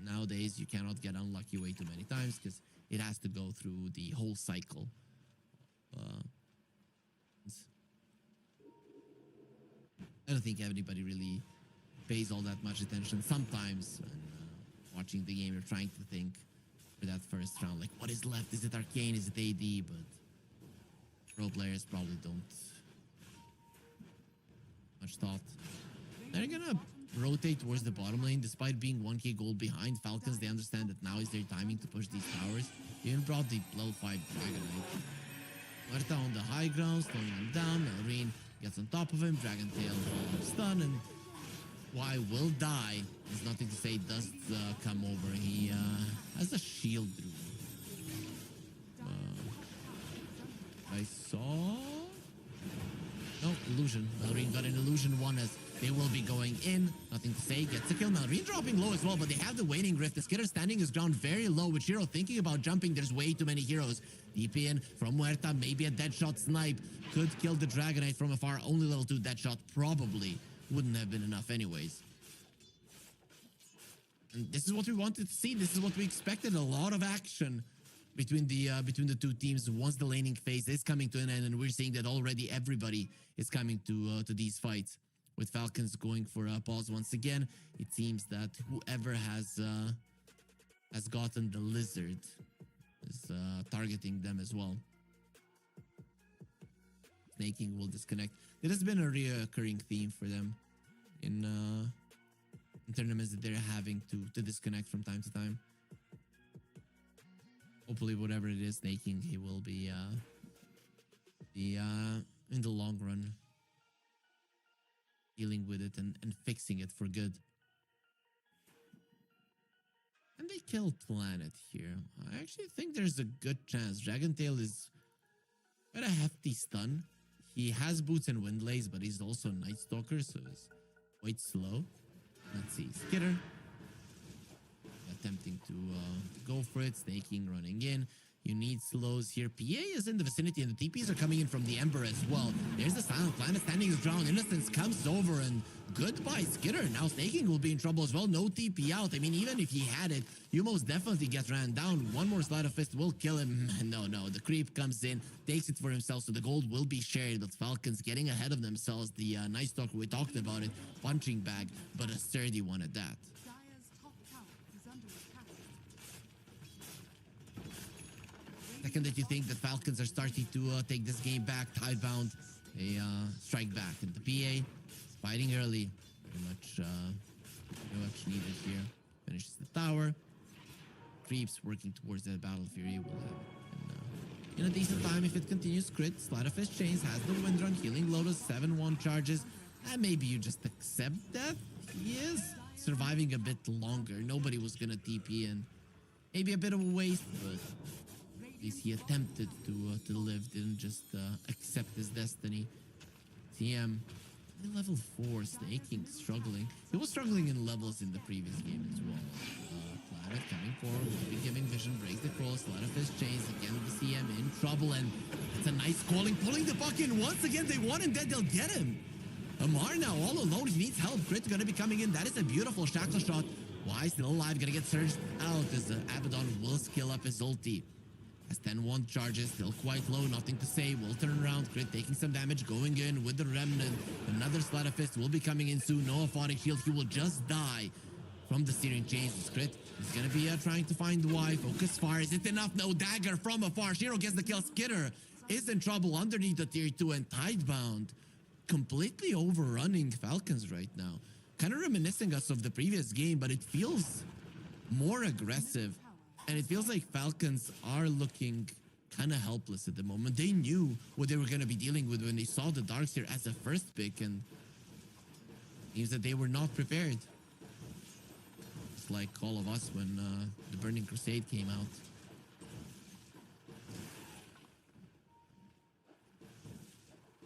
nowadays you cannot get unlucky way too many times because it has to go through the whole cycle. I don't think anybody really pays all that much attention. Sometimes when watching the game, you're trying to think for that first round, like, what is left? Is it Arcane? Is it AD? But pro players probably don't much thought. They're gonna rotate towards the bottom lane. Despite being 1k gold behind, Falcons, they understand that now is their timing to push these towers. They even brought the level 5 Dragonite. Huerta on the high ground, slowing him down. Melrine gets on top of him. Dragon Tail stun, and why will die is nothing to say. Does come over. He has a shield through. I saw. No, illusion. Melrine got an illusion one as they will be going in. Nothing to say. Gets a kill. Melrine dropping low as well, but they have the Waning Rift. The Skitter standing his ground very low with Shiro thinking about jumping. There's way too many heroes. DP in from Huerta. Maybe a Deadshot snipe. Could kill the Dragonite from afar. Only level 2 Deadshot probably wouldn't have been enough anyways. And this is what we wanted to see. This is what we expected. A lot of action between the two teams once the laning phase is coming to an end, and we're seeing that already everybody is coming to these fights. With Falcons going for a pause once again, it seems that whoever has gotten the lizard is targeting them as well. Snaking will disconnect. It has been a reoccurring theme for them in tournaments that they're having to disconnect from time to time. Hopefully, whatever it is, snaking, he will be in the long run dealing with it and fixing it for good. And they kill Planet here. I actually think there's a good chance. Dragon Tail is quite a hefty stun. He has boots and Windlays, but he's also Night Stalker, so he's quite slow. Let's see, Skitter attempting to go for it. Snaking, running in. You need slows here. PA is in the vicinity, and the TPs are coming in from the Ember as well. There's the Silent Planet standing his ground. Innocence comes over, and goodbye, Skitter. Now Snaking will be in trouble as well. No TP out. I mean, even if he had it, you most definitely get ran down. One more Sleight of Fist will kill him. No, the creep comes in, takes it for himself, so the gold will be shared. But Falcons getting ahead of themselves. The Night Stalker, we talked about it, punching bag, but a sturdy one at that. Dire's top tower is under attack. Second that you think that Falcons are starting to take this game back, Tidebound, they strike back. And the PA fighting early, very much needed here. Finishes the tower. Creeps working towards that Battle Fury. Will have in a decent time if it continues. Crit, Sleight of Fist Chains, has the Wind Run, healing Lotus, 7-1 charges. And maybe you just accept that he is surviving a bit longer. Nobody was gonna TP in. Maybe a bit of a waste, but at least he attempted to live, didn't just accept his destiny. TM, level 4, Snaking, struggling. He was struggling in levels in the previous game as well. Planet coming forward, will be giving vision, breaks the cross, Sleight of Fist Chains, again the CM in trouble, and it's a nice calling, pulling the puck in once again. They want him dead, they'll get him. Amar now all alone, he needs help. Crit gonna be coming in, that is a beautiful shackle shot. Why still alive, gonna get surged out as Abaddon will skill up his ulti. Has 10-1 charges, still quite low, nothing to say. Will turn around, Crit taking some damage, going in with the Remnant. Another Sleight of Fist will be coming in soon. No Aphotic Shield, he will just die from the Searing Chains. Crit is gonna be trying to find why. Focus fire, is it enough? No, dagger from afar. Shiro gets the kill. Skitter is in trouble underneath the tier 2, and Tidebound completely overrunning Falcons right now. Kind of reminiscing us of the previous game, but it feels more aggressive. And it feels like Falcons are looking kind of helpless at the moment. They knew what they were going to be dealing with when they saw the Darkseer as a first pick, and it seems that they were not prepared. It's like all of us when the Burning Crusade came out.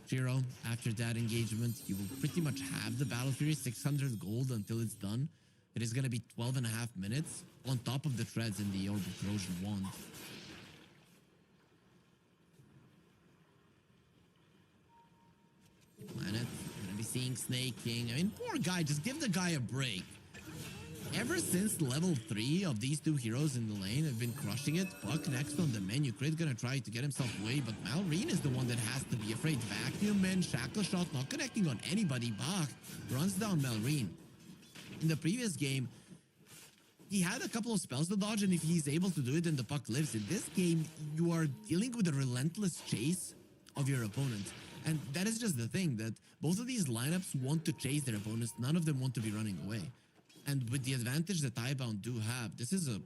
Shiro, after that engagement, you will pretty much have the Battle Fury 600 gold until it's done. It is going to be 12.5 minutes on top of the treads in the Orb of Corrosion wand. Planet, going to be seeing Snaking. I mean, poor guy, just give the guy a break. Ever since level 3 of these two heroes in the lane have been crushing it, Puck next on the menu. Crit gonna try to get himself away, but Malrine is the one that has to be afraid. Vacuum in, Shackle Shot, not connecting on anybody. Bach runs down Malrine. In the previous game, he had a couple of spells to dodge, and if he's able to do it, then the Puck lives. In this game, you are dealing with a relentless chase of your opponent. And that is just the thing, that both of these lineups want to chase their opponents. None of them want to be running away. And with the advantage that Tidebound do have, this is a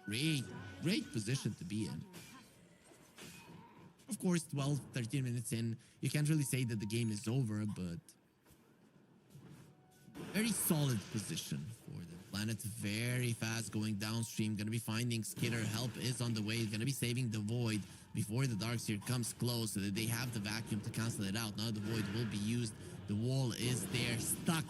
great position to be in. Of course, 12, 13 minutes in, you can't really say that the game is over, but very solid position for the Planet. Very fast going downstream, gonna be finding Skitter. Help is on the way, gonna be saving the Void before the Darkseer comes close so that they have the vacuum to cancel it out. Now the Void will be used. The wall is there, stuck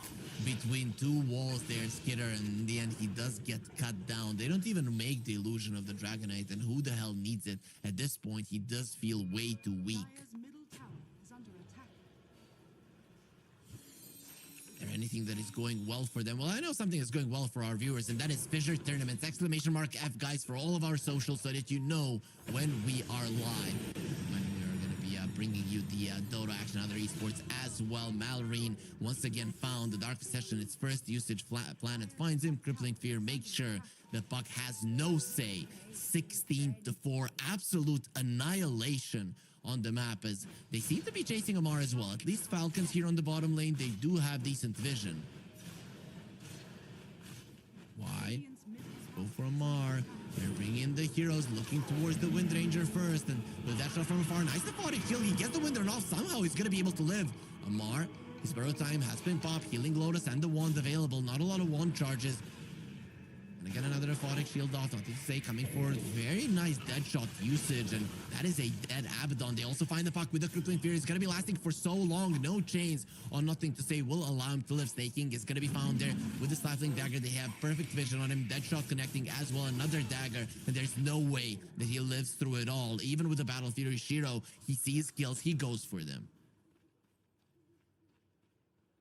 between two walls there, Skitter, and in the end he does get cut down. They don't even make the illusion of the Dragonite, and who the hell needs it? At this point, he does feel way too weak. Dire's middle tower is under attack. Is there anything that is going well for them? Well, I know something is going well for our viewers, and that is Fissure Tournaments! Exclamation mark F, guys, for all of our socials so that you know when we are live. When we are going to be bringing you the Dota action, other esports as well. Malrine once again found the Dark Possession, its first usage. Planet finds him, Crippling Fear, make sure that Puck has no say. 16-4, absolute annihilation on the map, as they seem to be chasing Amar as well. At least Falcons here on the bottom lane, they do have decent vision. Why? Go for Amar. They're bringing in the heroes, looking towards the Wind Ranger first, and with that shot from afar, nice aphotic kill. He gets the Wind Runner off. Somehow he's gonna be able to live. Amar, his burrow time has been popped. Healing Lotus and the wand available. Not a lot of wand charges. And again, another aphotic shield off. Nothing to say, coming forward. Very nice dead shot usage, and that is a dead Abaddon. They also find the Puck with the Crippling Fear. It's gonna be lasting for so long. No chains on Nothing to Say will allow him to live. Snaking is gonna be found there with the Stifling Dagger. They have perfect vision on him. Dead shot connecting as well. Another dagger, and there's no way that he lives through it all. Even with the Battle Fury Shiro, he sees kills, he goes for them.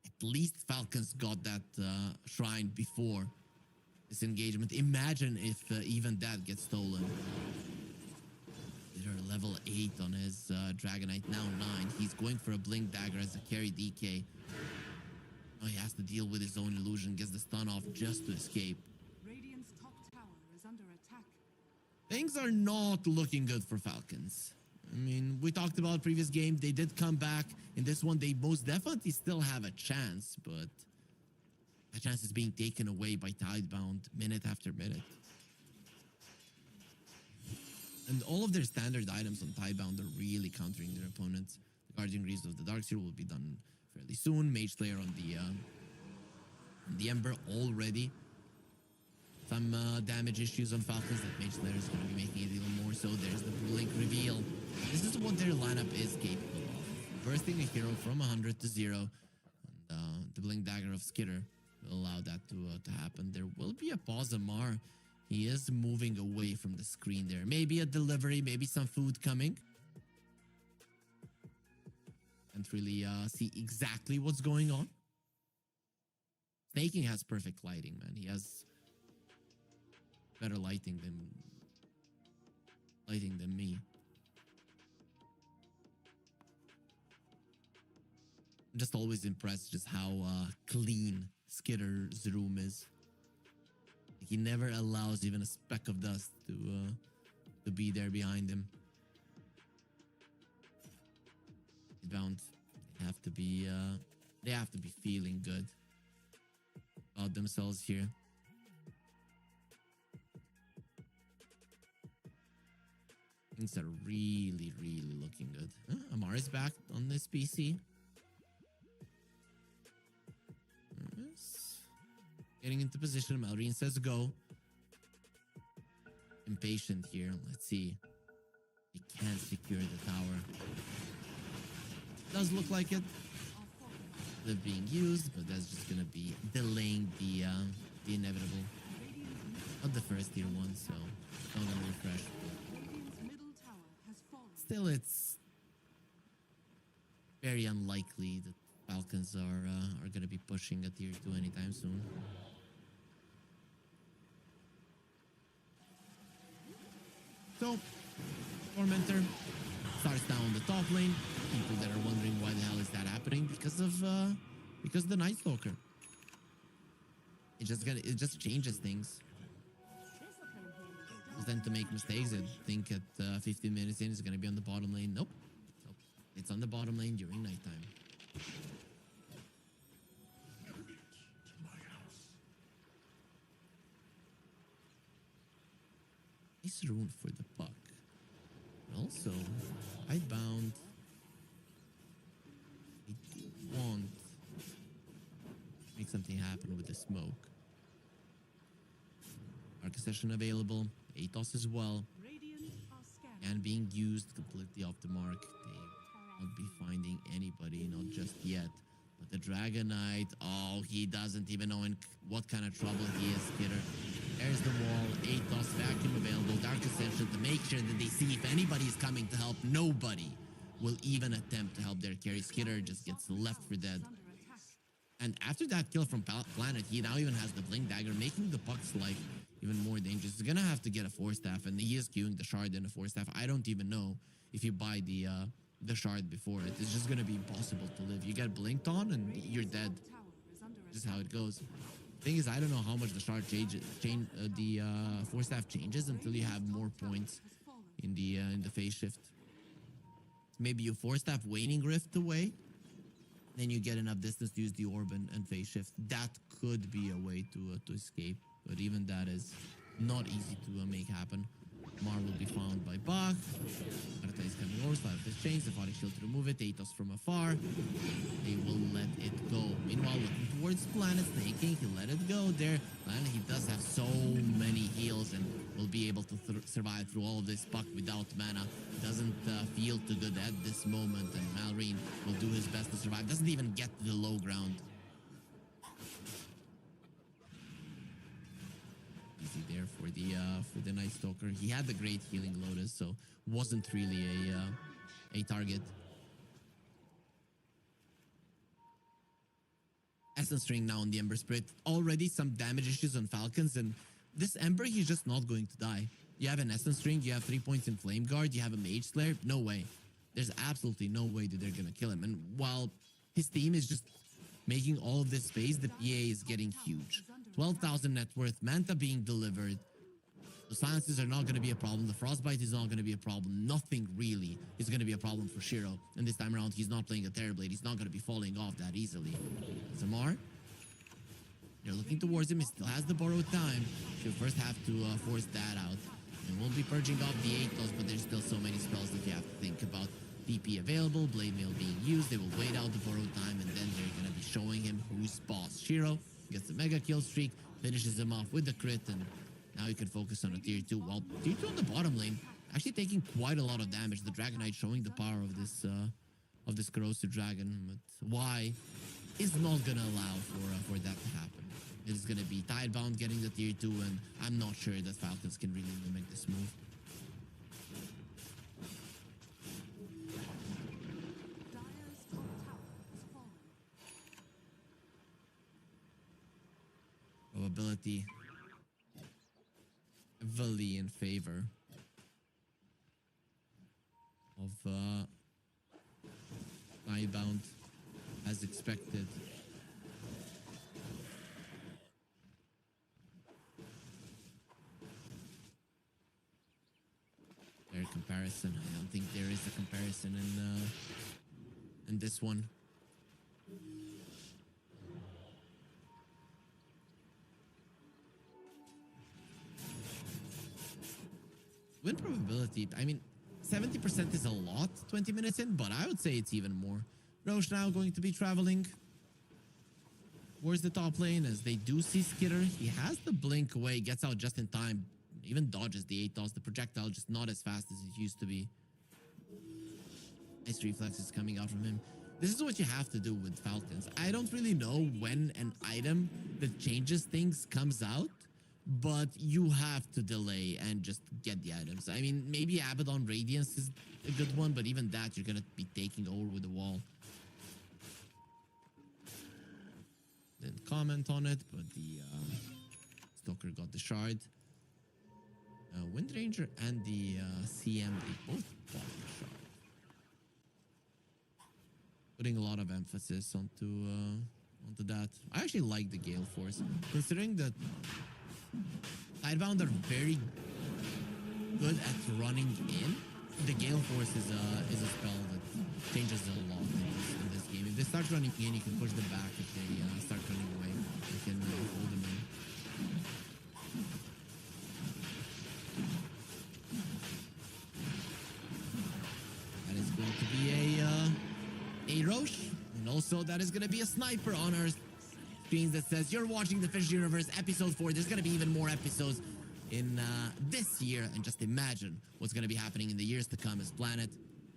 At least Falcons got that shrine before this engagement. Imagine if even that gets stolen. They're level 8 on his Dragonite, now 9. He's going for a Blink Dagger as a carry DK. Oh, he has to deal with his own illusion, gets the stun off just to escape. Radiant's top tower is under attack. Things are not looking good for Falcons. I mean, we talked about previous game. They did come back. In this one, they most definitely still have a chance, but that chance is being taken away by Tidebound minute after minute. And all of their standard items on Tidebound are really countering their opponents. The Guardian Greaves of the Darkseer will be done fairly soon. Mage Slayer on the Ember already. Some damage issues on Falcons that Mage Slayer is going to be making it even more so. There's the Blink reveal. This is what their lineup is capable of. Bursting a hero from 100 to 0. And the Blink Dagger of Skitter will allow that to happen. There will be a pause. Amar, he is moving away from the screen there. Maybe a delivery, maybe some food coming. Can't really see exactly what's going on. Snaking has perfect lighting, man. He has better lighting than me. I'm just always impressed just how clean Skitter's room is. He never allows even a speck of dust to be there behind him. Bound have to be they have to be feeling good about themselves here. Things are really, really looking good. Amar is back on this PC. Yes. Getting into position. Malrine says go. Impatient here. Let's see. He can't secure the tower. Does look like it. They're being used, but that's just gonna be delaying the inevitable. Not the first tier one, so not gonna refresh. Still, it's very unlikely that Falcons are gonna be pushing a tier 2 anytime soon. So, Tormentor starts down on the top lane. People that are wondering why the hell is that happening because the Night Stalker. It just changes things. Tend to make mistakes. I think at 15 minutes in, it's gonna be on the bottom lane. Nope. It's on the bottom lane during nighttime. Nice rune for the puck. Also, Hidebound. I do want to make something happen with the smoke. Arc Session available. Atos as well. And being used completely off the mark. They won't be finding anybody, not just yet. But the Dragon Knight, oh, he doesn't even know in what kind of trouble he is, Skitter. There's the wall. Atos, vacuum available. Dark Ascension to make sure that they see if anybody is coming to help. Nobody will even attempt to help their carry. Skitter just gets left for dead. And after that kill from Planet, he now even has the Blink Dagger, making the Puck's life even more dangerous. He's gonna have to get a Force Staff, and he is queuing the Shard and a Force Staff. I don't even know if you buy the Shard before it. It's just gonna be impossible to live. You get blinked on, and you're dead. Just how it goes. Thing is, I don't know how much the Shard the Force Staff changes until you have more points in the phase shift. Maybe you Force Staff Waning Rift away. Then you get enough distance to use the orb and phase shift. That could be a way to escape, but even that is not easy to make happen. Mar will be found by Bach. Marta is coming over, slide this change, the Phallic Shield to remove it. Atos from afar. They will let it go. Meanwhile, looking towards Planet, thinking he'll let it go there. Planet, he does have so many heals and will be able to survive through all of this. Puck without mana doesn't feel too good at this moment, and Malrine will do his best to survive. Doesn't even get to the low ground. Easy there for the Night Stalker. He had the great healing Lotus, so wasn't really a target. Essence Ring now on the Ember Spirit. Already some damage issues on Falcons, and this Ember, he's just not going to die. You have an Essence Ring, you have 3 points in Flame Guard, you have a Mage Slayer. No way. There's absolutely no way that they're gonna kill him. And while his team is just making all of this space, the PA is getting huge. 12,000 net worth, Manta being delivered. The silences are not going to be a problem. The Frostbite is not going to be a problem. Nothing really is going to be a problem for Shiro. And this time around, he's not playing a Terrorblade. He's not going to be falling off that easily. Zamar, you're looking towards him. He still has the borrowed time. He'll first have to force that out. And won't be purging off the Atos, but there's still so many spells that you have to think about. DP available, Blade Mail being used. They will wait out the borrowed time, and then they're going to be showing him who's boss. Shiro gets the mega kill streak, finishes him off with the crit, and now you can focus on a tier 2. While tier 2 on the bottom lane, actually taking quite a lot of damage. The Dragon Knight showing the power of this corrosive dragon, but why is not gonna allow for that to happen. It is gonna be Tidebound getting the tier 2, and I'm not sure that Falcons can really mimic this move. Probability heavily in favor of Tidebound, as expected. Fair comparison. I don't think there is a comparison in this one. Win probability, I mean, 70% is a lot 20 minutes in, but I would say it's even more. Roche now going to be traveling towards the top lane as they do see Skitter. He has the blink away, gets out just in time, even dodges the 8 toss. The projectile just not as fast as it used to be. Nice reflexes coming out from him. This is what you have to do with Falcons. I don't really know when an item that changes things comes out, but you have to delay and just get the items. I mean, maybe Abaddon Radiance is a good one, but even that, you're gonna be taking over with the wall. Didn't comment on it, but the Stalker got the shard. Wind Ranger and the CM, they both got the shard. Putting a lot of emphasis onto that. I actually like the Gale Force, considering that Tidebound are very good at running in. The Gale Force is a spell that changes a lot in this game. If they start running in, you can push them back. If they start running away, you can hold them in. That is going to be a Roche, and also that is going to be a sniper on our screens that says you're watching the Fish Universe episode 4. There's going to be even more episodes in this year, and just imagine what's going to be happening in the years to come as Planet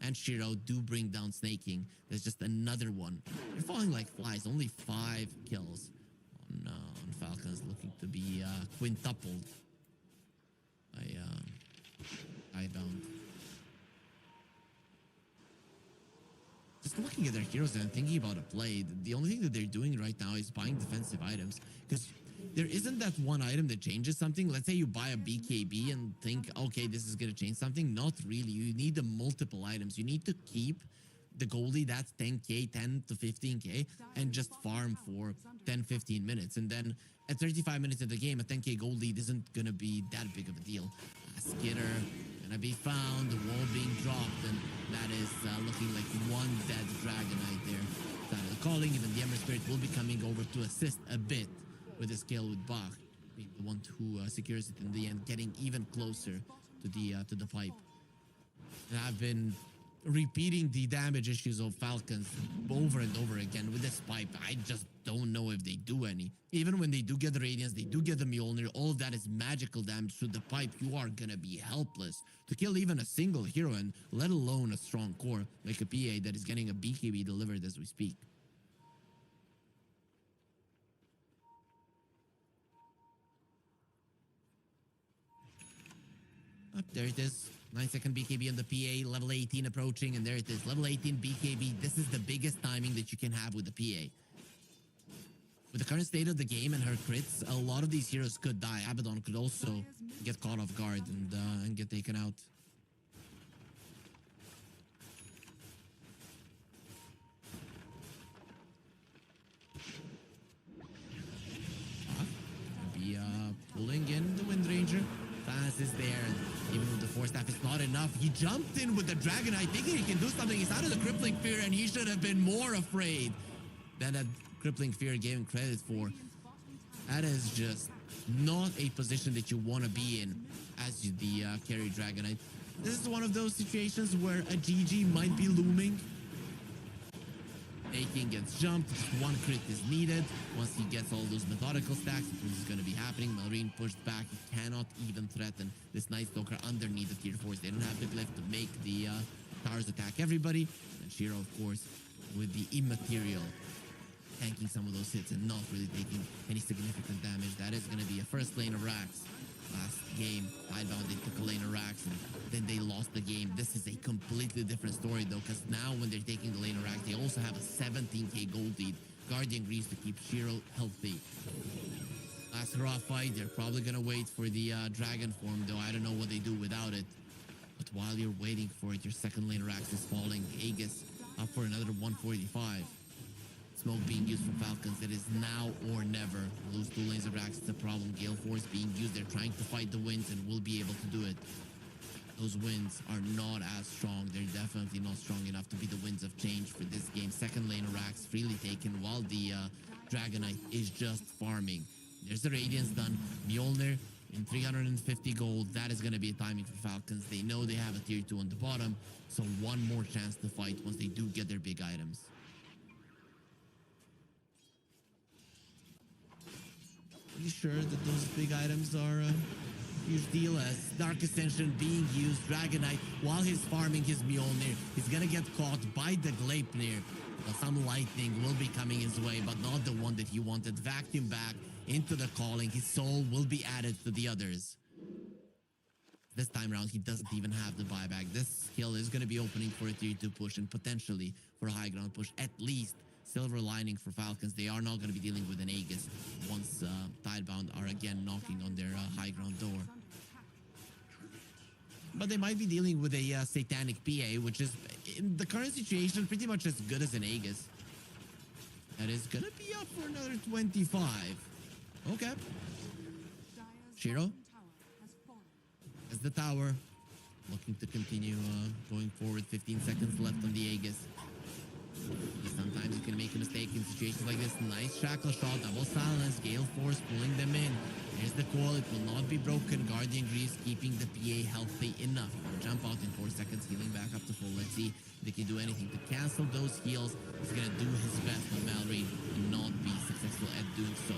and Shiro do bring down Snaking. There's just another one. They're falling like flies. Only 5 kills on Falcons, looking to be quintupled by Tidebound. Just looking at their heroes and thinking about a play, the only thing that they're doing right now is buying defensive items, because there isn't that one item that changes something. Let's say you buy a BKB and think, okay, this is going to change something. Not really. You need the multiple items. You need to keep the goldie that's 10k, 10 to 15k, and just farm for 10, 15 minutes. And then at 35 minutes of the game, a 10k gold lead isn't going to be that big of a deal. Skitter gonna be found, the wall being dropped, and that is looking like one dead Dragonite there. Side of the calling, even the Ember Spirit will be coming over to assist a bit with the scale with Bach, being the one who secures it in the end, getting even closer to the pipe. And I've been repeating the damage issues of Falcons over and over again with this pipe. I just don't know if they do any. Even when they do get the Radiance, they do get the Mjolnir, all of that is magical damage to the pipe. You are gonna be helpless to kill even a single hero, and let alone a strong core like a PA that is getting a BKB delivered as we speak. There it is. 9-second BKB on the PA, level 18 approaching, and there it is. Level 18 BKB. This is the biggest timing that you can have with the PA. With the current state of the game and her crits, a lot of these heroes could die. Abaddon could also get caught off guard and get taken out. Be pulling in the Wind Ranger. Fast is there, and even with the Force Staff, it's not enough. He jumped in with the Dragonite, thinking he can do something. He's out of the Crippling Fear, and he should have been more afraid than that Crippling Fear gave him credit for. That is just not a position that you want to be in as the carry Dragonite. This is one of those situations where a GG might be looming. Taking gets jumped, just one crit is needed. Once he gets all those methodical stacks, this is going to be happening. Marine pushed back, he cannot even threaten this Night Stalker underneath the tier 4s. They don't have the glyph to make the towers attack everybody. And Shiro, of course, with the immaterial, tanking some of those hits and not really taking any significant damage. That is going to be a first lane of Rax. Last game, Tidebound, they took a lane of Rax and then they lost the game. This is a completely different story though, because now when they're taking the lane of Rax, they also have a 17k gold lead. Guardian Greaves to keep Shiro healthy. Last hurrah fight, they're probably going to wait for the dragon form though. I don't know what they do without it. But while you're waiting for it, your second lane of Rax is falling. Aegis up for another 145. Smoke being used from Falcons. It is now or never. Lose 2 lanes of Rax, it's a problem. Gale Force being used. They're trying to fight the winds and will be able to do it. those wins are not as strong. They're definitely not strong enough to be the winds of change for this game. Second lane Rax freely taken while the Dragonite is just farming. There's the Radiance done. Mjolnir in 350 gold. That is going to be a timing for Falcons. They know they have a tier 2 on the bottom, so one more chance to fight once they do get their big items. Pretty sure that those big items are a huge deal, as Dark Ascension being used. Dragonite, while he's farming his Mjolnir, he's gonna get caught by the Gleipnir. Some lightning will be coming his way, but not the one that he wanted. Vacuum back into the calling. His soul will be added to the others. This time around, he doesn't even have the buyback. This skill is gonna be opening for a tier 2 push and potentially for a high ground push. At least silver lining for Falcons. They are not going to be dealing with an Aegis once Tidebound are again knocking on their high ground door. But they might be dealing with a Satanic PA, which is, in the current situation, pretty much as good as an Aegis. That is going to be up for another 25. Okay. Shiro as the tower, looking to continue going forward. 15 seconds left on the Aegis. Sometimes you can make a mistake in situations like this. Nice shackle shot, double silence, Gale Force pulling them in. Here's the call, it will not be broken. Guardian Greaves keeping the PA healthy enough. Jump out in 4 seconds, healing back up to full. Let's see if they can do anything to cancel those heals. He's gonna do his best on Mallory and not be successful at doing so.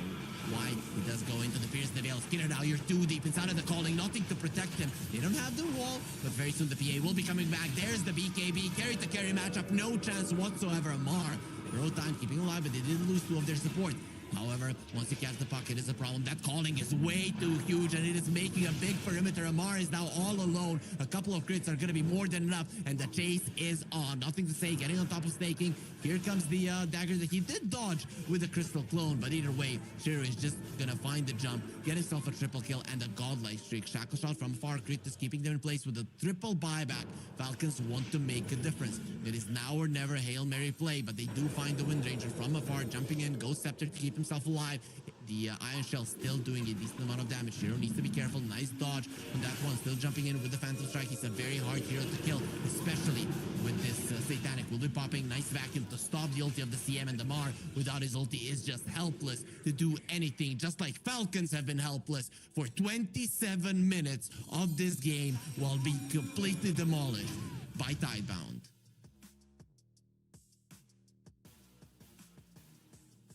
White, he does go into the Pierce the Veil. Skinner now, you're too deep inside of the calling. Nothing to protect him. They don't have the wall, but very soon the PA will be coming back. There's the BKB, carry to carry matchup. No chance whatsoever. Amar, Road Time keeping alive, but they did lose 2 of their support. However, once you catch the puck, it is a problem. That calling is way too huge, and it is making a big perimeter. Amar is now all alone. A couple of crits are going to be more than enough, and the chase is on. Nothing to say, getting on top of Staking. Here comes the dagger that he did dodge with the Crystal Clone, but either way, Shiro is just going to find the jump, get himself a triple kill, and a godlike streak. Shackle shot from far, crit is keeping them in place with a triple buyback. Falcons want to make a difference. It is now or never Hail Mary play, but they do find the Wind Ranger from afar, jumping in, Ghost Scepter to keep himself alive. The Iron Shell still doing a decent amount of damage. Shiro needs to be careful. Nice dodge on that one. Still jumping in with the Phantom Strike. He's a very hard hero to kill, especially with this Satanic. Will be popping. Nice vacuum to stop the ulti of the CM, and Damar without his ulti is just helpless to do anything, just like Falcons have been helpless for 27 minutes of this game while being completely demolished by Tidebound.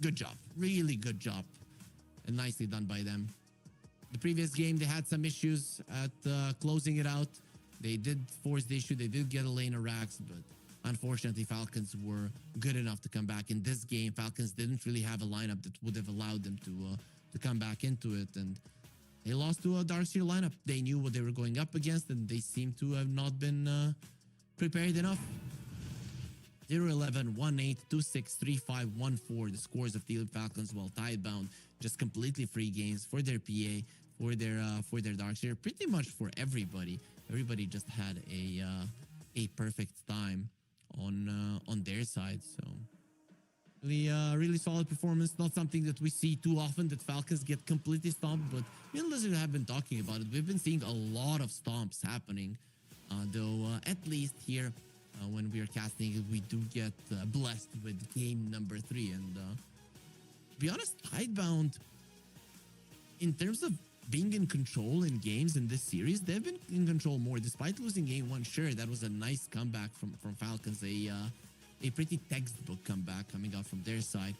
Good job. Really good job. And nicely done by them. The previous game, they had some issues at closing it out. They did force the issue. They did get a lane of Rax, but unfortunately, Falcons were good enough to come back. In this game, Falcons didn't really have a lineup that would have allowed them to come back into it. And they lost to a Darkseer lineup. They knew what they were going up against, and they seem to have not been prepared enough. 0-11, 1-8, 2-6, 3-5, 1-4. The scores of the Falcons, while Tidebound just completely free games for their PA, for their Darkseer, pretty much for everybody. Everybody just had a perfect time on their side. So really solid performance. Not something that we see too often, that Falcons get completely stomped, but me and Lizard have been talking about it. We've been seeing a lot of stomps happening, though at least here. When we are casting it, we do get blessed with game number 3. And to be honest, Tidebound, in terms of being in control in games in this series, they've been in control more. Despite losing game 1, sure, that was a nice comeback from Falcons. A pretty textbook comeback coming out from their side.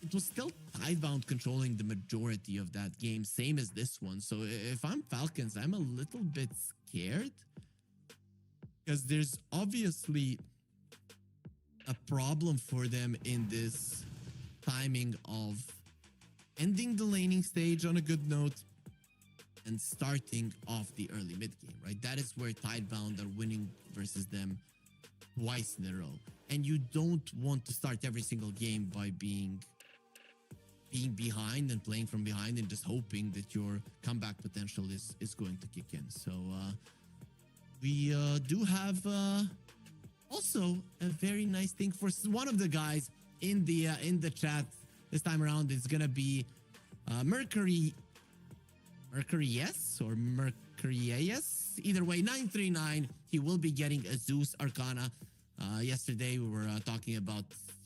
It was still Tidebound controlling the majority of that game, same as this one. So if I'm Falcons, I'm a little bit scared, because there's obviously a problem for them in this timing of ending the laning stage on a good note and starting off the early mid game, right? That is where Tidebound are winning versus them twice in a row. And you don't want to start every single game by being behind and playing from behind and just hoping that your comeback potential is going to kick in. So we do have also a very nice thing for one of the guys in the chat this time around. It's gonna be Mercury yes or Mercury yes. Either way, 939, he will be getting a Zeus Arcana. Yesterday, we were talking about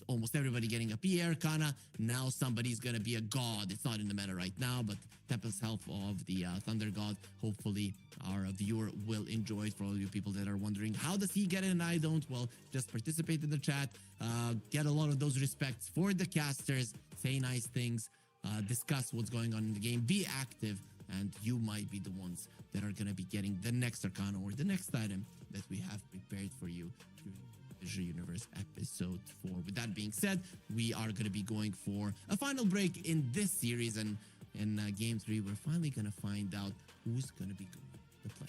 almost everybody getting a PA Arcana. Now somebody's going to be a god. It's not in the meta right now, but Tempest Help of the Thunder God. Hopefully, our viewer will enjoy it. For all you people that are wondering, how does he get it and I don't? Well, just participate in the chat. Get a lot of those respects for the casters. Say nice things. Discuss what's going on in the game. Be active. And you might be the ones that are going to be getting the next Arcana or the next item that we have prepared for you during Visual Universe episode 4. With that being said, we are going to be going for a final break in this series, and in game 3 we're finally going to find out who's going to be going to play.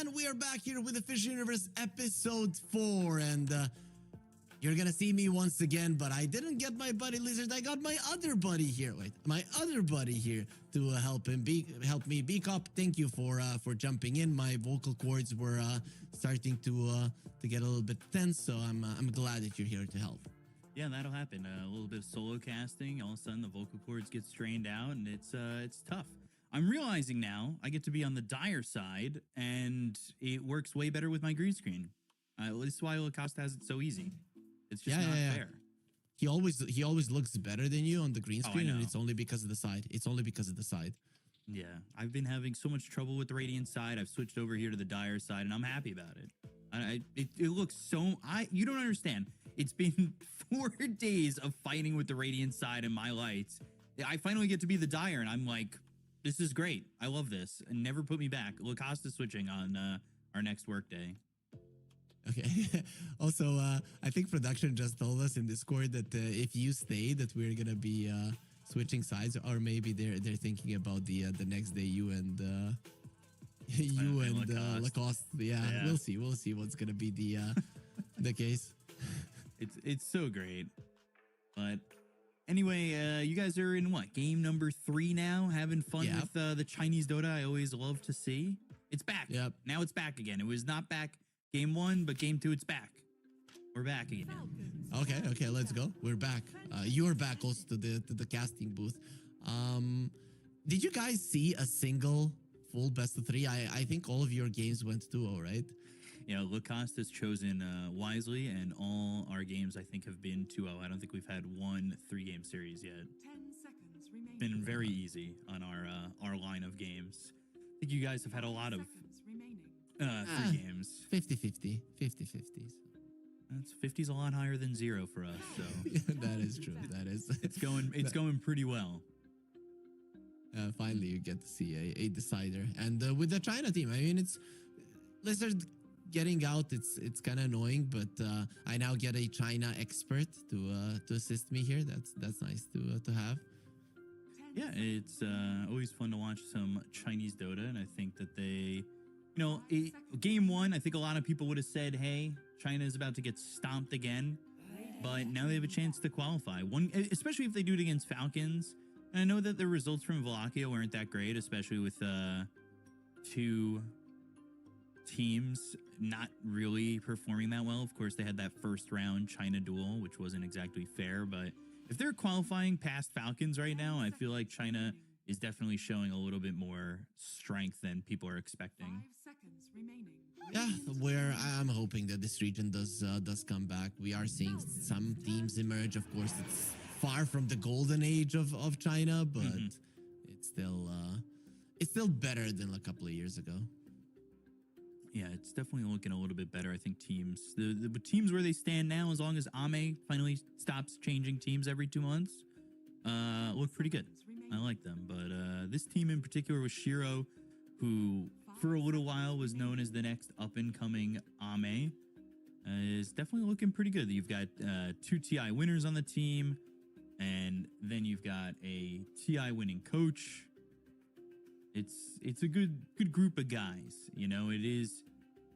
everyone, we are back here with the Fish Universe episode 4, and you're gonna see me once again, but I didn't get my buddy Lizard. I got my other buddy here. Wait, my other buddy here to help me. B-Cop, thank you for jumping in. My vocal cords were starting to get a little bit tense, so I'm glad that you're here to help. Yeah, that'll happen. A little bit of solo casting. All of a sudden, the vocal cords get strained out, and it's tough. I'm realizing now I get to be on the dire side, and it works way better with my green screen. This is why Lacoste has it so easy. It's just not fair. He always looks better than you on the green screen, I know. and it's only because of the side. It's only because of the side. Yeah, I've been having so much trouble with the Radiant side. I've switched over here to the dire side, and I'm happy about it. It looks so... You don't understand. It's been 4 days of fighting with the Radiant side and my lights. I finally get to be the dire, and I'm like, this is great. I love this. And never put me back. Lacoste is switching on our next work day. Okay. Also, I think production just told us in Discord that if you stay, that we're gonna be switching sides, or maybe they're thinking about the next day you and Lacoste. Yeah, we'll see. We'll see what's gonna be the case. It's so great. But anyway, you guys are in what? Game number 3 now, having fun with the Chinese Dota. I always love to see. It's back. Yep. Now it's back again. It was not back game 1, but game 2 it's back. We're back again. Okay, let's go. We're back. You're back also to the casting booth. Did you guys see a single full best of 3? I think all of your games went 2-0, right? Yeah, Lacoste has chosen wisely, and all our games I think have been 2-0. I don't think we've had one 3-game series yet. 10 seconds remaining. Been very easy on our line of games. I think you guys have had a lot of 3 games. 50-50. 50-50s. That's 50's a lot higher than 0 for us. So that is true. That is. It's going pretty well. Finally, you get to see a decider, and with the China team, I mean, it's Lizard getting out. It's kind of annoying, but I now get a China expert to assist me here. That's nice to have. Yeah, it's always fun to watch some Chinese Dota, and I think that they, game 1, I think a lot of people would have said, hey, China is about to get stomped again, but now they have a chance to qualify. Especially if they do it against Falcons. And I know that the results from Wallachia weren't that great, especially with 2 teams not really performing that well. Of course, they had that first round China duel, which wasn't exactly fair, but if they're qualifying past Falcons right now, I feel like China is definitely showing a little bit more strength than people are expecting. 5 seconds remaining. Yeah, where I'm hoping that this region does come back. We are seeing some teams emerge. Of course, it's far from the golden age of China, but it's still better than a couple of years ago. Yeah, it's definitely looking a little bit better. I think the teams where they stand now, as long as Ame finally stops changing teams every 2 months, look pretty good. I like them. But this team in particular with Shiro, who for a little while was known as the next up-and-coming Ame, is definitely looking pretty good. You've got 2 TI winners on the team, and then you've got a TI winning coach. It's a good group of guys. It is,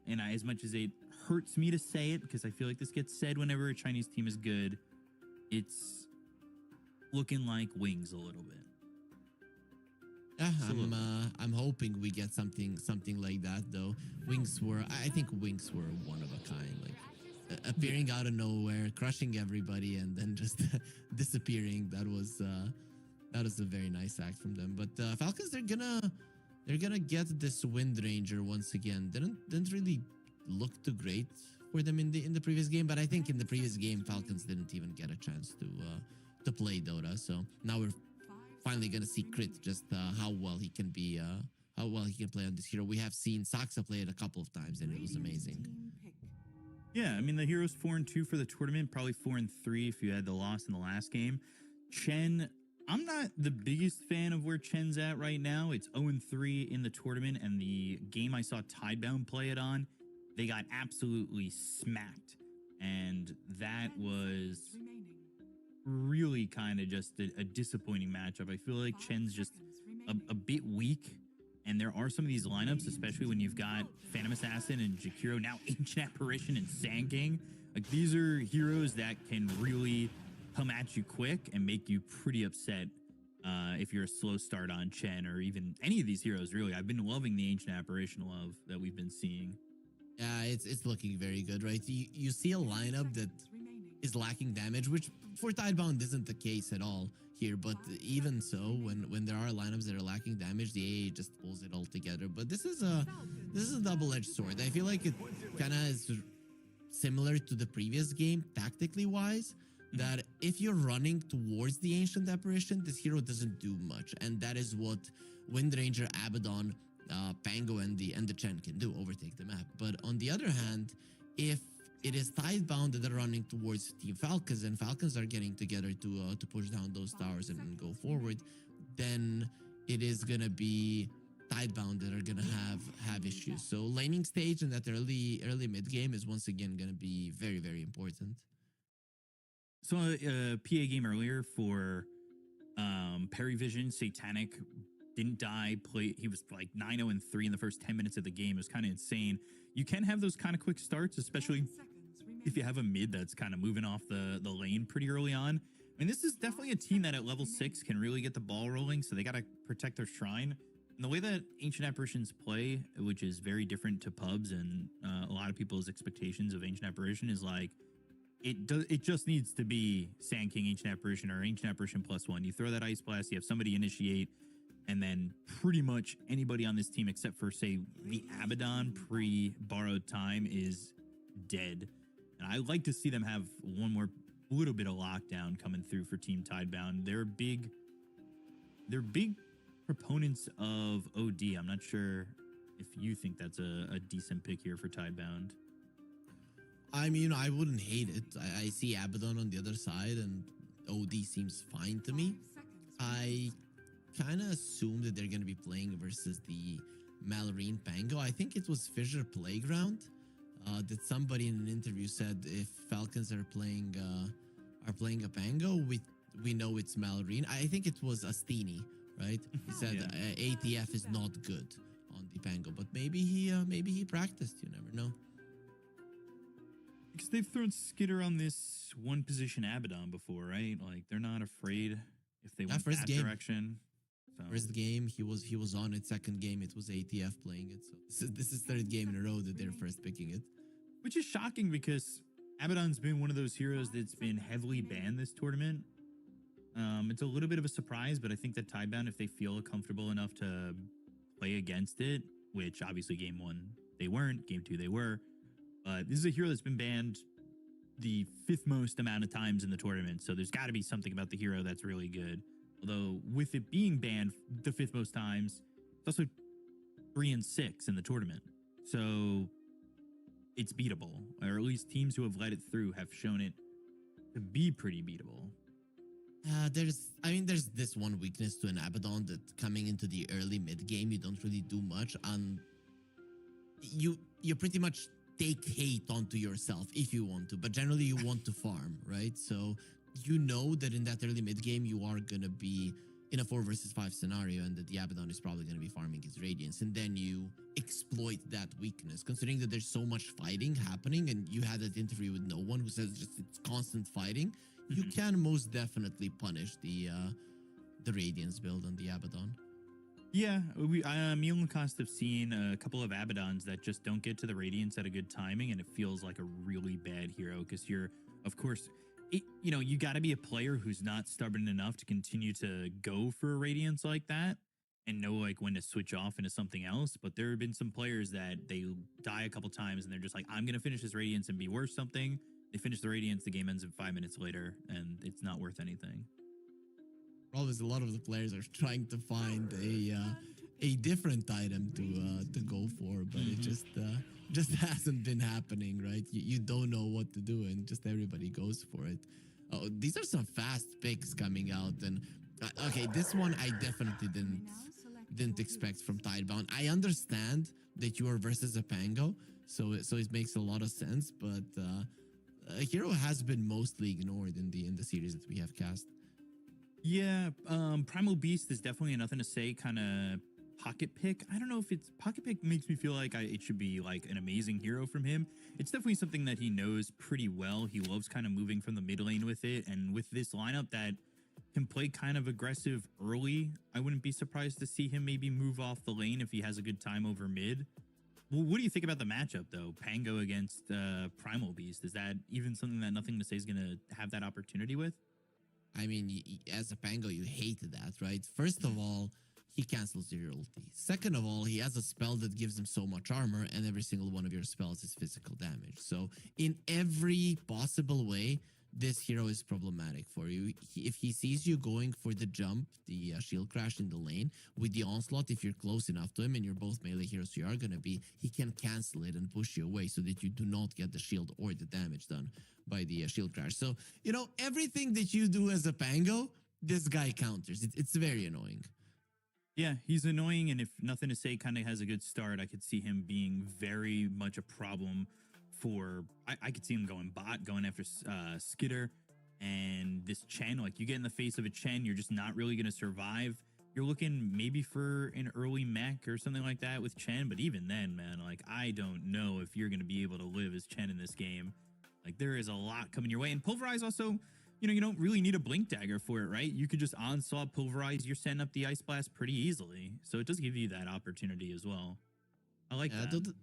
and as much as it hurts me to say it, because I feel like this gets said whenever a Chinese team is good, it's looking like Wings a little bit. Yeah, I'm hoping we get something like that though. I think Wings were one of a kind, like appearing out of nowhere, crushing everybody, and then just disappearing. That was a very nice act from them. But Falcons, they're gonna get this Wind Ranger once again. Didn't really look too great for them in the previous game, but I think in the previous game Falcons didn't even get a chance to play Dota. So now we're finally gonna see Crit just how well he can be, how well he can play on this hero. We have seen Saksa play it a couple of times, and it was amazing. Yeah, I mean, the hero's 4-2 for the tournament, probably 4-3 if you had the loss in the last game. Chen, I'm not the biggest fan of where Chen's at right now. It's 0-3 in the tournament, and the game I saw Tidebound play it on, they got absolutely smacked. And that was really kind of just a disappointing matchup. I feel like Chen's just a bit weak, And there are some of these lineups, especially when you've got Phantom Assassin and Jakiro, now Ancient Apparition and Sand King. Like, these are heroes that can really come at you quick and make you pretty upset if you're a slow start on Chen or even any of these heroes, really. I've been loving the Ancient Apparition love that we've been seeing. Yeah, it's looking very good, right? You see a lineup that is lacking damage, which for Tidebound isn't the case at all here. But even so, when there are lineups that are lacking damage, the AA just pulls it all together. But this is a double-edged sword. I feel like it kind of is similar to the previous game, tactically wise. That if you're running towards the Ancient Apparition, this hero doesn't do much, and that is what Wind Ranger, Abaddon, Pango, and the Chen can do, overtake the map. But on the other hand, if it is Tidebound that are running towards Team Falcons, and Falcons are getting together to push down those towers and go forward, then it is gonna be Tidebound that are gonna have issues. So laning stage in that early mid game is once again gonna be very, very important. So a PA game earlier for Parivision, Satanic didn't die. He was like 9-0-3 in the first 10 minutes of the game. It was kind of insane. You can have those kind of quick starts, especially if you have a mid that's kind of moving off the lane pretty early on. I mean, this is definitely a team that at level 6 can really get the ball rolling, so they got to protect their shrine. And the way that Ancient Apparitions play, which is very different to pubs and a lot of people's expectations of Ancient Apparition, is like, it just needs to be Sand King, Ancient Apparition, or Ancient Apparition +1. You throw that Ice Blast, you have somebody initiate, and then pretty much anybody on this team, except for, say, the Abaddon pre-borrowed time, is dead. And I like to see them have one more little bit of lockdown coming through for Team Tidebound. They're big proponents of OD. I'm not sure if you think that's a decent pick here for Tidebound. I mean, I wouldn't hate it. I see Abaddon on the other side, and OD seems fine to me. I kind of assume that they're going to be playing versus the Malorine Pango. I think it was Fissure Playground that somebody in an interview said if Falcons are playing a Pango, we know it's Malorine. I think it was Astini, right? He said ATF is not good on the Pango, but maybe he practiced. You never know. Because they've thrown Skitter on this one position Abaddon before, right? Like, they're not afraid if they went that direction. So. First game he was on it. Second game it was ATF playing it. So this is third game in a row that they're first picking it. Which is shocking because Abaddon's been one of those heroes that's been heavily banned this tournament. It's a little bit of a surprise, but I think that Tidebound, if they feel comfortable enough to play against it, which obviously game 1 they weren't, game 2 they were. But this is a hero that's been banned the 5th most amount of times in the tournament. So there's got to be something about the hero that's really good. Although with it being banned the 5th most times, it's also 3 and 6 in the tournament. So it's beatable, or at least teams who have let it through have shown it to be pretty beatable. There's this one weakness to an Abaddon that coming into the early mid game, you don't really do much. You pretty much take hate onto yourself if you want to, but generally you want to farm, right? So you know that in that early mid game you are gonna be in a 4 versus 5 scenario, and that the Abaddon is probably gonna be farming his Radiance, and then you exploit that weakness, considering that there's so much fighting happening, and you had that interview with no one who says just it's constant fighting. You can most definitely punish the Radiance build on the Abaddon. Yeah, me and Lacoste have seen a couple of Abaddons that just don't get to the Radiance at a good timing, and it feels like a really bad hero because you're, of course, you got to be a player who's not stubborn enough to continue to go for a Radiance like that and know like when to switch off into something else. But there have been some players that they die a couple times and they're just like, I'm going to finish this Radiance and be worth something. They finish the Radiance, the game ends in 5 minutes later, and it's not worth anything. Always a lot of the players are trying to find a different item to go for, but it just hasn't been happening, right? You don't know what to do, and just everybody goes for it. Oh, these are some fast picks coming out, and okay, this one I definitely didn't expect from Tidebound. I understand that you are versus a Pango, so it makes a lot of sense, but a hero has been mostly ignored in the series that we have cast. Yeah, Primal Beast is definitely a nothing to say kind of pocket pick. I don't know if it's pocket pick makes me feel like it should be like an amazing hero from him. It's definitely something that he knows pretty well. He loves kind of moving from the mid lane with it. And with this lineup that can play kind of aggressive early, I wouldn't be surprised to see him maybe move off the lane if he has a good time over mid. Well, what do you think about the matchup, though? Pango against Primal Beast. Is that even something that Nothing to Say is going to have that opportunity with? I mean, as a Pango, you hate that, right? First of all, he cancels your ulti. Second of all, he has a spell that gives him so much armor, and every single one of your spells is physical damage. So in every possible way, this hero is problematic for you. If he sees you going for the jump, the shield crash in the lane, with the onslaught, if you're close enough to him and you're both melee heroes you are going to be, he can cancel it and push you away so that you do not get the shield or the damage done by the shield crash. So, you know, everything that you do as a Pango, this guy counters. It's very annoying. Yeah, he's annoying, and if Nothing to Say kind of has a good start, I could see him being very much a problem for... I could see him going bot, going after Skitter, and this Chen. Like, you get in the face of a Chen, you're just not really going to survive. You're looking maybe for an early mech or something like that with Chen, but even then, man, like, I don't know if you're going to be able to live as Chen in this game. Like, there is a lot coming your way, and Pulverize also... You know, you don't really need a Blink Dagger for it, right? You could just onslaught, Pulverize, you're setting up the Ice Blast pretty easily. So it does give you that opportunity as well. I like that.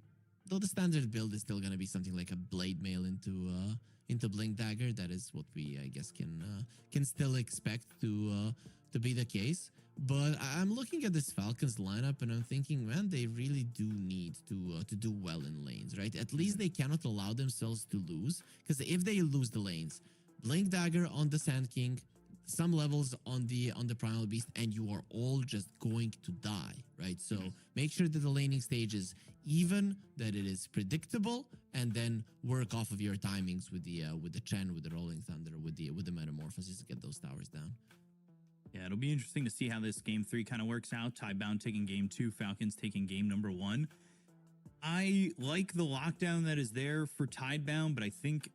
Though the standard build is still going to be something like a Blade Mail into Blink Dagger. That is what we, I guess, can still expect to be the case. But I'm looking at this Falcons lineup and I'm thinking, man, they really do need to do well in lanes, right? At least they cannot allow themselves to lose, because if they lose the lanes, Blink Dagger on the Sand King, some levels on the Primal Beast, and you are all just going to die, right? So make sure that the laning stage is even, that it is predictable, and then work off of your timings with the Chen, with the Rolling Thunder, with the Metamorphosis to get those towers down. Yeah, it'll be interesting to see how this game 3 kind of works out. Tidebound taking game 2, Falcons taking game number 1. I like the lockdown that is there for Tidebound, but I think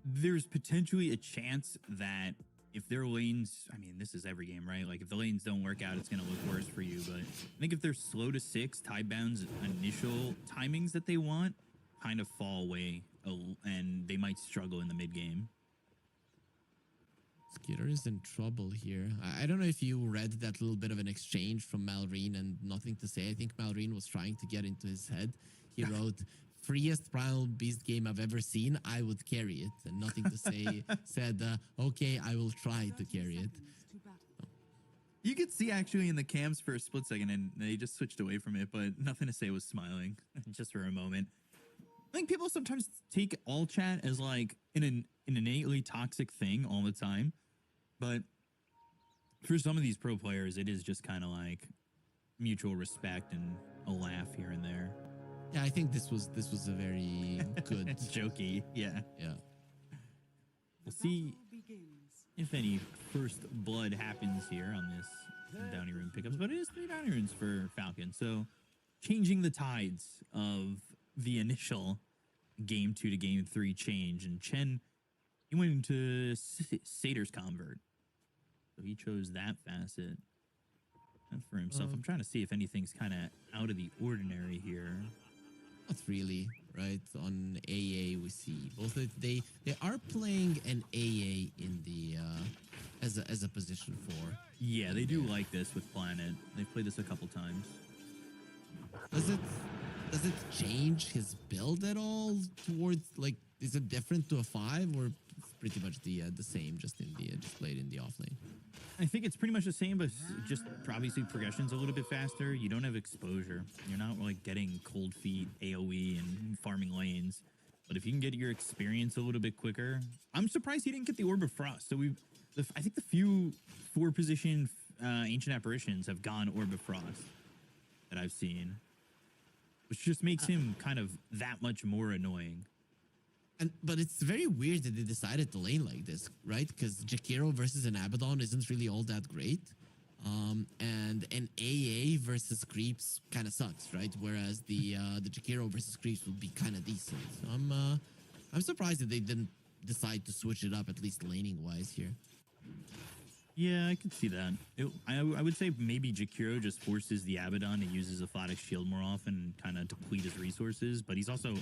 there's potentially a chance that if their lanes, I mean, this is every game, right? Like, if the lanes don't work out, it's going to look worse for you. But I think if they're slow to 6, Tidebound's initial timings that they want kind of fall away, and they might struggle in the mid game. Skitter is in trouble here. I don't know if you read that little bit of an exchange from Malrine and Nothing to Say. I think Malrine was trying to get into his head. He wrote, "Freest Primal Beast game I've ever seen. I would carry it." And Nothing to Say said, "Okay, I will try to carry it." You could see actually in the cams for a split second, and they just switched away from it, but Nothing to Say was smiling just for a moment. I think people sometimes take all chat as like an innately toxic thing all the time, but for some of these pro players, it is just kind of like mutual respect and a laugh here and there. Yeah, I think this was a very good jokey. Yeah. Yeah. We'll see if any first blood happens here on this Bounty Rune pickups, but it is 3 Bounty Runes for Falcon. So changing the tides of the initial game 2 to game 3 change, and Chen, he went into Satyr's Convert. So he chose that facet for himself. I'm trying to see if anything's kind of out of the ordinary here. Not really, right? On AA, we see both they are playing an AA in the as a position 4. Yeah, they do like this with Planet. They've played this a couple times. Does it change his build at all towards, like, is it different to a 5, or it's pretty much the same, just played in the offlane? I think it's pretty much the same, but just obviously progression's a little bit faster. You don't have exposure. You're not like getting cold feet, AoE, and farming lanes. But if you can get your experience a little bit quicker, I'm surprised he didn't get the Orb of Frost. So I think the few 4-position Ancient Apparitions have gone Orb of Frost that I've seen, which just makes him kind of that much more annoying. But it's very weird that they decided to lane like this, right? Because Jakiro versus an Abaddon isn't really all that great. And an AA versus Creeps kind of sucks, right? Whereas the Jakiro versus Creeps would be kind of decent. So I'm surprised that they didn't decide to switch it up, at least laning wise here. Yeah, I could see that. I would say maybe Jakiro just forces the Abaddon to use his Aphotic Shield more often and kind of deplete his resources, but he's also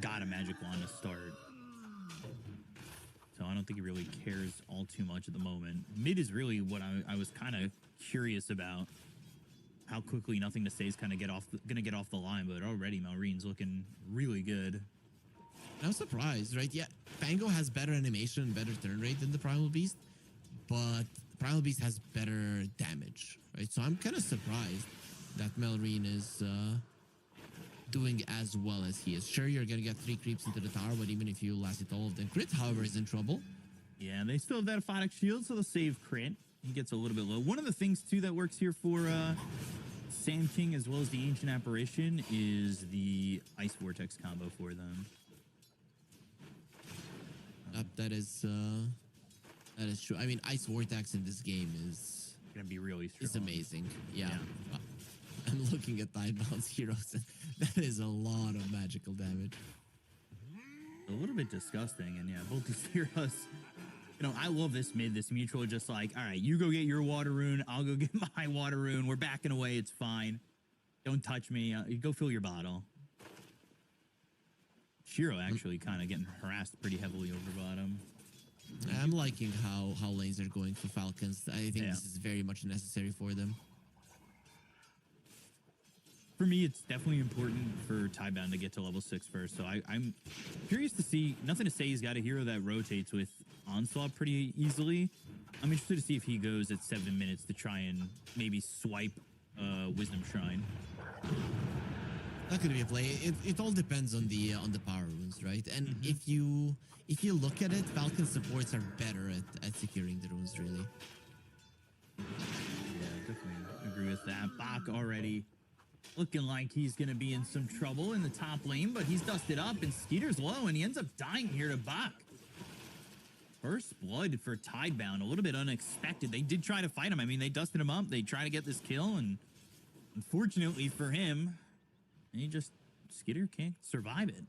got a Magic Wand to start. So I don't think he really cares all too much at the moment. Mid is really what I was kind of curious about. How quickly Nothing to Say is kind of gonna get off the line, but already Malreen's looking really good. I'm surprised, right? Yeah, Fango has better animation and better turn rate than the Primal Beast, but Primal Beast has better damage, right? So I'm kind of surprised that Malreen is doing as well as he is. Sure, you're gonna get 3 creeps into the tower, but even if you last it all of them, Crit, however, is in trouble. Yeah, they still have that Aphotic Shield, so they'll save Crit. He gets a little bit low. One of the things, too, that works here for Sand King as well as the Ancient Apparition is the Ice Vortex combo for them. That is true. I mean, Ice Vortex in this game is gonna be really strong. It's amazing. Yeah. I'm looking at Tidebound's heroes. And that is a lot of magical damage. A little bit disgusting, and yeah, both these heroes. You know, I love this mid, this mutual, just like, all right, you go get your water rune, I'll go get my water rune. We're backing away, it's fine. Don't touch me. You go fill your bottle. Shiro actually kind of getting harassed pretty heavily over bottom. I'm liking how lanes are going for Falcons. I think this is very much necessary for them. For me, it's definitely important for Tidebound to get to level 6 first. So I'm curious to see. Nothing to Say he's got a hero that rotates with Onslaught pretty easily. I'm interested to see if he goes at 7 minutes to try and maybe swipe Wisdom Shrine. That could be a play. It all depends on the power runes, right? And if you look at it, Falcon supports are better at securing the runes, really. Yeah, definitely agree with that. Bach already looking like he's going to be in some trouble in the top lane, but he's dusted up and Skeeter's low and he ends up dying here to Bach. First blood for Tidebound, a little bit unexpected. They did try to fight him. I mean, they dusted him up. They tried to get this kill, and unfortunately for him, Skeeter can't survive it.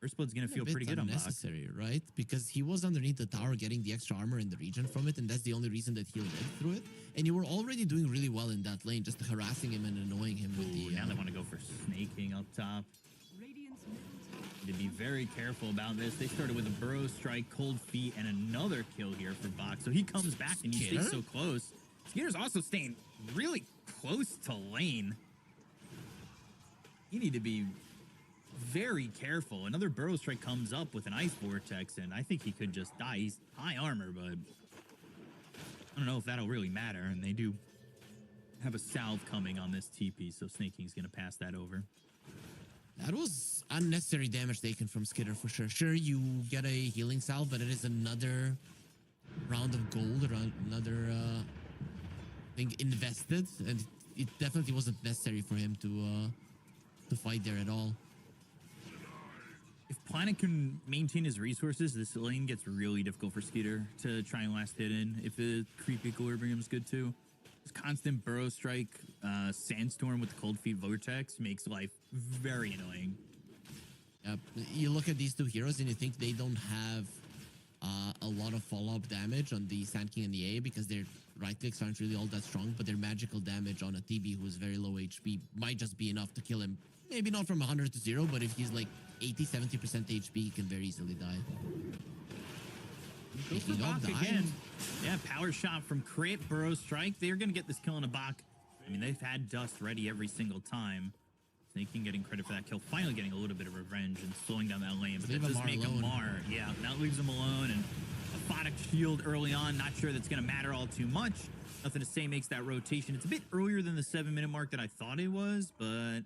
First blood's going to feel pretty good on Bach. Unnecessary, right? Because he was underneath the tower getting the extra armor in the region from it, and that's the only reason that he lived through it. And you were already doing really well in that lane, just harassing him and annoying him with the... Now they want to go for snaking up top. To be very careful about this. They started with a Burrow Strike, Cold Feet, and another kill here for Bach. So he comes back and you stay so close. Skeeter's also staying really close to lane. You need to be very careful. Another Burrow Strike comes up with an Ice Vortex, and I think he could just die. He's high armor, but I don't know if that'll really matter. And they do have a salve coming on this TP, so Snaking's going to pass that over. That was unnecessary damage taken from Skitter for sure. Sure, you get a healing salve, but it is another round of gold, or another thing invested, and it definitely wasn't necessary for him to fight there at all. If Planet can maintain his resources, this lane gets really difficult for Skeeter to try and last hit in. If the creep equilibrium's good too. This constant Burrow Strike, Sandstorm with the Cold Feet Vortex makes life very annoying. Yep. You look at these two heroes and you think they don't have a lot of follow-up damage on the Sand King and the A because their right clicks aren't really all that strong, but their magical damage on a TB who's very low HP might just be enough to kill him. Maybe not from 100 to 0, but if he's like 80-70% HP, he can very easily die. Goes for Bach again. Yeah, power shot from Crit, Burrow Strike. They're going to get this kill on a Bach. I mean, they've had Dust ready every single time. Snaking getting credit for that kill. Finally getting a little bit of revenge and slowing down that lane. But that does make him Mar. Yeah, that leaves him alone. And a Aphotic Shield early on. Not sure that's going to matter all too much. Nothing to Say makes that rotation. It's a bit earlier than the 7-minute mark that I thought it was. But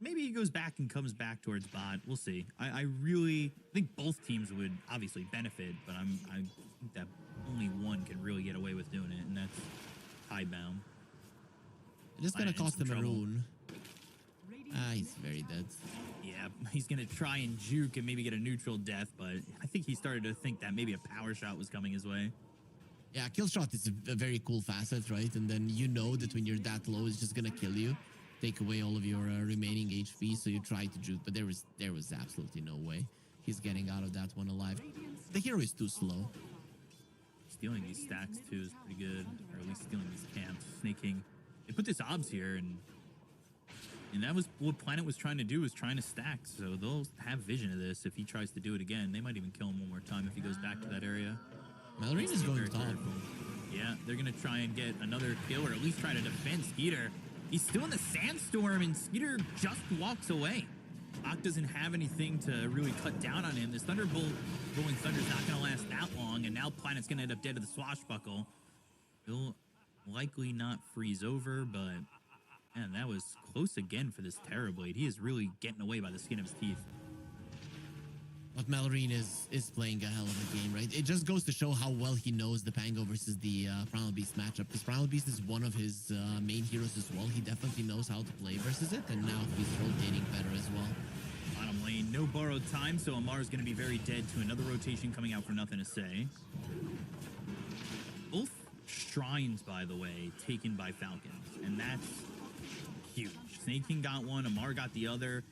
maybe he goes back and comes back towards bot. We'll see. I really think both teams would obviously benefit, but I think that only one can really get away with doing it, and that's Tidebound. It is going to cost him a rune. He's very dead. Yeah, he's going to try and juke and maybe get a neutral death, but I think he started to think that maybe a power shot was coming his way. Yeah, kill shot is a very cool facet, right? And then you know that when you're that low, it's just going to kill you. Take away all of your remaining HP, so you try to juke, but there was absolutely no way he's getting out of that one alive. The hero is too slow. stealing these stacks too is pretty good, or at least stealing these camps. Snake King, they put this obs here, and that was what Planet was trying to do, was trying to stack. So they'll have vision of this. If he tries to do it again, they might even kill him one more time if he goes back to that area. Mallory is going top. Yeah, they're gonna try and get another kill, or at least try to defend Skeeter. He's still in the sandstorm, and Skeeter just walks away. Bach doesn't have anything to really cut down on him. This Thunderbolt Rolling Thunder's not gonna last that long, and now Planet's gonna end up dead to the swashbuckle. He'll likely not freeze over, but man, that was close again for this Terrorblade. He is really getting away by the skin of his teeth. But Malorine is playing a hell of a game, right? It just goes to show how well he knows the Pango versus the Primal Beast matchup. Because Primal Beast is one of his main heroes as well. He definitely knows how to play versus it, and now he's rotating better as well. Bottom lane, no borrowed time, so Amar's going to be very dead to another rotation coming out for nothing to say. Both shrines, by the way, taken by Falcons, and that's huge. Snake King got one, Amar got the other.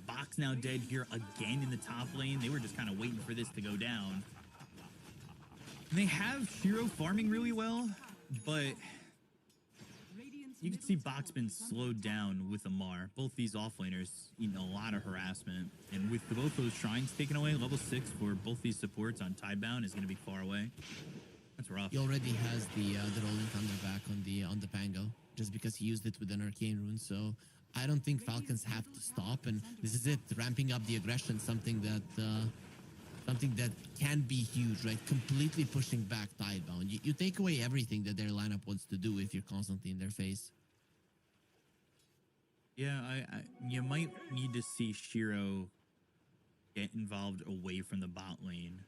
Bach's now dead here again in the top lane. They were just kind of waiting for this to go down. And they have Shiro farming really well, but you can see Bach's been slowed down with Amar. Both these offlaners eating a lot of harassment. And with both those shrines taken away, level 6 for both these supports on Tidebound is going to be far away. That's rough. He already has the Rolling Thunder back on the Pango, just because he used it with an Arcane Rune, so I don't think Falcons have to stop, and this is it, ramping up the aggression, something that can be huge, right? Completely pushing back Tidebound. You take away everything that their lineup wants to do if you're constantly in their face. Yeah, you might need to see Shiro get involved away from the bot lane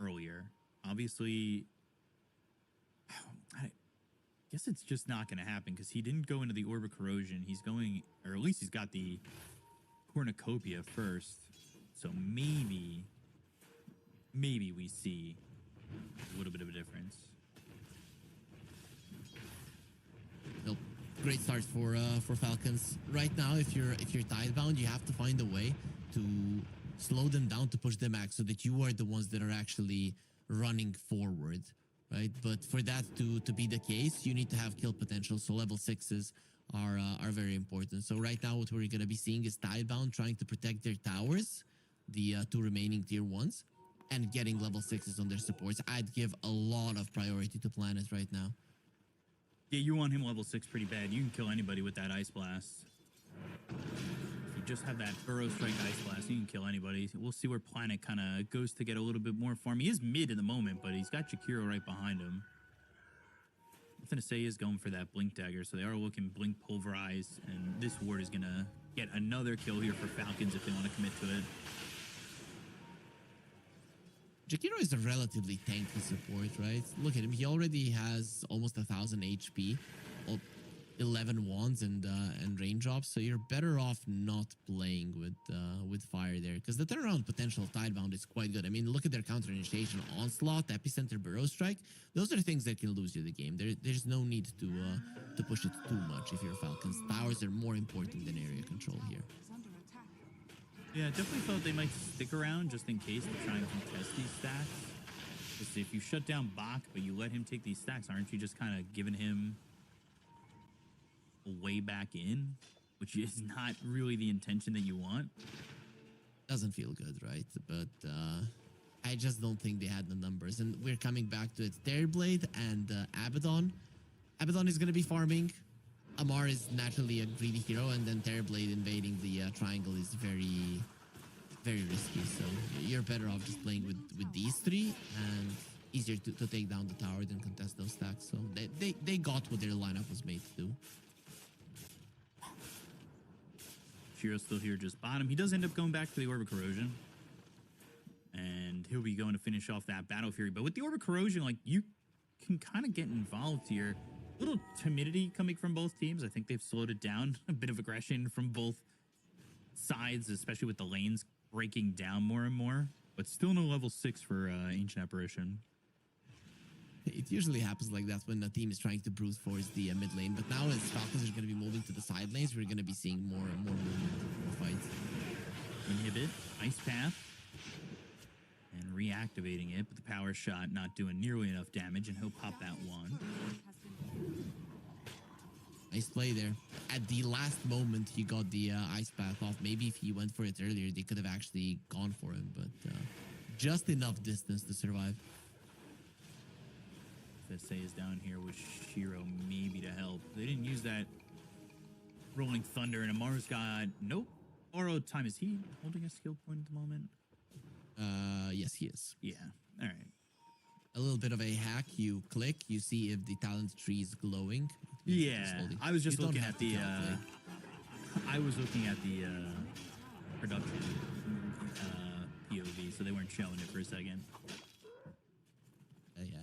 earlier. Obviously, I guess it's just not going to happen because he didn't go into the Orb of Corrosion. He's going, or at least he's got the Cornucopia first. So maybe we see a little bit of a difference. Nope. Great start for Falcons. Right now, if you're Tidebound, you have to find a way to slow them down, to push them back, so that you are the ones that are actually running forward. Right, but for that to be the case, you need to have kill potential. So level 6s are very important. So right now, what we're gonna be seeing is Tidebound trying to protect their towers, the 2 remaining tier 1s, and getting level 6s on their supports. I'd give a lot of priority to Planet right now. Yeah, you want him level 6 pretty bad. You can kill anybody with that Ice Blast. If you just have that Burrow Strike Ice Blast, you can kill anybody. We'll see where Planet kind of goes to get a little bit more farm. He is mid in the moment, but he's got Jakiro right behind him. Nothing to say, he is going for that Blink Dagger, so they are looking Blink Pulverize, and this ward is going to get another kill here for Falcons if they want to commit to it. Jakiro is a relatively tanky support, right? Look at him. He already has almost 1,000 HP, 11 wands and rain drops. So you're better off not playing with fire there, because the turnaround potential of Tidebound is quite good. I mean, look at their counter initiation, Onslaught, Epicenter, Burrow Strike. Those are things that can lose you the game. There's no need to push it too much if you're Falcons. Towers are more important than area control here. Yeah, definitely thought they might stick around just in case to try and contest these stacks. Because if you shut down Bach, but you let him take these stacks, aren't you just kind of giving him a way back in? Which is not really the intention that you want. Doesn't feel good, right? But I just don't think they had the numbers. And we're coming back to it. Terrorblade and Abaddon. Abaddon is going to be farming. Amar is naturally a greedy hero, and then Terrorblade invading the triangle is very, very risky. So you're better off just playing with these 3, and easier to take down the tower than contest those stacks. So they got what their lineup was made to do. Shiro's still here just bottom. He does end up going back to the Orb of Corrosion. And he'll be going to finish off that Battle Fury. But with the Orb of Corrosion, like, you can kind of get involved here. Little timidity coming from both teams. I think they've slowed it down. A bit of aggression from both sides, especially with the lanes breaking down more and more. But still no level 6 for Ancient Apparition. It usually happens like that when the team is trying to brute force the mid lane. But now as Falcons are going to be moving to the side lanes, we're going to be seeing more and more movement, more fights. Inhibit, Ice Path. And reactivating it, but the power shot not doing nearly enough damage, and he'll pop that one. Nice play there. At the last moment, he got the ice path off. Maybe if he went for it earlier, they could have actually gone for him, but just enough distance to survive. SA is down here with Shiro maybe to help. They didn't use that Rolling Thunder, and Amaru's got nope. Oro time, is he holding a skill point at the moment? Yes, he is. Yeah. All right. A little bit of a hack. You click, you see if the talent tree is glowing. It means it's Yeah. holding. I was just You don't looking have at to the calculate. I was looking at the production POV, so they weren't showing it for a second. Yeah,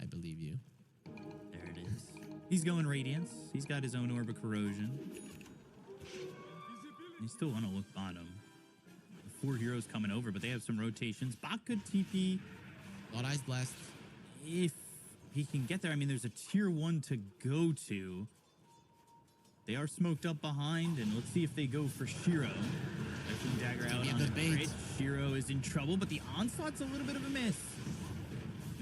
I believe you. There it is. He's going Radiance. He's got his own Orb of Corrosion. You still want to look bottom. The 4 heroes coming over, but they have some rotations. Bak could TP. Lot Ice Blast. If he can get there, I mean, there's a tier 1 to go to. They are smoked up behind, and let's see if they go for Shiro. Lightning Dagger out on the bait. Shiro is in trouble, but the onslaught's a little bit of a miss.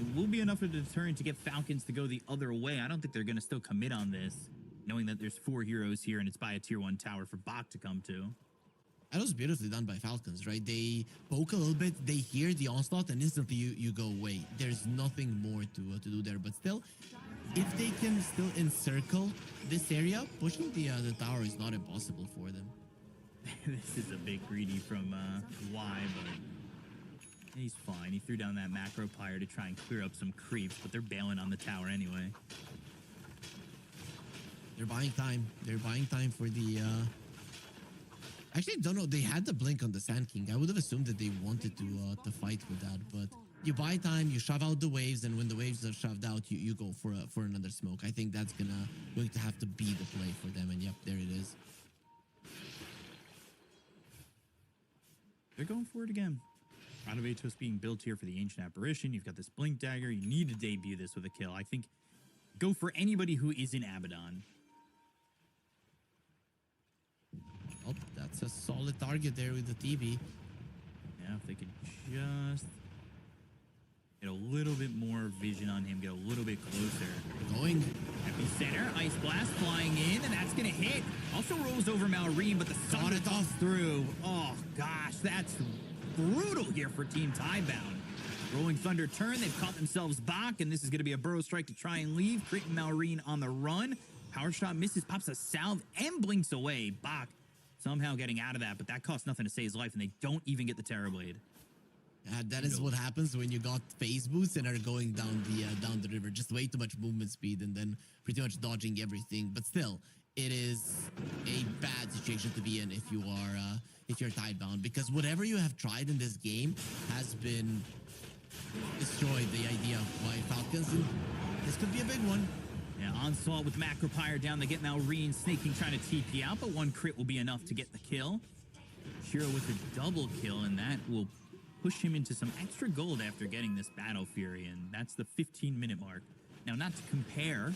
It will be enough of a deterrent to get Falcons to go the other way. I don't think they're going to still commit on this, knowing that there's 4 heroes here and it's by a tier 1 tower for Bak to come to. That was beautifully done by Falcons, right? They poke a little bit, they hear the onslaught, and instantly you go away. There's nothing more to do there. But still, if they can still encircle this area, pushing the tower is not impossible for them. This is a bit greedy from Y, but he's fine. He threw down that macro pyre to try and clear up some creeps, but they're bailing on the tower anyway. They're buying time. They're buying time for the... Actually, don't know. They had the blink on the Sand King. I would have assumed that they wanted to fight with that, but you buy time, you shove out the waves, and when the waves are shoved out, you go for another smoke. I think that's going to have to be the play for them, and yep, there it is. They're going for it again. Parivision being built here for the Ancient Apparition. You've got this Blink Dagger. You need to debut this with a kill. I think go for anybody who isn't Abaddon. Oh, that's a solid target there with the TB. Yeah, if they could just get a little bit more vision on him, get a little bit closer. Going. Epicenter, Ice Blast flying in, and that's going to hit. Also rolls over Malrine, but the sun it off through. Oh, gosh, that's brutal here for Team Tidebound. Rolling Thunder turn, they've caught themselves back, and this is going to be a Burrow Strike to try and leave. Creating Malrine on the run. Power Shot misses, pops a salve, and blinks away. Bak somehow getting out of that, but that costs nothing to save his life, and they don't even get the Terror Blade. That is what happens when you got phase boosts and are going down the river. Just way too much movement speed and then pretty much dodging everything. But still, it is a bad situation to be in if you are if you're Tidebound, because whatever you have tried in this game has been destroyed. The idea by Falcons, and this could be a big one. Yeah, Onslaught with Macro Pyre down. They get Malrine snaking, trying to TP out, but one crit will be enough to get the kill. Shiro with a double kill, and that will push him into some extra gold after getting this Battle Fury, and that's the 15-minute mark. Now, not to compare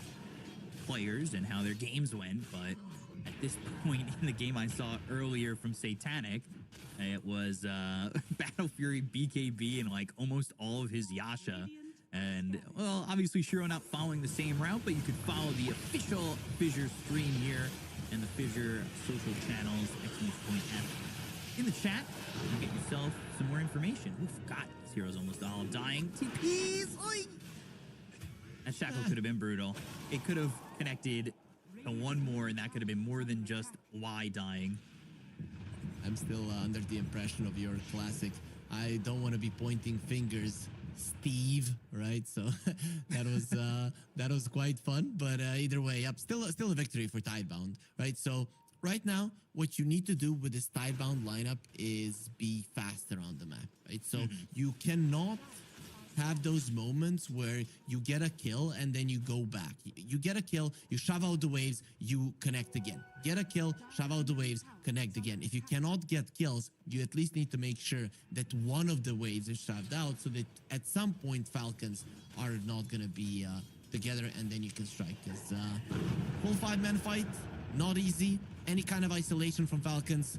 players and how their games went, but at this point in the game I saw earlier from Satanic, it was Battle Fury BKB and like almost all of his Yasha. And, well, obviously Shiro not following the same route, but you could follow the official Fissure stream here and the Fissure social channels, !F in the chat, and get yourself some more information. Oof, God, this hero's almost all dying. TPs! Oy! That shackle could have been brutal. It could have connected to one more, and that could have been more than just Y dying. I'm still under the impression of your classic, I don't want to be pointing fingers, Steve, right? So that was quite fun, but either way, up still a victory for Tidebound, right? So right now, what you need to do with this Tidebound lineup is be fast around the map, right? So you cannot have those moments where you get a kill and then you go back. You get a kill, you shove out the waves, you connect again. Get a kill, shove out the waves, connect again. If you cannot get kills, you at least need to make sure that one of the waves is shoved out so that at some point Falcons are not going to be together and then you can strike. Because full 5-man fight, not easy. Any kind of isolation from Falcons,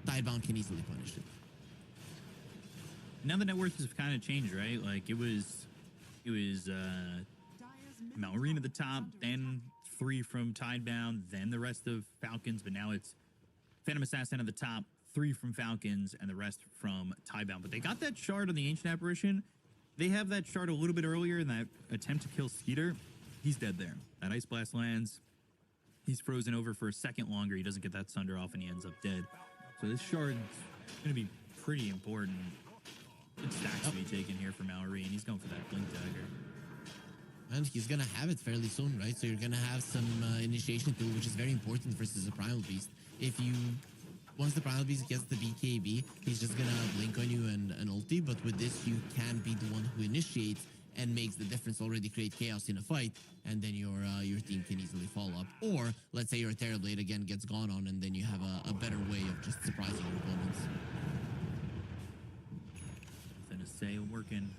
Tidebound can easily punish it. now the net worth has kind of changed, right? Like it was Malrine at the top, then 3 from Tidebound, then the rest of Falcons, but now it's Phantom Assassin at the top, 3 from Falcons, and the rest from Tidebound. But they got that shard on the Ancient Apparition. They have that shard a little bit earlier in that attempt to kill Skeeter. He's dead there. That Ice Blast lands. He's frozen over for a second longer. He doesn't get that Sunder off, and he ends up dead. So this shard's going to be pretty important. Good stacks to be taken here for Mallory, and he's going for that Blink Dagger. And he's gonna have it fairly soon, right? So you're gonna have some initiation tool, which is very important versus a Primal Beast. Once the Primal Beast gets the BKB, he's just gonna blink on you and ulti, but with this you can be the one who initiates and makes the difference, already create chaos in a fight, and then your team can easily fall up. Or let's say your Terrorblade again gets gone on, and then you have a better way of just surprising your opponents. Nothing to say, working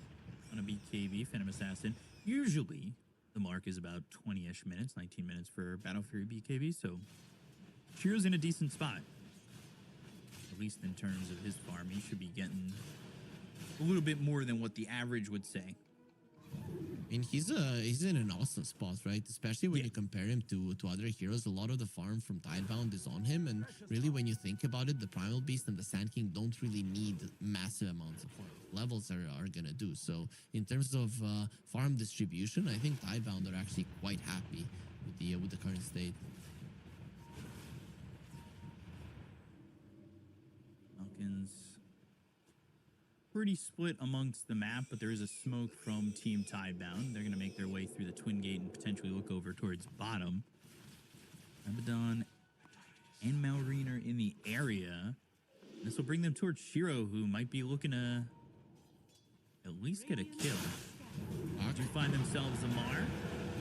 on a BKB, Phantom Assassin. Usually the mark is about 20-ish minutes, 19 minutes for Battle Fury BKB, so Shiro's in a decent spot. At least in terms of his farm, he should be getting a little bit more than what the average would say. I mean, he's in an awesome spot, right? Especially when you compare him to other heroes. A lot of the farm from Tidebound is on him, and really when you think about it, the Primal Beast and the Sand King don't really need massive amounts of farm. Levels are gonna do. So in terms of farm distribution, I think Tidebound are actually quite happy with the current state. Falcons pretty split amongst the map, but there is a smoke from Team Tidebound. They're going to make their way through the Twin Gate and potentially look over towards bottom. Abaddon and Malrine are in the area. This will bring them towards Shiro, who might be looking to at least get a kill. Do find themselves a Mar.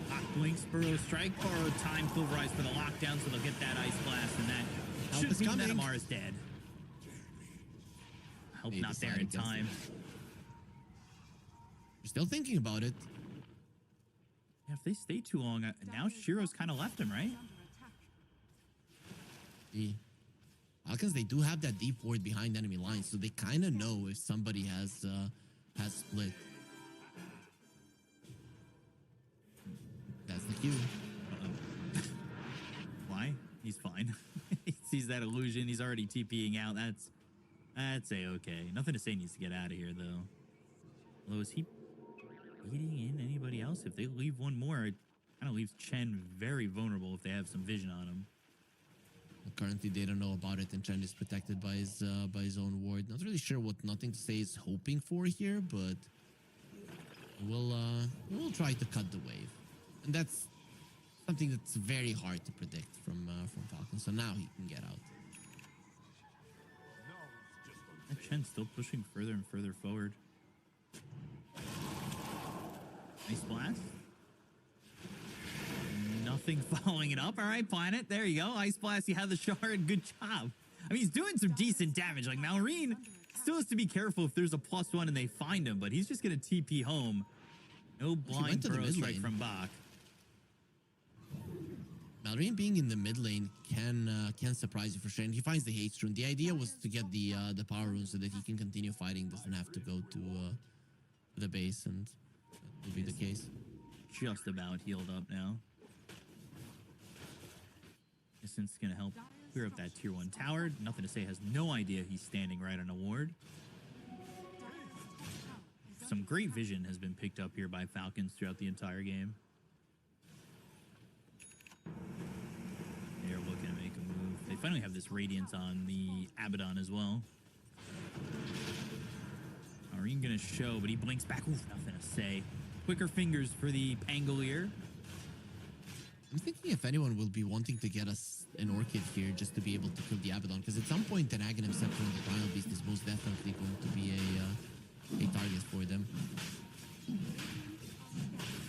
Hot Blink, Burrow Strike, borrowed time, Pulverize for the lockdown, so they'll get that Ice Blast, and that should mean that Amar is dead. Hope not there in time. You're still thinking about it. Yeah, if they stay too long, now Shiro's kind of left him, right? The Falcons, they do have that deep ward behind enemy lines, so they kind of know if somebody has split. That's the cue. Why? He's fine. He sees that illusion. He's already TPing out. That's a-okay. Nothing to say needs to get out of here, though. Although, is he beating in anybody else? If they leave one more, it kind of leaves Chen very vulnerable if they have some vision on him. Well, currently, they don't know about it, and Chen is protected by his own ward. Not really sure what Nothing to Say is hoping for here, but we'll try to cut the wave. And that's something that's very hard to predict from Falcon. So now he can get out. That Chen's still pushing further and further forward. Nice blast. Nothing following it up. All right, Planet. There you go. Ice Blast. You have the shard. Good job. I mean, he's doing some decent damage. Like, Malrine still has to be careful if there's a +1 and they find him, but he's just going to TP home. No blind Burrow Strike from Bach. Malrine being in the mid lane can surprise you for sure, and he finds the haste rune. The idea was to get the power rune so that he can continue fighting, doesn't have to go to the base, and that will be the case. Just about healed up now. Distance is going to help clear up that tier 1 tower. Nothing to Say has no idea he's standing right on a ward. Some great vision has been picked up here by Falcons throughout the entire game. They're looking to make a move. They finally have this Radiance on the Abaddon as well. Marine gonna show, but he blinks back. Oof, nothing to say. Quicker fingers for the Pangolier. I'm thinking if anyone will be wanting to get us an Orchid here just to be able to kill the Abaddon, because at some point an Aghanim Scepter on the Primal Beast is most definitely going to be a target for them.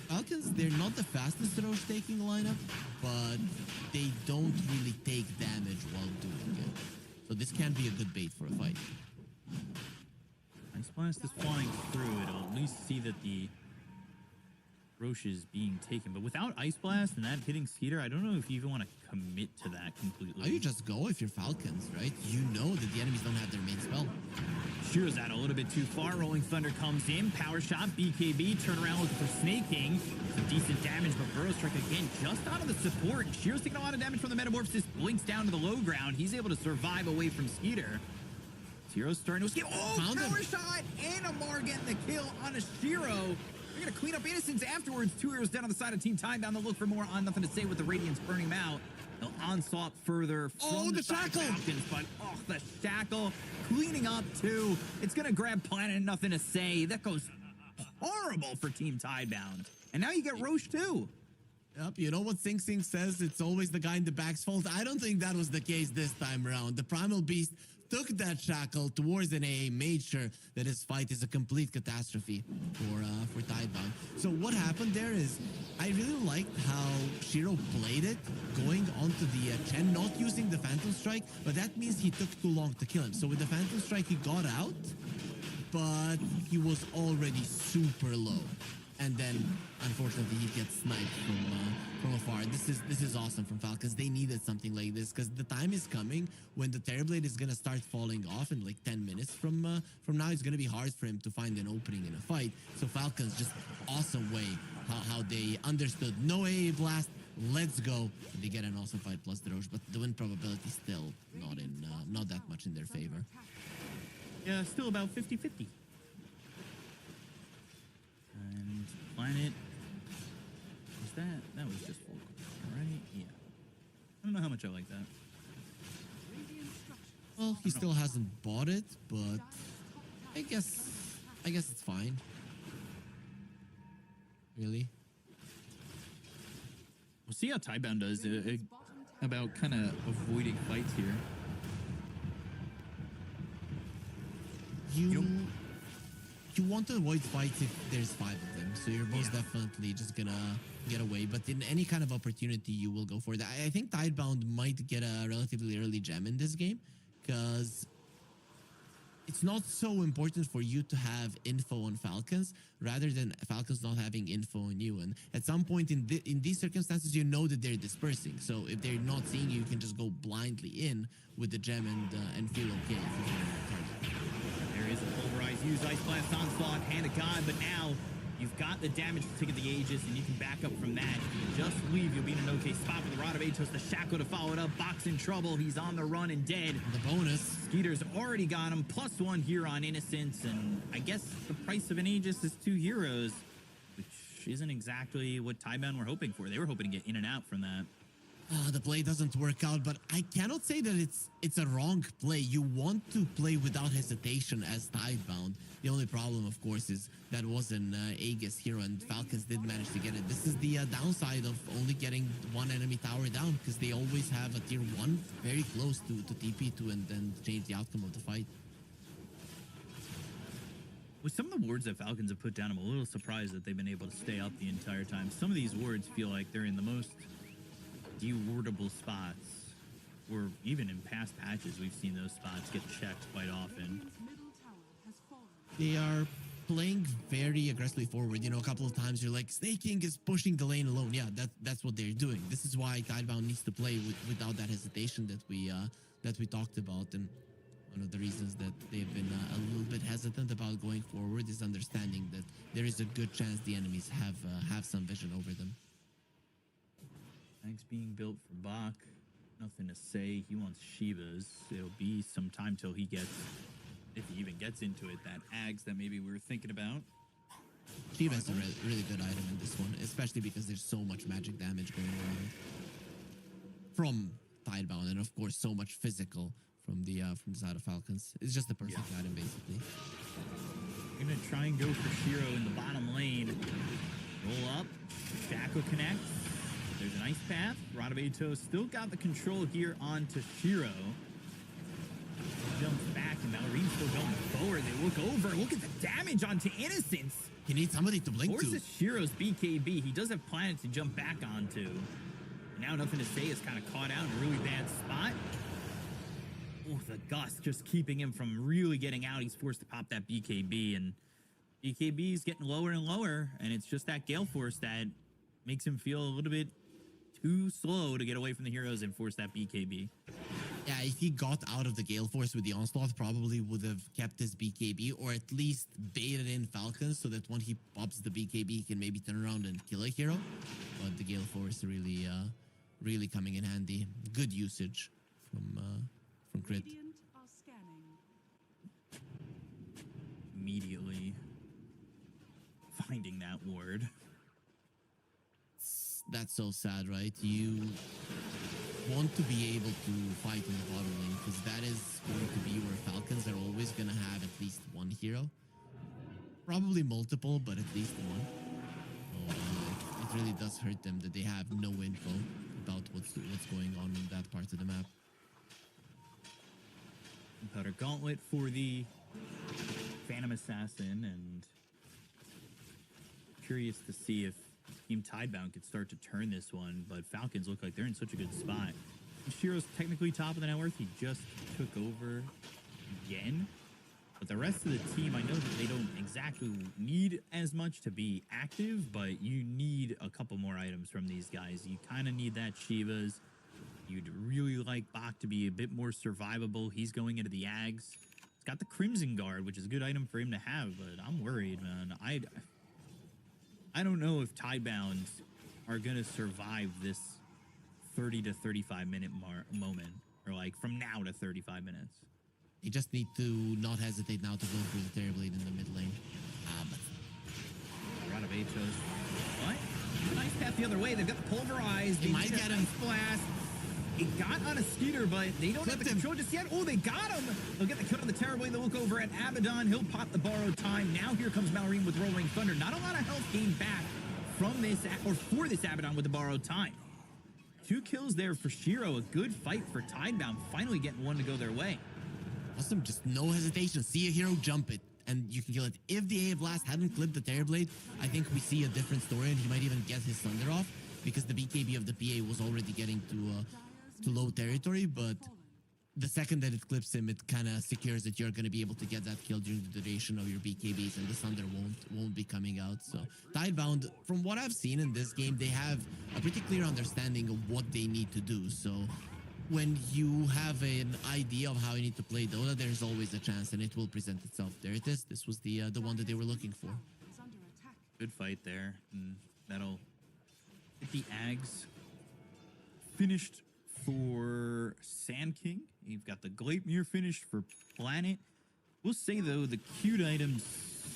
Falcons, they're not the fastest Roche taking lineup, but they don't really take damage while doing it. So this can be a good bait for a fight. Ice Blast is flying through. It'll at least see that the Roche is being taken. But without Ice Blast and that hitting Skeeter, I don't know if you even want to commit to that completely. Oh, you just go if you're Falcons, right? You know that the enemies don't have their main spell. Shearo's out a little bit too far. Rolling Thunder comes in. Power shot. BKB. Turn around looking for Snaking. Some decent damage, but Burrow Strike again just out of the support. Shearo's taking a lot of damage from the Metamorphosis. Blinks down to the low ground. He's able to survive away from Skeeter. Shearo's starting to escape. Oh, Found power him. shot. And Amar getting the kill on a Shiro. They're going to clean up Innocence afterwards. 2 heroes down on the side of Team Time. Down the look for more on. Nothing to say with the Radiance burning them out. They'll onslaught further from the side shackle. Falcons, but the shackle cleaning up too. It's gonna grab Planet, nothing to say. That goes horrible for Team Tidebound. And now you get Roche too. Yep, you know what Sing Sing says? It's always the guy in the back's fault. I don't think that was the case this time around. The Primal Beast took that shackle towards an A, made sure that his fight is a complete catastrophe for Tidebound. So what happened there is, I really liked how Shiro played it, going onto the Chen, not using the Phantom Strike, but that means he took too long to kill him. So with the Phantom Strike, he got out, but he was already super low. And then, unfortunately, he gets sniped from afar. This is awesome from Falcons. They needed something like this because the time is coming when the Terrorblade is gonna start falling off in like 10 minutes from now. It's gonna be hard for him to find an opening in a fight. So Falcons, just awesome way how they understood. No AA blast. Let's go. They get an awesome fight plus the Roche, but the win probability still not that much in their favor. Yeah, still about 50-50. And Planet, that was just full, right? Yeah. I don't know how much I like that. Well, he still hasn't bought it, but I guess it's fine. Really? We'll see how Tidebound does about kind of avoiding fights here. You want to avoid fights if there's 5 of them, so you're most definitely just gonna get away. But in any kind of opportunity, you will go for it. I think Tidebound might get a relatively early gem in this game, because it's not so important for you to have info on Falcons, rather than Falcons not having info on you. And at some point in these circumstances, you know that they're dispersing. So if they're not seeing you, you can just go blindly in with the gem and feel okay if you're hitting the target. There is a pulverized use Ice Blast onslaught, Hand of God, but now you've got the damage to take the Aegis, and you can back up from that. If you just leave, you'll be in an okay spot with the Rod of Atos, the Shackle to follow it up. Box in trouble. He's on the run and dead. The bonus. Skeeter's already got him. +1 here on Innocence, and I guess the price of an Aegis is 2 heroes, which isn't exactly what Tidebound were hoping for. They were hoping to get in and out from that. The play doesn't work out, but I cannot say that it's a wrong play. You want to play without hesitation as Tidebound. The only problem, of course, is that was an Aegis hero, and Falcons did manage to get it. This is the downside of only getting one enemy tower down, because they always have a tier 1 very close to TP to and then change the outcome of the fight. With some of the wards that Falcons have put down, I'm a little surprised that they've been able to stay up the entire time. Some of these wards feel like they're in the most de-wardable spots, or even in past patches we've seen those spots get checked quite often. They are playing very aggressively forward. You know, a couple of times you're like, Snaking is pushing the lane alone. Yeah, that's what they're doing. This is why Tidebound needs to play without that hesitation that we talked about. And one of the reasons that they've been a little bit hesitant about going forward is understanding that there is a good chance the enemies have some vision over them. Tanks being built for Bach. Nothing to say. He wants Shivas. It'll be some time till he gets, if he even gets into it, that Ags that maybe we were thinking about. Shiva's a really good item in this one, especially because there's so much magic damage going around from Tidebound, and of course so much physical from the side of Falcons. It's just the perfect item, basically. We're gonna try and go for Shiro in the bottom lane. Roll up. Shackle connects. There's an ice path. Rod of Atos still got the control here onto Shiro. Jumps back, and Malorine's still going forward. They look over. Look at the damage onto Innocence. He needs somebody to blink Forces Shiro's BKB. He does have Planet to jump back onto. Now Nothing to Say is kind of caught out in a really bad spot. Oh, the gust just keeping him from really getting out. He's forced to pop that BKB, and BKB is getting lower and lower, and it's just that Gale Force that makes him feel a little bit too slow to get away from the heroes and force that BKB. Yeah, if he got out of the Gale Force with the Onslaught, probably would have kept his BKB or at least baited in Falcons so that when he pops the BKB, he can maybe turn around and kill a hero. But the Gale Force really, really coming in handy. Good usage from Crit. Radiant are scanning. Immediately finding that ward. That's so sad, right? You want to be able to fight in the bottom lane because that is going to be where Falcons are always going to have at least one hero. Probably multiple, but at least one. So, it really does hurt them that they have no info about what's going on in that part of the map. Powder Gauntlet for the Phantom Assassin, and curious to see if Team Tidebound could start to turn this one, but Falcons look like they're in such a good spot. Shiro's technically top of the net worth. He just took over again. But the rest of the team, I know that they don't exactly need as much to be active, but you need a couple more items from these guys. You kind of need that Shiva's. You'd really like Bach to be a bit more survivable. He's going into the Ags. He's got the Crimson Guard, which is a good item for him to have, but I'm worried, man. I don't know if Tidebound are going to survive this 30 to 35 minute moment, or like from now to 35 minutes. They just need to not hesitate now to go through the Terrorblade in the mid lane. But We're out of Atos. What? Nice path the other way. They've got the Pulverize. They might get him. Blast. It got on a Skeeter, but they don't have the control just yet. Oh, they got him. They'll get the kill on the Terrorblade. They'll look over at Abaddon. He'll pop the borrowed time. Now here comes Malrine with Rolling Thunder. Not a lot of health gained back from this, or for this Abaddon with the borrowed time. 2 kills there for Shiro. A good fight for Tidebound. Finally getting one to go their way. Awesome, just no hesitation. See a hero, jump it, and you can kill it. If the AA Blast hadn't clipped the Terrorblade, I think we see a different story, and he might even get his Thunder off, because the BKB of the PA was already getting to low territory, but the second that it clips him, it kind of secures that you're going to be able to get that kill during the duration of your BKBs, and the Thunder won't be coming out. So Tidebound, from what I've seen in this game, they have a pretty clear understanding of what they need to do. So when you have an idea of how you need to play Dota, there's always a chance, and it will present itself. There it is. This was the one that they were looking for. It's under attack. Good fight there. And that'll get the Ags finished for Sand King. You've got the Gleipnir finished for Planet. We'll say, though, the queued items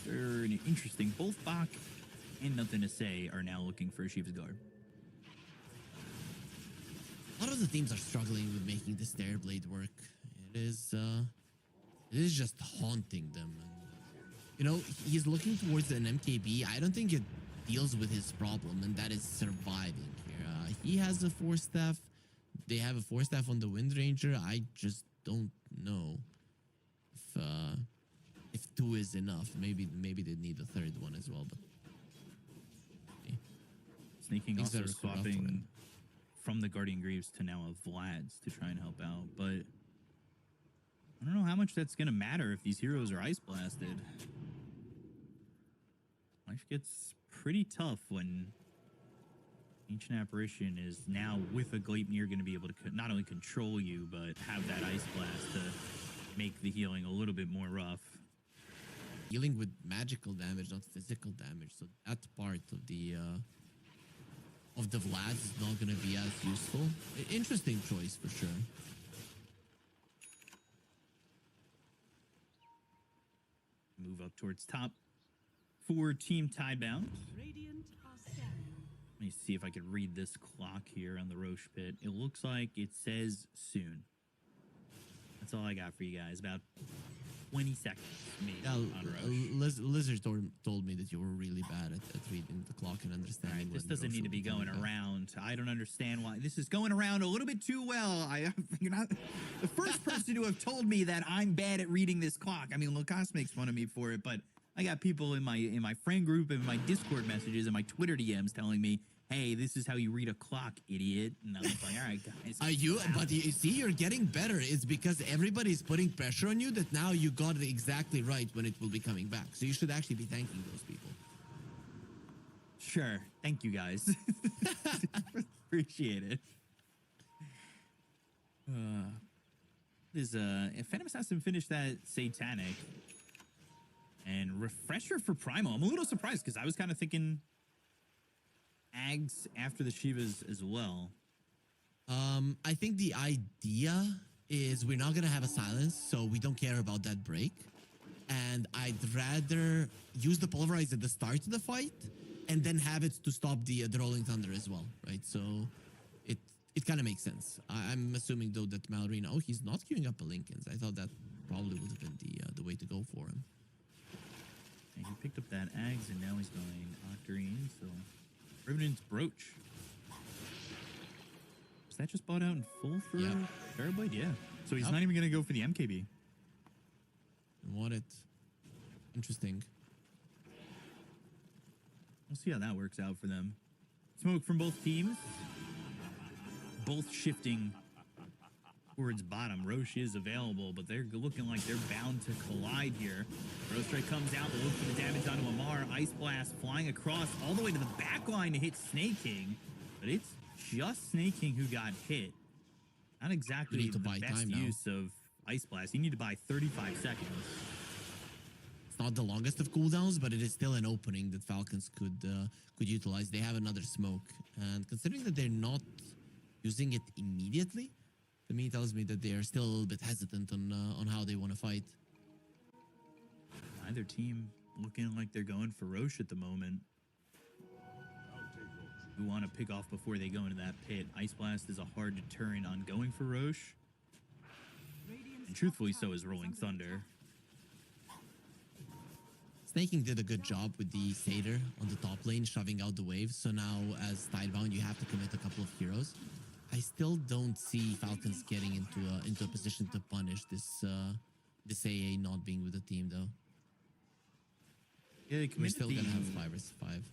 are interesting. Both Bach and Nothing to Say are now looking for Shiva's Guard. A lot of the teams are struggling with making this Terrorblade work. It is just haunting them. You know, he's looking towards an MKB. I don't think it deals with his problem, and that is surviving here. He has a 4-staff. They have a 4-staff on the Wind Ranger. I just don't know if 2 is enough. Maybe they need a 3rd one as well. But Sneaking things also are swapping from the Guardian Greaves to now a Vlad's to try and help out. But I don't know how much that's going to matter if these heroes are Ice Blasted. Life gets pretty tough when Ancient Apparition is now with a Gleipnir going to be able to not only control you, but have that Ice Blast to make the healing a little bit more rough. Healing with magical damage, not physical damage. So that part of the Vlad is not going to be as useful. Interesting choice for sure. Move up towards top for Team Tidebound. Radiant are scanning. Let me see if I could read this clock here on the Roche pit. It looks like it says soon. That's all I got for you guys. About 20 seconds, maybe, on Roche. Lizard told me that you were really bad at reading the clock and understanding. All right, this when doesn't Roche need to will be going coming back. around. I don't understand why. This is going around a little bit too well. You're not the first person to have told me that I'm bad at reading this clock. I mean, Lucas makes fun of me for it, but I got people in my friend group and my Discord messages and my Twitter DMs telling me, hey, this is how you read a clock, idiot. And I was like, all right, guys. Are you? But you see, you're getting better. It's because everybody's putting pressure on you that now you got it exactly right when it will be coming back. So you should actually be thanking those people. Sure. Thank you, guys. Appreciate it. Phantom Assassin finished that Satanic. And Refresher for Primal. I'm a little surprised because I was kind of thinking Ags after the Shivas as well. I think the idea is we're not going to have a silence, so we don't care about that break. And I'd rather use the Pulverize at the start of the fight and then have it to stop the Rolling Thunder as well, right? So it kind of makes sense. I'm assuming, though, that Malrina... Oh, he's not queuing up a Lincoln's. I thought that probably would have been the way to go for him. And he picked up that Ags, and now he's going Octarine, so... Revenant's Brooch. Was that just bought out in full for Terrorblade? Yeah. So he's not even going to go for the MKB. What it? Interesting. We'll see how that works out for them. Smoke from both teams. Both shifting towards bottom. Roche is available, but they're looking like they're bound to collide here. Roche Strike comes out to look for the damage onto Amar. Ice Blast flying across all the way to the back line to hit Snake King. But it's just Snake King who got hit. Not exactly the best use of Ice Blast. You need to buy 35 seconds. It's not the longest of cooldowns, but it is still an opening that Falcons could utilize. They have another smoke. And considering that they're not using it immediately, to me, it tells me that they are still a little bit hesitant on how they want to fight. Either team looking like they're going for Roche at the moment. We want to pick off before they go into that pit. Ice Blast is a hard deterrent on going for Roche. And truthfully, so is Rolling Thunder. Snaking did a good job with the Satyr on the top lane, shoving out the waves. So now, as Tidebound, you have to commit a couple of heroes. I still don't see Falcons getting into a position to punish this AA not being with the team, though. Yeah, we're still gonna have 5 versus 5.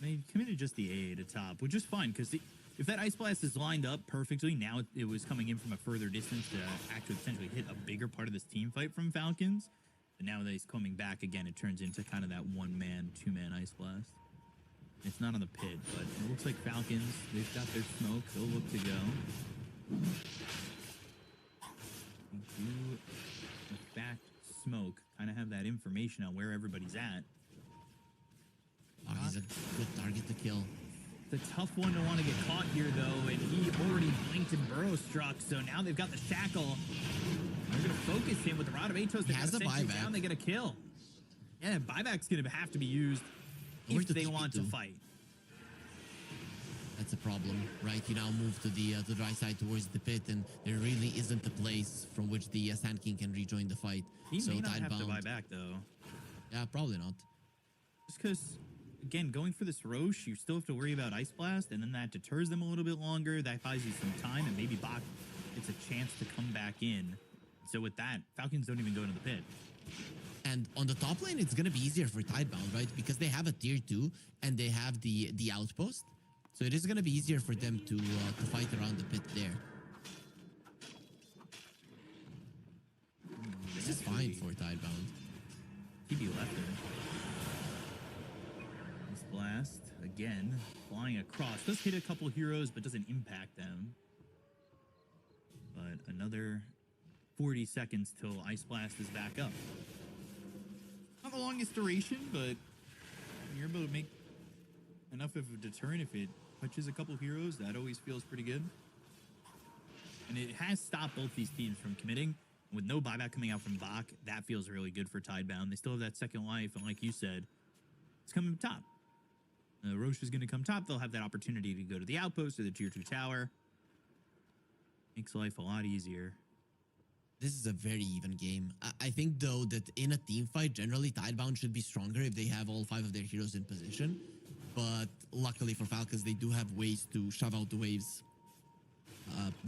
They committed just the AA to top, which is fine because if that Ice Blast is lined up perfectly, now it was coming in from a further distance to actually potentially hit a bigger part of this team fight from Falcons. And now that he's coming back again, it turns into kind of that 1-man, 2-man Ice Blast. It's not on the pit, but it looks like Falcons, they've got their smoke. They'll look to go. They do, in fact, smoke. Kind of have that information on where everybody's at. Oh, he's a good target to kill. It's a tough one to want to get caught here, though, and he already blinked and burrow struck, so now they've got the shackle. They're going to focus him with the Rod of Atos. He has a buyback. Down, they get a kill. Yeah, buyback's going to have to be used if they want to fight. That's a problem, right? You now move to the dry side towards the pit, and there really isn't a place from which the Sand King can rejoin the fight. He so may not have to Tidebound, buy back, though. Yeah, probably not. Just because, again, going for this Roche, you still have to worry about Ice Blast, and then that deters them a little bit longer. That buys you some time, and maybe Bach gets a chance to come back in. So with that, Falcons don't even go into the pit. And on the top lane, it's going to be easier for Tidebound, right? Because they have a tier 2 and they have the outpost. So it is going to be easier for them to fight around the pit there. This is fine for Tidebound. TB left there. This blast, again, flying across. Does hit a couple heroes, but doesn't impact them. But another 40 seconds till Ice Blast is back up. Not the longest duration, but you're able to make enough of a deterrent. If it touches a couple heroes, that always feels pretty good. And it has stopped both these teams from committing. With no buyback coming out from Bach, that feels really good for Tidebound. They still have that second life, and like you said, it's coming top. Roche is going to come top. They'll have that opportunity to go to the outpost or the tier 2 tower. Makes life a lot easier. This is a very even game. I think, though, that in a team fight, generally, Tidebound should be stronger if they have all 5 of their heroes in position. But luckily for Falcons, they do have ways to shove out the waves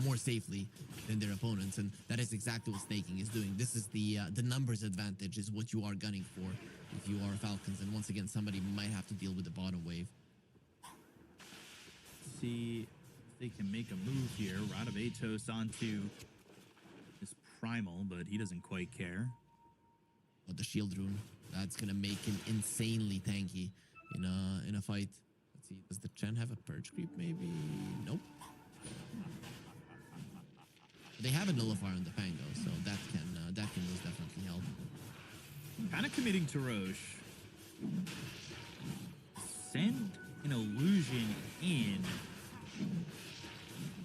more safely than their opponents. And that is exactly what Snaking is doing. This is the numbers advantage is what you are gunning for if you are Falcons. And once again, somebody might have to deal with the bottom wave. see if they can make a move here. Radavetos onto this Primal, but he doesn't quite care. Oh, the shield rune. That's gonna make him insanely tanky in a fight. Let's see. Does the Chen have a purge creep? Maybe. Nope. They have a nullifier on the Pango, so that can most definitely help. Kind of committing to Roche. Send an illusion in.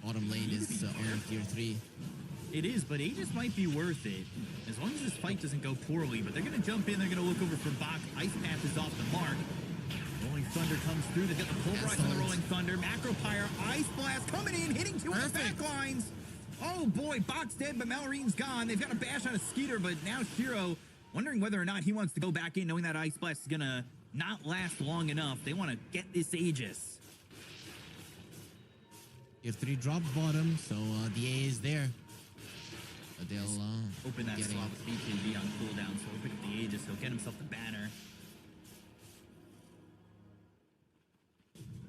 Bottom lane is on tier 3. It is, but Aegis might be worth it. As long as this fight doesn't go poorly, but they're going to jump in, they're going to look over for Bach. Ice Path is off the mark. Rolling Thunder comes through. They've got the Pulverize on the Rolling Thunder. Macro Pyre, Ice Blast coming in, hitting two of the back lines. Oh boy, Bach's dead, but Malorine's gone. They've got a bash on a Skeeter, but now Shiro wondering whether or not he wants to go back in, knowing that Ice Blast is going to not last long enough. They want to get this Aegis. Tier 3 dropped bottom, so the A is there. But they'll open that slot with BKB on cooldown, so he'll pick up the Aegis. He'll get himself the banner.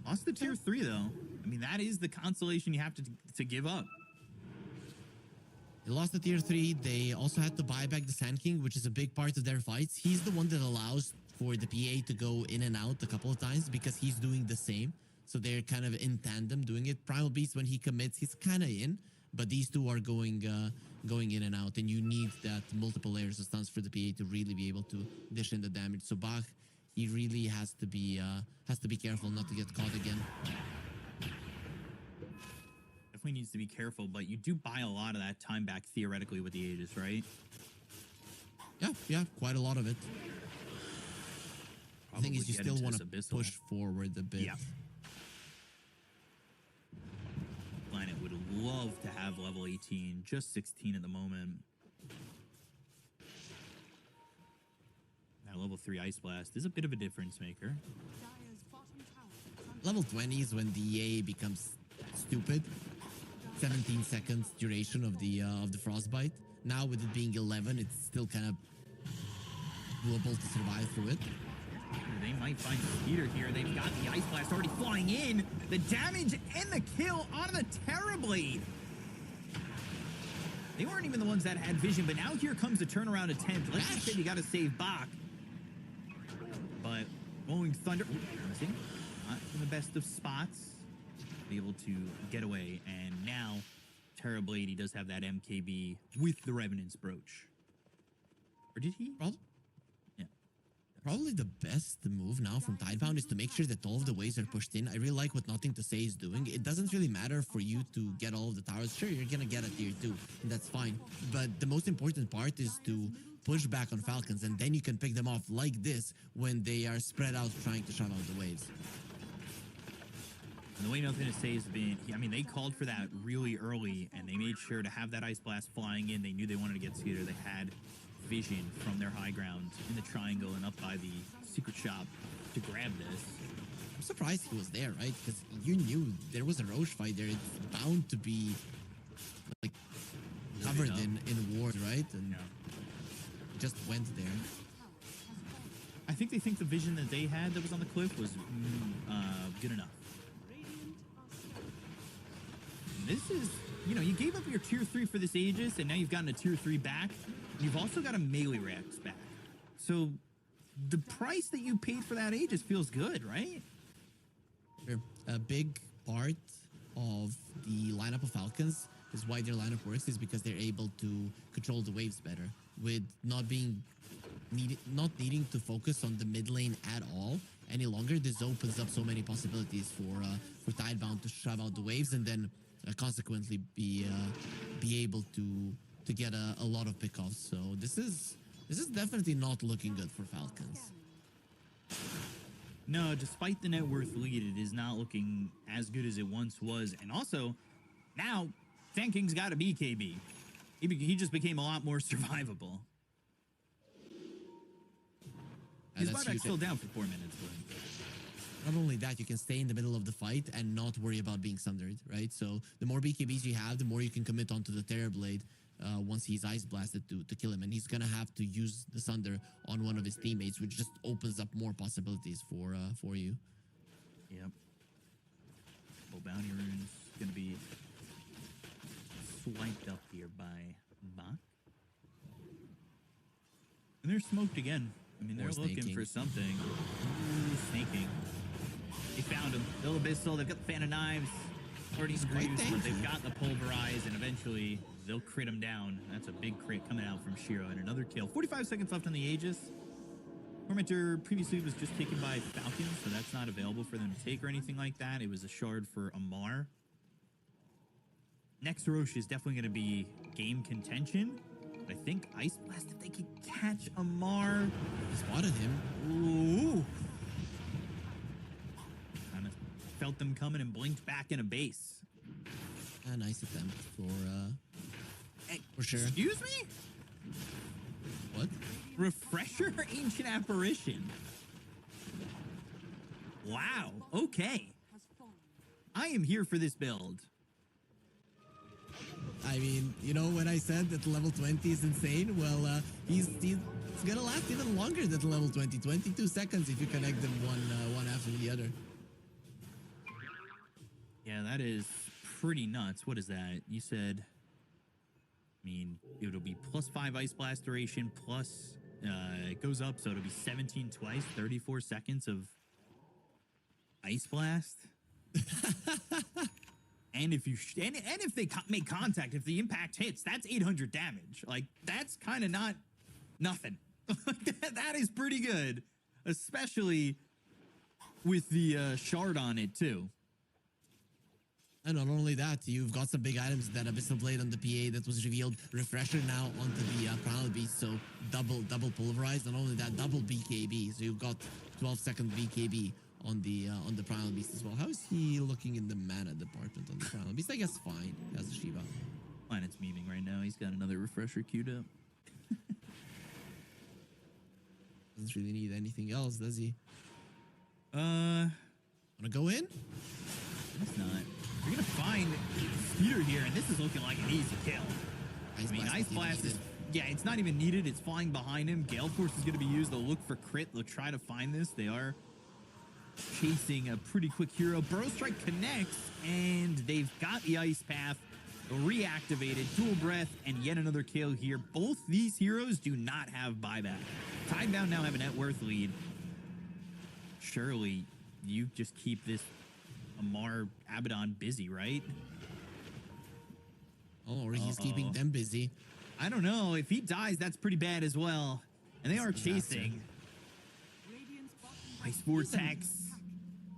Lost the tier 3 though. I mean, that is the consolation you have to give up. They lost the tier 3. They also had to buy back the Sand King, which is a big part of their fights. He's the one that allows for the PA to go in and out a couple of times because he's doing the same. So they're kind of in tandem doing it. Primal Beast, when he commits, he's kind of in, but these two are going in and out, and you need that multiple layers of stuns for the PA to really be able to dish in the damage. So Bach, he really has to be careful not to get caught again. Definitely needs to be careful, but you do buy a lot of that time back theoretically with the Aegis, right? Yeah, quite a lot of it. The thing is, you still want to push forward a bit. Yeah. Planet would love to have level 18, just 16 at the moment. That level 3 Ice Blast is a bit of a difference maker. Dire's bottom tower is under Level 20 is when the EA becomes stupid. 17 seconds duration of the frostbite. Now with it being 11, it's still kind of doable to survive through it. They might find Skeeter here. They've got the Ice Blast already flying in. The damage and the kill on the Terrorblade. They weren't even the ones that had vision, but now here comes the turnaround attempt. Like you said, you got to save Bach. But Rolling Thunder, missing. Not in the best of spots. Be able to get away. And now Terrorblade, he does have that MKB with the Revenant's Brooch. Or did he? Probably the best move now from Tidebound is to make sure that all of the waves are pushed in. I really like what Nothing to Say is doing. It doesn't really matter for you to get all of the towers. Sure, you're gonna get a tier 2, and that's fine. But the most important part is to push back on Falcons, and then you can pick them off like this when they are spread out trying to shut out the waves. And the way Nothing to Say has been, I mean, they called for that really early, and they made sure to have that Ice Blast flying in. They knew they wanted to get Skeeter. They had vision from their high ground in the triangle and up by the secret shop to grab this. I'm surprised he was there, right? Because you knew there was a Roche fight there. It's bound to be like covered in ward, right? And he just went there. I think they think the vision that they had that was on the cliff was good enough. And this is, you know, you gave up your tier 3 for this Aegis, and now you've gotten a tier 3 back. You've also got a melee Rex back. So the price that you paid for that Aegis feels good, right? Sure. A big part of the lineup of Falcons is why their lineup works is because they're able to control the waves better. With not needing to focus on the mid lane at all any longer, this opens up so many possibilities for Tidebound to shove out the waves and then consequently be able to get a lot of pickoffs. So this is definitely not looking good for Falcons. No, despite the net worth lead, it is not looking as good as it once was. And also, now, Sand King's got a BKB. He just became a lot more survivable. His buyback's still down for 4 minutes, but... Not only that, you can stay in the middle of the fight and not worry about being sundered, right? So the more BKBs you have, the more you can commit onto the Terrorblade once he's Ice Blasted to kill him. And he's going to have to use the Sunder on one of his teammates, which just opens up more possibilities for you. Yep. couple bounty runes going to be swiped up here by Bach. And they're smoked again. I mean, they're More looking snaking. for something. Ooh, snaking. They found him. Bill Abyssal, they've got the Fan of Knives. Already quite screws, but they've tanky. got the Pulverize, and eventually they'll crit him down. That's a big crit coming out from Shiro, and another kill. 45 seconds left on the Aegis. Tormentor previously was just taken by Falcons, so that's not available for them to take or anything like that. It was a shard for Amar. Next Roche is definitely going to be game contention. But I think Ice Blast, if they can catch Amar. Spotted him. Ooh. Kind of felt them coming and blinked back in a base. A nice attempt for sure. Excuse me? What? Refresher Ancient Apparition. Wow. Okay. I am here for this build. I mean, you know, when I said that level 20 is insane, well, he's gonna last even longer than level 20. 22 seconds if you connect them one after the other. Yeah, that is pretty nuts. What is that? You said, I mean, it'll be +5 Ice Blast duration, plus it goes up, so it'll be 17 twice, 34 seconds of Ice Blast. And if you and if they make contact, if the impact hits, that's 800 damage. Like, that's kind of not nothing. That is pretty good, especially with the shard on it too. And not only that, you've got some big items, that Abyssal Blade on the PA that was revealed, Refresher now onto the Primal Beast, so double pulverized. Not only that, double BKB, so you've got 12-second BKB on the Primal Beast as well. How is he looking in the mana department on the Primal Beast? I guess fine as a Shiva. Planet's memeing right now. He's got another refresher queued up. Doesn't really need anything else, does he? Wanna go in? It's not. You're gonna find Skeeter here, and this is looking like an easy kill. Ice Blast is, yeah, it's not even needed. It's flying behind him. Gale Force is gonna be used. They'll look for crit. They'll try to find this. They are chasing a pretty quick hero. Burrow Strike connects, and they've got the Ice Path reactivated. Dual Breath, and yet another kill here. Both these heroes do not have buyback. Tidebound now have a net worth lead. Surely you just keep this Amar Abaddon busy, right? Oh, or he's keeping them busy. I don't know. If he dies, that's pretty bad as well. And they are chasing. Ice Vortex,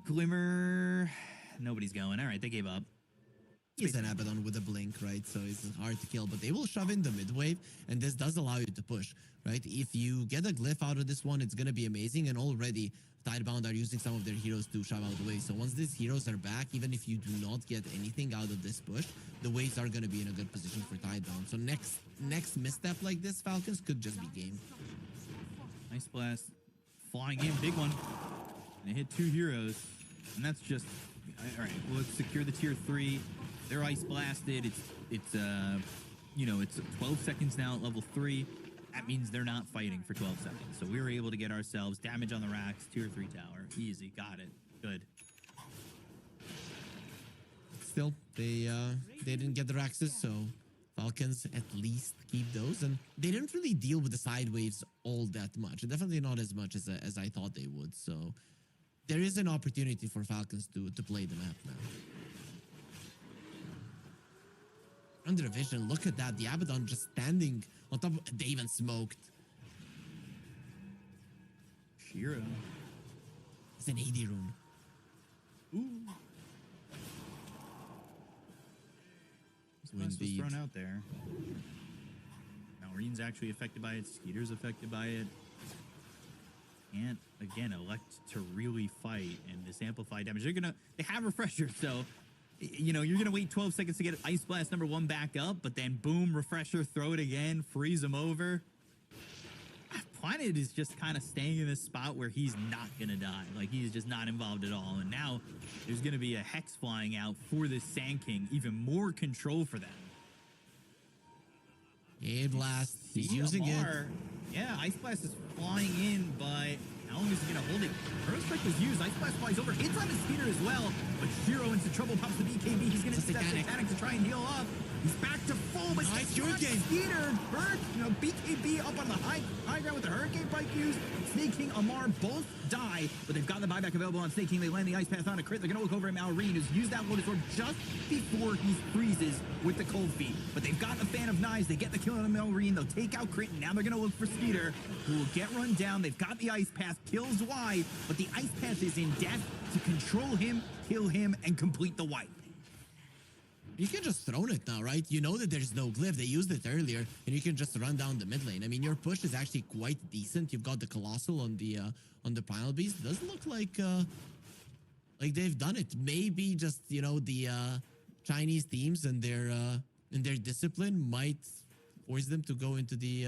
Glimmer. Nobody's going. All right, they gave up. He's an Abaddon with a blink, right? So it's hard to kill, but they will shove in the mid wave, and this does allow you to push, right? If you get a glyph out of this one, it's going to be amazing, and already Tidebound are using some of their heroes to shove out the waves. So once these heroes are back, even if you do not get anything out of this push, the waves are going to be in a good position for Tidebound. So next misstep like this, Falcons could just be game. Ice Blast flying in, big one. And they hit 2 heroes, and that's just all right. Well, let's secure the tier 3. They're Ice Blasted. It's 12 seconds now at level 3. That means they're not fighting for 12 seconds. So we were able to get ourselves damage on the racks, tier 3 tower. Easy, got it. Good. Still, they didn't get the Raxes, so Falcons at least keep those, and they didn't really deal with the side waves all that much. Definitely not as much as I thought they would. So there is an opportunity for Falcons to play the map now. Under vision, look at that. The Abaddon just standing on top. They even smoked. Shiro. It's an AD rune. Ooh. Blast was thrown out there. Marines actually affected by it. Skeeter's affected by it. Can't, again, elect to really fight and this amplify damage. They have refreshers, so you're gonna wait 12 seconds to get Ice Blast number 1 back up, but then boom, refresher, throw it again, freeze him over. Planet is just kind of staying in this spot where he's not gonna die. Like, he's just not involved at all. And now there's gonna be a Hex flying out for this Sand King, even more control for them. Blast. He's using it. Yeah, Ice Blast is flying in, but How long is he gonna hold it? First strike was used. Ice Blast flies over, hits on his speeder as well. But Shiro into trouble, pops the BKB. He's gonna step Satanic to try and heal up. He's back to full, but Nice not Hurricane. Speeder. Burst, BKB up on the high ground with the Hurricane Bike use. Snake King, Amar both die, but they've got the buyback available on Snake King. They land the Ice Path on a crit. They're gonna look over at Malrine, who's used that Lotus Orb just before he freezes with the Cold Feet. But they've got the Fan of Knives. They get the kill on Malrine. They'll take out Crit, and now they're gonna look for Speeder, who will get run down. They've got the Ice Path, kills Y, but the Ice Path is in death to control him, kill him, and complete the wipe. You can just throw it now, right? You know that there's no glyph. They used it earlier, and you can just run down the mid lane. I mean, your push is actually quite decent. You've got the Colossal on the Primal Beast. Doesn't look like they've done it. Maybe just the Chinese teams and their discipline might force them to go into the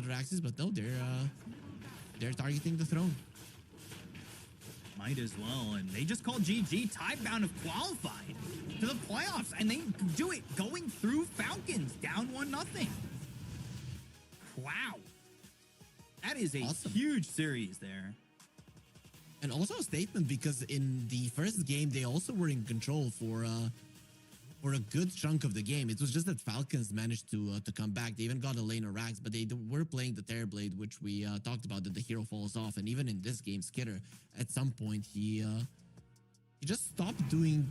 Raxes, but no, they're targeting the throne. Might as well, and they just called GG. Tidebound have qualified to the playoffs, and they do it going through Falcons, down 1-0. Wow. That is a huge series there. And also a statement, because in the first game, they also were in control for a good chunk of the game. It was just that Falcons managed to come back. They even got a lane of Rags, but they were playing the Terrorblade, which we talked about, that the hero falls off. And even in this game, Skitter, at some point, he just stopped doing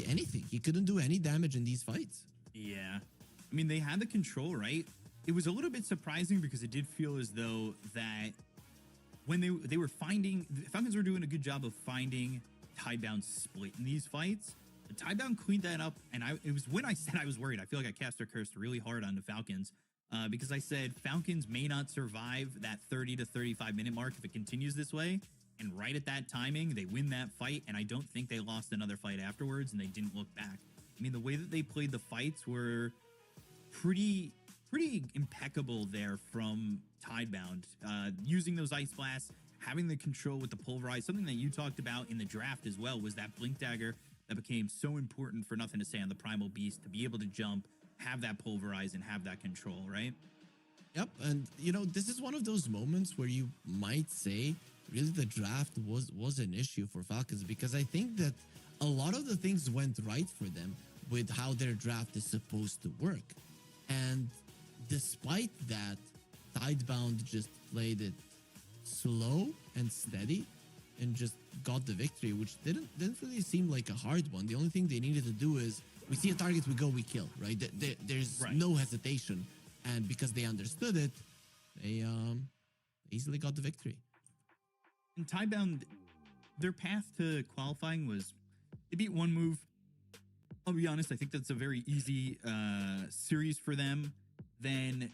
anything. He couldn't do any damage in these fights. Yeah. I mean, they had the control, right? It was a little bit surprising because it did feel as though that when they were finding, the Falcons were doing a good job of finding Tidebound split in these fights. The Tidebound cleaned that up, and it was when I said I was worried. I feel like I cast or cursed really hard on the Falcons because I said Falcons may not survive that 30 to 35 minute mark if it continues this way. And right at that timing, they win that fight, and I don't think they lost another fight afterwards, and they didn't look back. I mean, the way that they played the fights were pretty impeccable there from Tidebound. Using those Ice Blasts, having the control with the Pulverize, something that you talked about in the draft as well was that Blink Dagger that became so important for Nothing to Say on the Primal Beast, to be able to jump, have that Pulverize, and have that control, right? Yep, and this is one of those moments where you might say really the draft was an issue for Falcons, because I think that a lot of the things went right for them with how their draft is supposed to work. And despite that, Tidebound just played it slow and steady and just got the victory, which didn't really seem like a hard one. The only thing they needed to do is, we see a target, we go, we kill, right? There's no hesitation. And because they understood it, they easily got the victory. And Tidebound, their path to qualifying was, they beat one move. I'll be honest, I think that's a very easy series for them. Then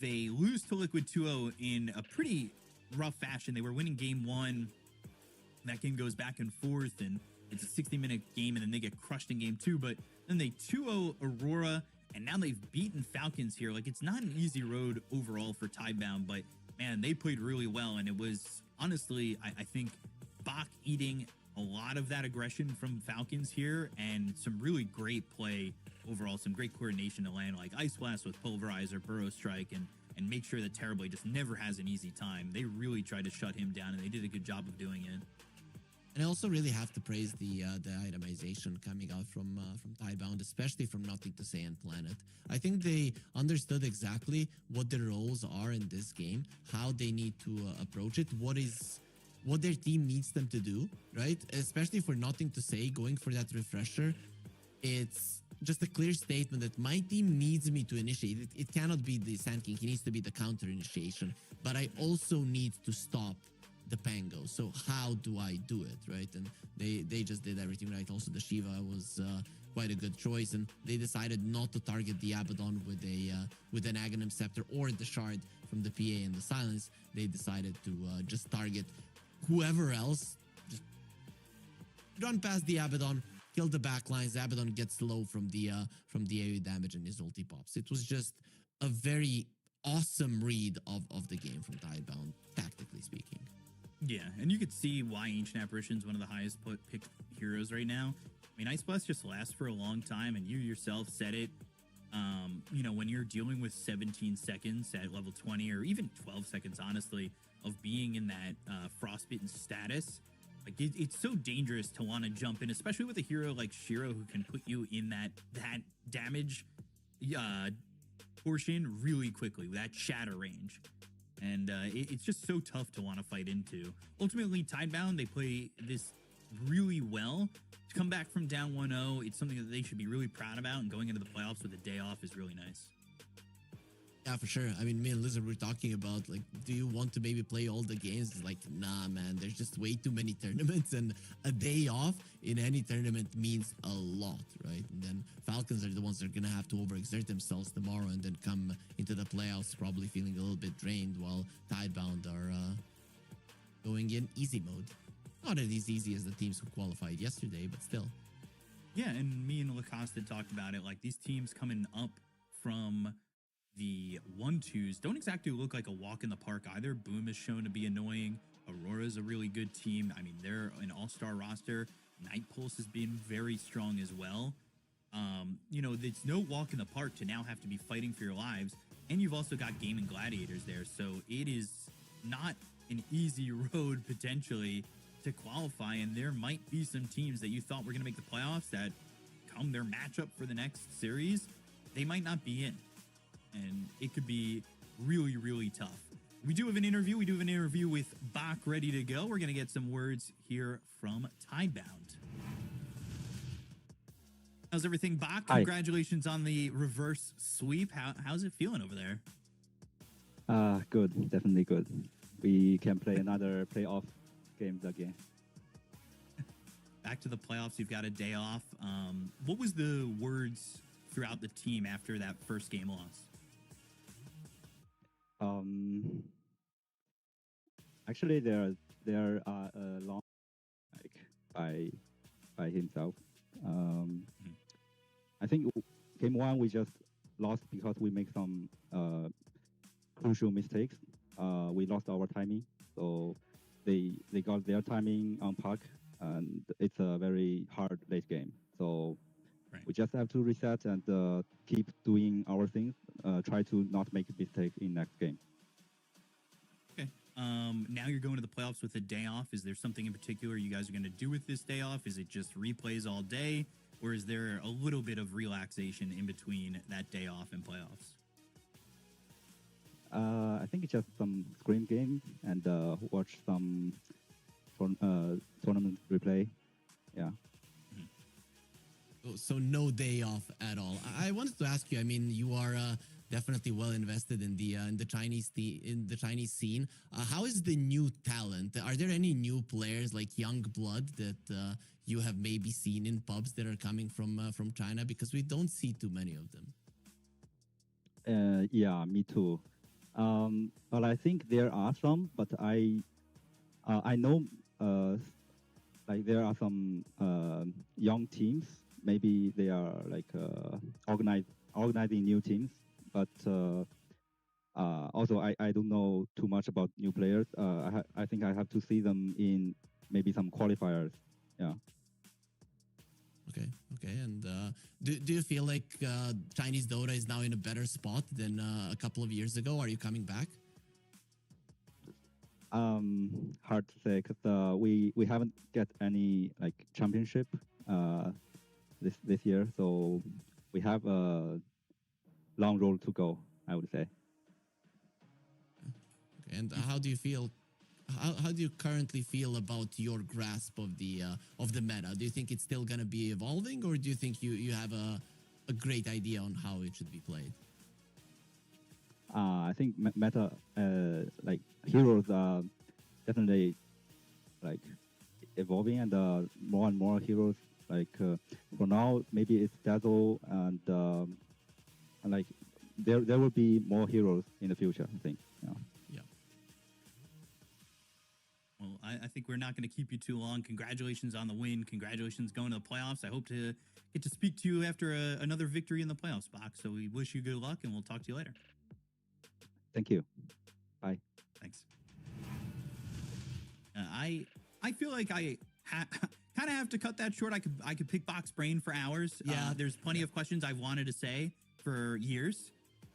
they lose to Liquid 2-0 in a pretty rough fashion. They were winning game one. That game goes back and forth, and it's a 60-minute game, and then they get crushed in game two. But then they 2-0 Aurora, and now they've beaten Falcons here. Like, it's not an easy road overall for Tidebound, but man, they played really well. And it was, honestly, I think Bach eating a lot of that aggression from Falcons here, and some really great play overall, some great coordination to land like Ice Blast with Pulverizer, Burrow Strike, and make sure that Terrorblade just never has an easy time. They really tried to shut him down, and they did a good job of doing it. And I also really have to praise the itemization coming out from Tidebound, especially from Nothing to Say and Planet. I think they understood exactly what their roles are in this game, how they need to approach it, what their team needs them to do, right? Especially for Nothing to Say, going for that refresher. It's just a clear statement that my team needs me to initiate. It cannot be the Sand King. He needs to be the counter initiation. But I also need to stop the Pango. So how do I do it, right? And they just did everything right. Also, the Shiva was quite a good choice, and they decided not to target the Abaddon with an Aghanim Scepter or the Shard from the PA and the Silence. They decided to just target whoever else. Just run past the Abaddon, kill the backlines. The Abaddon gets low from the AoE damage, and his ulti pops. It was just a very awesome read of the game from Tidebound, tactically speaking. Yeah, and you could see why Ancient Apparition is one of the highest picked heroes right now. I mean, Ice Blast just lasts for a long time, and you yourself said it You know, when you're dealing with 17 seconds at level 20 or even 12 seconds, honestly, of being in that frostbitten status, like it's so dangerous to want to jump in, especially with a hero like Shiro who can put you in that damage portion really quickly with that shatter range. And it's just so tough to want to fight into. Ultimately, Tidebound, they play this really well. To come back from down 1-0, it's something that they should be really proud about, and going into the playoffs with a day off is really nice. Yeah, for sure. I mean, me and Lizard were talking about, like, do you want to maybe play all the games? It's like, nah, man, there's just way too many tournaments, and a day off in any tournament means a lot, right? And then Falcons are the ones that are going to have to overexert themselves tomorrow and then come into the playoffs probably feeling a little bit drained, while Tidebound are going in easy mode. Not as easy as the teams who qualified yesterday, but still. Yeah, and me and Lacoste had talked about it. Like, these teams coming up from the 1-2s don't exactly look like a walk in the park either. Boom is shown to be annoying. Aurora's a really good team. I mean, they're an all-star roster. Night Pulse has been very strong as well. You know, it's no walk in the park to now have to be fighting for your lives. And you've also got Gaimin Gladiators there. So it is not an easy road potentially to qualify. And there might be some teams that you thought were going to make the playoffs that come their matchup for the next series, they might not be in. And it could be really, really tough. We do have an interview. We do have an interview with Bach ready to go. We're going to get some words here from Tidebound. How's everything, Bach? Hi. Congratulations on the reverse sweep. How's it feeling over there? Good. Definitely good. We can play another playoff games again. Back to the playoffs. You've got a day off. What was the words throughout the team after that first game loss? Actually, there are long like by himself. I think game one we just lost because we make some crucial mistakes. We lost our timing, so they got their timing on puck, and it's a very hard late game. So we just have to reset and keep doing our things. Try to not make a mistake in next game. Okay. Now you're going to the playoffs with a day off. Is there something in particular you guys are going to do with this day off? Is it just replays all day, or is there a little bit of relaxation in between that day off and playoffs? I think it's just some screen game and watch some tournament replay. Yeah. So no day off at all. I wanted to ask you. I mean, you are definitely well invested in the Chinese scene. How is the new talent? Are there any new players like young blood that you have maybe seen in pubs that are coming from China? Because we don't see too many of them. Yeah, me too. But I think there are some. But I know like there are some young teams. Maybe they are like organizing new teams, but also I don't know too much about new players. I think I have to see them in maybe some qualifiers. Yeah. Okay. And do you feel like Chinese Dota is now in a better spot than a couple of years ago? Are you coming back? Hard to say because we haven't get any like championship this year, so we have a long road to go, I would say. Okay. And how do you feel? How do you currently feel about your grasp of the meta? Do you think it's still going to be evolving, or do you think you have a great idea on how it should be played? I think meta like heroes are definitely like evolving, and more and more heroes. Like for now, maybe it's Dazzle, and like there will be more heroes in the future, I think. Yeah. Well, I think we're not going to keep you too long. Congratulations on the win. Congratulations going to the playoffs. I hope to get to speak to you after another victory in the playoffs, Bach. So we wish you good luck, and we'll talk to you later. Thank you. Bye. Thanks. I feel like I kind of have to cut that short. I could pick Bach's brain for hours. Yeah. There's plenty of questions I wanted to say for years.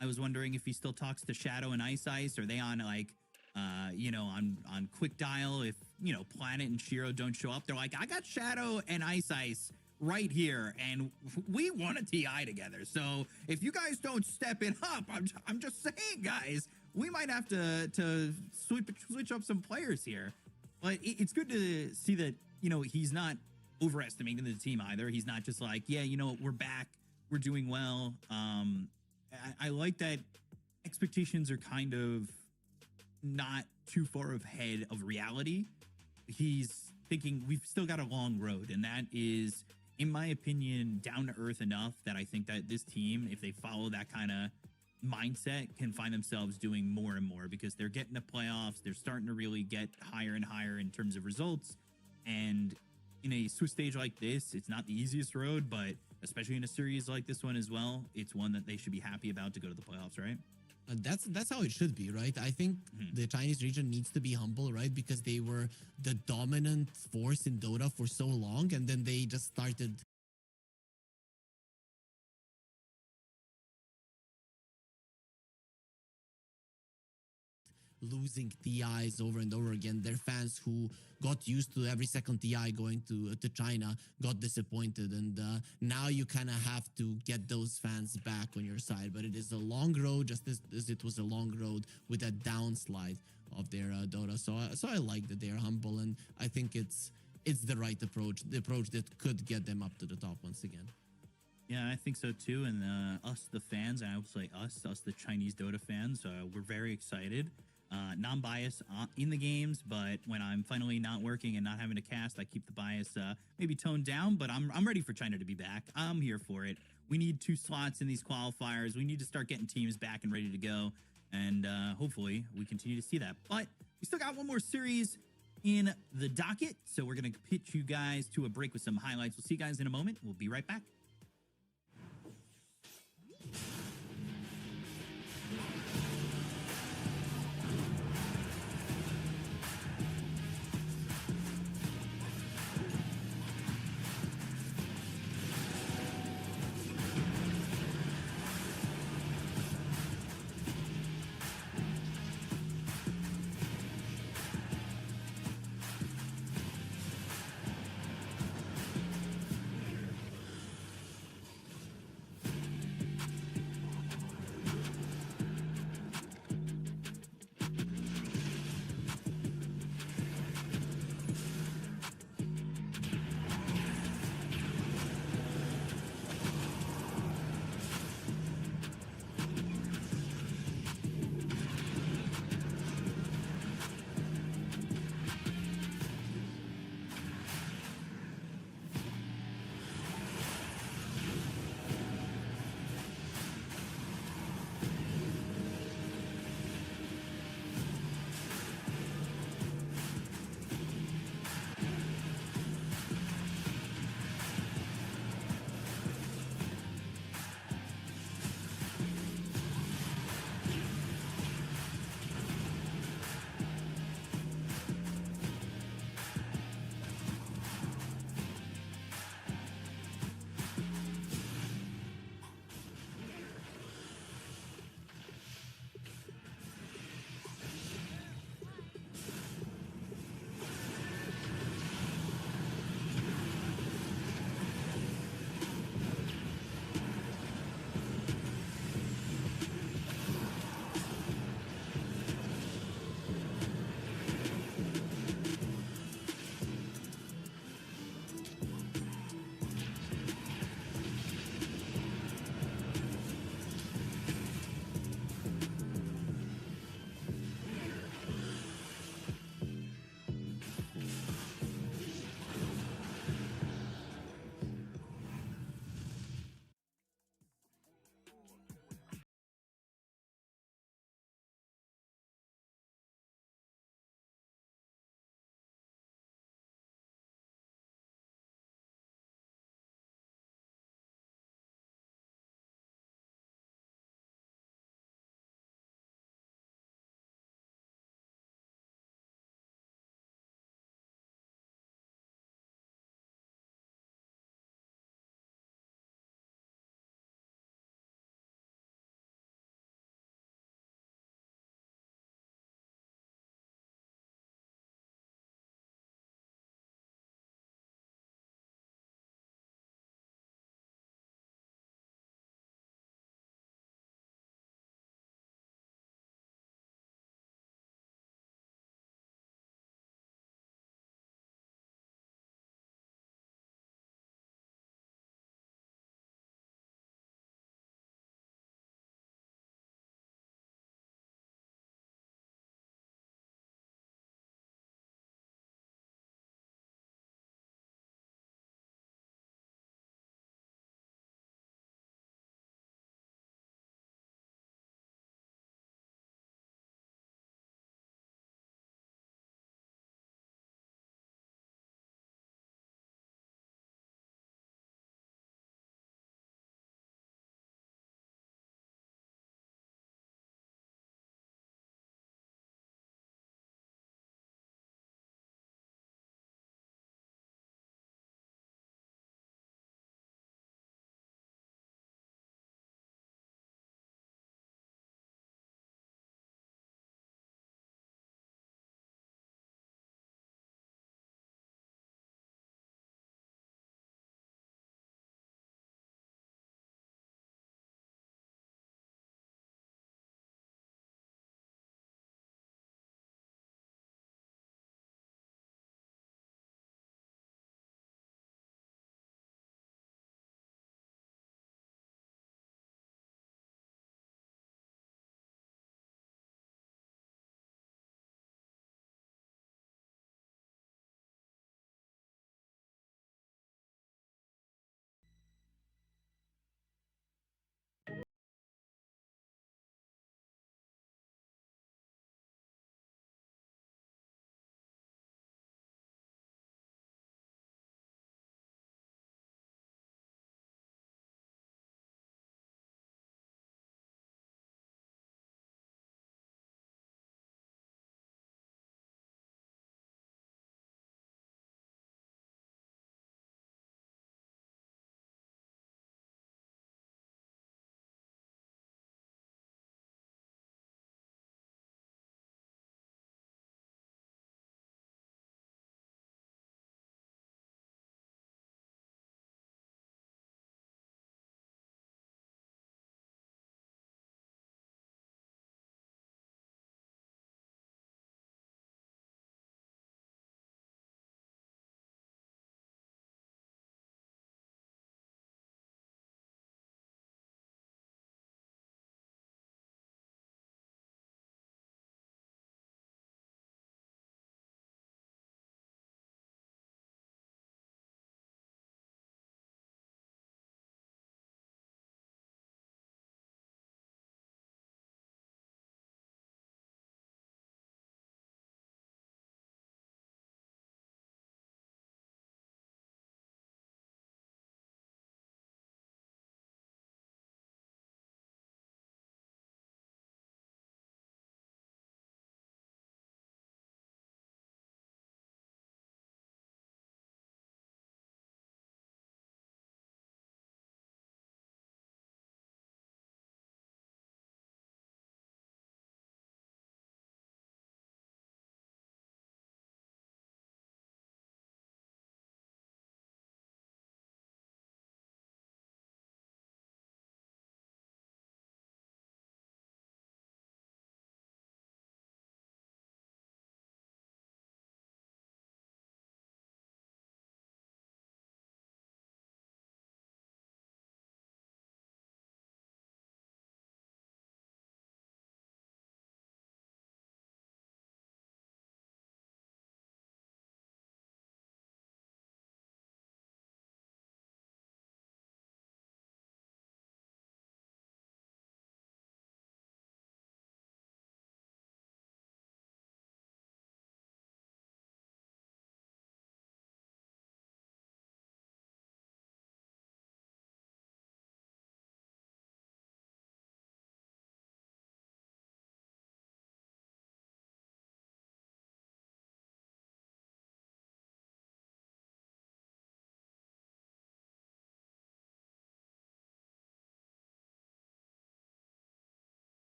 I was wondering if he still talks to Shadow and Ice Ice. Are they on like, on quick dial? If Planet and Shiro don't show up, they're like, I got Shadow and Ice Ice right here, and we want a TI together. So if you guys don't step it up, I'm just saying, guys, we might have to switch up some players here. But it's good to see that he's not overestimating the team either. He's not just like, yeah, we're back, we're doing well. I like that expectations are kind of not too far ahead of reality. He's thinking we've still got a long road, and that is, in my opinion, down to earth enough that I think that this team, if they follow that kind of mindset, can find themselves doing more and more, because they're getting the playoffs. They're starting to really get higher and higher in terms of results. And in a Swiss stage like this, it's not the easiest road, but especially in a series like this one as well, it's one that they should be happy about to go to the playoffs, right? That's how it should be, right? I think the Chinese region needs to be humble, right? Because they were the dominant force in Dota for so long, and then they just started losing TIs over and over again. Their fans who got used to every second TI going to China got disappointed, and now you kind of have to get those fans back on your side. But it is a long road, just as it was a long road with a downslide of their Dota. So I like that they are humble, and I think it's the right approach, the approach that could get them up to the top once again. Yeah, I think so too. And us, the fans, and I would say us the Chinese Dota fans, we're very excited. Non-bias in the games, but when I'm finally not working and not having to cast, I keep the bias maybe toned down. But I'm ready for China to be back. I'm here for it. We need 2 slots in these qualifiers. We need to start getting teams back and ready to go, and hopefully we continue to see that. But we still got one more series in the docket, so we're gonna pitch you guys to a break with some highlights. We'll see you guys in a moment. We'll be right back.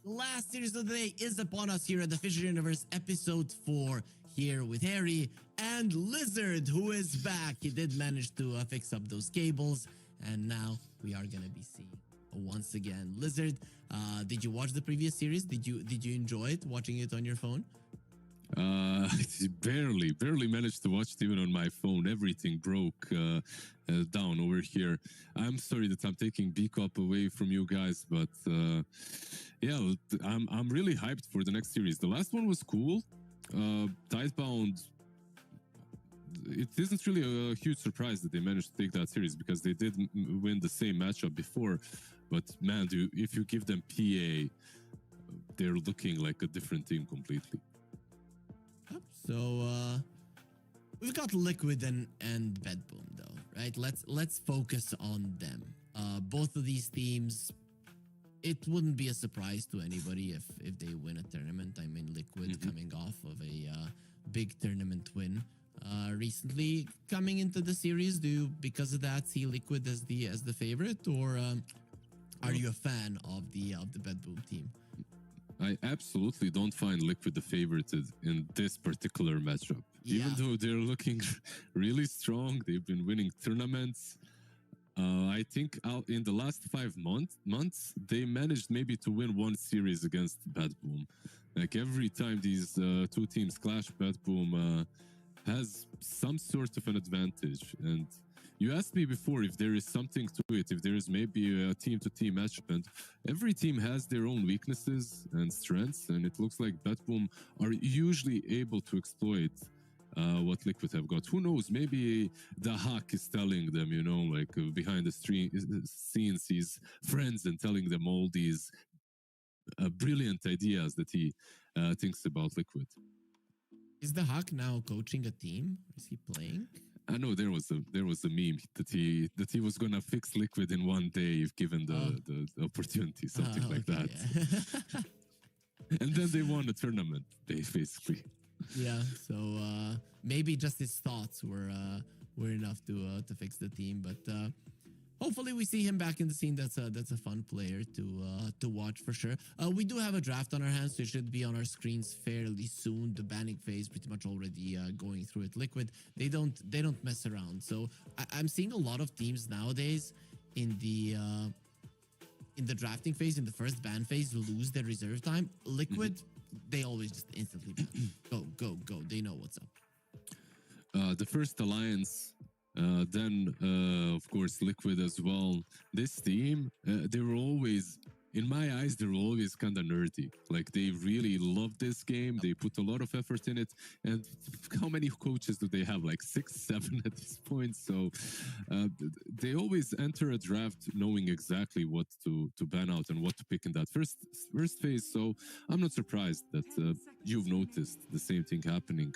The last series of the day is upon us here at the Fisher Universe episode 4, here with Harry and Lizard, who is back. He did manage to fix up those cables, and now we are gonna be seeing once again. Lizard, did you watch the previous series? Did you enjoy it, watching it on your phone? Barely managed to watch it even on my phone. Everything broke down over here. I'm sorry that I'm taking B-Cop away from you guys, but yeah, I'm really hyped for the next series. The last one was cool. Tidebound, it isn't really a huge surprise that they managed to take that series because they did win the same matchup before. But man, if you give them PA, they're looking like a different team completely. So we've got Liquid and Bedboom though, right? Let's focus on them. Both of these teams, it wouldn't be a surprise to anybody if they win a tournament. I mean, Liquid coming off of a big tournament win recently, coming into the series. Do you, because of that, see Liquid as the favorite, or are you a fan of the Bedboom team? I absolutely don't find Liquid the favorite in this particular matchup. Yeah. Even though they're looking really strong, they've been winning tournaments. I think in the last 5 months, they managed maybe to win one series against Bedboom. Like every time these two teams clash, Bedboom has some sort of an advantage. And you asked me before if there is something to it, if there is maybe a team-to-team matchup, and every team has their own weaknesses and strengths, and it looks like Bedboom are usually able to exploit what Liquid have got. Who knows, maybe the hack is telling them, you know, like behind the scenes, he's friends and telling them all these brilliant ideas that he thinks about Liquid. Is the Hawk now coaching a team? Is he playing? I know there was a meme that he was gonna fix Liquid in one day if given the opportunity, something like that. Yeah. And then they won a tournament, basically. Yeah, so maybe just his thoughts were enough to fix the team, but hopefully we see him back in the scene. That's a fun player to watch for sure. We do have a draft on our hands, so it should be on our screens fairly soon. The banning phase pretty much already going through it. Liquid, they don't mess around. So I'm seeing a lot of teams nowadays in the drafting phase, in the first ban phase, lose their reserve time. Liquid, they always just instantly ban. Go. They know what's up. The first alliance, then of course Liquid as well. This team, they were always, in my eyes, they were always kind of nerdy. Like they really love this game. They put a lot of effort in it. And how many coaches do they have? Like 6, 7 at this point. So they always enter a draft knowing exactly what to ban out and what to pick in that first phase. So I'm not surprised that you've noticed the same thing happening.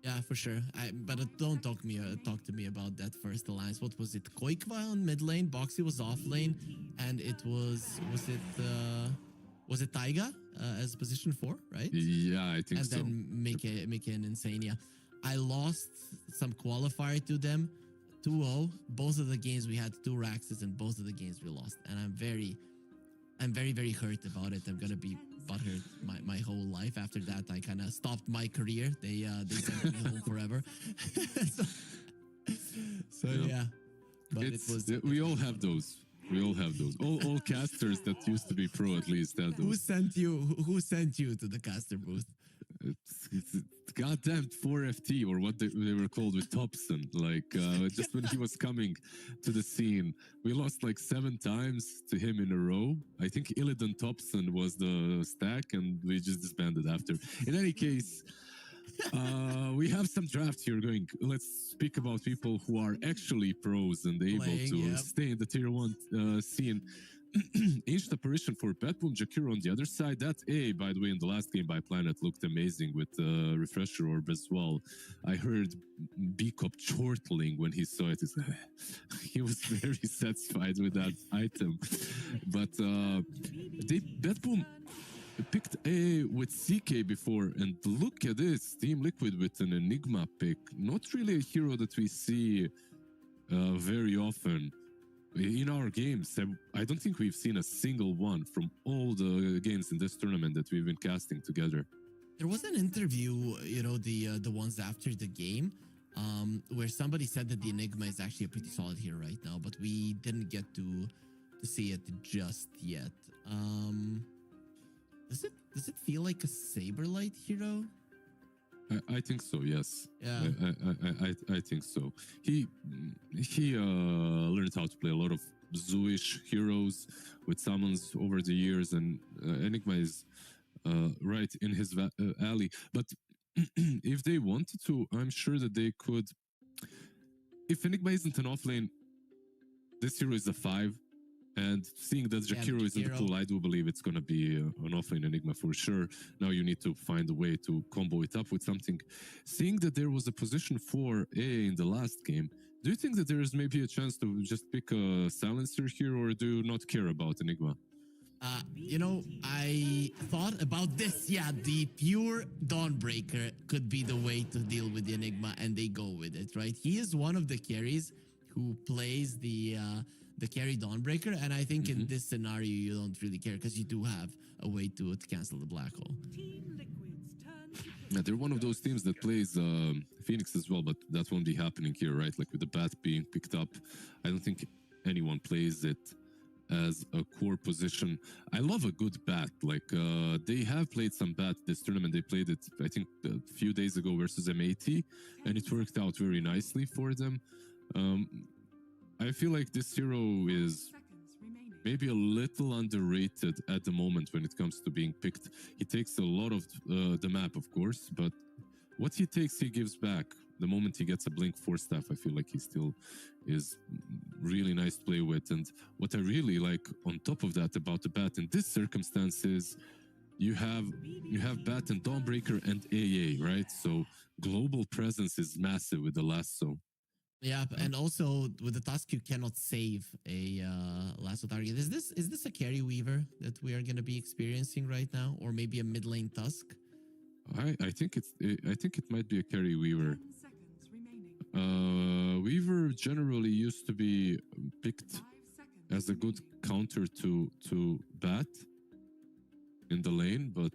Yeah, for sure. But don't talk to me about that first alliance. What was it? Koikva on mid lane, Boxy was off lane, and it was it Taiga as position 4, right? Yeah, I think so. And then make an Insania. I lost some qualifier to them, 2-0. Both of the games we had 2 Raxes, and both of the games we lost. And I'm very hurt about it. I'm gonna be butthurt my whole life. After that, I kind of stopped my career. They sent me home forever. so yeah. But we all have those. We all have those. All casters that used to be pro at least had those. Who sent you to the caster booth? It's goddamn 4FT, or what they were called with Thompson. Like just when he was coming to the scene, we lost like 7 times to him in a row. I think Illidan Thompson was the stack, and we just disbanded after. In any case, we have some draft here going. Let's speak about people who are actually pros and able to stay in the tier 1 scene. Ancient Apparition for Bedboom, Jakiro on the other side. That A, by the way, in the last game by Planet looked amazing with Refresher Orb as well. I heard B-Cop chortling when he saw it. He was very satisfied with that item. But Bedboom picked A with CK before, and look at this. Team Liquid with an Enigma pick. Not really a hero that we see very often. in our games, I don't think we've seen a single one from all the games in this tournament that we've been casting together. There was an interview, you know, the ones after the game, where somebody said that the Enigma is actually a pretty solid hero right now, but we didn't get to see it just yet. Does it feel like a Saberlight hero? I think so. Yes. Yeah. I think so. He learned how to play a lot of Zooish heroes with summons over the years, and Enigma is right in his alley. But if they wanted to, I'm sure that they could. If Enigma isn't an offlane, this hero is a 5. And seeing that Jakiro is in the pool, I do believe it's going to be an offlane Enigma for sure. Now you need to find a way to combo it up with something. Seeing that there was a position for AA in the last game, do you think that there is maybe a chance to just pick a silencer here, or do you not care about Enigma? You know, I thought about this. Yeah, the pure Dawnbreaker could be the way to deal with the Enigma, and they go with it, right? He is one of the carries who plays the carry Dawnbreaker, and I think in this scenario you don't really care because you do have a way to cancel the black hole. Yeah, they're one of those teams that plays Phoenix as well, but that won't be happening here, right? Like with the bat being picked up, I don't think anyone plays it as a core position. I love a good bat. Like they have played some bat this tournament. They played it, I think, a few days ago versus MAT, and it worked out very nicely for them. I feel like this hero is maybe a little underrated at the moment when it comes to being picked. He takes a lot of the map, of course, but what he takes, he gives back. The moment he gets a Blink 4 staff, I feel like he still is really nice to play with. And what I really like on top of that about the bat in this circumstance is you have bat and Dawnbreaker and AA, right? So global presence is massive with the lasso. Yeah, and also with the Tusk, you cannot save a lasso target. Is this a carry weaver that we are going to be experiencing right now, or maybe a mid lane Tusk? I think it might be a carry weaver. Weaver generally used to be picked as a good counter to bat in the lane, but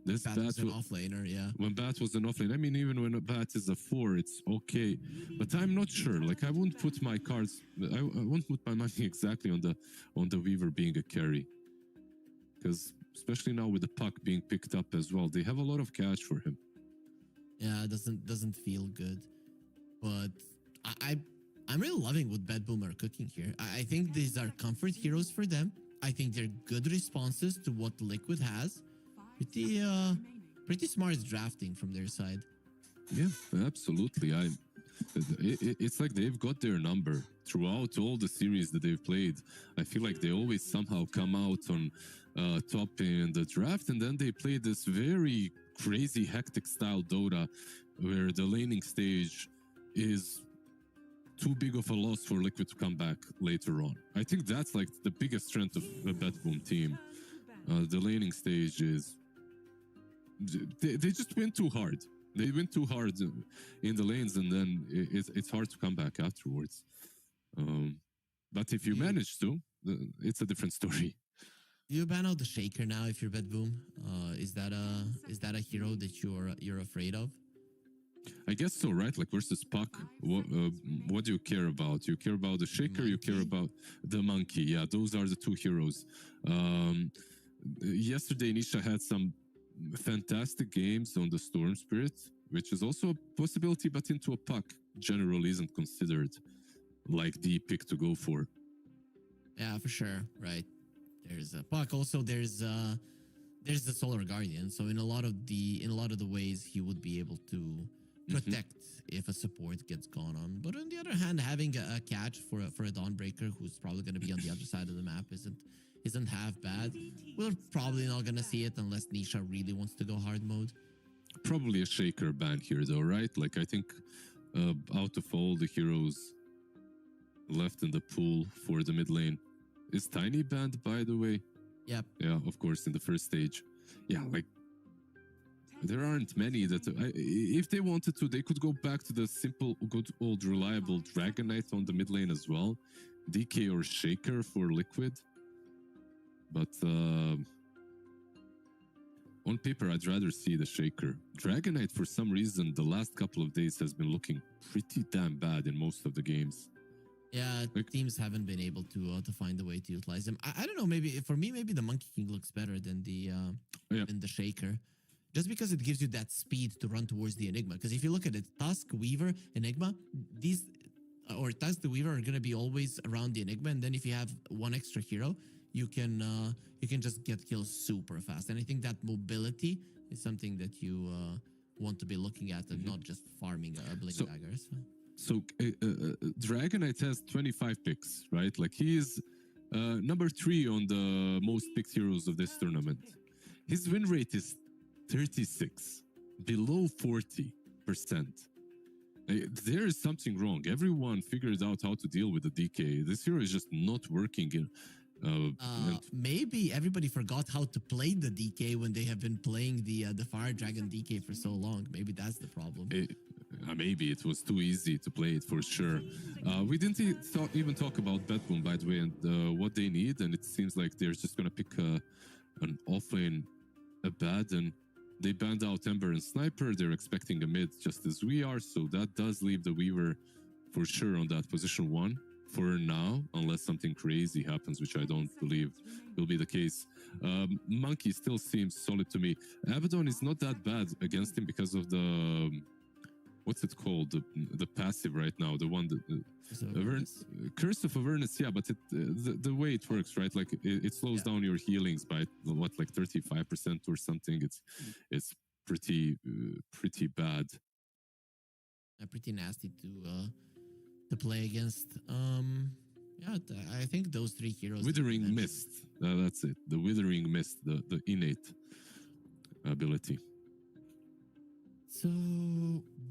this bat was an offlaner, yeah. When bat was an offlane, I mean, even when a bat is a 4, it's okay. But I'm not sure. Like, I wouldn't put my cards. I won't put my money exactly on the Weaver being a carry, because especially now with the puck being picked up as well, they have a lot of cash for him. Yeah, it doesn't feel good. But I'm really loving what Bad Boom are cooking here. I think these are comfort heroes for them. I think they're good responses to what Liquid has. Pretty smart drafting from their side. Yeah, absolutely. It's like they've got their number throughout all the series that they've played. I feel like they always somehow come out on top in the draft, and then they play this very crazy hectic style Dota where the laning stage is too big of a loss for Liquid to come back later on. I think that's like the biggest strength of the Bad Boom team. The laning stage is they just went too hard. They went too hard in the lanes, and then it's hard to come back afterwards. But if you manage to, it's a different story. Do you ban out the Shaker now if you're Bad Boom? Is that a hero that you're afraid of? I guess so, right? Like versus Puck, what do you care about? You care about the Shaker, you care about the Monkey. Yeah, those are the two heroes. Yesterday, Nisha had some fantastic games on the Storm Spirit, which is also a possibility, but into a Puck generally isn't considered like the pick to go for. Yeah, for sure. Right. There's a Puck. Also, there's the Solar Guardian. So in a lot of the ways, he would be able to protect if a support gets gone on. But on the other hand, having a catch for a Dawnbreaker who's probably going to be on the other side of the map isn't half bad. We're probably not going to see it unless Nisha really wants to go hard mode. Probably a Shaker ban here though, right? Like I think out of all the heroes left in the pool for the mid lane, is Tiny banned, by the way? Yep. Yeah, of course, in the first stage. Yeah, like there aren't many that if they wanted to, they could go back to the simple, good old reliable Dragon Knight on the mid lane as well. DK or Shaker for Liquid. But on paper, I'd rather see the Shaker. Dragonite, for some reason, the last couple of days has been looking pretty damn bad in most of the games. Yeah, teams haven't been able to find a way to utilize him. I don't know. Maybe for me, maybe the Monkey King looks better than the Shaker, just because it gives you that speed to run towards the Enigma. Because if you look at it, Tusk, Weaver, Enigma, Tusk, the Weaver are gonna be always around the Enigma, and then if you have one extra hero, you can just get kills super fast. And I think that mobility is something that you want to be looking at and not just farming Blink Daggers. So Dragonite has 25 picks, right? Like he is number 3 on the most picked heroes of this tournament. His win rate is 36, below 40%. There is something wrong. Everyone figured out how to deal with the DK. This hero is just not working. Maybe everybody forgot how to play the DK when they have been playing the Fire Dragon DK for so long. Maybe that's the problem. Maybe it was too easy to play it for sure. We didn't even talk about Batboom, by the way, and what they need. And it seems like they're just going to pick an offlane bad, and they banned out Ember and Sniper. They're expecting a mid just as we are. So that does leave the Weaver for sure on that position 1 for now, unless something crazy happens, which I don't believe will be the case. Monkey still seems solid to me. Abaddon is not that bad against him because of the... what's it called? The passive right now, the one that Curse of Avernus. Yeah, but the way it works, right? Like it slows down your healings by what, like 35% or something. It's pretty bad. Pretty nasty to play against. Yeah, I think those 3 heroes. Withering Mist. That's it. The Withering Mist, the innate ability. So,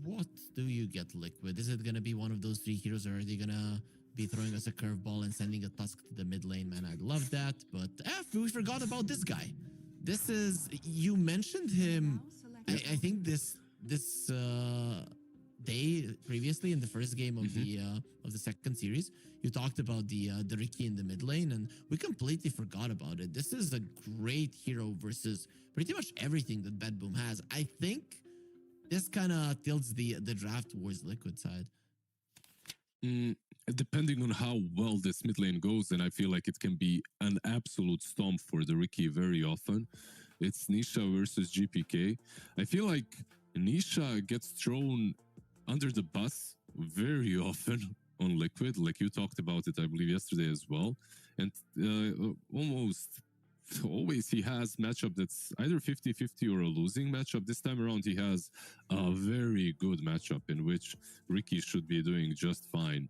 what do you get, Liquid? Is it going to be one of those 3 heroes, or are they going to be throwing us a curveball and sending a Tusk to the mid lane? Man, I'd love that. But we forgot about this guy. This is... You mentioned him, I think this day previously in the first game of the second series. You talked about the Riki in the mid lane, and we completely forgot about it. This is a great hero versus pretty much everything that Batboom has. I think this kind of tilts the draft towards Liquid side. Depending on how well this mid lane goes, and I feel like it can be an absolute stomp for the Riki very often. It's Nisha versus GPK. I feel like Nisha gets thrown under the bus very often on Liquid, like you talked about it, I believe, yesterday as well. And almost always he has matchup that's either 50-50 or a losing matchup. This time around, he has a very good matchup in which Riki should be doing just fine.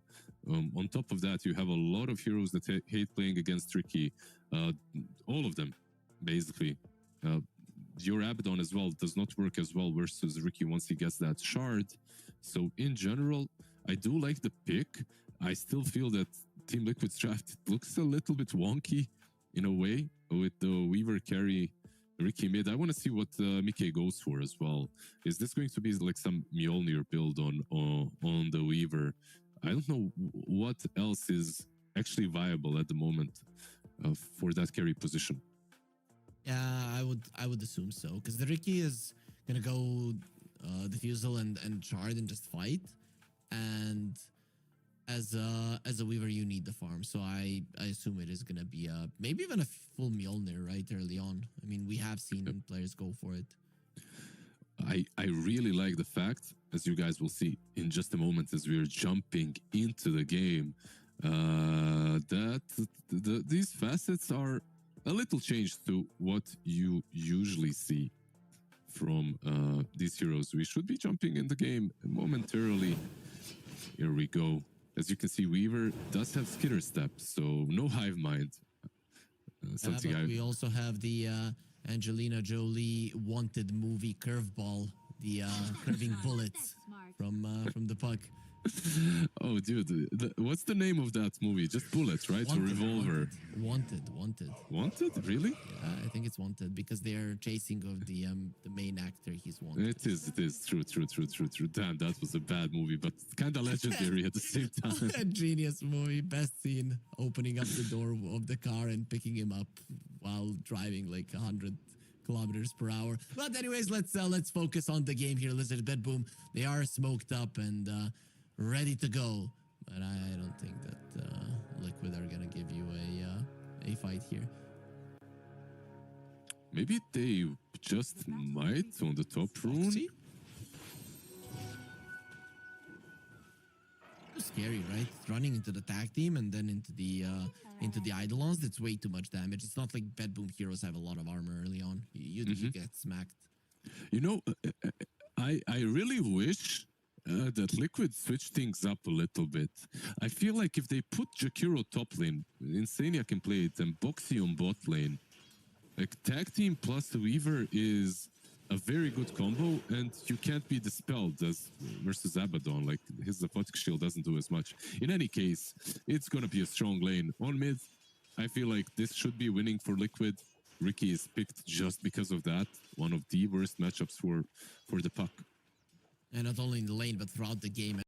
On top of that, you have a lot of heroes that hate playing against Riki. All of them, basically. Your Abaddon as well does not work as well versus Riki once he gets that shard. So in general, I do like the pick. I still feel that Team Liquid's draft looks a little bit wonky in a way with the Weaver carry Riki mid. I want to see what Mickey goes for as well. Is this going to be like some Mjolnir build on the Weaver? I don't know what else is actually viable at the moment for that carry position. Yeah, I would assume so, because the Riki is gonna go Diffusal and Shard and just fight, and as a Weaver you need the farm, so I assume it is gonna be maybe even a full Mjolnir right early on. I mean, we have seen players go for it. I really like the fact, as you guys will see in just a moment as we're jumping into the game, that these facets are a little changed to what you usually see from these heroes. We should be jumping in the game momentarily. Here we go. As you can see, Weaver does have skitter step, so no hive mind. We also have the Angelina Jolie wanted movie curveball, the curving bullets from the puck. Oh, dude, what's the name of that movie? Just Bullet, right? Or Revolver? Wanted. Wanted? Really? I think it's Wanted because they are chasing of the main actor. He's wanted. It is. True. Damn, that was a bad movie, but kind of legendary at the same time. A genius movie. Best scene: opening up the door of the car and picking him up while driving like 100 kilometers per hour. But anyways, let's focus on the game here. Listen, Bed Boom, they are smoked up and ready to go. But I don't think that Liquid are gonna give you a fight here. Maybe they just might on the top rune. Too scary, right? Running into the tag team and then into the Eidolons, that's way too much damage. It's not like Bed Boom heroes have a lot of armor early on. You get smacked. You know, I really wish that Liquid switch things up a little bit. I feel like if they put Jakiro top lane, Insania can play it, and Boxy on bot lane, like tag team plus Weaver is a very good combo, and you can't be dispelled as versus Abaddon. Like his Aphotic Shield doesn't do as much. In any case, it's gonna be a strong lane. On mid, I feel like this should be winning for Liquid. Ricky is picked just because of that. One of the worst matchups for the puck. And not only in the lane, but throughout the game.